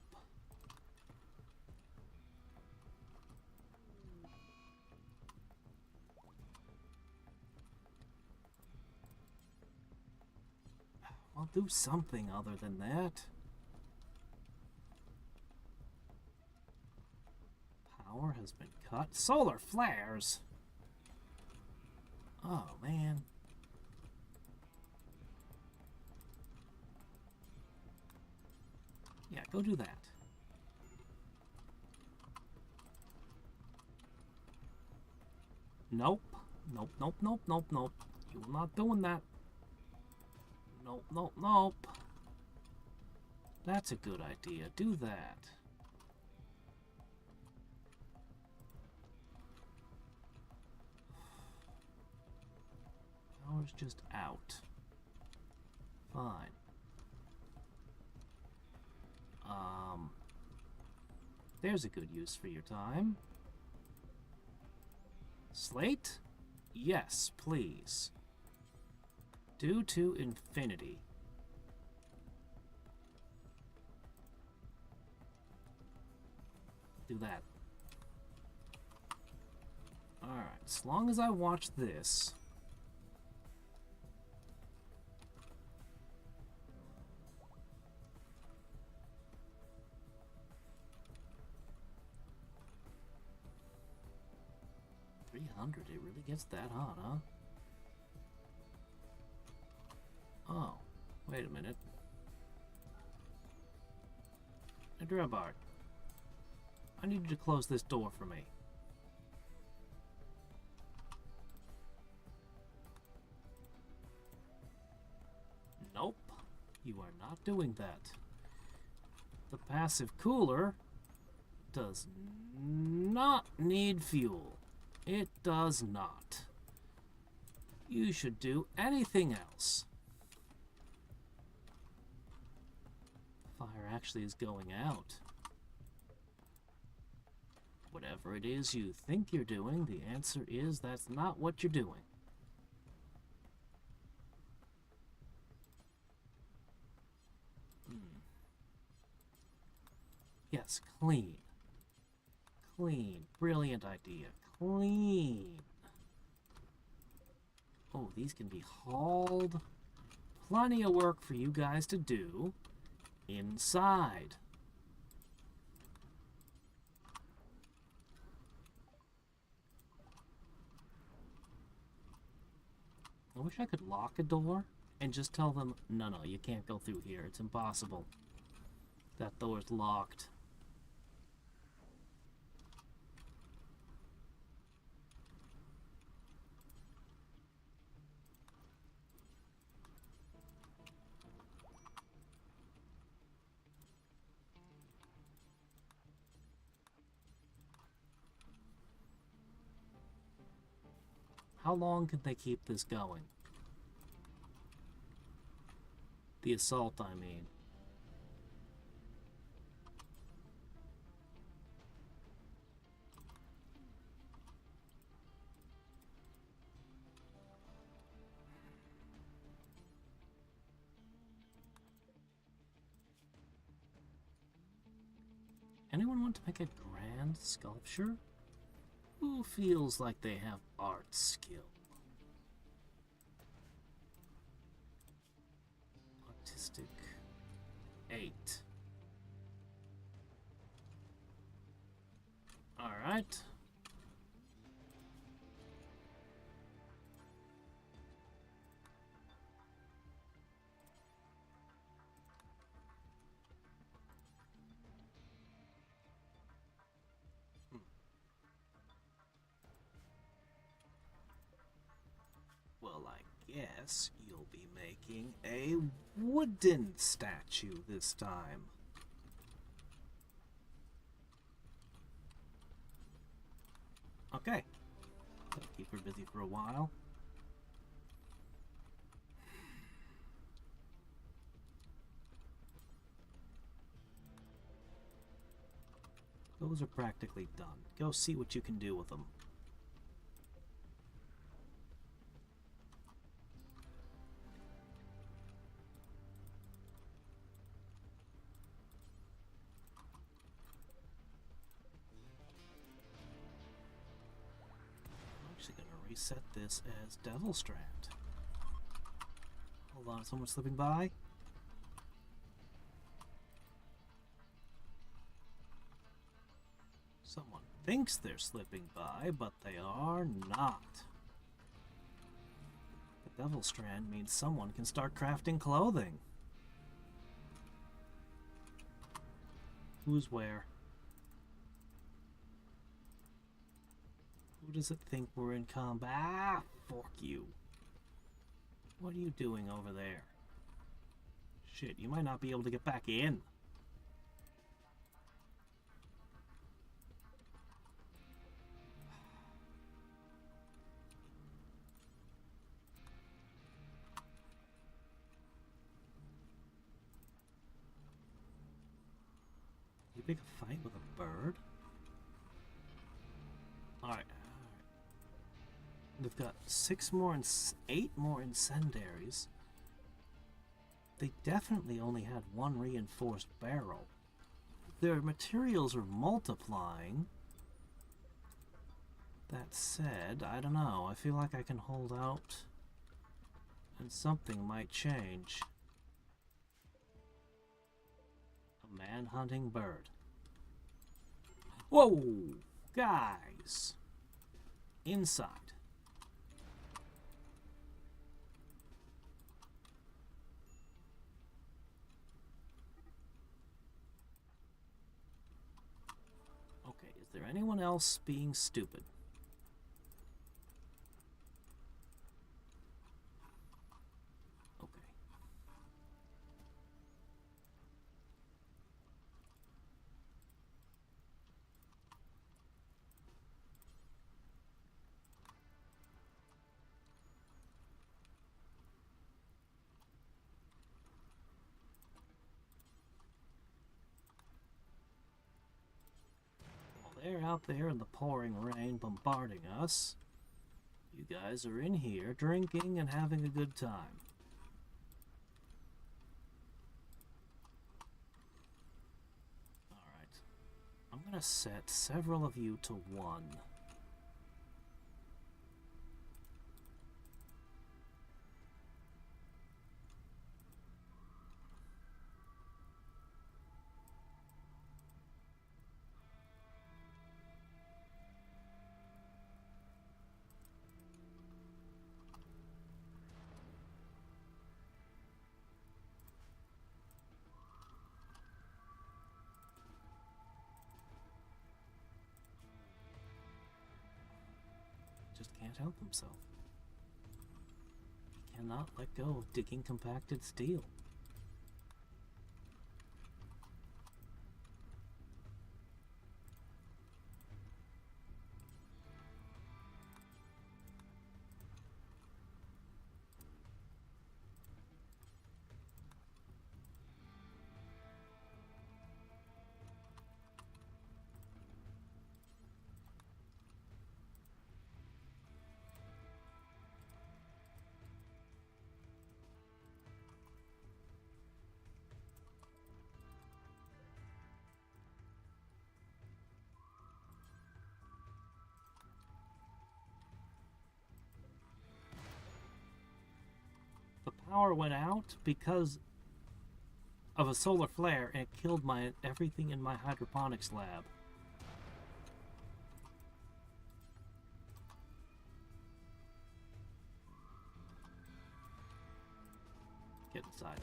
I'll do something other than that. Power has been cut. Solar flares. Oh, man. Yeah, go do that. Nope. Nope, nope, nope, nope, nope. You're not doing that. Nope, nope, nope. That's a good idea. Do that. Power's just out. Fine. There's a good use for your time. Slate? Yes, please. Due to infinity. Do that. Alright, as long as I watch this. It really gets that hot, huh? Oh, wait a minute. Hey, Drebart, I need you to close this door for me. Nope, you are not doing that. The passive cooler does not need fuel. It does not. You should do anything else. Fire actually is going out. Whatever it is you think you're doing, the answer is that's not what you're doing. Yes, clean. Clean. Brilliant idea. Clean. Oh, these can be hauled. Plenty of work for you guys to do inside. I wish I could lock a door and just tell them, no, you can't go through here. It's impossible. That door's locked. How long can they keep this going? The assault, I mean. Anyone want to make a grand sculpture? Who feels like they have art skill? Artistic 8. Alright. Well, I guess you'll be making a wooden statue this time. Okay. That'll keep her busy for a while. Those are practically done. Go see what you can do with them. Set this as Devil Strand. Hold on, someone slipping by? Someone thinks they're slipping by, but they are not. The Devil Strand means someone can start crafting clothing. Who's where? Who does it think we're in combat? Ah, fork you. What are you doing over there? Shit, you might not be able to get back in. You pick a fight with a bird? Alright. We've got 8 more incendiaries. They definitely only had 1 reinforced barrel. Their materials are multiplying. That said, I don't know. I feel like I can hold out and something might change. A man-hunting bird. Whoa! Guys! Inside. Okay, is there anyone else being stupid? They're out there in the pouring rain bombarding us. You guys are in here drinking and having a good time. Alright. I'm gonna set several of you to 1. Just can't help himself. He cannot let go of digging compacted steel. Power went out because of a solar flare and it killed everything in my hydroponics lab. Get inside.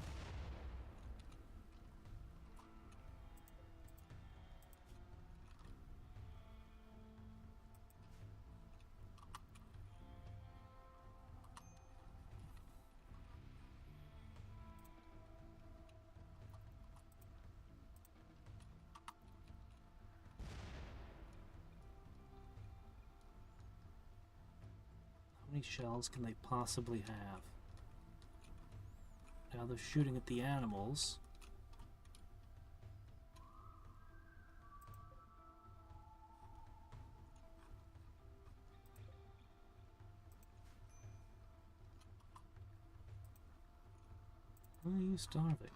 How many shells can they possibly have? Now they're shooting at the animals. Why are you starving?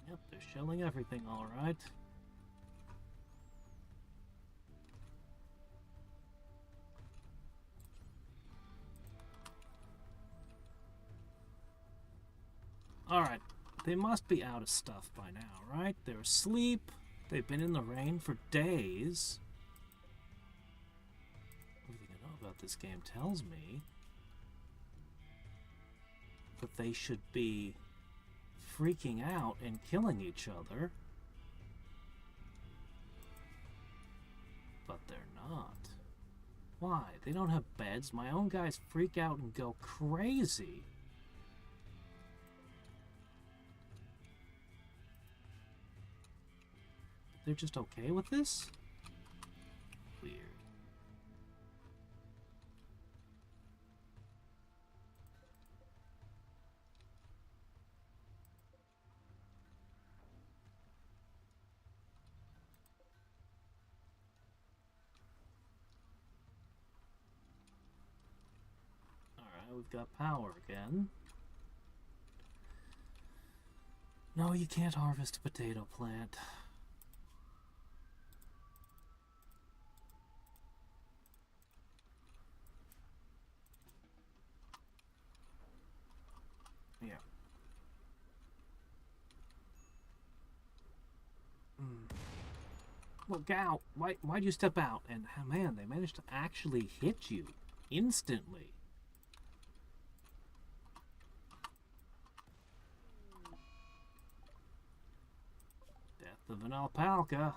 Yep, they're shelling everything, all right. All right, they must be out of stuff by now, right? They're asleep. They've been in the rain for days. Everything I know about this game tells me that they should be freaking out and killing each other. But they're not. Why? They don't have beds. My own guys freak out and go crazy. They're just okay with this? Weird. Alright, we've got power again. No, you can't harvest a potato plant. Yeah. Look out! Why'd you step out? And man, they managed to actually hit you instantly. Death of an alpaca.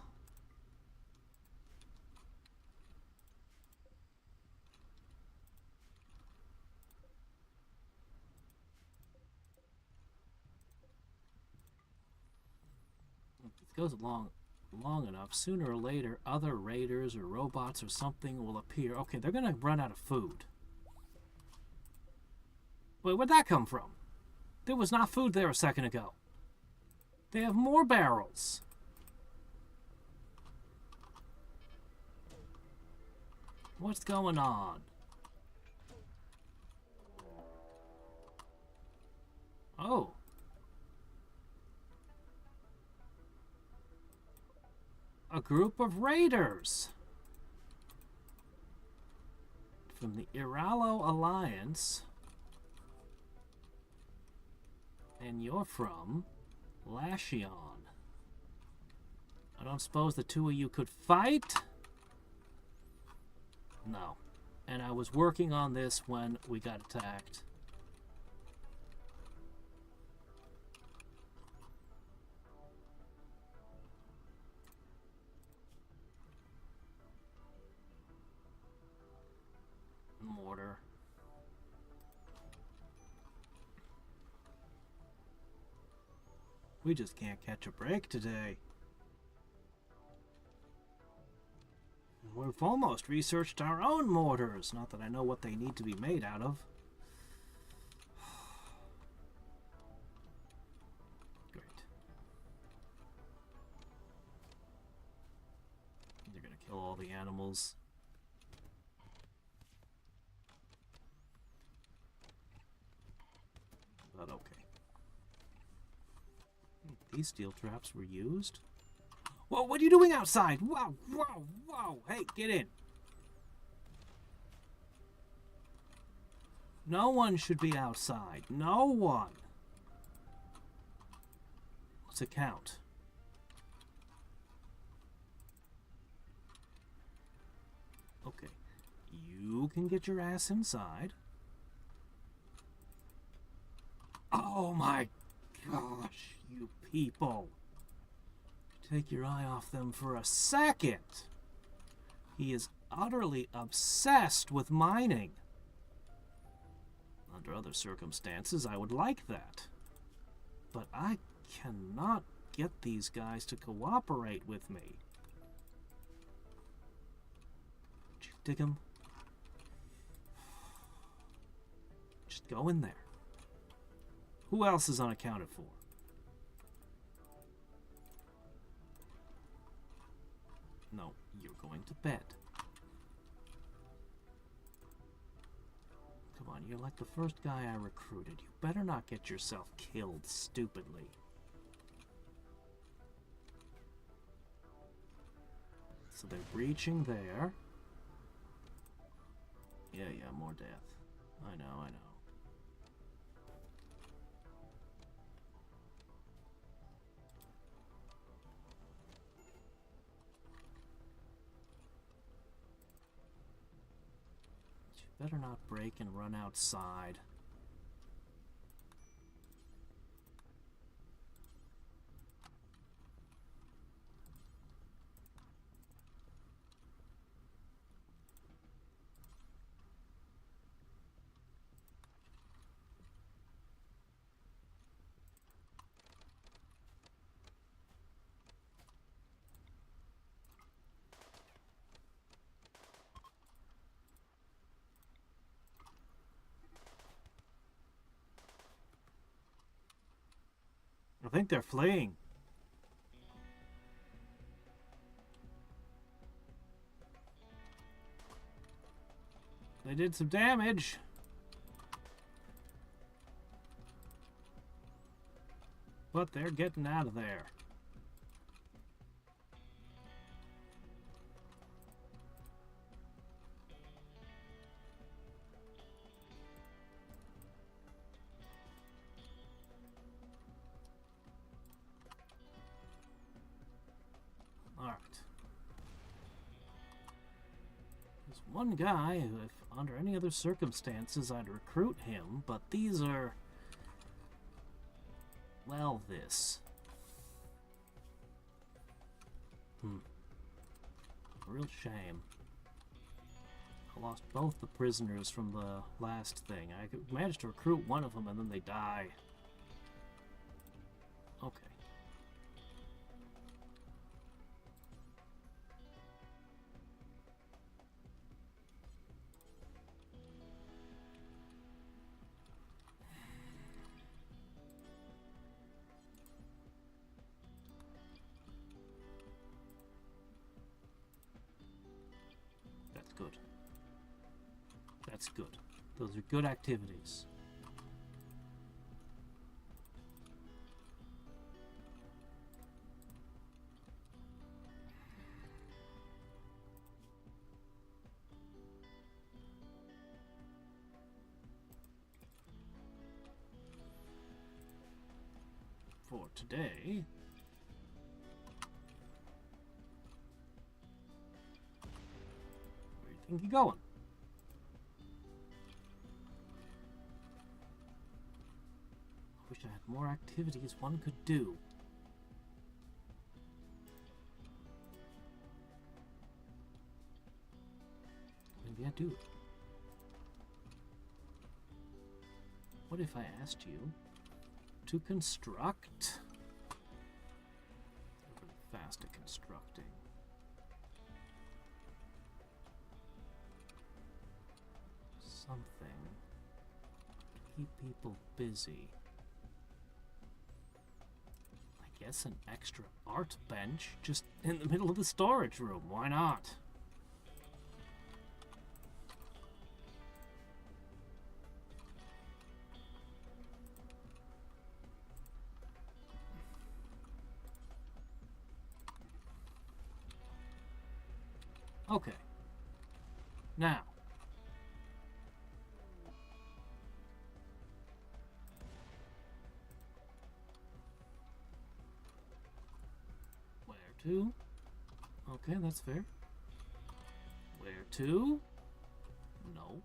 If it goes long enough, sooner or later, other raiders or robots or something will appear. Okay, they're gonna run out of food. Wait, where'd that come from? There was not food there a second ago. They have more barrels. What's going on? Oh. A group of raiders from the Iralo Alliance, and you're from Lashion. I don't suppose the two of you could fight? No. And I was working on this when we got attacked. Mortar. We just can't catch a break today. We've almost researched our own mortars. Not that I know what they need to be made out of. Great. They're gonna kill all the animals. But okay. These steel traps were used? Whoa, what are you doing outside? Whoa, whoa, whoa. Hey, get in. No one should be outside. No one. What's a count? Okay. You can get your ass inside. Oh my gosh, you people. Take your eye off them for a second. He is utterly obsessed with mining. Under other circumstances, I would like that. But I cannot get these guys to cooperate with me. Did you dig him? Just go in there. Who else is unaccounted for? No, you're going to bed. Come on, you're like the first guy I recruited. You better not get yourself killed stupidly. So they're breaching there. Yeah, more death. I know. Better not break and run outside. think they're fleeing. They did some damage. But they're getting out of there. Alright. There's one guy who, if under any other circumstances, I'd recruit him, but these are... well, this. Real shame. I lost both the prisoners from the last thing. I managed to recruit one of them and then they die. Okay. Good. That's good. Those are good activities. For today... think you're going? I wish I had more activities one could do. Maybe I do. What if I asked you to construct? You're really fast at constructing. Something to keep people busy. I guess an extra art bench just in the middle of the storage room. Why not? Okay. Now. To? Okay, that's fair. Where to? No.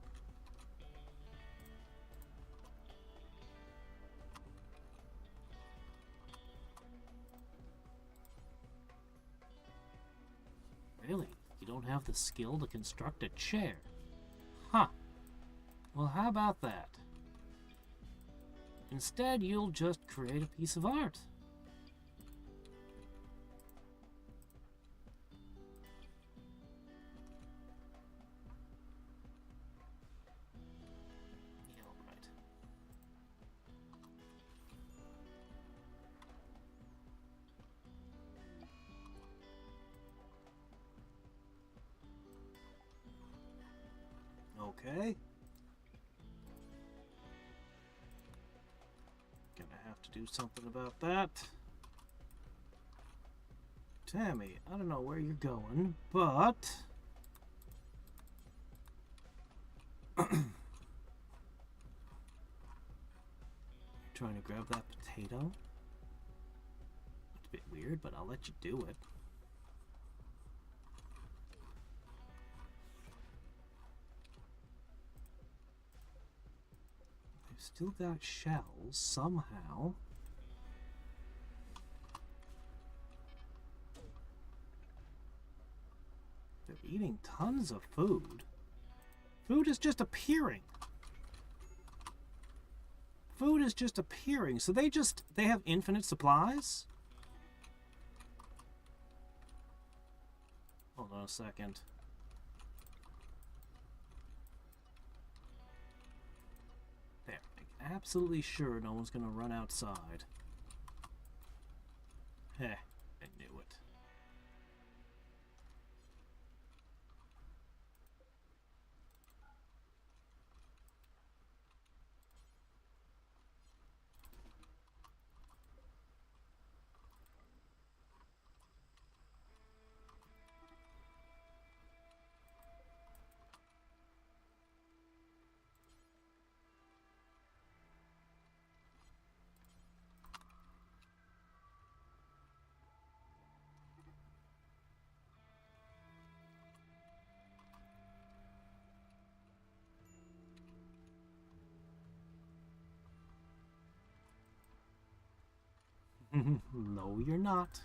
Really? You don't have the skill to construct a chair? Huh. Well, how about that? Instead, you'll just create a piece of art. Okay. Gonna have to do something about that. Tammy, I don't know where you're going, but... trying to grab that potato? It's a bit weird, but I'll let you do it. Still got shells somehow. They're eating tons of food. Food is just appearing. Food is just appearing. So they have infinite supplies? Hold on a second. Absolutely sure no one's gonna run outside. Heh, I knew it. No, you're not.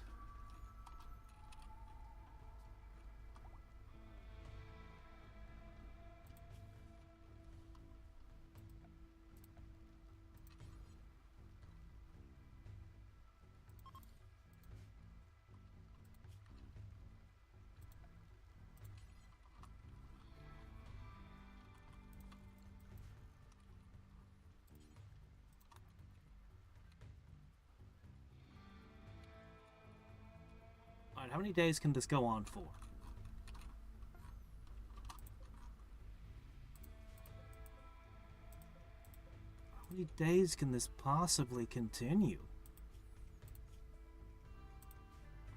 Alright, how many days can this go on for? How many days can this possibly continue?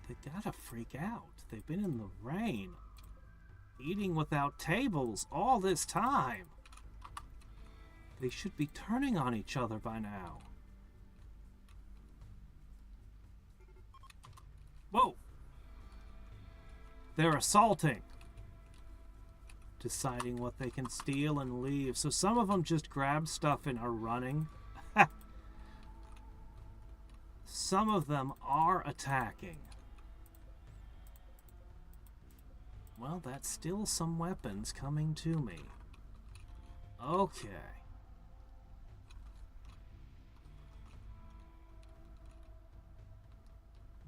They gotta freak out. They've been in the rain, eating without tables all this time. They should be turning on each other by now. Whoa! They're assaulting. Deciding what they can steal and leave. So some of them just grab stuff and are running. Some of them are attacking. Well, that's still some weapons coming to me. Okay.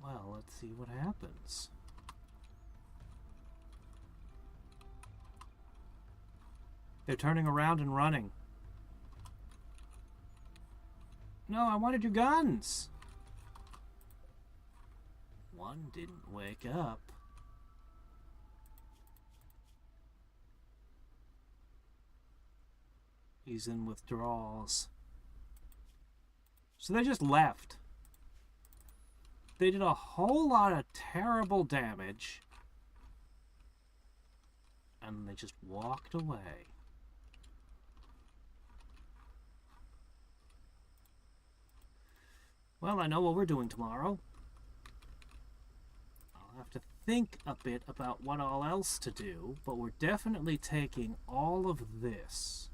Well, let's see what happens. They're turning around and running. No, I wanted your guns. One didn't wake up. He's in withdrawals. So they just left. They did a whole lot of terrible damage. And they just walked away. Well, I know what we're doing tomorrow. I'll have to think a bit about what all else to do, but we're definitely taking all of this.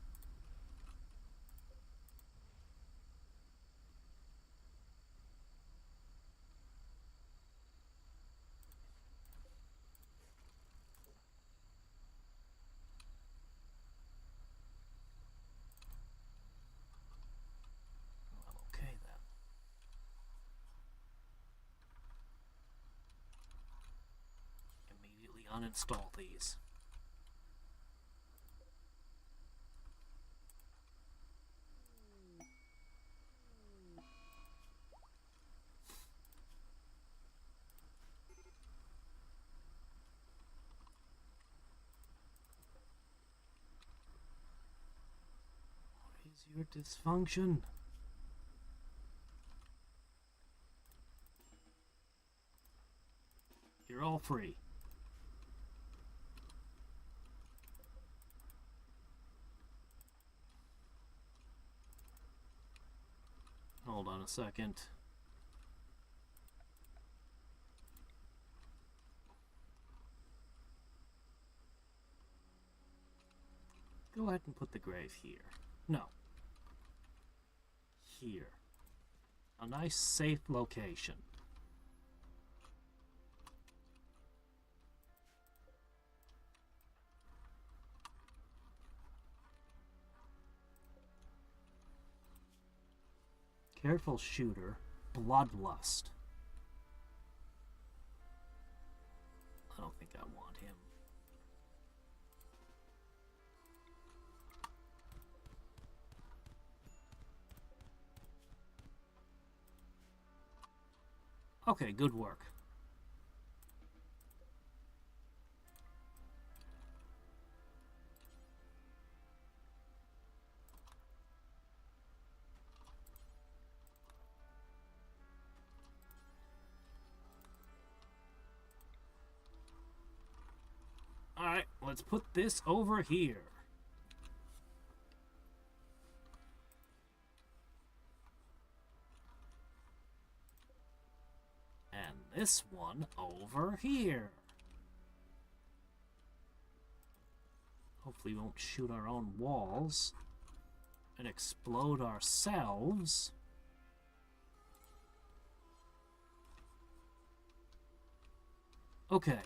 Uninstall these. What is your dysfunction? You're all free. Hold on a second. Go ahead and put the grave here. No. Here. A nice, safe location. Careful, shooter. Bloodlust. I don't think I want him. Okay, good work. Alright, let's put this over here. And this one over here. Hopefully we won't shoot our own walls and explode ourselves. Okay.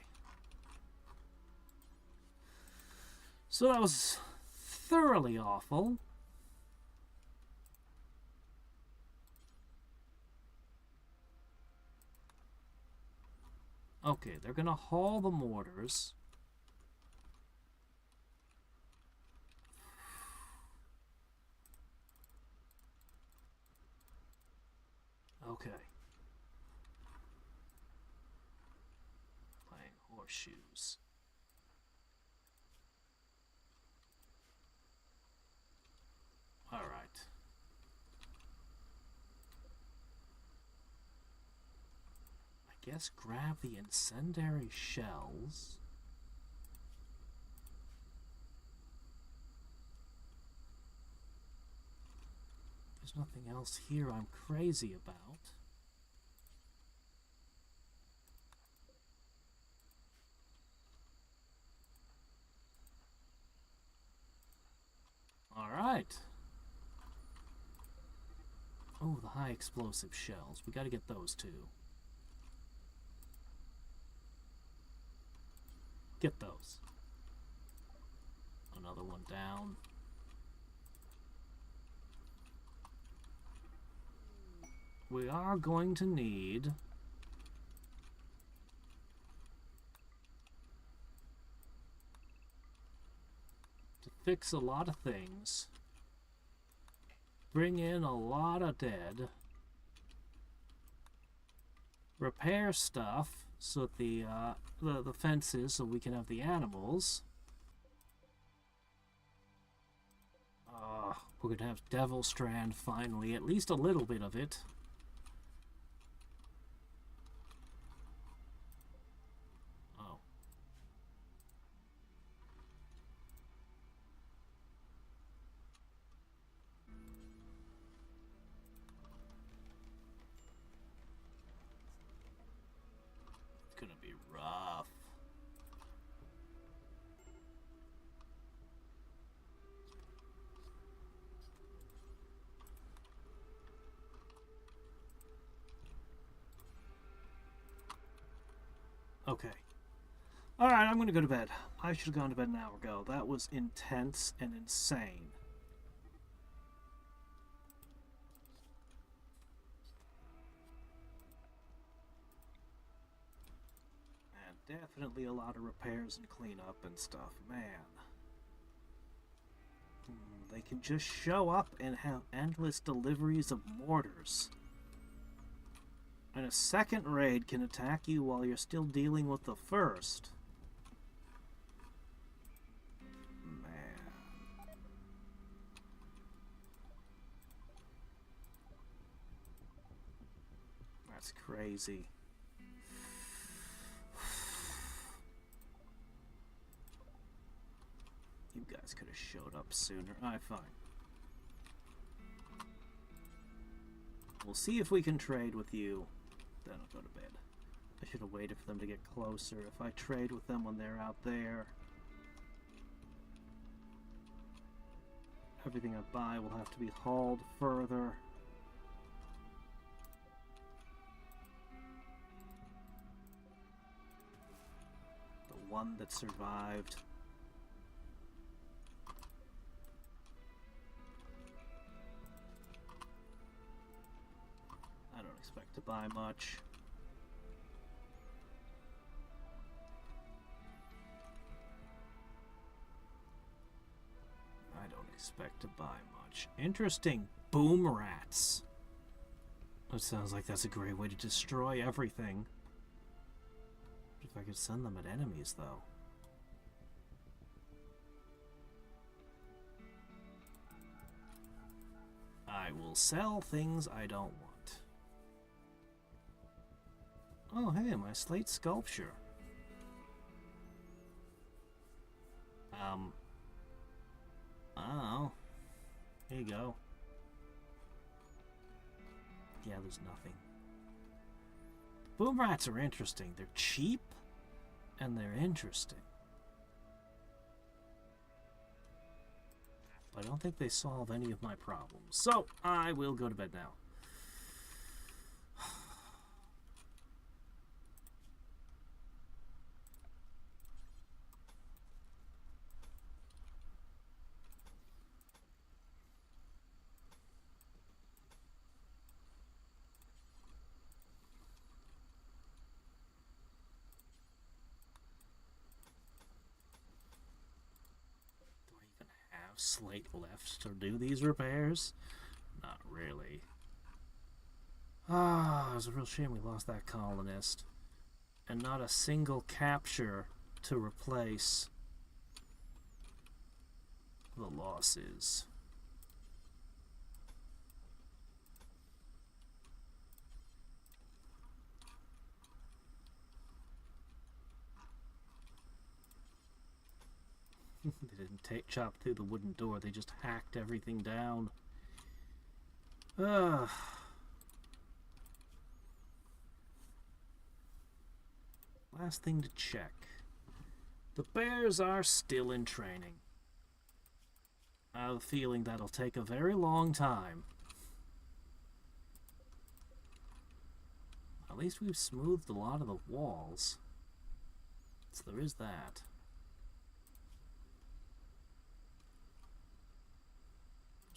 So that was thoroughly awful. Okay, they're gonna haul the mortars. Okay. Playing horseshoes. All right. I guess grab the incendiary shells. There's nothing else here I'm crazy about. All right. Oh, the high explosive shells. We got to get those too. Get those. Another one down. We are going to need to fix a lot of things. Bring in a lot of dead. Repair stuff so that the fences, so we can have the animals. We're gonna have Devil Strand finally, at least a little bit of it. Oh. It's gonna be rough. Okay. Alright, I'm gonna go to bed. I should have gone to bed an hour ago. That was intense and insane. And definitely a lot of repairs and cleanup and stuff. Man. They can just show up and have endless deliveries of mortars. And a second raid can attack you while you're still dealing with the first. Man. That's crazy. You guys could have showed up sooner. Alright, fine. We'll see if we can trade with you. Then I'll go to bed. I should have waited for them to get closer. If I trade with them when they're out there, everything I buy will have to be hauled further. The one that survived. I don't expect to buy much. I don't expect to buy much. Interesting. Boom rats. It sounds like that's a great way to destroy everything. If I could send them at enemies, though. I will sell things I don't want. Oh, hey, my slate sculpture. Oh. Here you go. Yeah, there's nothing. Boom rats are interesting. They're cheap, and they're interesting. But I don't think they solve any of my problems. So, I will go to bed now. Slate left to do these repairs? Not really. Ah, it was a real shame we lost that colonist. And not a single capture to replace the losses. They didn't chop through the wooden door, they just hacked everything down. Last thing to check. The bears are still in training. I have a feeling that'll take a very long time. At least we've smoothed a lot of the walls. So there is that.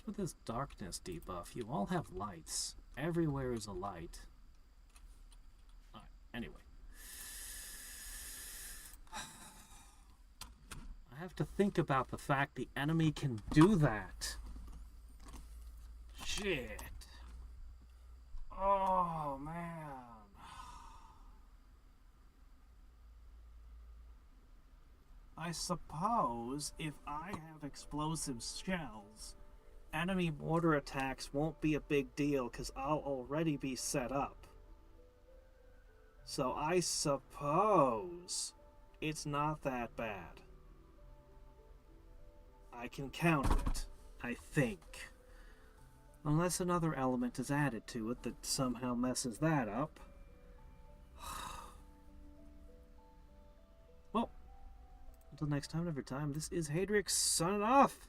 With this darkness debuff, you all have lights. Everywhere is a light. Alright, anyway. I have to think about the fact the enemy can do that. Shit. Oh, man. I suppose if I have explosive shells, enemy mortar attacks won't be a big deal because I'll already be set up. So I suppose it's not that bad. I can counter it, I think. Unless another element is added to it that somehow messes that up. Well, until next time, every time, this is Hadrix signing off.